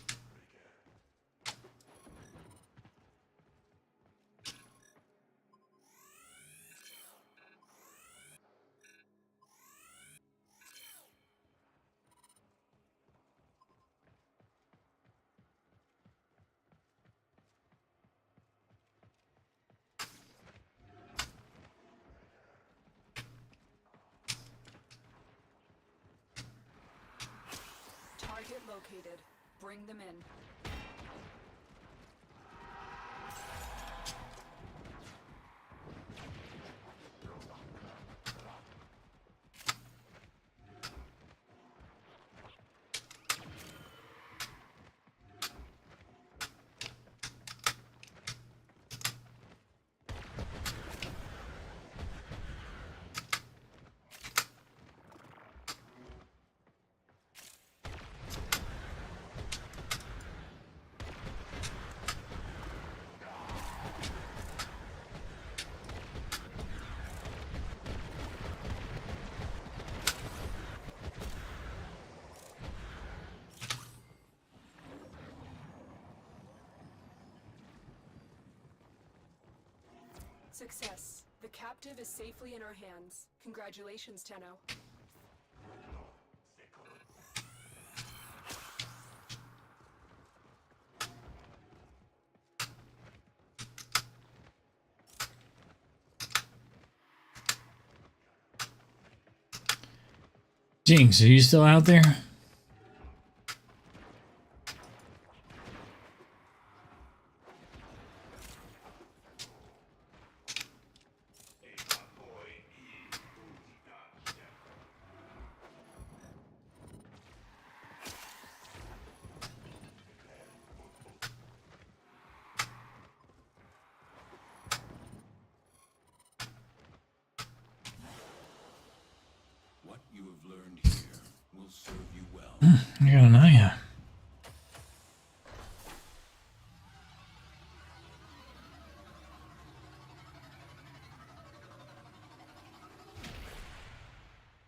Target located. Bring them in. Success. The captive is safely in our hands. Congratulations, Tenno. Jinx, are you still out there? What you have learned here will serve you well. I got an eye.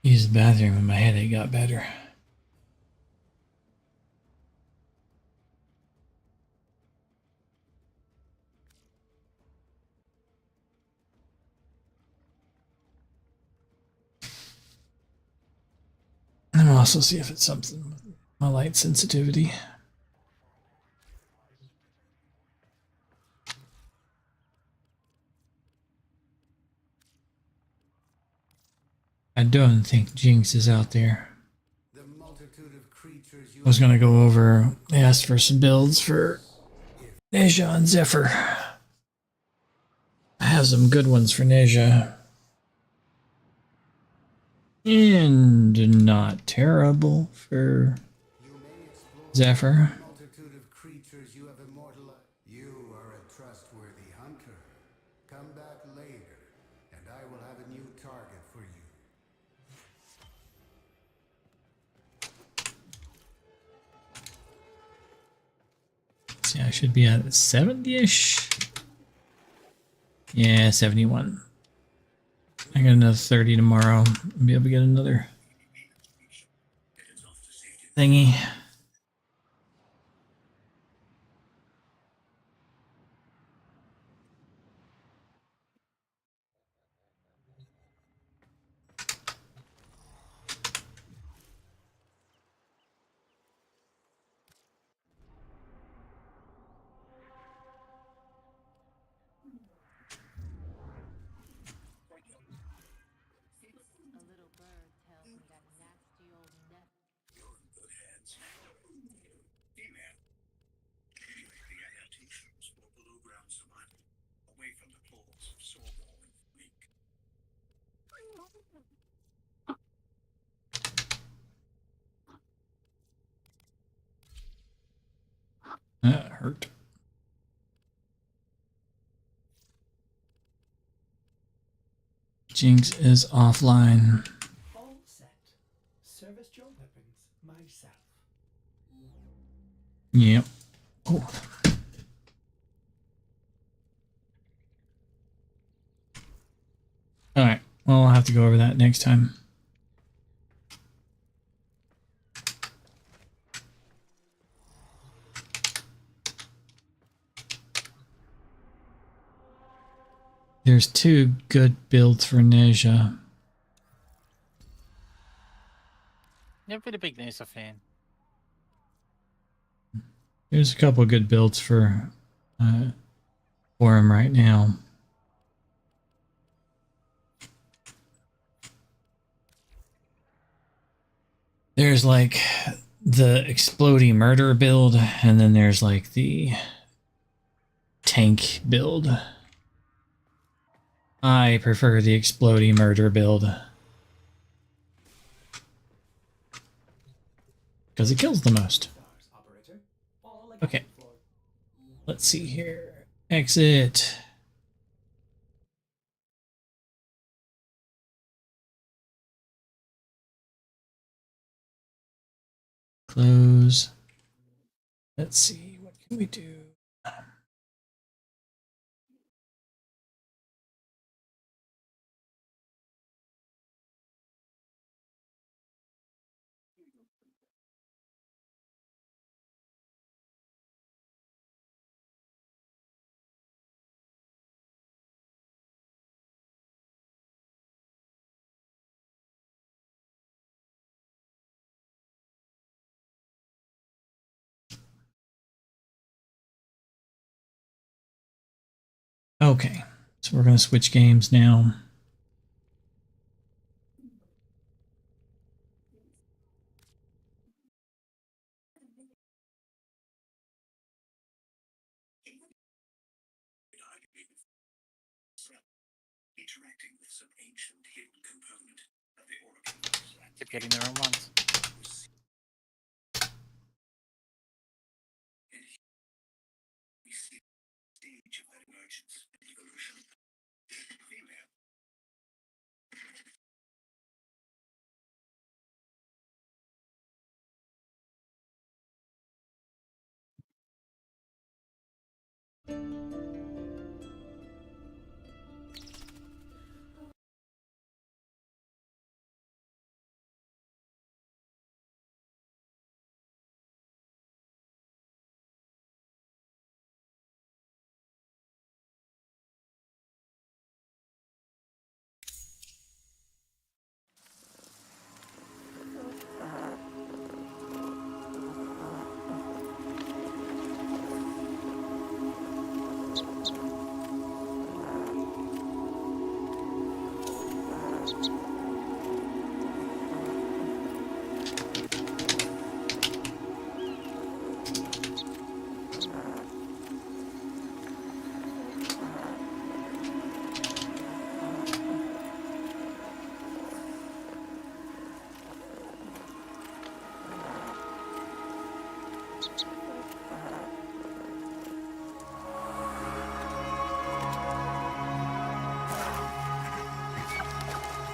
Used the bathroom and my headache got better. And I'll also see if it's something with my light sensitivity. I don't think Jinx is out there. I was gonna go over. They asked for some builds for Neja and Zephyr. I have some good ones for Neja. And not terrible for Zephyr. Multitude of creatures you have immortalized. You are a trustworthy should be at 70-ish. Yeah, 71. I got another 30 tomorrow. I'll be able to get another thingy. Away from the claws of Soulframe and Fleek. That hurt. Jinx is offline. All set. Service your weapons myself. Yep. Oh. Alright. Well, I'll have to go over that next time. There's 2 good builds for Neja. Never been a big Nisa fan. There's a couple of good builds for him right now. There's like the explodey murder build, and then there's like the tank build. I prefer the explodey murder build because it kills the most. Okay, let's see here. Exit. Close. Let's see, what can we do? Okay, so we're going to switch games now. Interacting with some ancient hidden component of the Oracle. Keep getting the wrong ones. We see the stage of that emergence and evolution. Female.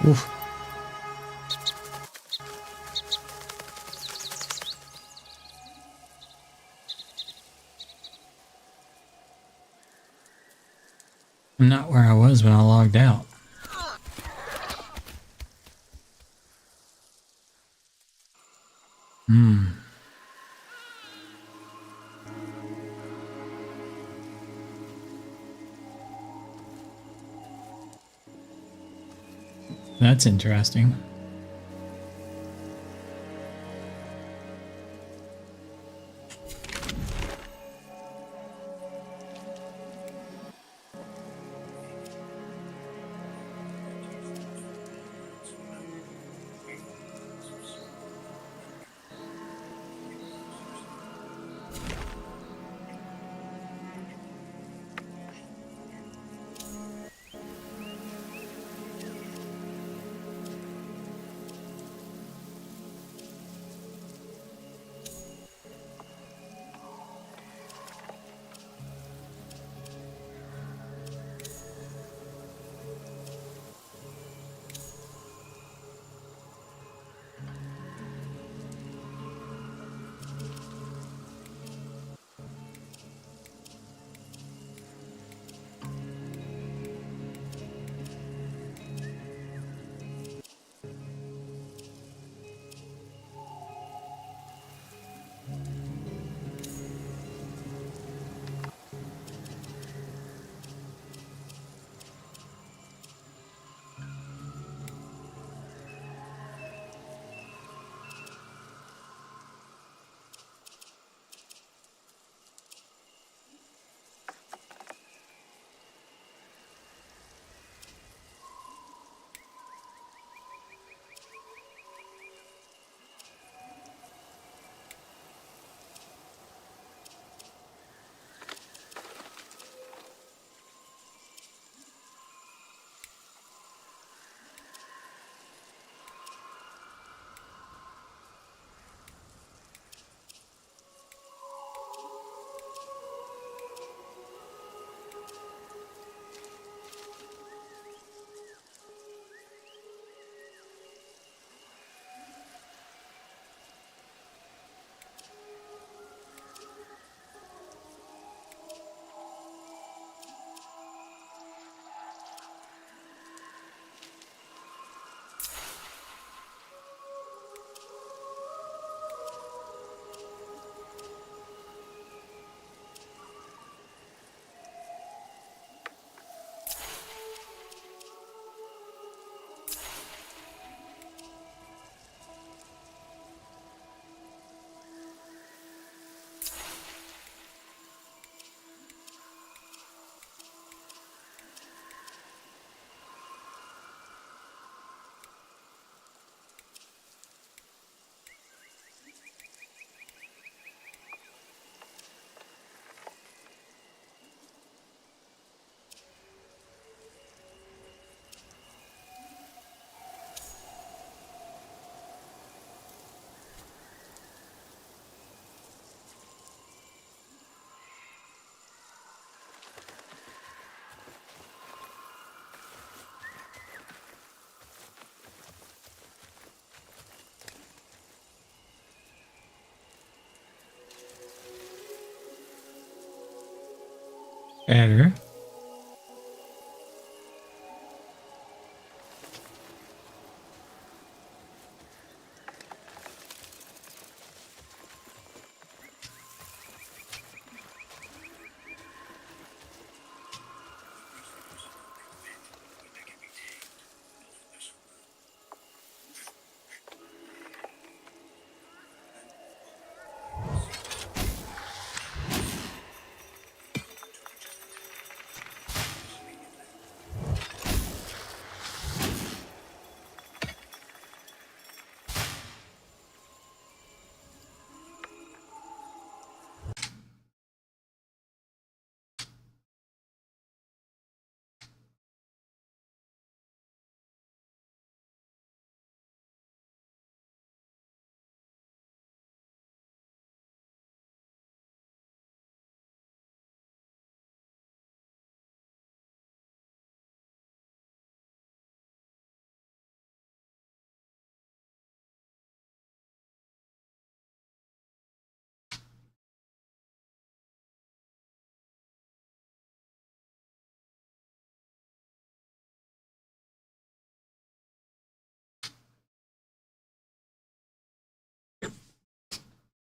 Oof. I'm not where I was when I logged out. Hmm. That's interesting.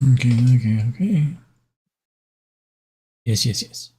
Okay. Yes.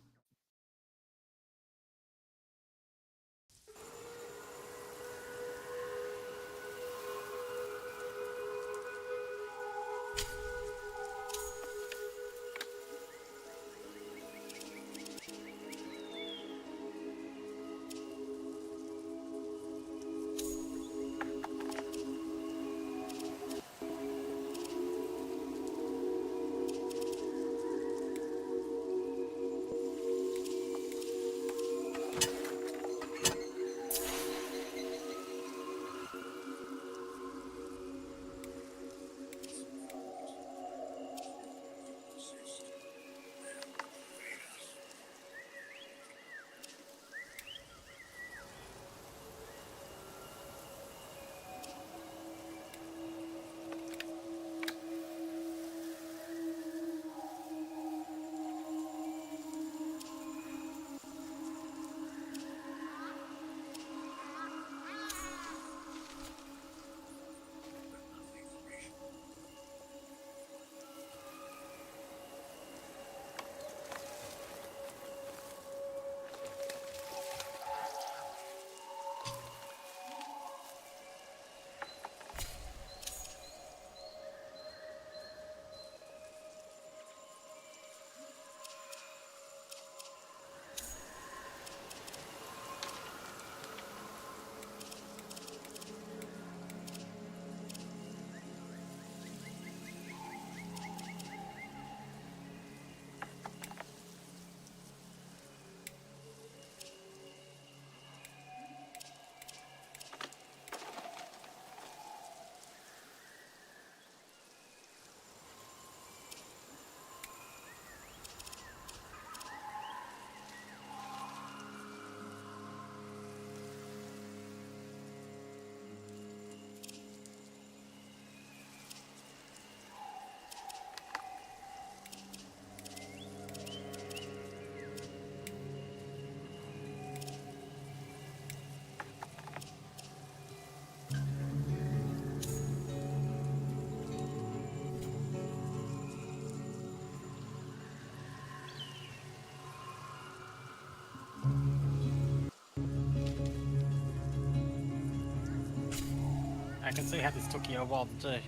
I can see how this took you a while to do.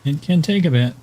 It can take a bit.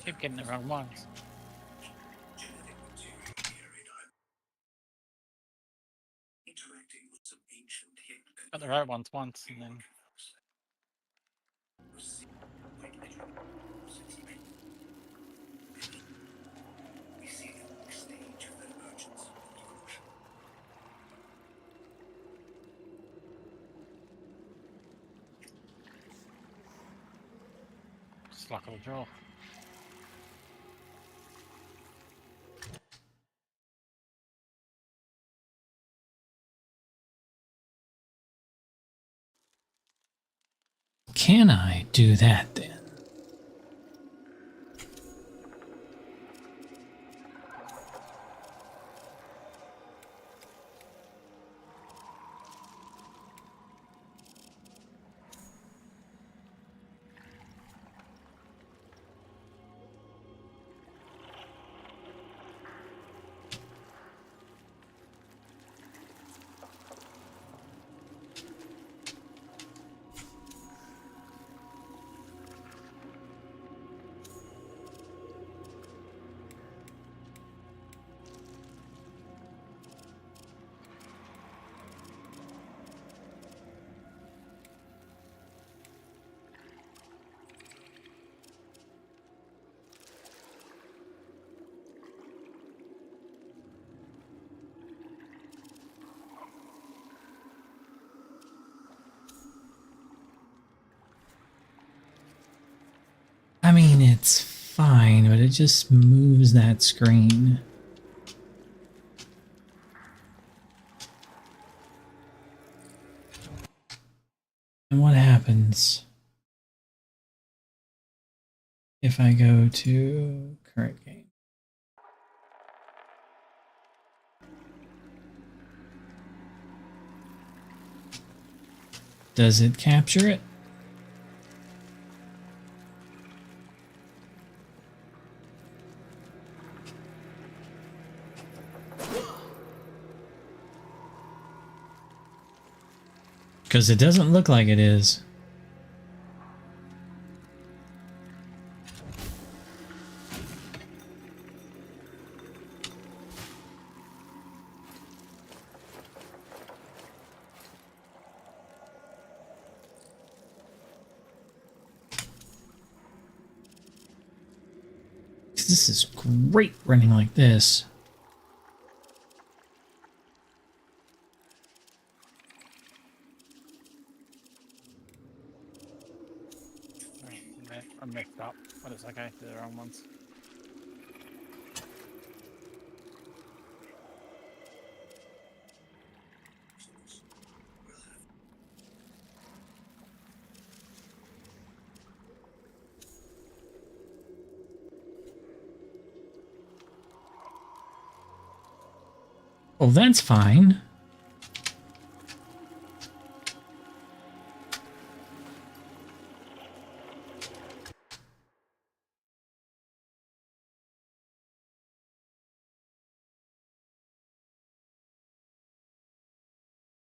Keep getting the wrong ones. Got the right ones once, and then just luck of the draw. Can I do that then? I mean, it's fine, but it just moves that screen. And what happens if I go to current game? Does it capture it? Because it doesn't look like it is. This is great running like this. I'm mixed up. What is okay? They're the wrong ones. Oh, that's fine.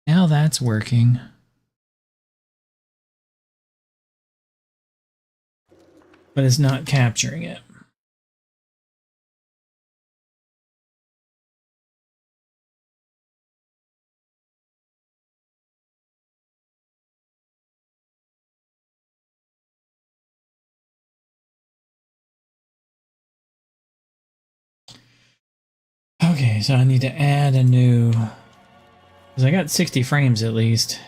Now that's working. But it's not capturing it. Okay, so I need to add a new... Because I got 60 frames at least.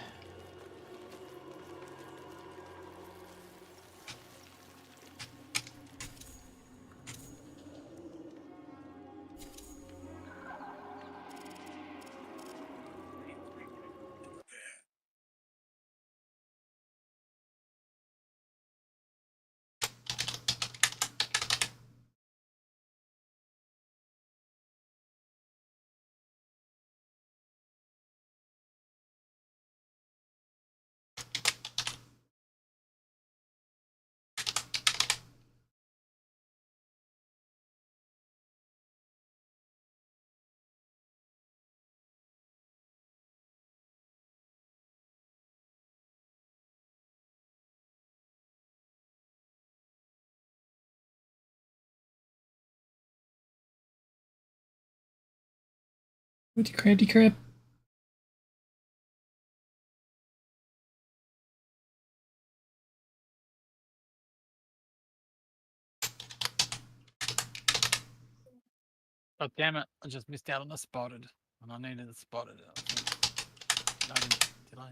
Crafty crafty crap. Oh damn it! I just missed out on the spotted, and I needed the spotted. No, did I?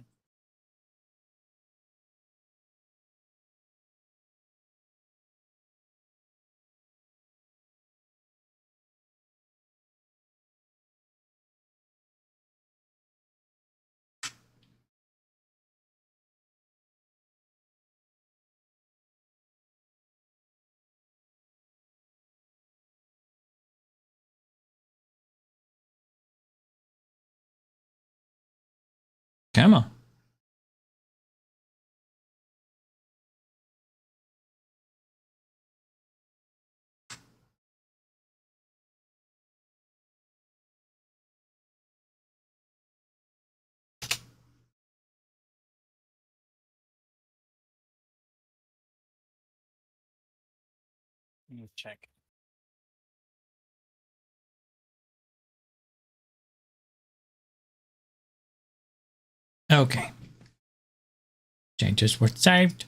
Come on. Let me check. Okay. Changes were saved.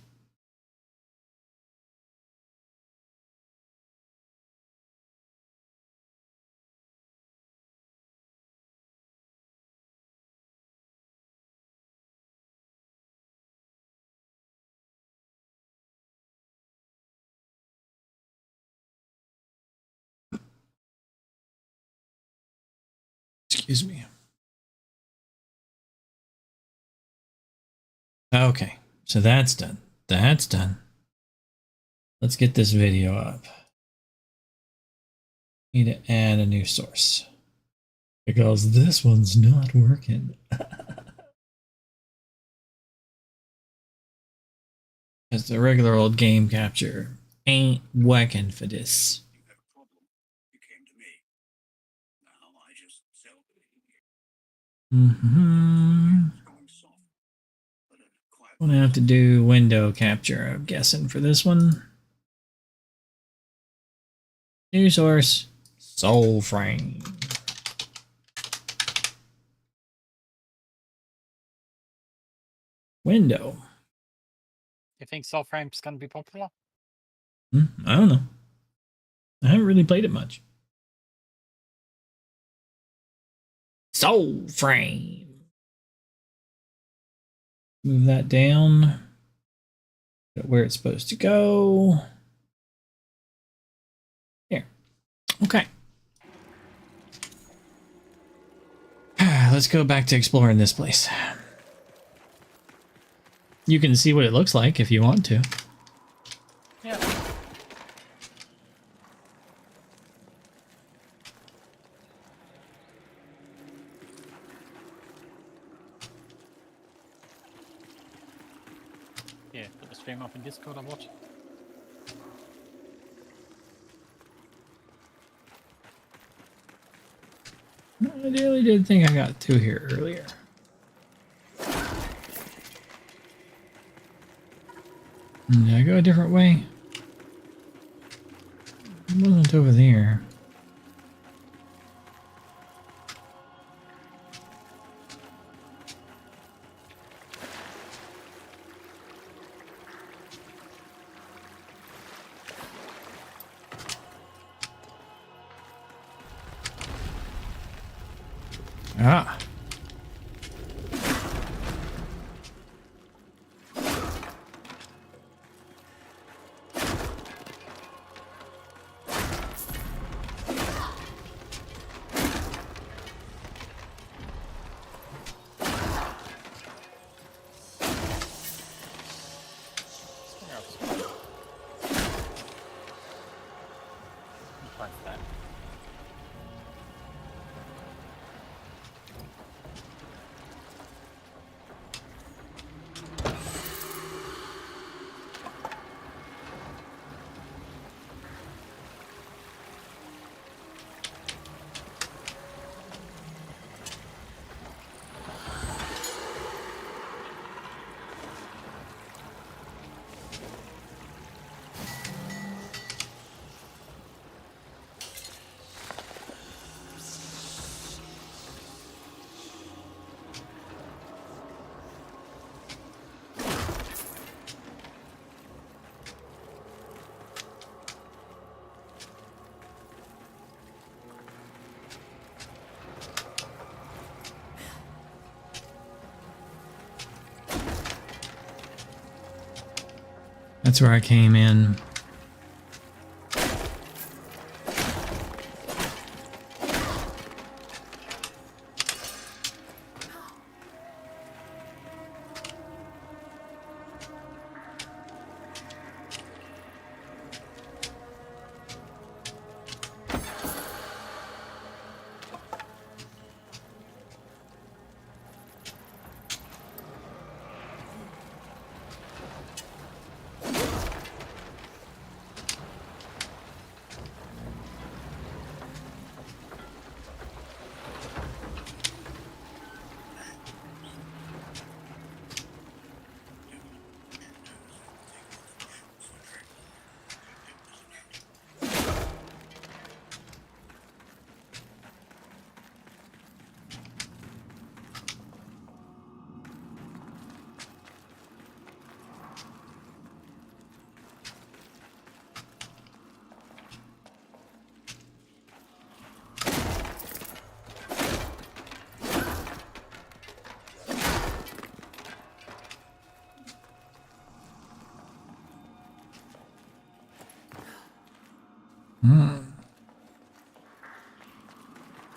Excuse me. Okay, so that's done. That's done. Let's get this video up. Need to add a new source because this one's not working. Because the regular old game capture ain't working for this. Gonna have to do window capture, I'm guessing, for this one. New source, Soulframe. Window. You think Soulframe's going to be popular? I don't know. I haven't really played it much. Soulframe. Move that down. Put where it's supposed to go. Here. Okay. Let's go back to exploring this place. You can see what it looks like if you want to. Yeah. Yeah, put the stream up in Discord, I'll watch it. I really did think I got two here earlier. Did I go a different way? It wasn't over there. Ah. That's where I came in.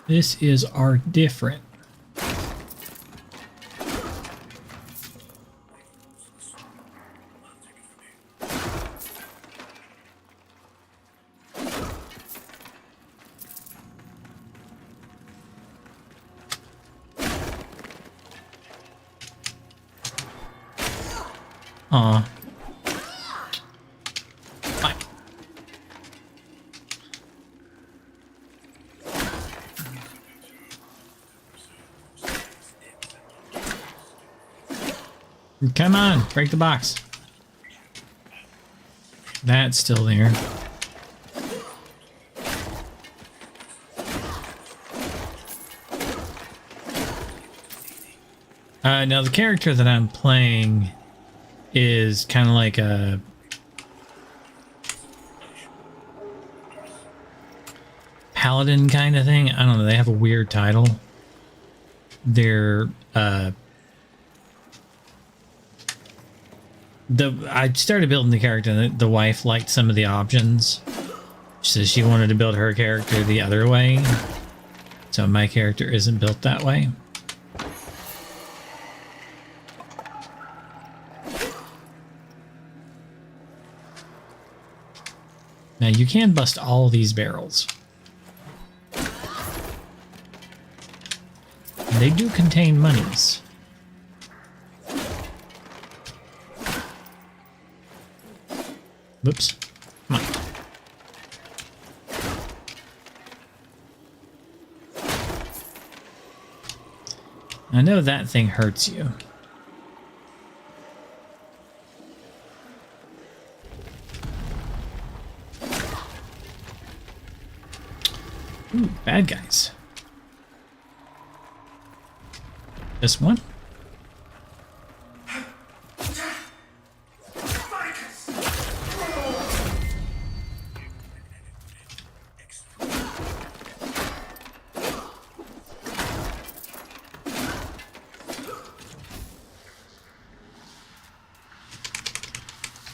This is our different. Aw. Fine. Come on, break the box. That's still there. Now the character that I'm playing is kind of like a paladin kind of thing. I don't know. They have a weird title. They're I started building the character and the wife liked some of the options. So she wanted to build her character the other way. So my character isn't built that way. Now you can bust all these barrels. And they do contain monies. Whoops. Come on. I know that thing hurts you. Ooh, bad guys. This one?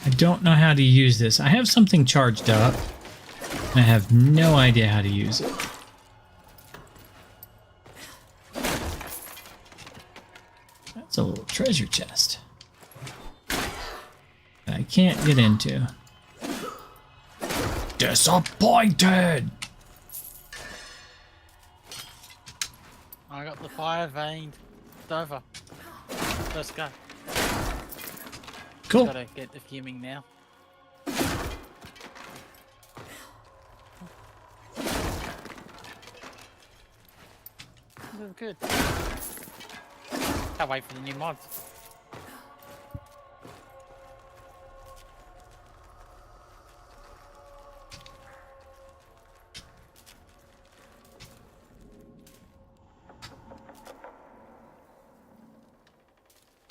I don't know how to use this. I have something charged up. And I have no idea how to use it. That's a little treasure chest that I can't get into. Disappointed! I got the fire vein. It's over. Let's go. Cool. Gotta get the fuming now. This is good. Can't wait for the new mods.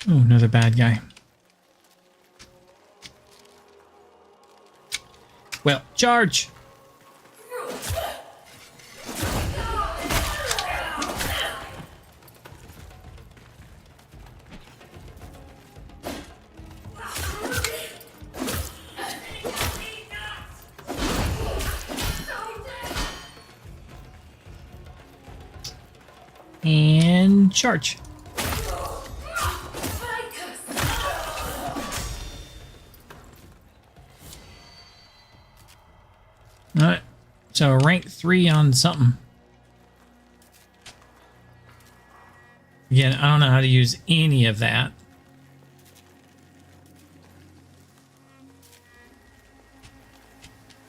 Oh, another bad guy. Well, charge! And charge. Alright, so rank 3 on something. Again, I don't know how to use any of that.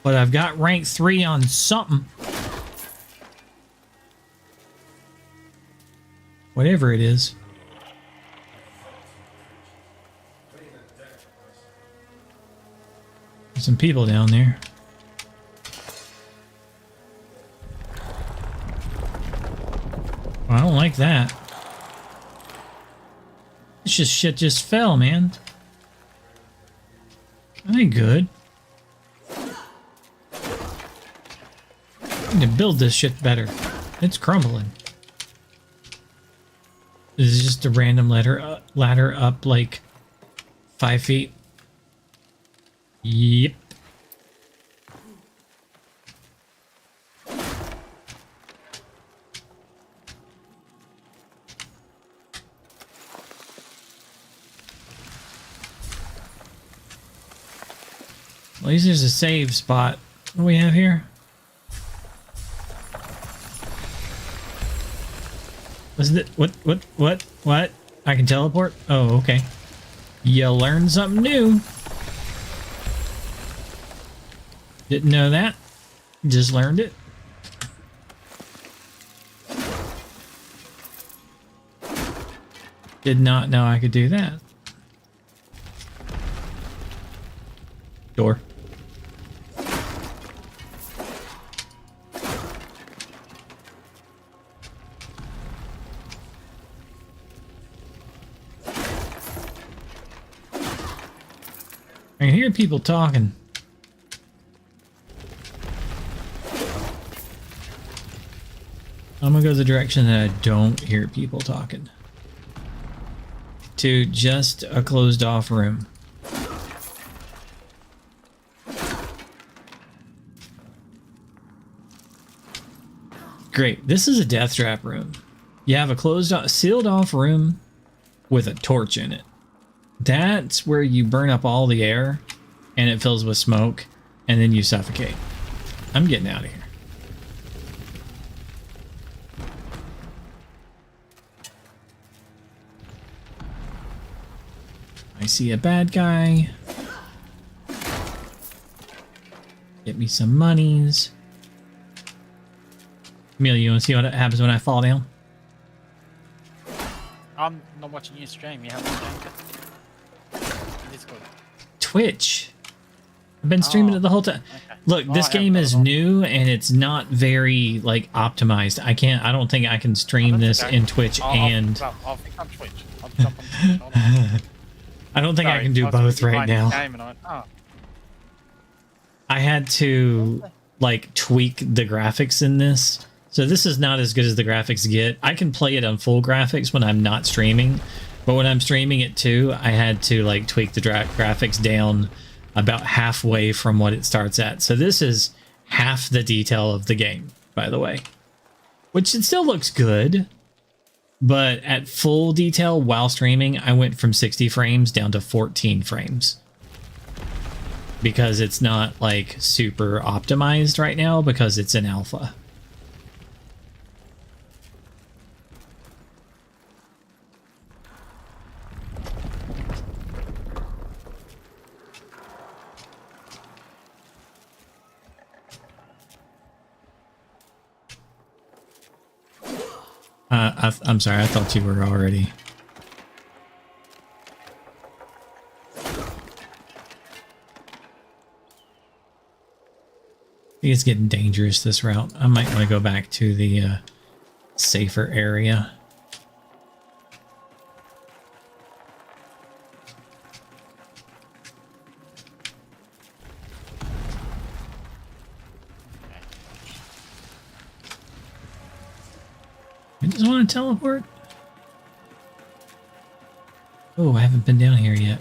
But I've got rank 3 on something. Whatever it is. There's some people down there. I don't like that. This just shit just fell, man. That ain't good. I need to build this shit better. It's crumbling. This is just a random ladder up like 5 feet. Yep. At least there's a save spot. What do we have here? Was it what? I can teleport? Oh, okay. You learned something new. Didn't know that. Just learned it. Did not know I could do that. Door. I can hear people talking. I'm gonna go the direction that I don't hear people talking. To just a closed off room. Great. This is a death trap room. You have a closed off, sealed off room with a torch in it. That's where you burn up all the air and it fills with smoke and then you suffocate. I'm getting out of here. I see a bad guy. Get me some monies. Amelia, you want to see what happens when I fall down? I'm not watching you stream. You haven't streamed Discord. Twitch. I've been streaming it the whole time. Okay. Look, this game is new and it's not very like optimized. I don't think I can stream this in Twitch and I'll pick on Twitch. I'll jump on Twitch. I don't think I can do both right now. I had to like tweak the graphics in this. So this is not as good as the graphics get. I can play it on full graphics when I'm not streaming, but when I'm streaming it too, I had to like tweak the graphics down about halfway from what it starts at. So this is half the detail of the game, by the way, which it still looks good, but at full detail while streaming, I went from 60 frames down to 14 frames because it's not like super optimized right now because it's in alpha. I'm sorry, I thought you were already. I think it's getting dangerous, this route. I might want to go back to the safer area. I just want to teleport. Oh, I haven't been down here yet.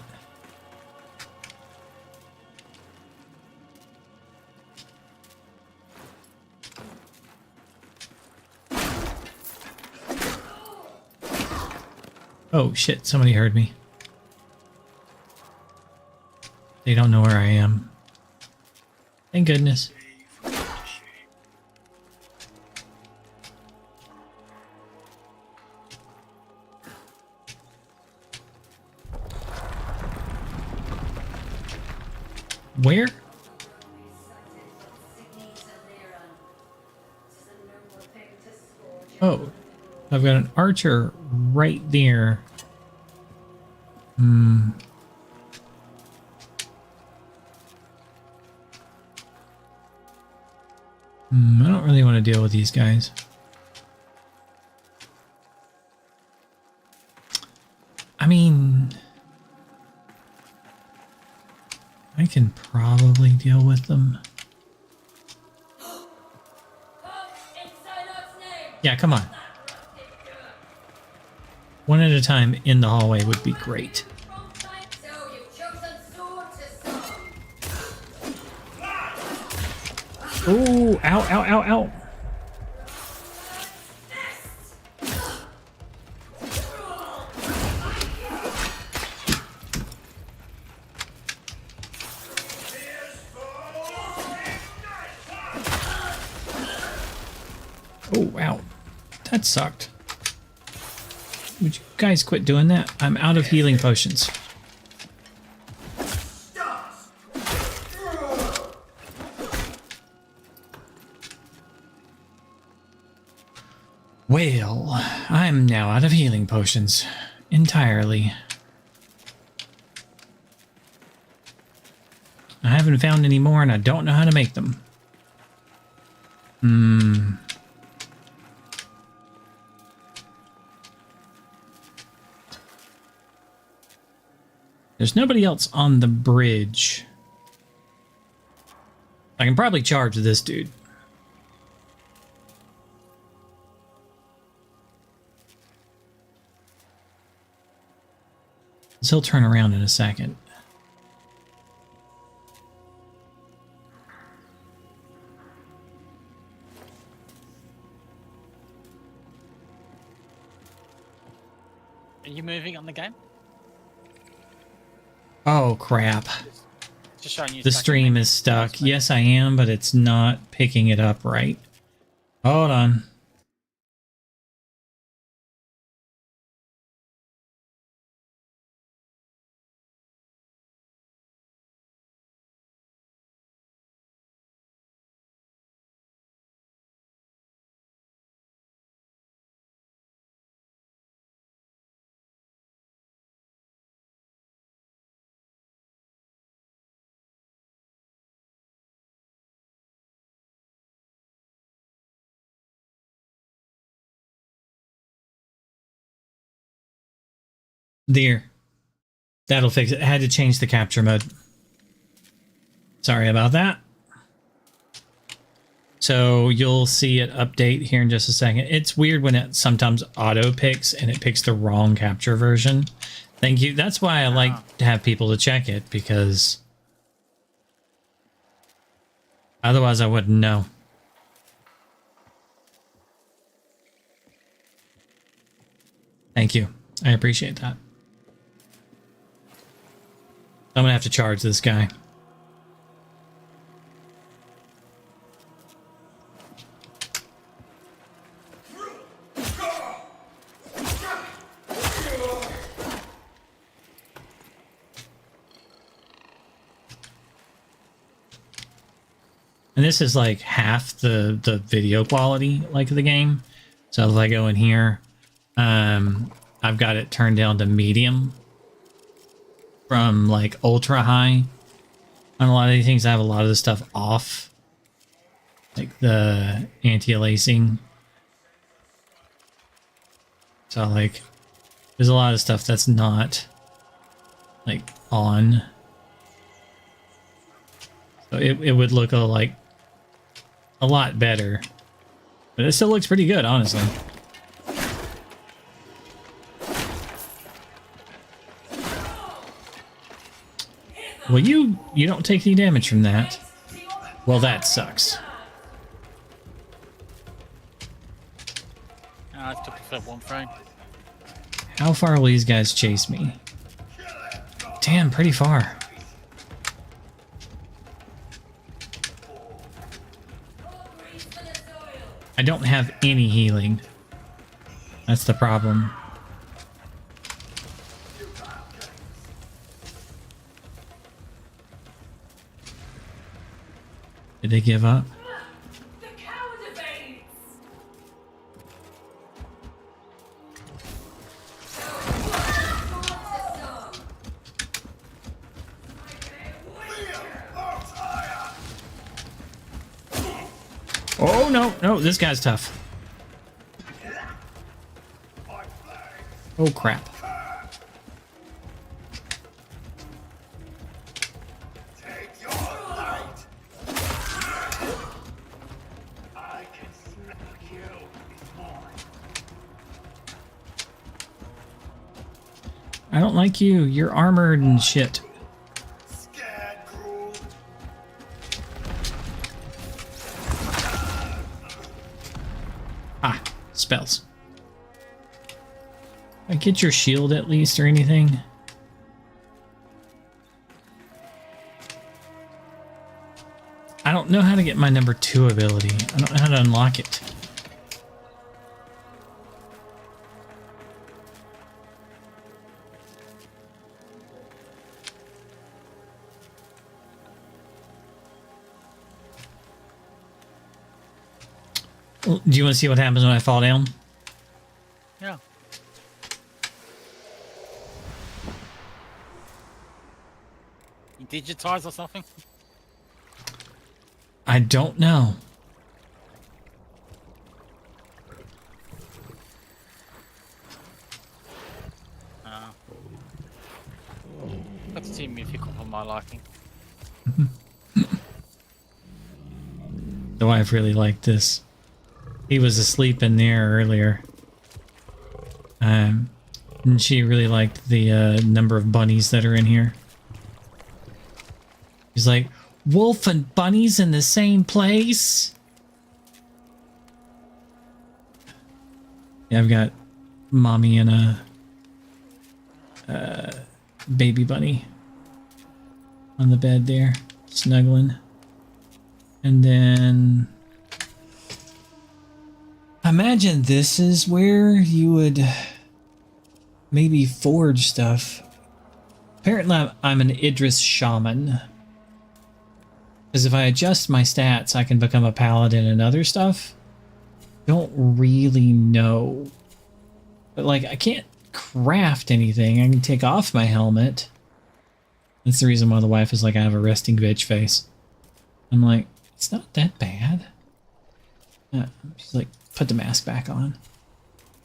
Oh shit, somebody heard me. They don't know where I am. Thank goodness. Where? Oh, I've got an archer right there. Hmm. I don't really want to deal with these guys. I mean, I can probably deal with them. Yeah, come on. One at a time in the hallway would be great. Oh, ow, ow, ow, ow. Oh, wow. That sucked. Would you guys quit doing that? I'm out of healing potions. Well, I'm now out of healing potions. Entirely. I haven't found any more and I don't know how to make them. There's nobody else on the bridge. I can probably charge this dude. So he'll turn around in a second. Are you moving on the game? Oh, crap. Just showing you The stuck in stream is stuck. Yes, I am, but it's not picking it up right. Hold on. There. That'll fix it. I had to change the capture mode. Sorry about that. So you'll see it update here in just a second. It's weird when it sometimes auto picks and it picks the wrong capture version. Thank you. That's why I like to have people to check it, because otherwise I wouldn't know. Thank you. I appreciate that. I'm gonna have to charge this guy. And this is like half the video quality like the game. So if I go in here, I've got it turned down to medium from like ultra high. On a lot of these things, I have a lot of the stuff off, like the anti-aliasing. So like, there's a lot of stuff that's not like on. So it would look like a lot better, but it still looks pretty good, honestly. Well, you don't take any damage from that. Well, that sucks. I took it for one frame. How far will these guys chase me? Damn, pretty far. I don't have any healing. That's the problem. Did they give up? Oh, no, no, this guy's tough. Oh, crap. I don't like you. You're armored and shit. Ah, spells. I get your shield at least or anything? I don't know how to get my number 2 ability. I don't know how to unlock it. Do you want to see what happens when I fall down? Yeah. You digitize or something? I don't know. That's too mythical for my liking. The wife really liked this. He was asleep in there earlier. And she really liked the number of bunnies that are in here. He's like, wolf and bunnies in the same place? Yeah, I've got mommy and a baby bunny on the bed there, snuggling. And then imagine this is where you would maybe forge stuff. Apparently I'm an Idris shaman. Because if I adjust my stats, I can become a paladin and other stuff. Don't really know. But like, I can't craft anything. I can take off my helmet. That's the reason why the wife is like, I have a resting bitch face. I'm like, it's not that bad. She's like, put the mask back on.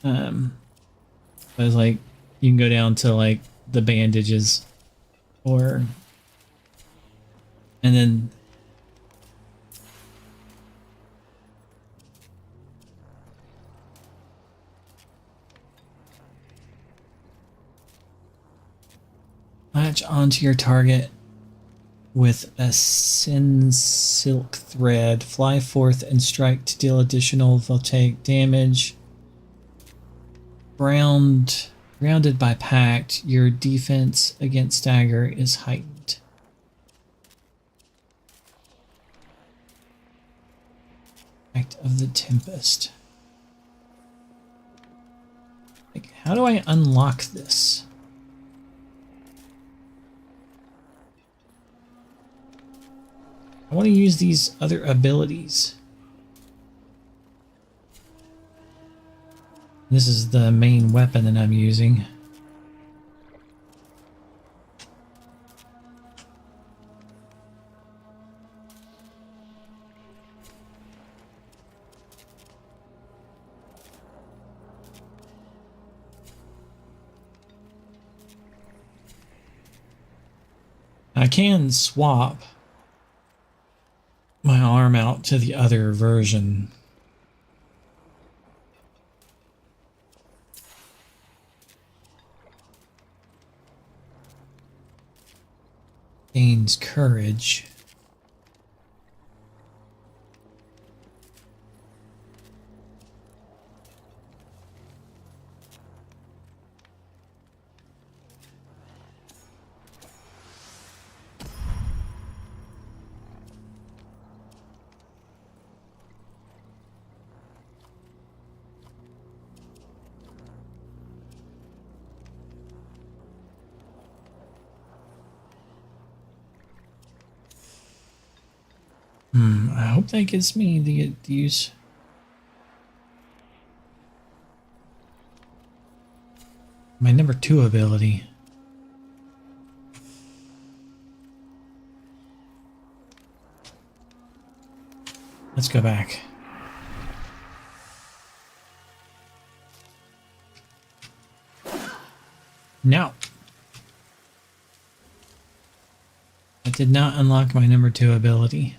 But it's like, you can go down to like the bandages or, and then latch onto your target with a sin silk thread. Fly forth and strike to deal additional voltaic damage. Grounded by pact, your defense against stagger is heightened. Act of the Tempest. Like, how do I unlock this? I want to use these other abilities. This is the main weapon that I'm using. I can swap my arm out to the other version. Gains courage. I hope that gets me to get these. My number 2 ability. Let's go back. No. That did not unlock my number 2 ability.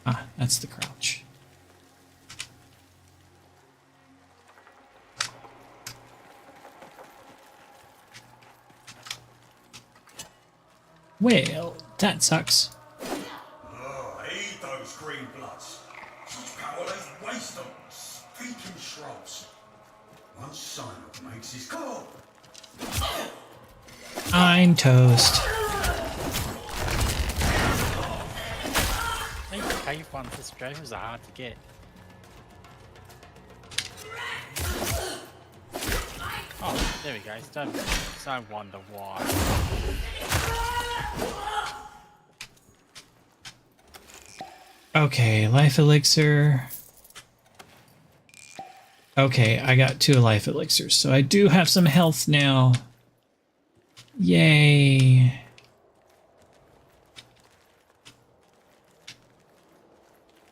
Ah, that's the crouch. Well, that sucks. Oh, I hate those green bloods. Such power they waste on speaking shrubs. One sign-up makes his call. I'm toast. These cave ones, the stragglers are hard to get. Oh, there we go. So wonder why. Okay, life elixir. Okay, I got 2 life elixirs, so I do have some health now. Yay.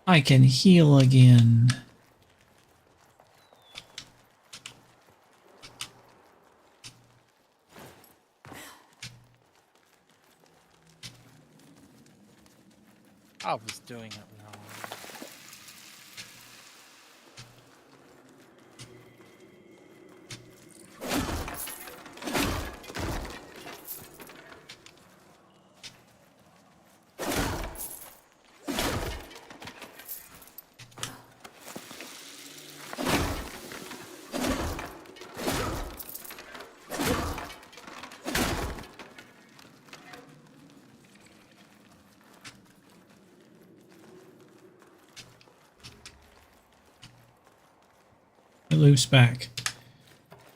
I can heal again. I was doing it wrong. It loops back.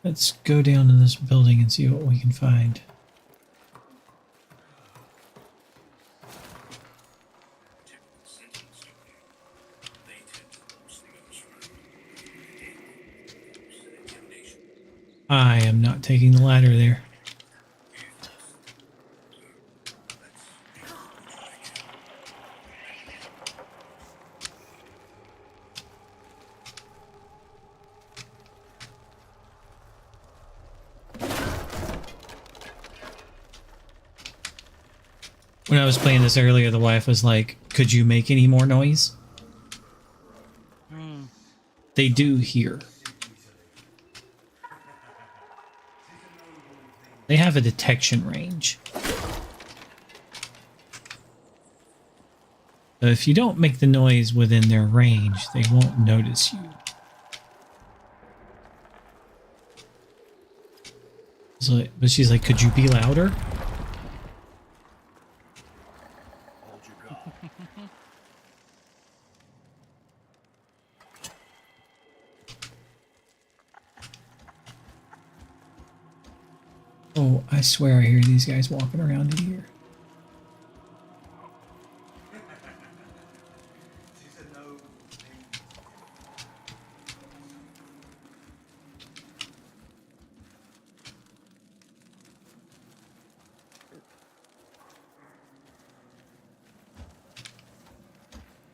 Let's go down to this building and see what we can find. I am not taking the ladder there. When I was playing this earlier, the wife was like, could you make any more noise? They do here. They have a detection range. So if you don't make the noise within their range, they won't notice you. So, but she's like, could you be louder? Oh, I swear I hear these guys walking around in here.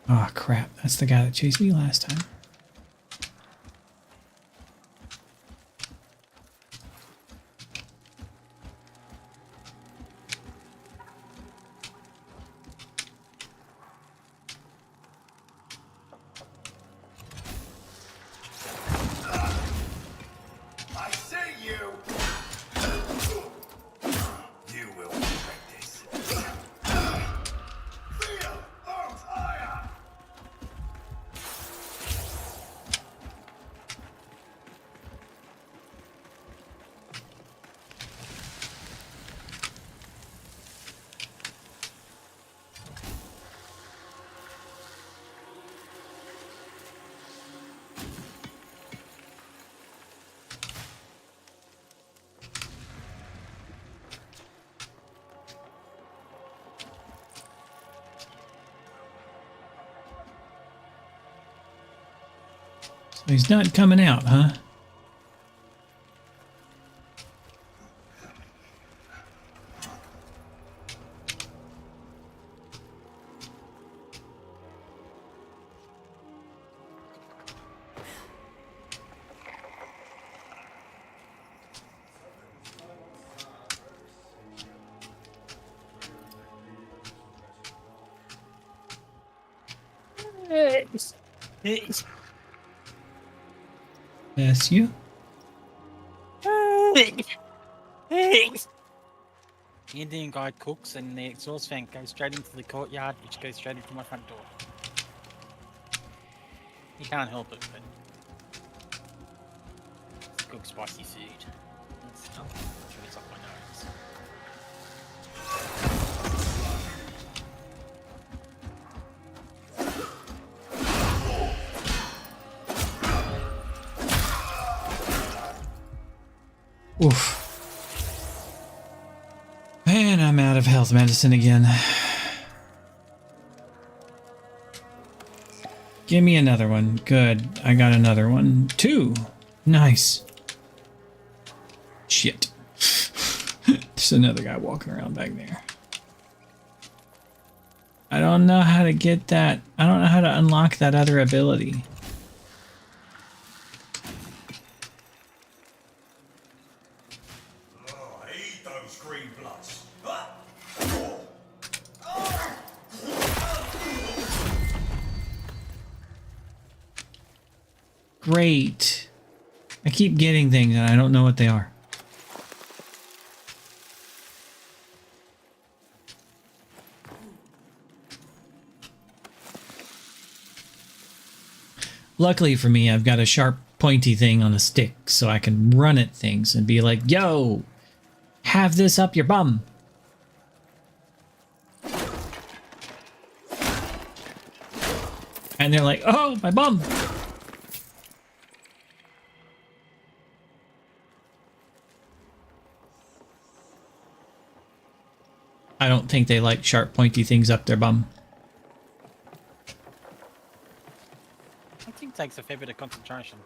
Oh crap, that's the guy that chased me last time. So he's not coming out, huh? Bless you. The Indian guy cooks and the exhaust fan goes straight into the courtyard, which goes straight into my front door. You can't help it, but it's cook spicy food. It's not sure it's up my nose. Oof. And I'm out of health medicine again. Give me another one. Good. I got another one. 2. Nice. Shit. There's another guy walking around back there. I don't know how to get that. I don't know how to unlock that other ability. Great. I keep getting things and I don't know what they are. Luckily for me, I've got a sharp, pointy thing on a stick so I can run at things and be like, yo, have this up your bum. And they're like, oh, my bum. I don't think they like sharp, pointy things up their bum. I think it takes a fair bit of concentration.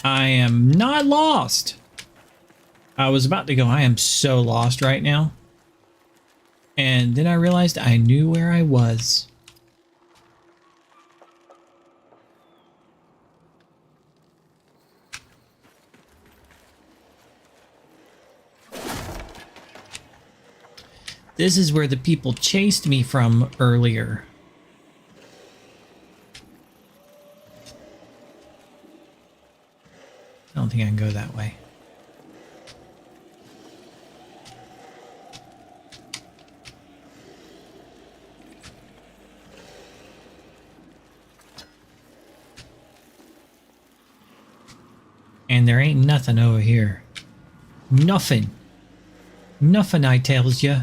I am not lost. I was about to go, I am so lost right now. And then I realized I knew where I was. This is where the people chased me from earlier. I don't think I can go that way. And there ain't nothing over here. Nothing. Nothing, I tells ya.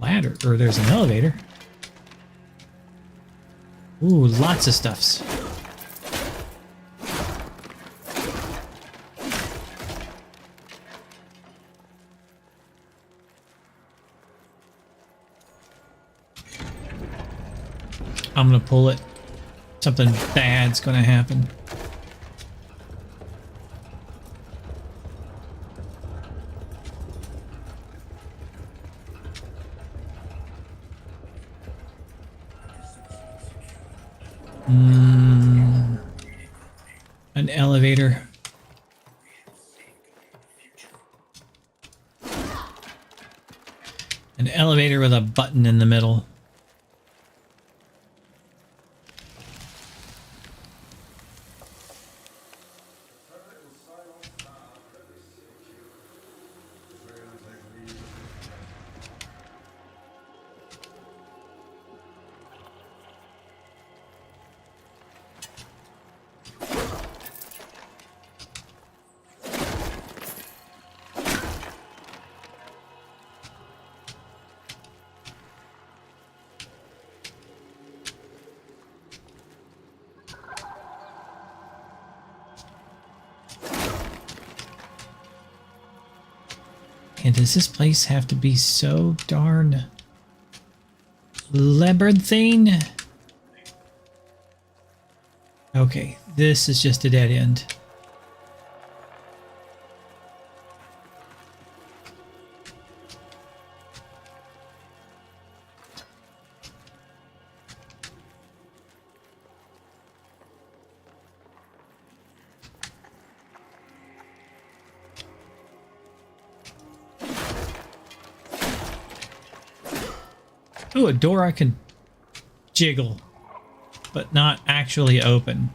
Ladder, or there's an elevator. Ooh, lots of stuffs. I'm gonna pull it. Something bad's gonna happen. An elevator. An elevator with a button in the middle. Man, does this place have to be so darn labyrinthine? Okay, this is just a dead end. Ooh, a door I can jiggle, but not actually open.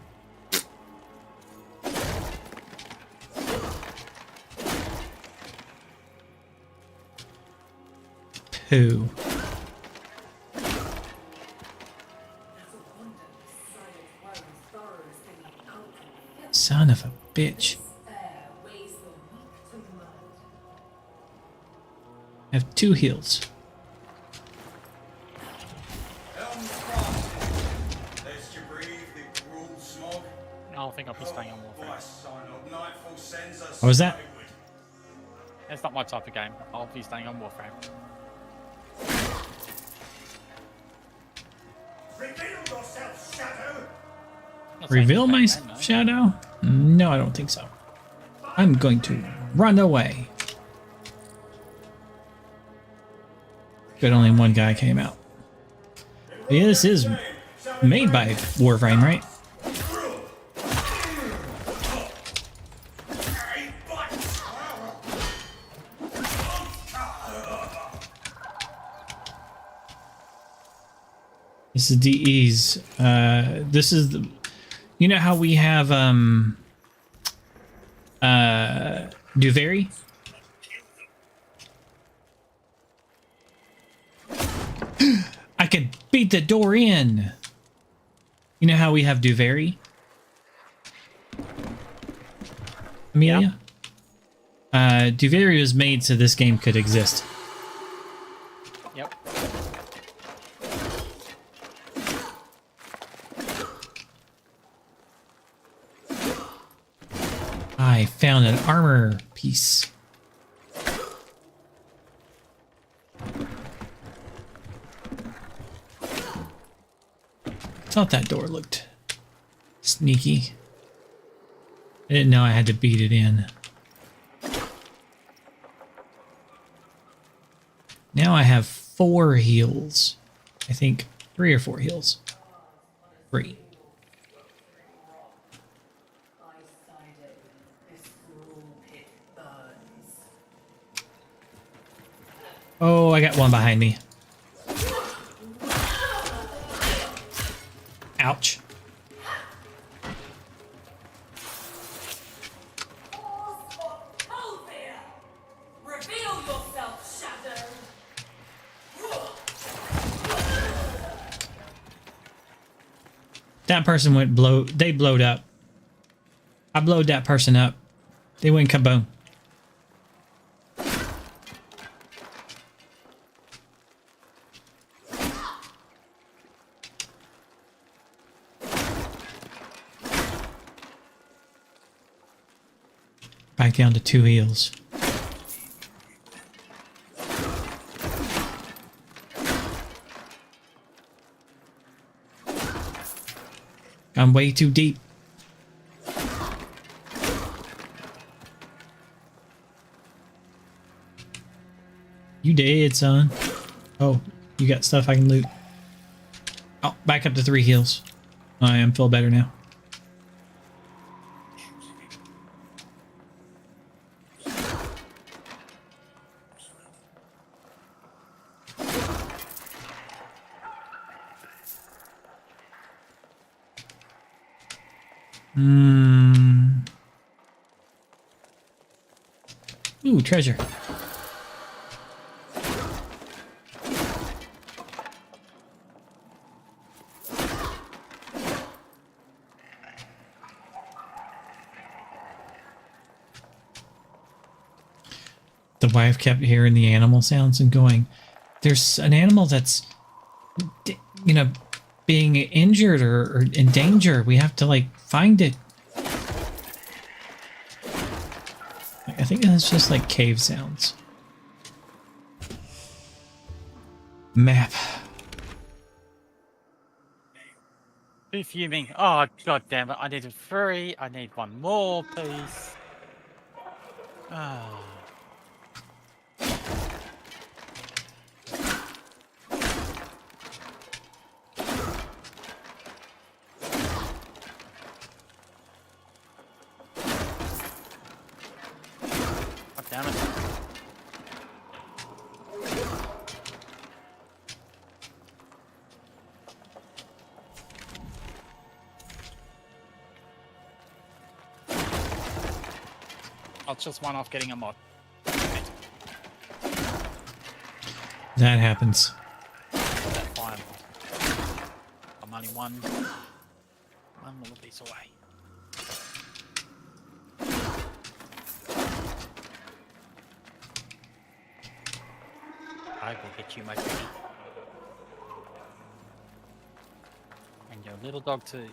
Pooh. Son of a bitch. I have 2 heals. I don't think I'll be staying on Warframe. What was that? It's not my type of game. I'll be staying on Warframe. Reveal yourself, Shadow! Reveal my shadow? No, I don't think so. I'm going to run away. But only one guy came out. Yeah, this is made by Warframe, right? This is DE's. This is the, you know how we have Duvary? I could beat the door in. You know how we have Duvary? Amelia? Yeah. Duvary was made so this game could exist. Yep. I found an armor piece. Thought that door looked sneaky. I didn't know I had to beat it in. Now I have 4 heals. I think 3 or 4 heals. 3. Oh, I got one behind me. Ouch. Reveal yourself, Shadow. That person went they blowed up. I blowed that person up. They went kaboom. Back down to 2 heals. I'm way too deep. You dead, son. Oh, you got stuff I can loot. Oh, back up to 3 heals. I am feel better now. Ooh, treasure. The wife kept hearing the animal sounds and going, there's an animal that's, you know, being injured or in danger. We have to, like, find it. I think that's just, like, cave sounds. Map. Too fuming. Oh, god damn it. I needed 3. I need 1 more, please. Ah. God damn it. I was just one off getting a mod. That happens. That's fine. I'm only one little piece away. I will get you, my pretty. And your little dog too.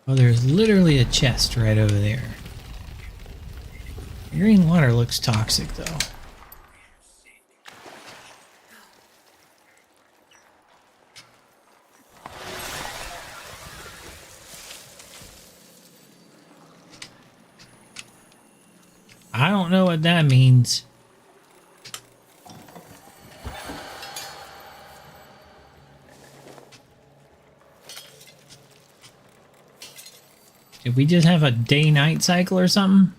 Oh, there's literally a chest right over there. Green water looks toxic, though. I don't know what that means. Did we just have a day-night cycle or something?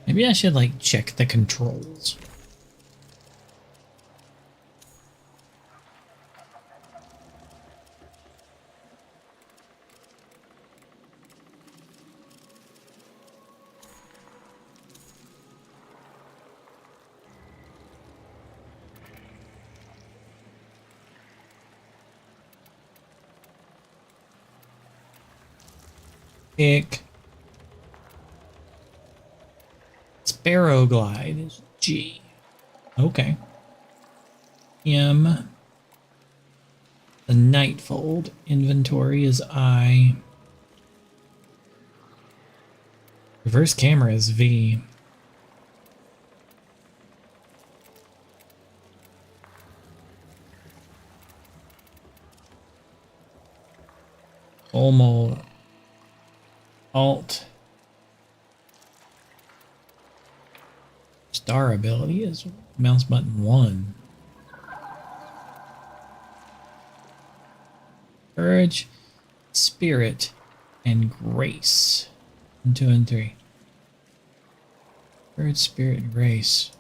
Maybe I should, like, check the controls. Ick. Sparrow glide is G. Okay. M. The Nightfold inventory is I. Reverse camera is V. Olmo. Alt. Star ability is mouse button 1. Courage, spirit, and grace. 1, 2, and 3. Bird, spirit, and race.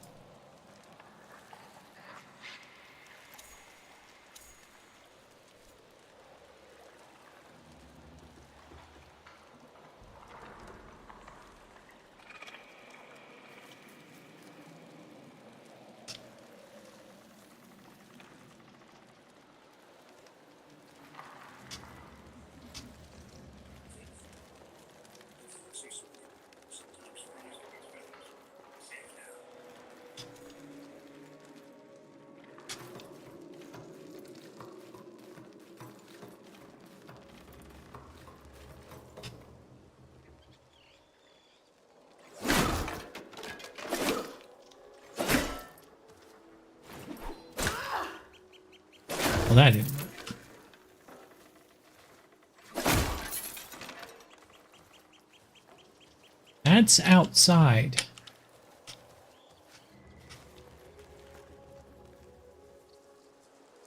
Well, that didn't work. That's outside.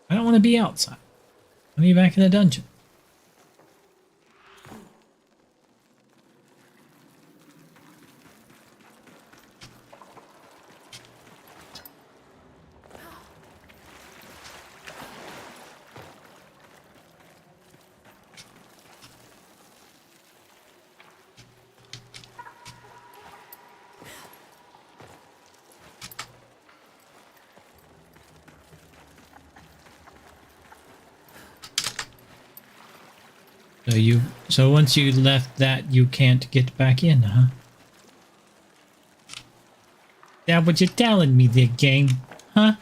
I don't want to be outside. I want to be back in the dungeon. So once you left that, you can't get back in, huh? That what you're telling me there, game? Huh?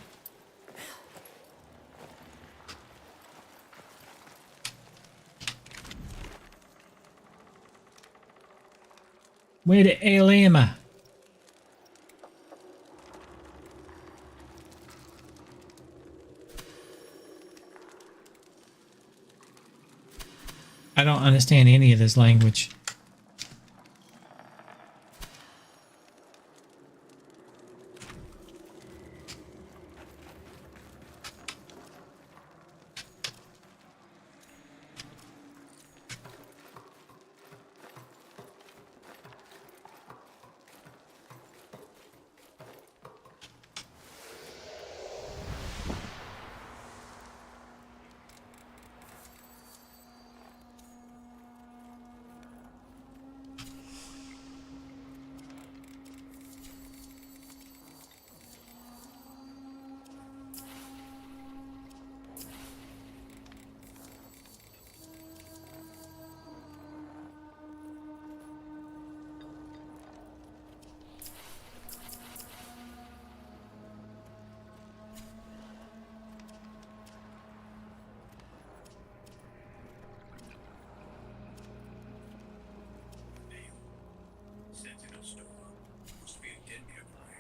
Where the hell am I? I don't understand any of this language. Sentinel store must be a den nearby.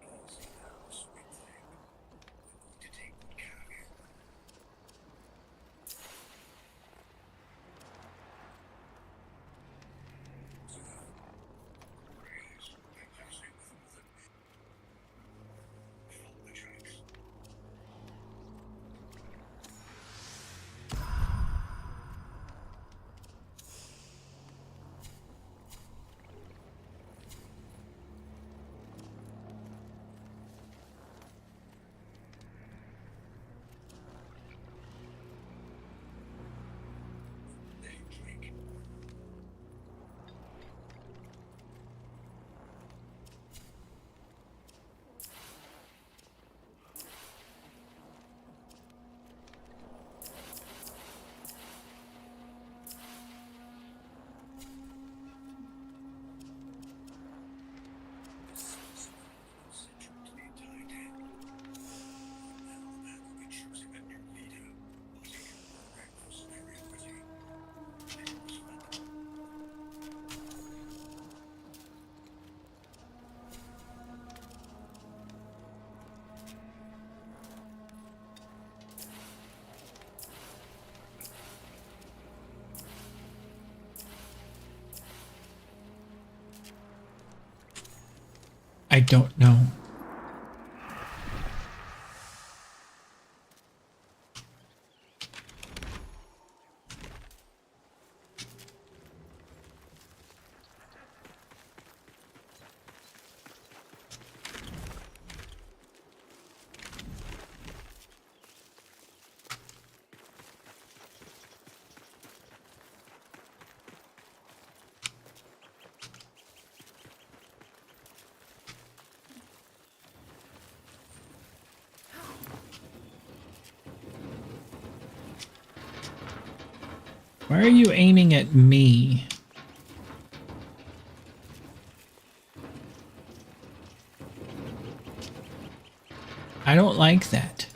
Easy now, sweet thing. I'm going to take good care of you. Praise by passing through them. Follow the tracks. I don't know. Why are you aiming at me? I don't like that.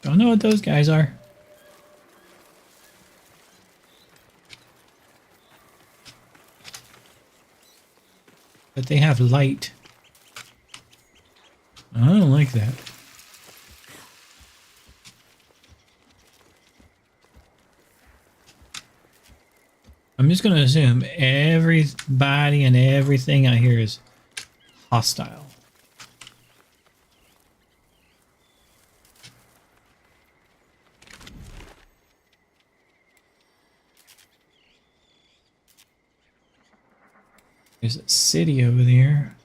Don't know what those guys are. But they have light. I don't like that. I'm just going to assume everybody and everything out here is hostile. There's a city over there.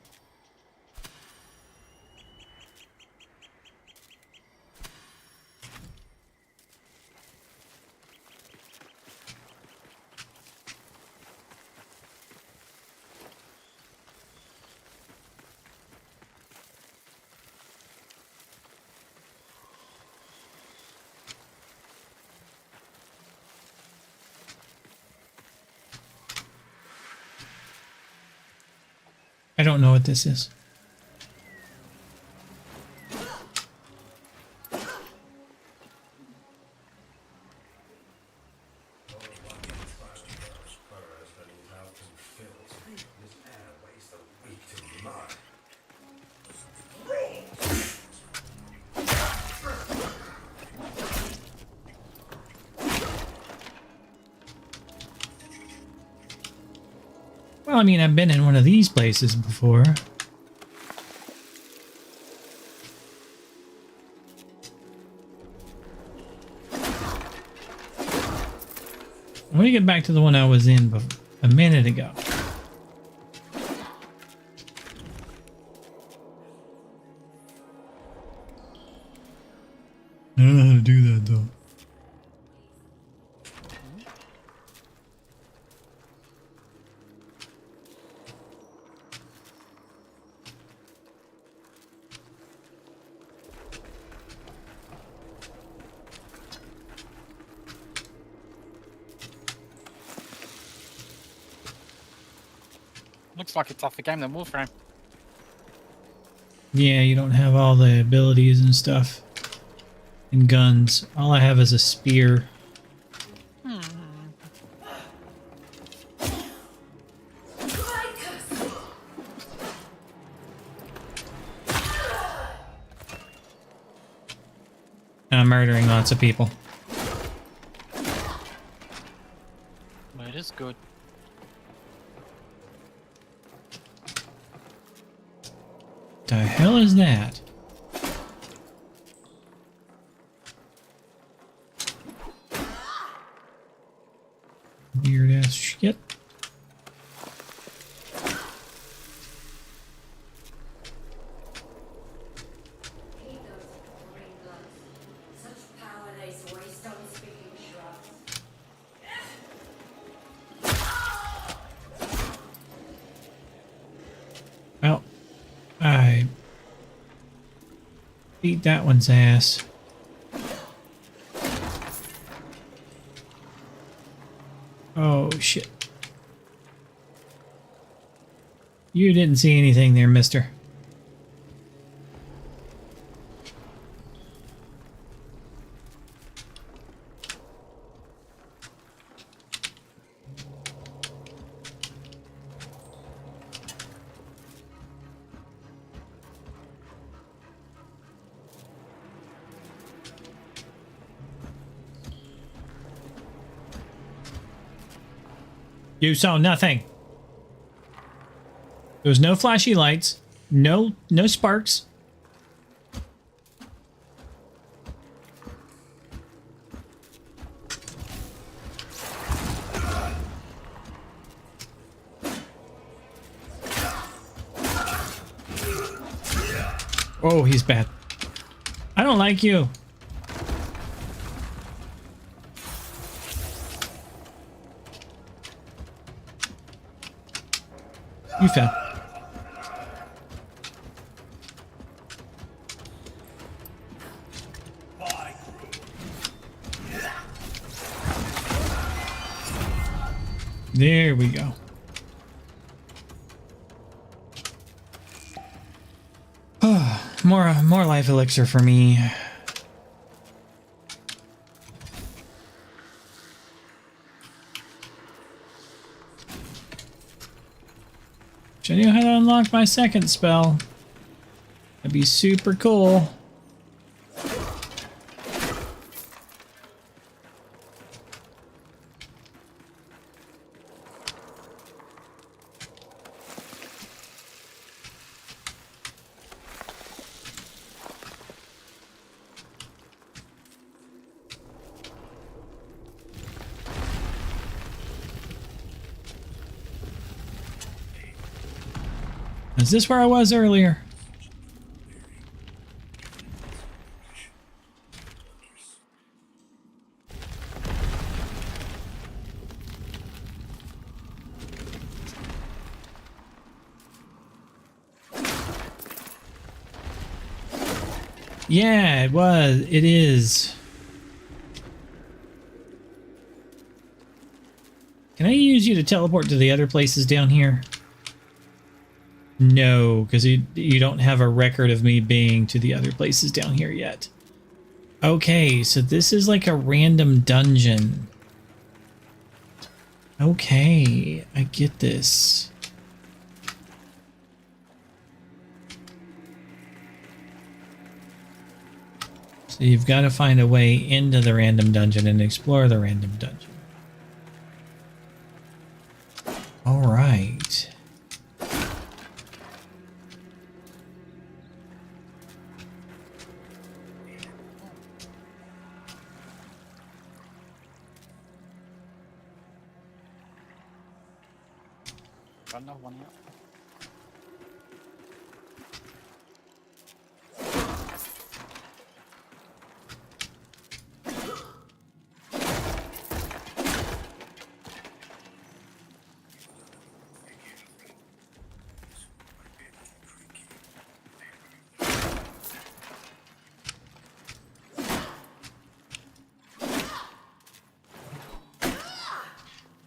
I don't know what this is. Well, I mean, I've been in one of these places before. Let me get back to the one I was in a minute ago. I don't know how to do that though. Looks like a tougher game than Warframe. Yeah, you don't have all the abilities and stuff. And guns. All I have is a spear. And I'm murdering lots of people. Well, it is good. The hell is that? Weird ass shit. Well, I beat that one's ass. Oh shit. You didn't see anything there, mister. You saw nothing. There was no flashy lights, no sparks. Oh, he's bad. I don't like you. You fell. There we go. More life elixir for me. Wish I knew how to unlock my second spell. That'd be super cool. Is this where I was earlier? Yeah, it was. It is. Can I use you to teleport to the other places down here? No, because you don't have a record of me being to the other places down here yet. Okay, so this is like a random dungeon. Okay, I get this. So you've got to find a way into the random dungeon and explore the random dungeon. All right. Got another one out.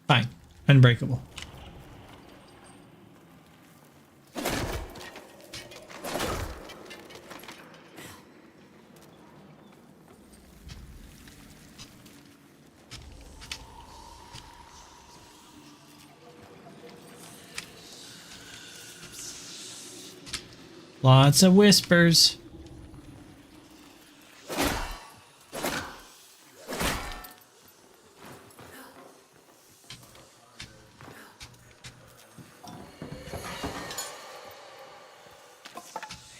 Fine. Unbreakable. Lots of whispers.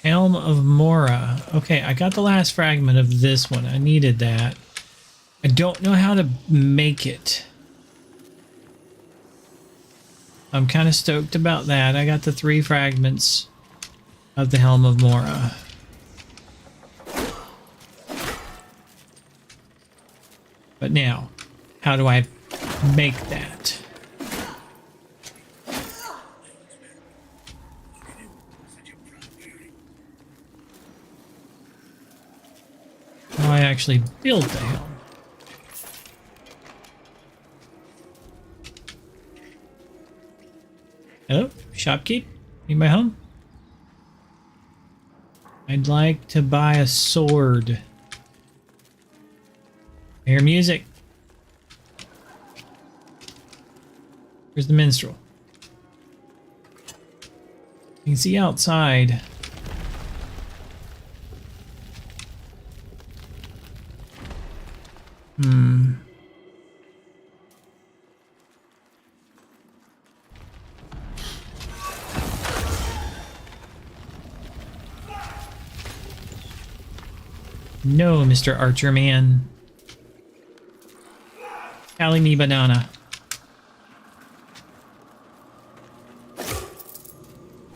Helm of Mora. Okay, I got the last fragment of this one. I needed that. I don't know how to make it. I'm kind of stoked about that. I got the 3 fragments of the Helm of Mora. But now, how do I make that? How do I actually build the helm? Hello? Shopkeep? Need my home? I'd like to buy a sword. I hear music. Where's the minstrel? You can see outside. No, Mr. Archer Man. Calling me banana.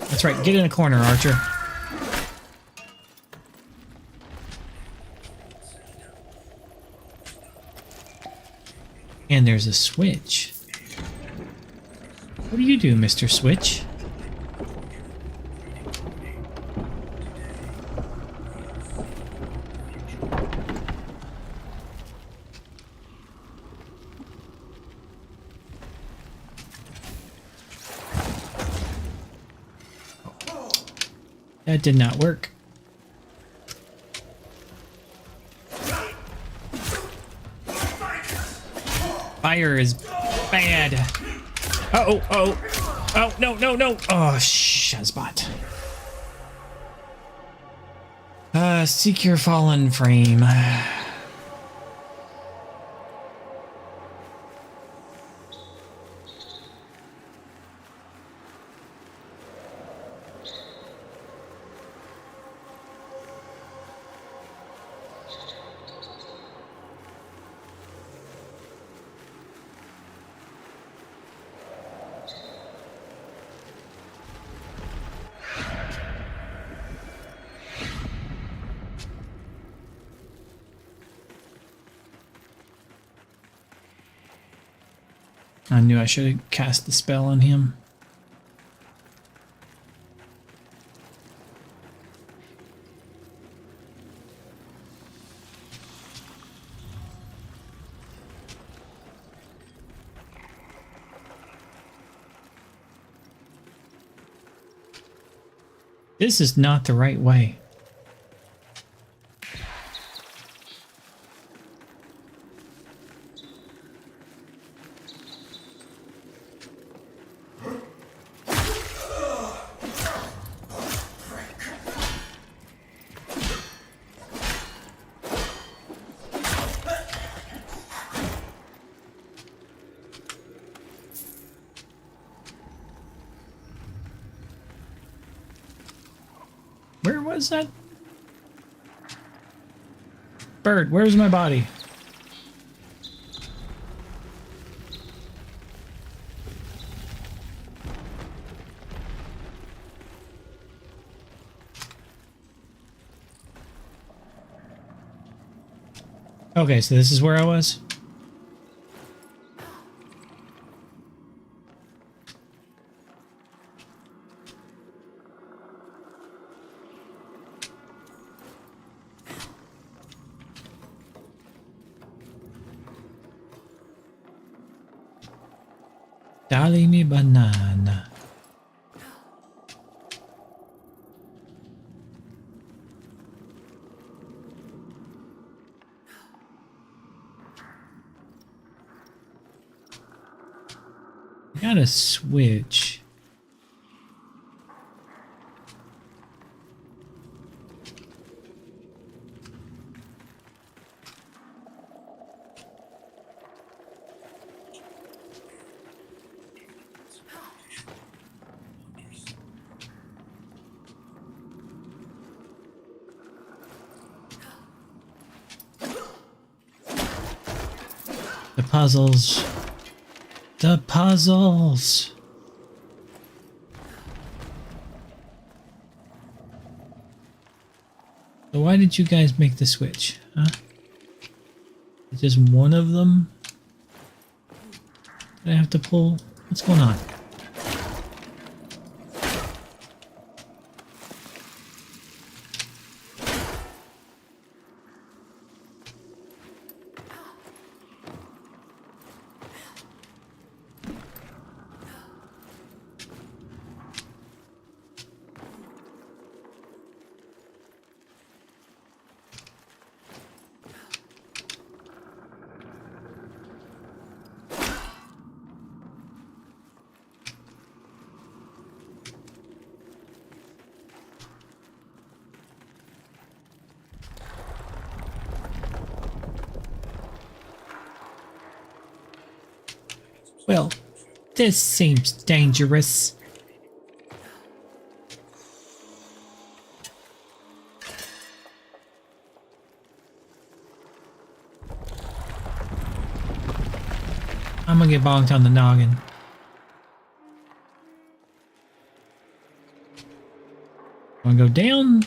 That's right, get in a corner, Archer. And there's a switch. What do you do, Mr. Switch? That did not work. Fire is bad. Uh-oh, uh-oh. Oh, no, no, no. Oh, Shazbot. Seek your fallen frame. I knew I should have cast the spell on him. This is not the right way. Where was that? Bird, where's my body? Okay, so this is where I was. Dali mi banana. Got a switch. The puzzles. The puzzles. So why did you guys make the switch? Huh? Is just one of them? Did I have to pull? What's going on? Well, this seems dangerous. I'm gonna get bonked on the noggin. Wanna go down?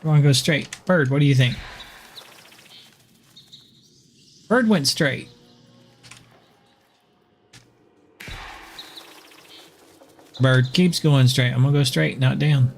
Or wanna go straight? Bird, what do you think? Bird went straight. Bird keeps going straight. I'm gonna go straight, not down.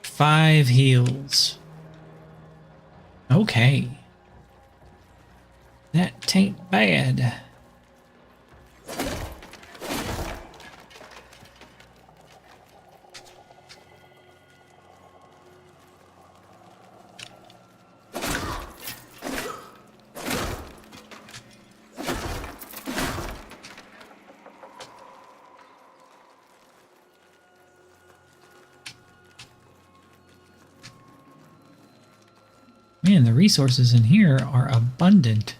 Five heals. Okay. That tain't bad. Man, the resources in here are abundant.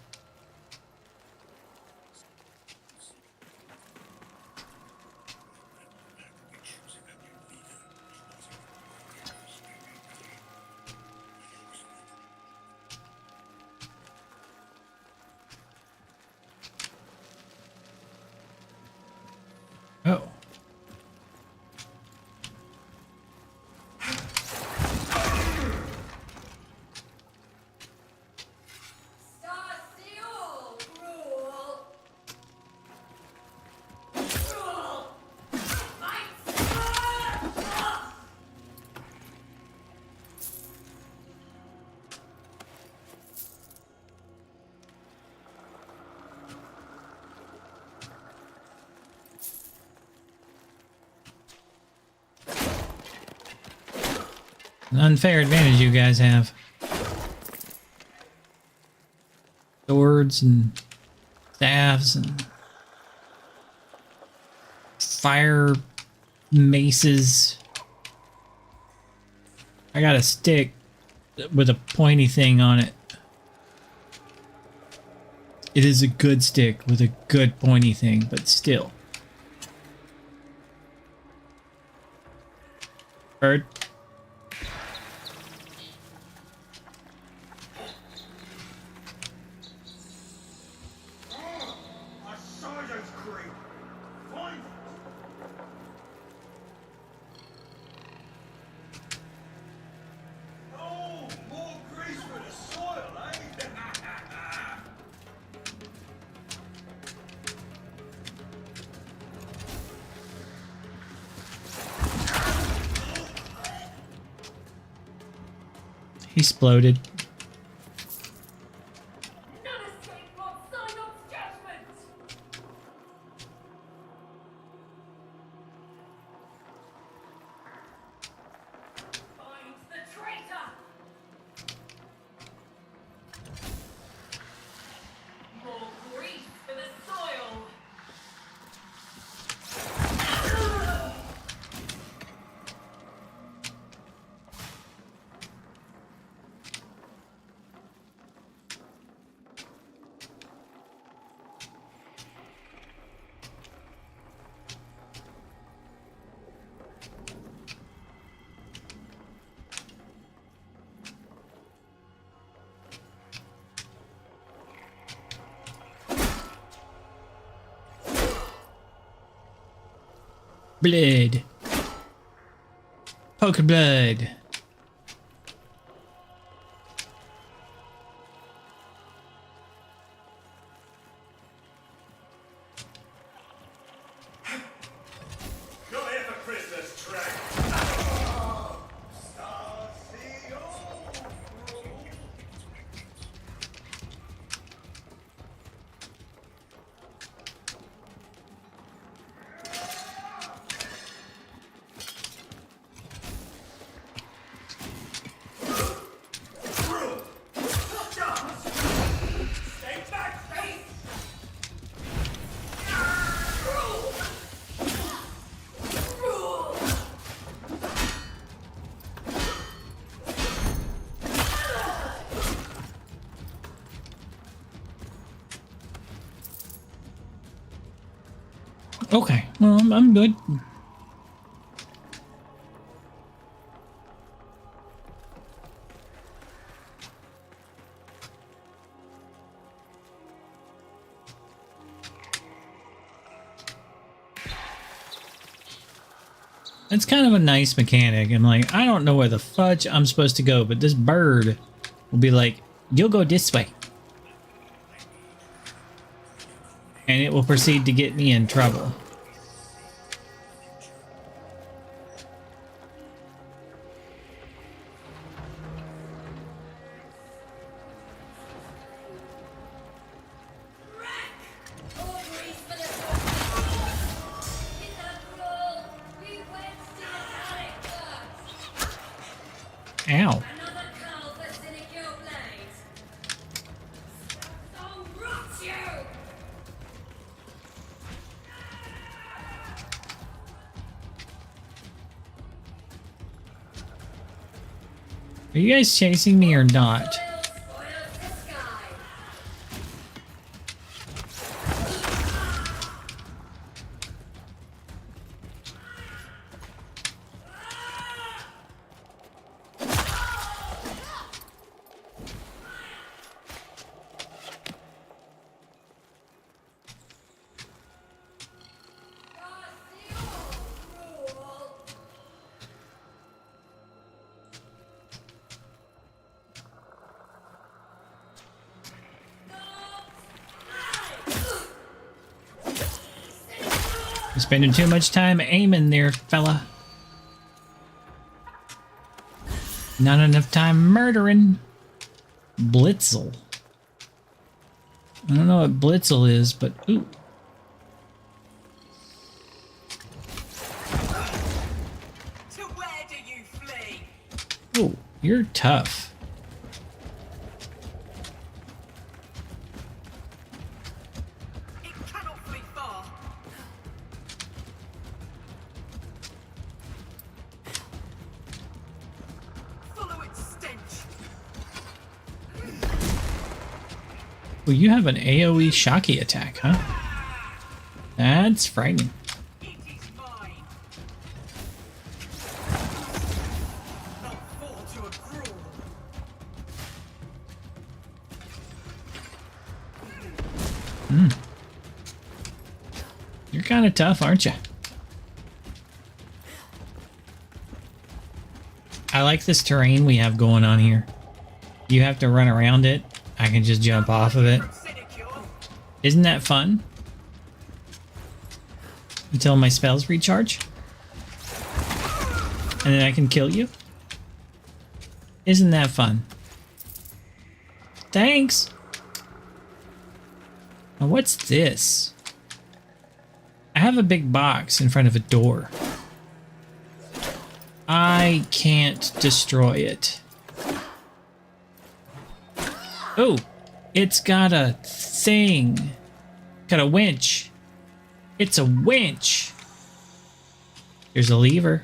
Oh. An unfair advantage you guys have. Swords and staves and fire maces. I got a stick with a pointy thing on it. It is a good stick with a good pointy thing, but still. Bird. He exploded. Blood. Poker blood. Okay, well, I'm good. It's kind of a nice mechanic. I'm like, I don't know where the fudge I'm supposed to go, but this bird will be like, you'll go this way. And it will proceed to get me in trouble. Ow. Are you guys chasing me or not? You're spending too much time aiming there, fella. Not enough time murdering. Blitzel. I don't know what Blitzel is, but ooh. To where do you flee? Oh, you're tough. It cannot flee far. Follow its stench. Well, you have an AoE Shocky attack, huh? That's frightening. It is mine. Not fall to a cruel. You're kind of tough, aren't you? I like this terrain we have going on here. You have to run around it. I can just jump off of it. Isn't that fun? Until my spells recharge. And then I can kill you. Isn't that fun? Thanks. Now what's this? I have a big box in front of a door. I can't destroy it. Oh, it's got a thing. Got a winch. It's a winch. There's a lever.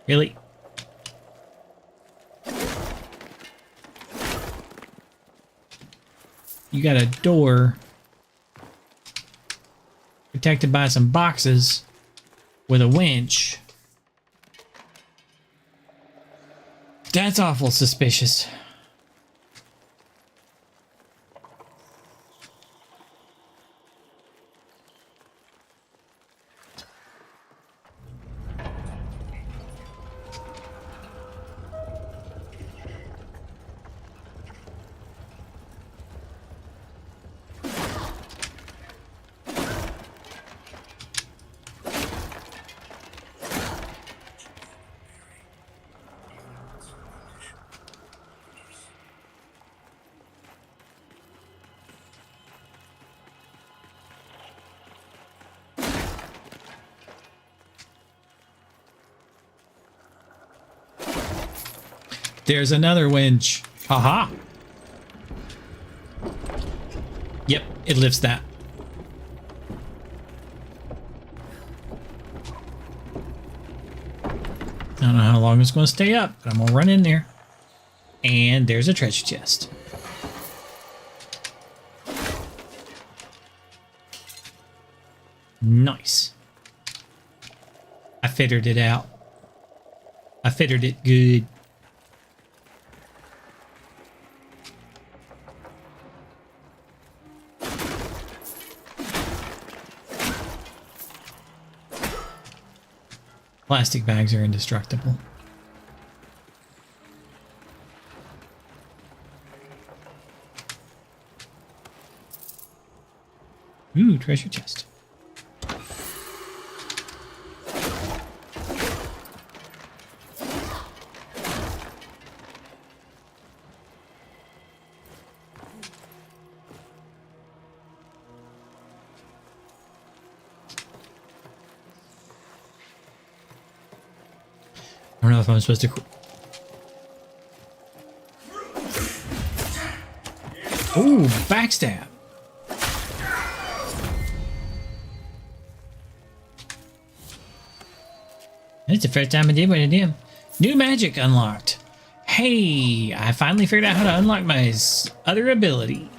Really? You got a door protected by some boxes with a winch. That's awful suspicious. There's another winch. Haha. Yep, it lifts that. I don't know how long it's going to stay up, but I'm going to run in there. And there's a treasure chest. Nice. I fitted it out. I fitted it good. Plastic bags are indestructible. Ooh, treasure chest. I don't know if I'm supposed to... Ooh, backstab. It's the first time I did what I did. New magic unlocked. Hey, I finally figured out how to unlock my other ability.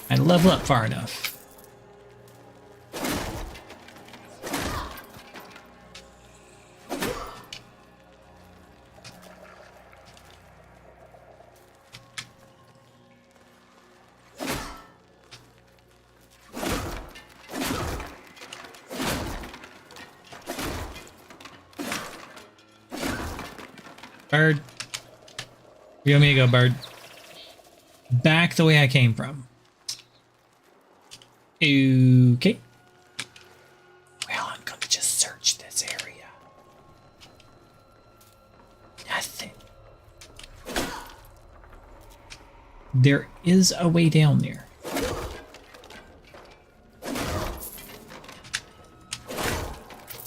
I level up far enough. Bird. You want me to go, bird? Back the way I came from. Okay. Well, I'm going to just search this area. Nothing. There is a way down there.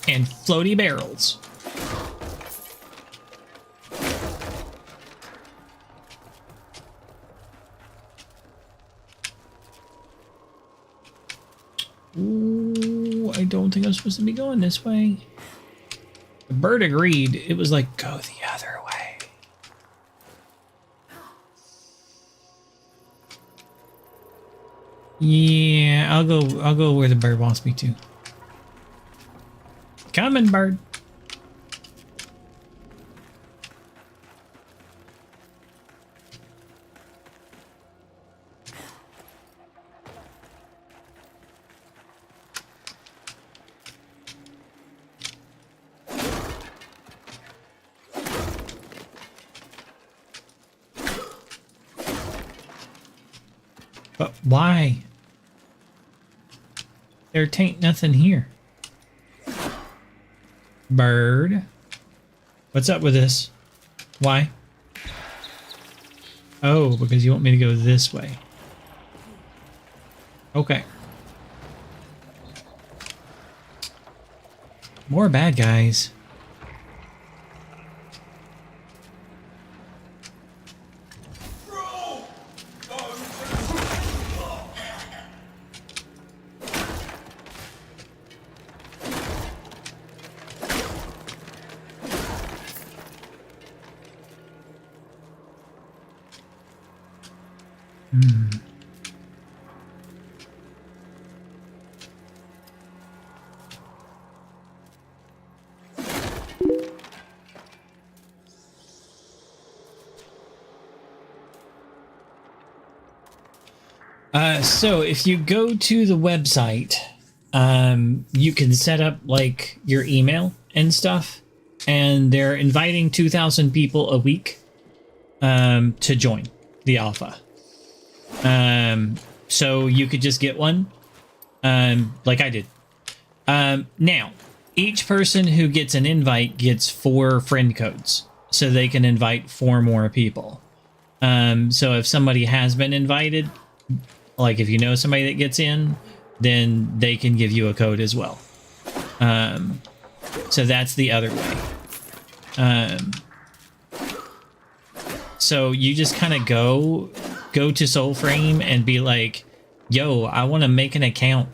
And floaty barrels. Ooh, I don't think I'm supposed to be going this way. The bird agreed. It was like, go the other way. Yeah, I'll go where the bird wants me to. Coming, bird. But why? There tain't nothing here. Bird. What's up with this? Why? Oh, because you want me to go this way. Okay. More bad guys. So if you go to the website, you can set up like your email and stuff, and they're inviting 2,000 people a week to join the alpha. So you could just get one, like I did. Now, each person who gets an invite gets 4 friend codes, so they can invite 4 more people. So if somebody has been invited, like if you know somebody that gets in, then they can give you a code as well. So that's the other way. So you just kind of go to Soulframe and be like, yo, I want to make an account.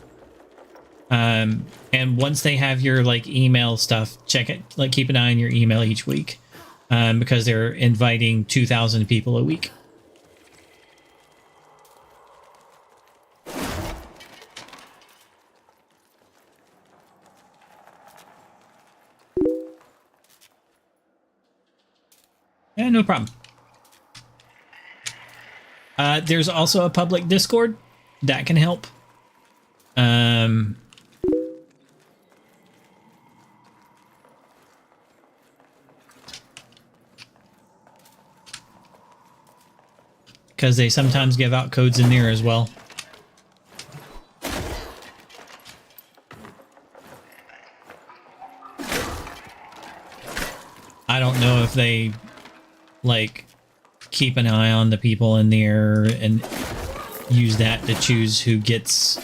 And once they have your like email stuff, check it. Like keep an eye on your email each week, because they're inviting 2,000 people a week. Yeah, no problem. There's also a public Discord that can help. Because they sometimes give out codes in there as well. I don't know if they like keep an eye on the people in there and use that to choose who gets.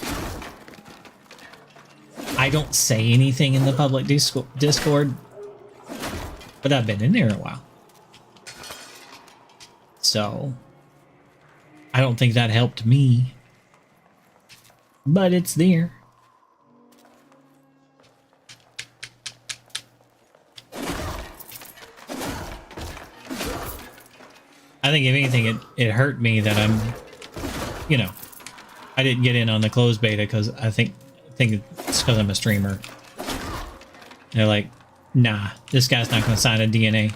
I don't say anything in the public Discord, but I've been in there a while. So I don't think that helped me, but it's there. I think if anything, it hurt me that I'm, you know, I didn't get in on the closed beta because I think it's because I'm a streamer. They're like, nah, this guy's not going to sign a DNA.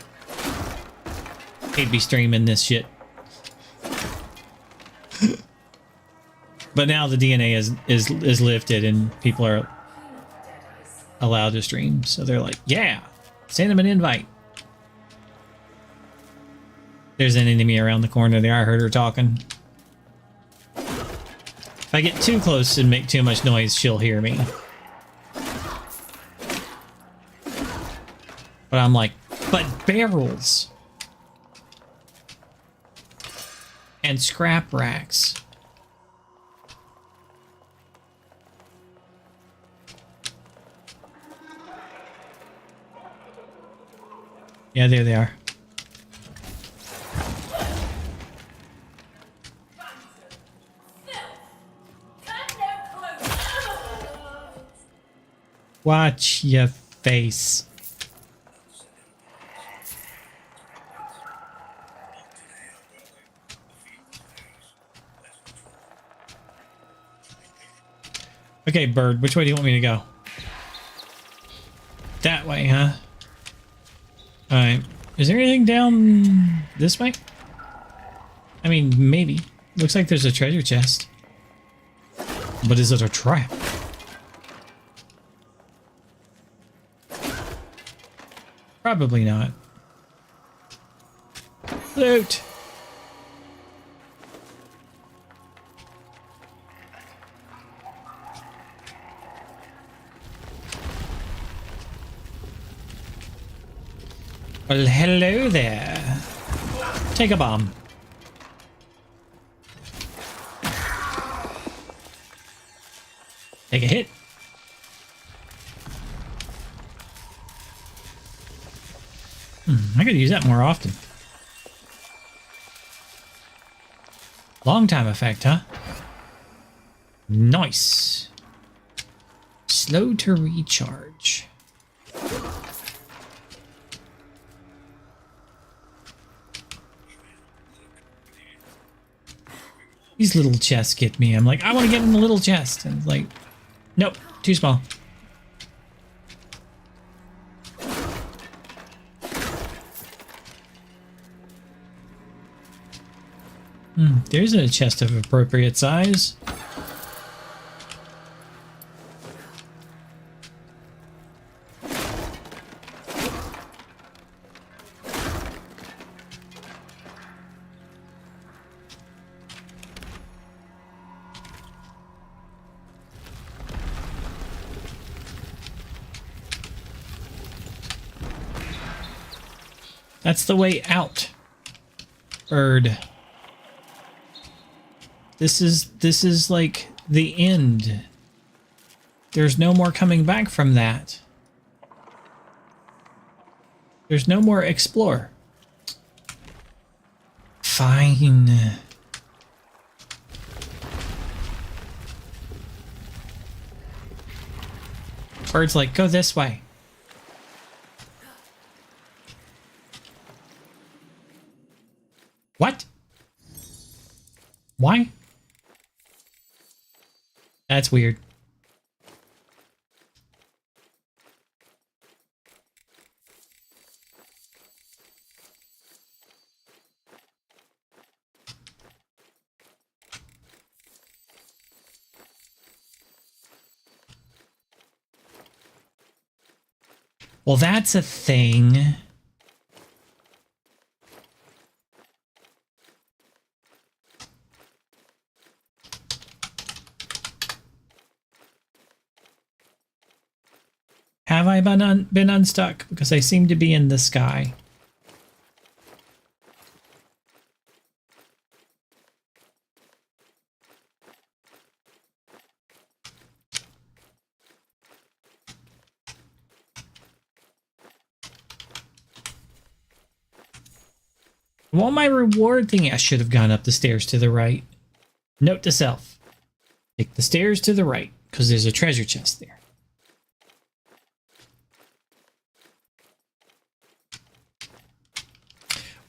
He'd be streaming this shit. But now the DNA is lifted and people are allowed to stream. So they're like, yeah, send him an invite. There's an enemy around the corner there. I heard her talking. If I get too close and make too much noise, she'll hear me. But I'm like, but barrels and scrap racks. Yeah, there they are. Watch your face. Okay, bird, which way do you want me to go? That way, huh? Alright. Is there anything down this way? I mean, maybe. Looks like there's a treasure chest. But is it a trap? Probably not. Loot! Well, hello there. Take a bomb. Take a hit. I could use that more often. Long time effect, huh? Nice. Slow to recharge. These little chests get me. I'm like, I want to get in the little chest. And it's like, nope, too small. There's a chest of appropriate size. That's the way out, bird. This is like the end. There's no more coming back from that. There's no more explore. Fine. Bird's like, go this way. What? Why? That's weird. Well, that's a thing. Have I been unstuck? Because I seem to be in the sky. Well, my reward thing, I should have gone up the stairs to the right. Note to self. Take the stairs to the right, because there's a treasure chest there.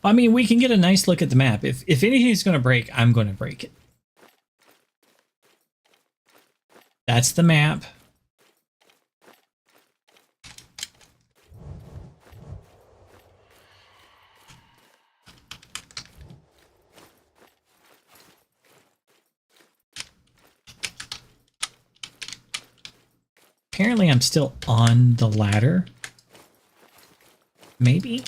I mean, we can get a nice look at the map. If anything's going to break, I'm going to break it. That's the map. Apparently, I'm still on the ladder. Maybe?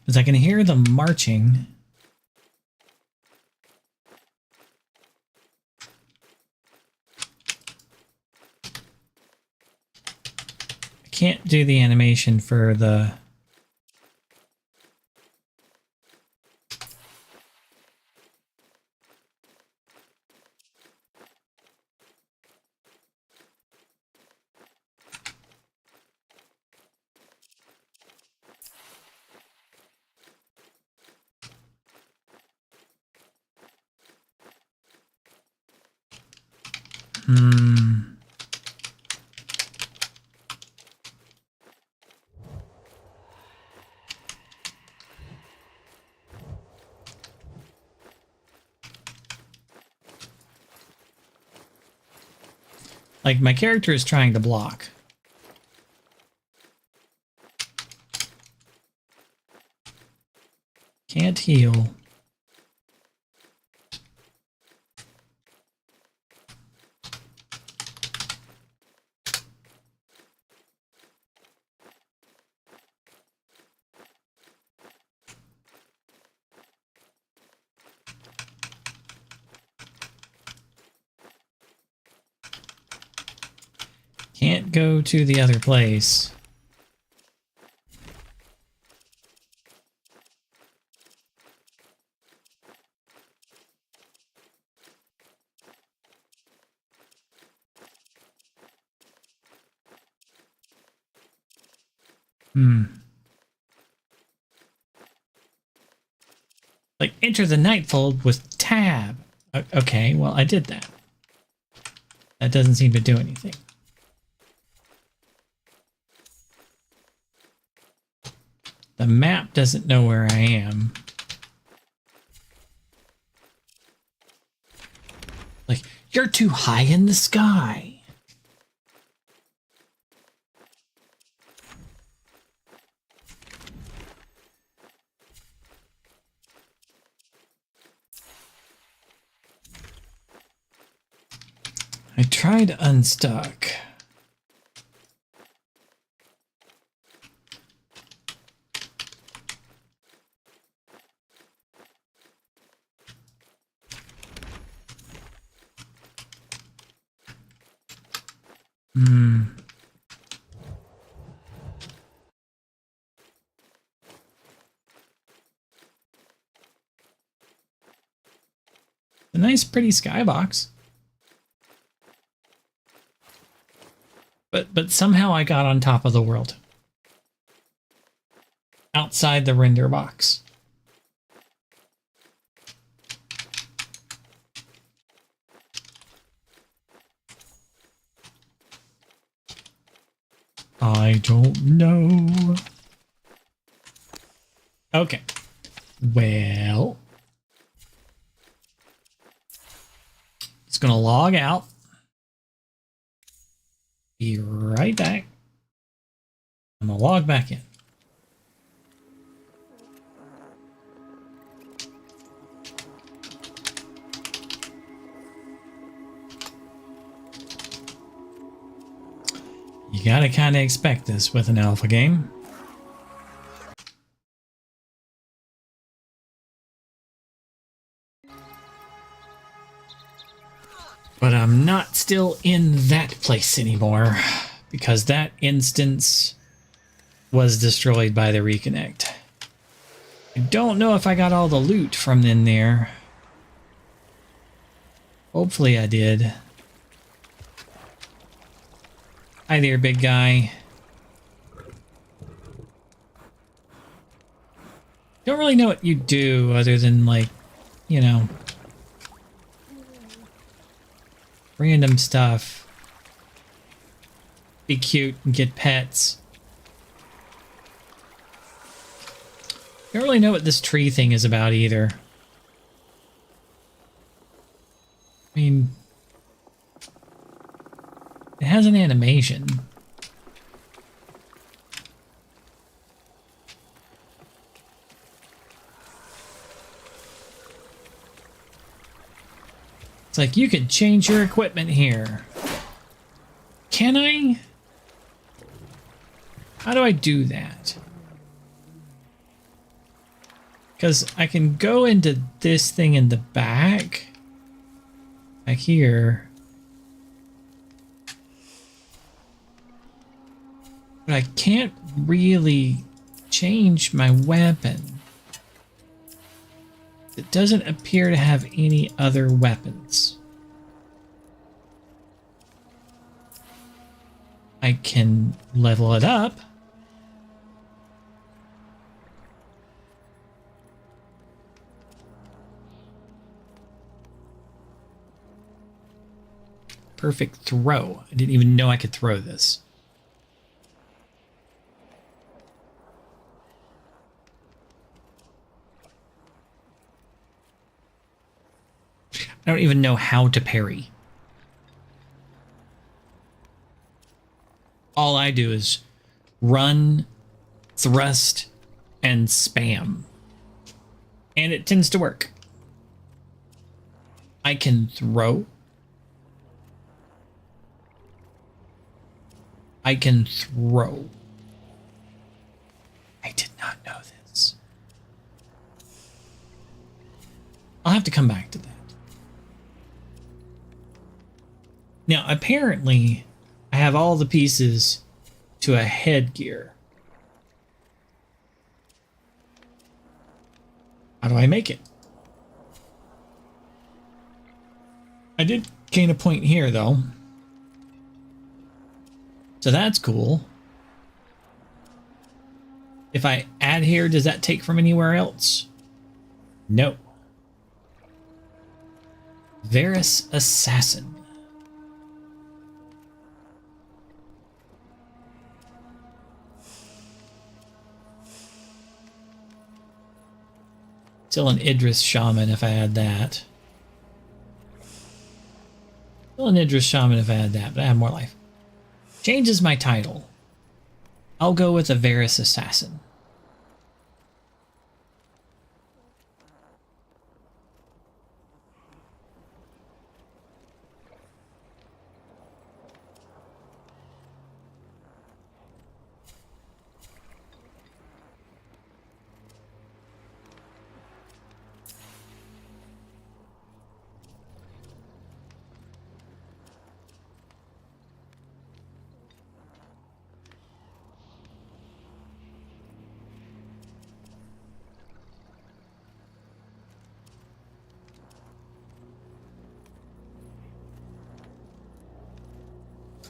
Because I can hear them marching. I can't do the animation for the... Like, my character is trying to block. Can't heal. Can't go to the other place. Like, enter the Nightfold with tab. Okay, well, I did that. That doesn't seem to do anything. The map doesn't know where I am. Like, you're too high in the sky. I tried unstuck. nice, pretty skybox. But somehow I got on top of the world. Outside the render box. I don't know. Okay. Well. It's going to log out. Be right back. I'm going to log back in. You gotta kind of expect this with an alpha game. But I'm not still in that place anymore because that instance was destroyed by the reconnect. I don't know if I got all the loot from in there. Hopefully I did. Hi there, big guy. Don't really know what you do other than, like, you know, random stuff. Be cute and get pets. Don't really know what this tree thing is about either. I mean, it has an animation. It's like you could change your equipment here. Can I? How do I do that? Because I can go into this thing in the back here. But I can't really change my weapon. It doesn't appear to have any other weapons. I can level it up. Perfect throw. I didn't even know I could throw this. I don't even know how to parry. All I do is run, thrust, and spam. And it tends to work. I can throw. I can throw. I did not know this. I'll have to come back to that. Now, apparently, I have all the pieces to a headgear. How do I make it? I did gain a point here, though. So that's cool. If I add here, does that take from anywhere else? No. Varus Assassin. Still an Idris Shaman if I add that. Still an Idris Shaman if I add that, but I have more life. Changes my title. I'll go with a Varus Assassin.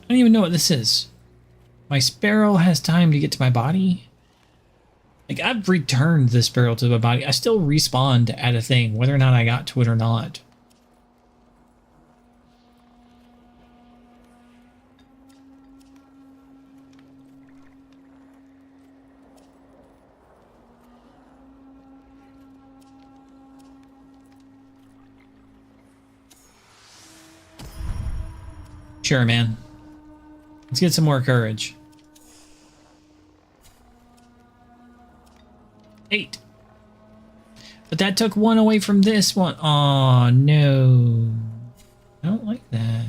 I don't even know what this is. My sparrow has time to get to my body. Like, I've returned the sparrow to my body. I still respawned at a thing, whether or not I got to it or not. Sure, man. Let's get some more courage. 8. But that took 1 away from this one. Oh no. I don't like that.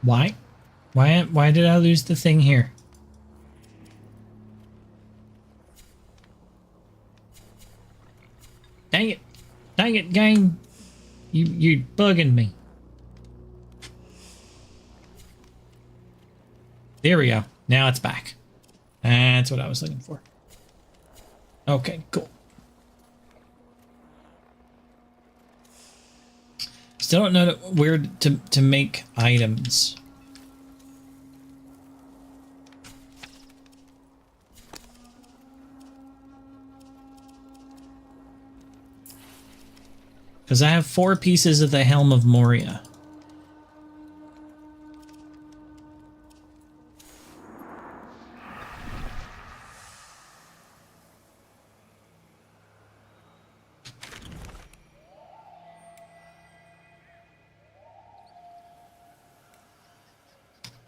Why? Why did I lose the thing here? Dang it. Dang it, game. You're bugging me. There we go. Now it's back. That's what I was looking for. Okay, cool. Still don't know where to make items. Because I have 4 pieces of the Helm of Moria.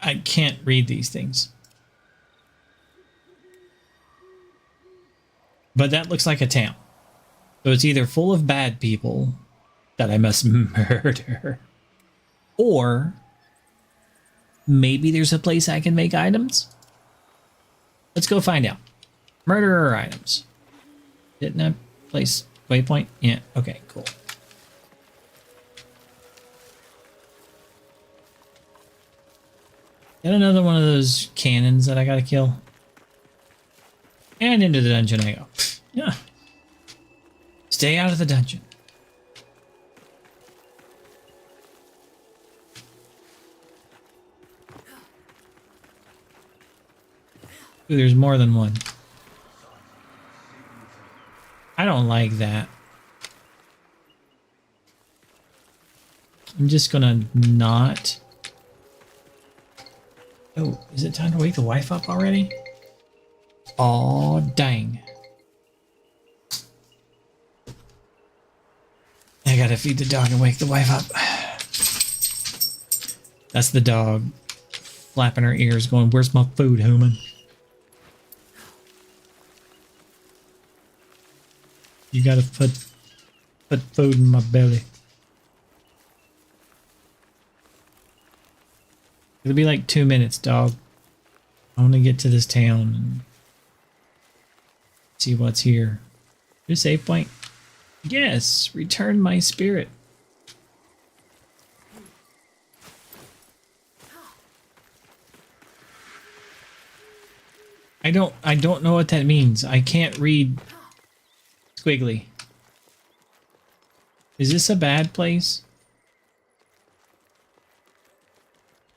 I can't read these things. But that looks like a town. So it's either full of bad people that I must murder, or maybe there's a place I can make items. Let's go find out. Murderer items. Didn't I place waypoint? Yeah, okay, cool. Got another one of those cannons that I gotta kill. And into the dungeon I go. Yeah. Stay out of the dungeon. Ooh, there's more than one. I don't like that. I'm just gonna not... Oh, is it time to wake the wife up already? Oh, dang. I gotta feed the dog and wake the wife up. That's the dog flapping her ears going, "Where's my food, human?" You gotta put food in my belly. It'll be like 2 minutes, dog. I want to get to this town and see what's here. New save point. Yes, return my spirit. I don't know what that means. I can't read squiggly. Is this a bad place?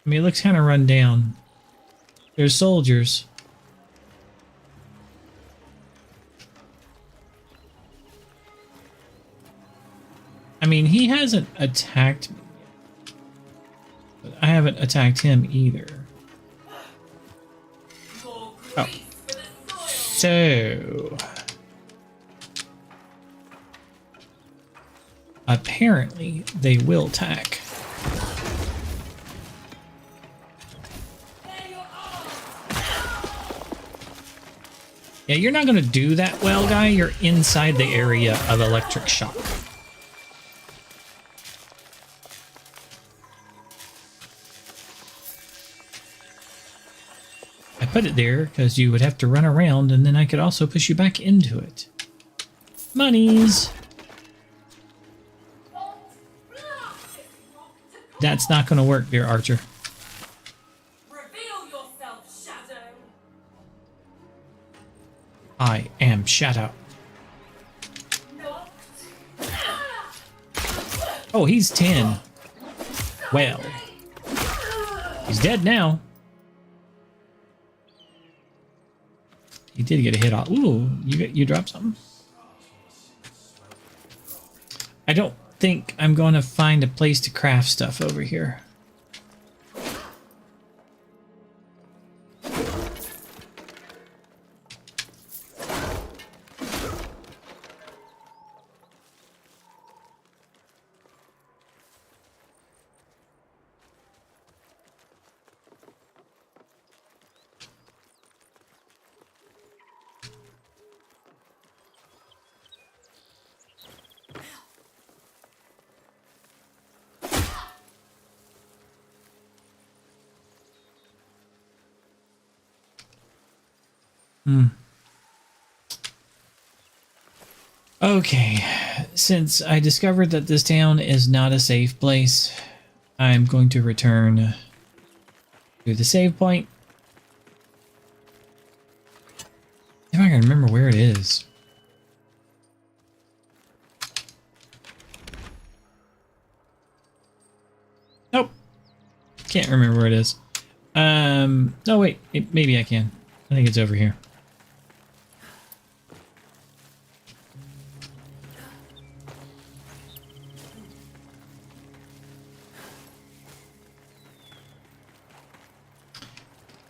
I mean, it looks kind of run down. There's soldiers. I mean, he hasn't attacked me yet. But I haven't attacked him either. Oh. So... apparently, they will attack. Yeah, you're not going to do that well, guy. You're inside the area of electric shock. put it there because you would have to run around, and then I could also push you back into it. Monies! That's not going to work, dear Archer. Reveal yourself, Shadow. I am Shadow. Oh, he's 10. Well, he's dead now. He did get a hit off. Ooh, you dropped something? I don't think I'm going to find a place to craft stuff over here. Okay, since I discovered that this town is not a safe place, I'm going to return to the save point. If I can remember where it is. Nope. Can't remember where it is. No wait, maybe I can. I think it's over here.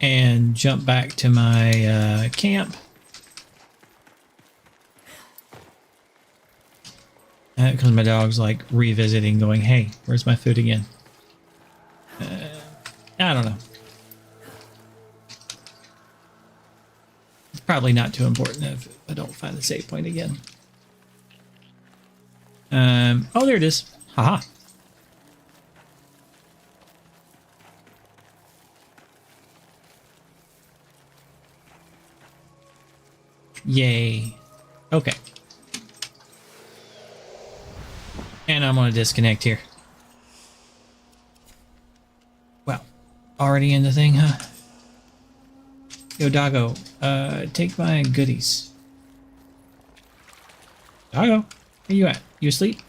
And jump back to my camp. Because my dog's like revisiting, going, hey, where's my food again? I don't know. It's probably not too important if I don't find the save point again. Oh, there it is. Haha. Yay. Okay. And I'm going to disconnect here. Well, already in the thing, huh? Yo, Doggo, take my goodies. Doggo, where you at? You asleep?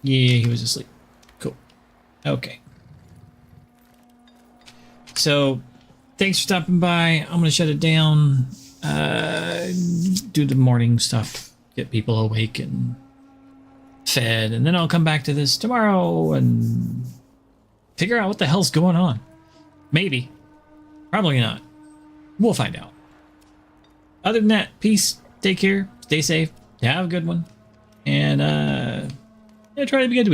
Yeah, he was asleep. Cool. Okay. So, thanks for stopping by. I'm going to shut it down. Do the morning stuff, get people awake and fed, and then I'll come back to this tomorrow and figure out what the hell's going on. Maybe. Probably not. We'll find out. Other than that, peace, take care, stay safe, have a good one, and try to be good to